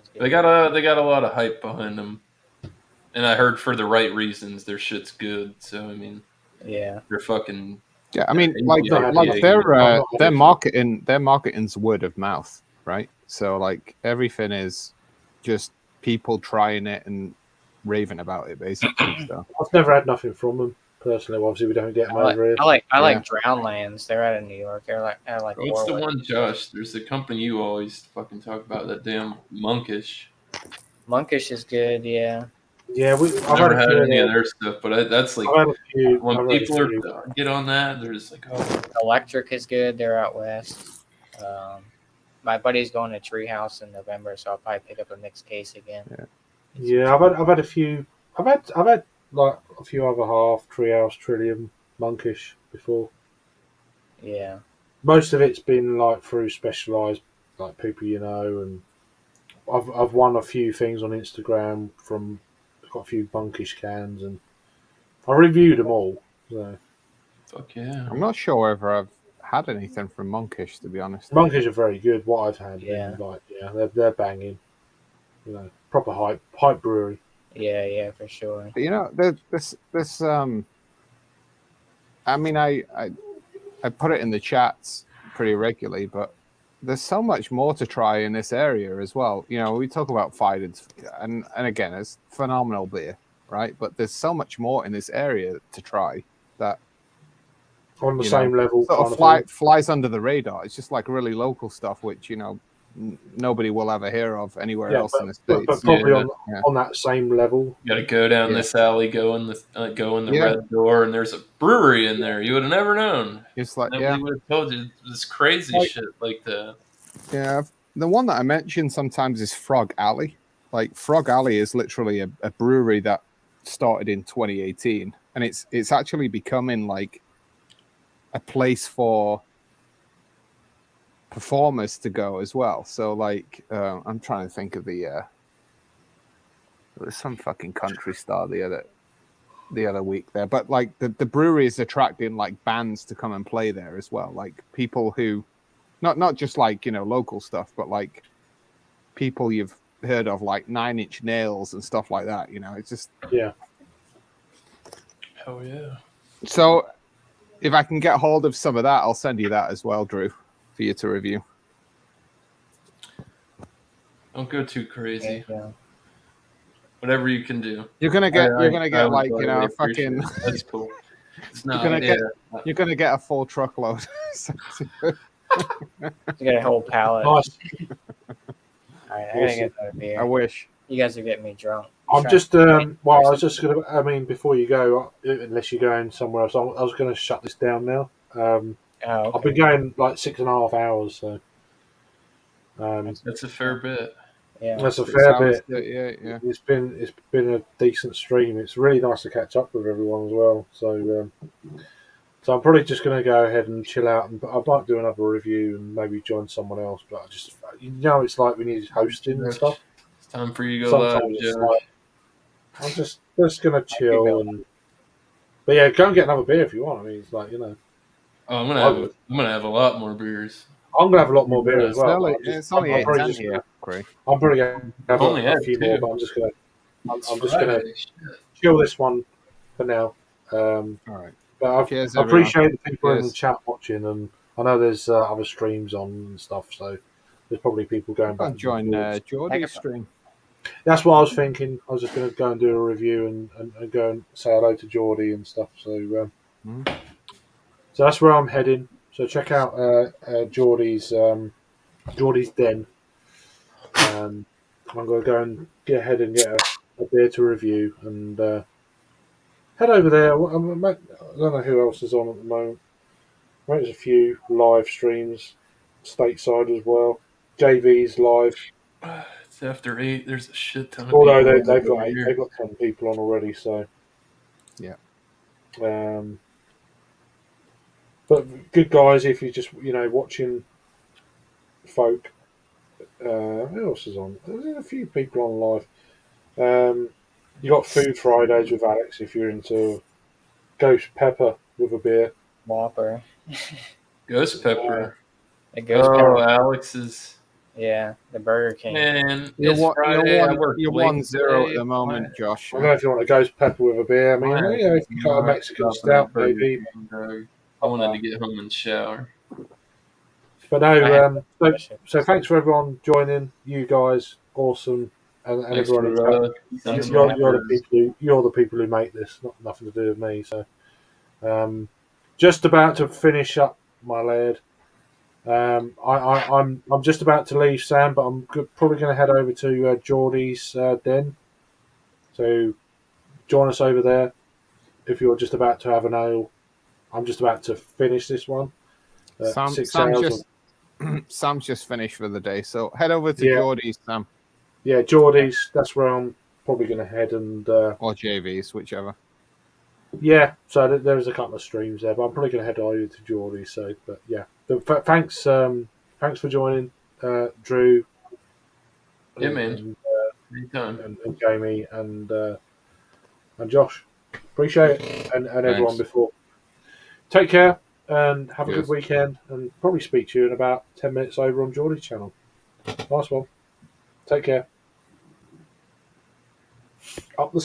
was good. They got a lot of hype behind them, and I heard for the right reasons their shit's good. So I mean, Yeah. they're fucking. Yeah, I mean, Yeah, like yeah, their marketing's word of mouth, right? So like everything is just people trying it and raving about it, basically. So I've never had nothing from them personally. Obviously, we don't get them over here. I like Drownlands. They're out of New York. They're like What's the Orland. one, Josh? There's a company you always fucking talk about, that damn Monkish. Monkish is good. Yeah. Yeah, I've never had any of their stuff, but that's like I've had a few. when I've had a people few. get on that, they're just like, oh, Electric is good. They're out west. My buddy's going to Treehouse in November, so I'll probably pick up a mixed case again. Yeah, I've had a few. I've had like a few other half Treehouse, Trillium, Monkish before. Yeah. Most of it's been like through Specialized, like people you know, and I've won a few things on Instagram from, got a few Monkish cans, and I reviewed them all. So fuck yeah. I'm not sure whether I've had anything from Monkish, to be honest. Monkish are very good. What I've had, Yeah. like they're banging. You know, proper hype brewery. Yeah, for sure. You know, this I mean, I put it in the chats pretty regularly, but there's so much more to try in this area as well. You know, we talk about Fiden's, and again, it's phenomenal beer, right? But there's so much more in this area to try that On the same level, sort kind of of thing. flies under the radar. It's just like really local stuff, which nobody will ever hear of anywhere Yeah, else in the but States. probably Yeah. on that same level. You got to go down Yeah. this alley, go in the Yeah. red door, and there's a brewery in there. You would have never known. It's like, Nobody would have told you this crazy shit like that. Yeah, the one that I mention sometimes is Frog Alley. Like Frog Alley is literally a brewery that started in 2018, and it's actually becoming like a place for performers to go as well. So like, I'm trying to think of there was some fucking country star the other week there, but like the brewery is attracting like bands to come and play there as well, like people who not just like local stuff, but like people you've heard of, like 9 Inch Nails and stuff like that. It's just Oh yeah. So if I can get hold of some of that, I'll send you that as well, Drew, for you to review. Don't go too crazy. Yeah. Whatever you can do. You're gonna get I like would a appreciate fucking. it. That's cool. It's not. You're gonna get a full truckload. You got a whole pallet. Nice. All right, I gotta get another beer. I wish. You guys are getting me drunk. I'm just well, I was just gonna. I mean, before you go, unless you're going somewhere else, I was going to shut this down now. Okay. I've been going like 6.5 hours, so That's a fair bit. Yeah. that's a fair Sounds bit. good, yeah. It's been a decent stream. It's really nice to catch up with everyone as well. So So I'm probably just going to go ahead and chill out, and I might do another review and maybe join someone else. But I just, it's like when you're hosting and stuff. It's time for you to go live, Sometimes it's Josh. like I'm just going to chill but yeah, go and get another beer if you want. I mean, it's like Oh, I'm gonna have a lot more beers. I'm going to have a lot more beer as well. It's only I'm probably 8:10 just here, Craig. I'm probably going to have Only a had few two. more, but I'm just going to It's I'm just going to Friday. Shit. chill this one for now. All right. But Cheers, I everyone. appreciate the people in the Cheers. chat watching, and I know there's other streams on and stuff, so there's probably people going back I'll and join forwards. Geordie's stream. That's what I was thinking. I was just going to go and do a review and go and say hello to Geordie and stuff. So so that's where I'm heading. So check out Geordie's Den. I'm going to go and get ahead and get a beer to review and head over there. I don't know who else is on at the moment. There's a few live streams stateside as well. JV's live. It's after 8. There's a shit ton of Although people. they've got 10 people on already, so yeah. But good guys, if you're just watching folk. Who else is on? There's a few people on live. You got Food Fridays with Alex if you're into Ghost Pepper with a beer. Whopper. Ghost Pepper. The Ghost Pepper. Alex is. Yeah, the Burger King. Man, You're it's one, Friday. I work you're late 1-0 today. at the moment, Josh. I don't know if you want a Ghost Pepper with a beer. I mean, if you got a Mexican stout, maybe. I wanted to get home and shower. But no, so thanks for everyone joining. You guys, awesome, and Thanks everyone in for, chat. You're the people who make this. Nothing to do with me. So, just about to finish up, my lad. I'm just about to leave, Sam, but I'm probably going to head over to Geordie's Den. So join us over there if you're just about to have an ale. I'm just about to finish this one. Sam's just finished for the day, so head over to Geordie's, Sam. Yeah, Geordie's. That's where I'm probably going to head and or JV's, whichever. Yeah, so there's a couple of streams there, but I'm probably going to head over to Geordie's. So, but yeah, thanks for joining, Drew. Yeah, man. Anytime. And Jamie and Josh. Appreciate it, and everyone before. Take care and have a good weekend, and probably speak to you in about 10 minutes over on Geordie's channel. Nice one. Take care. Up the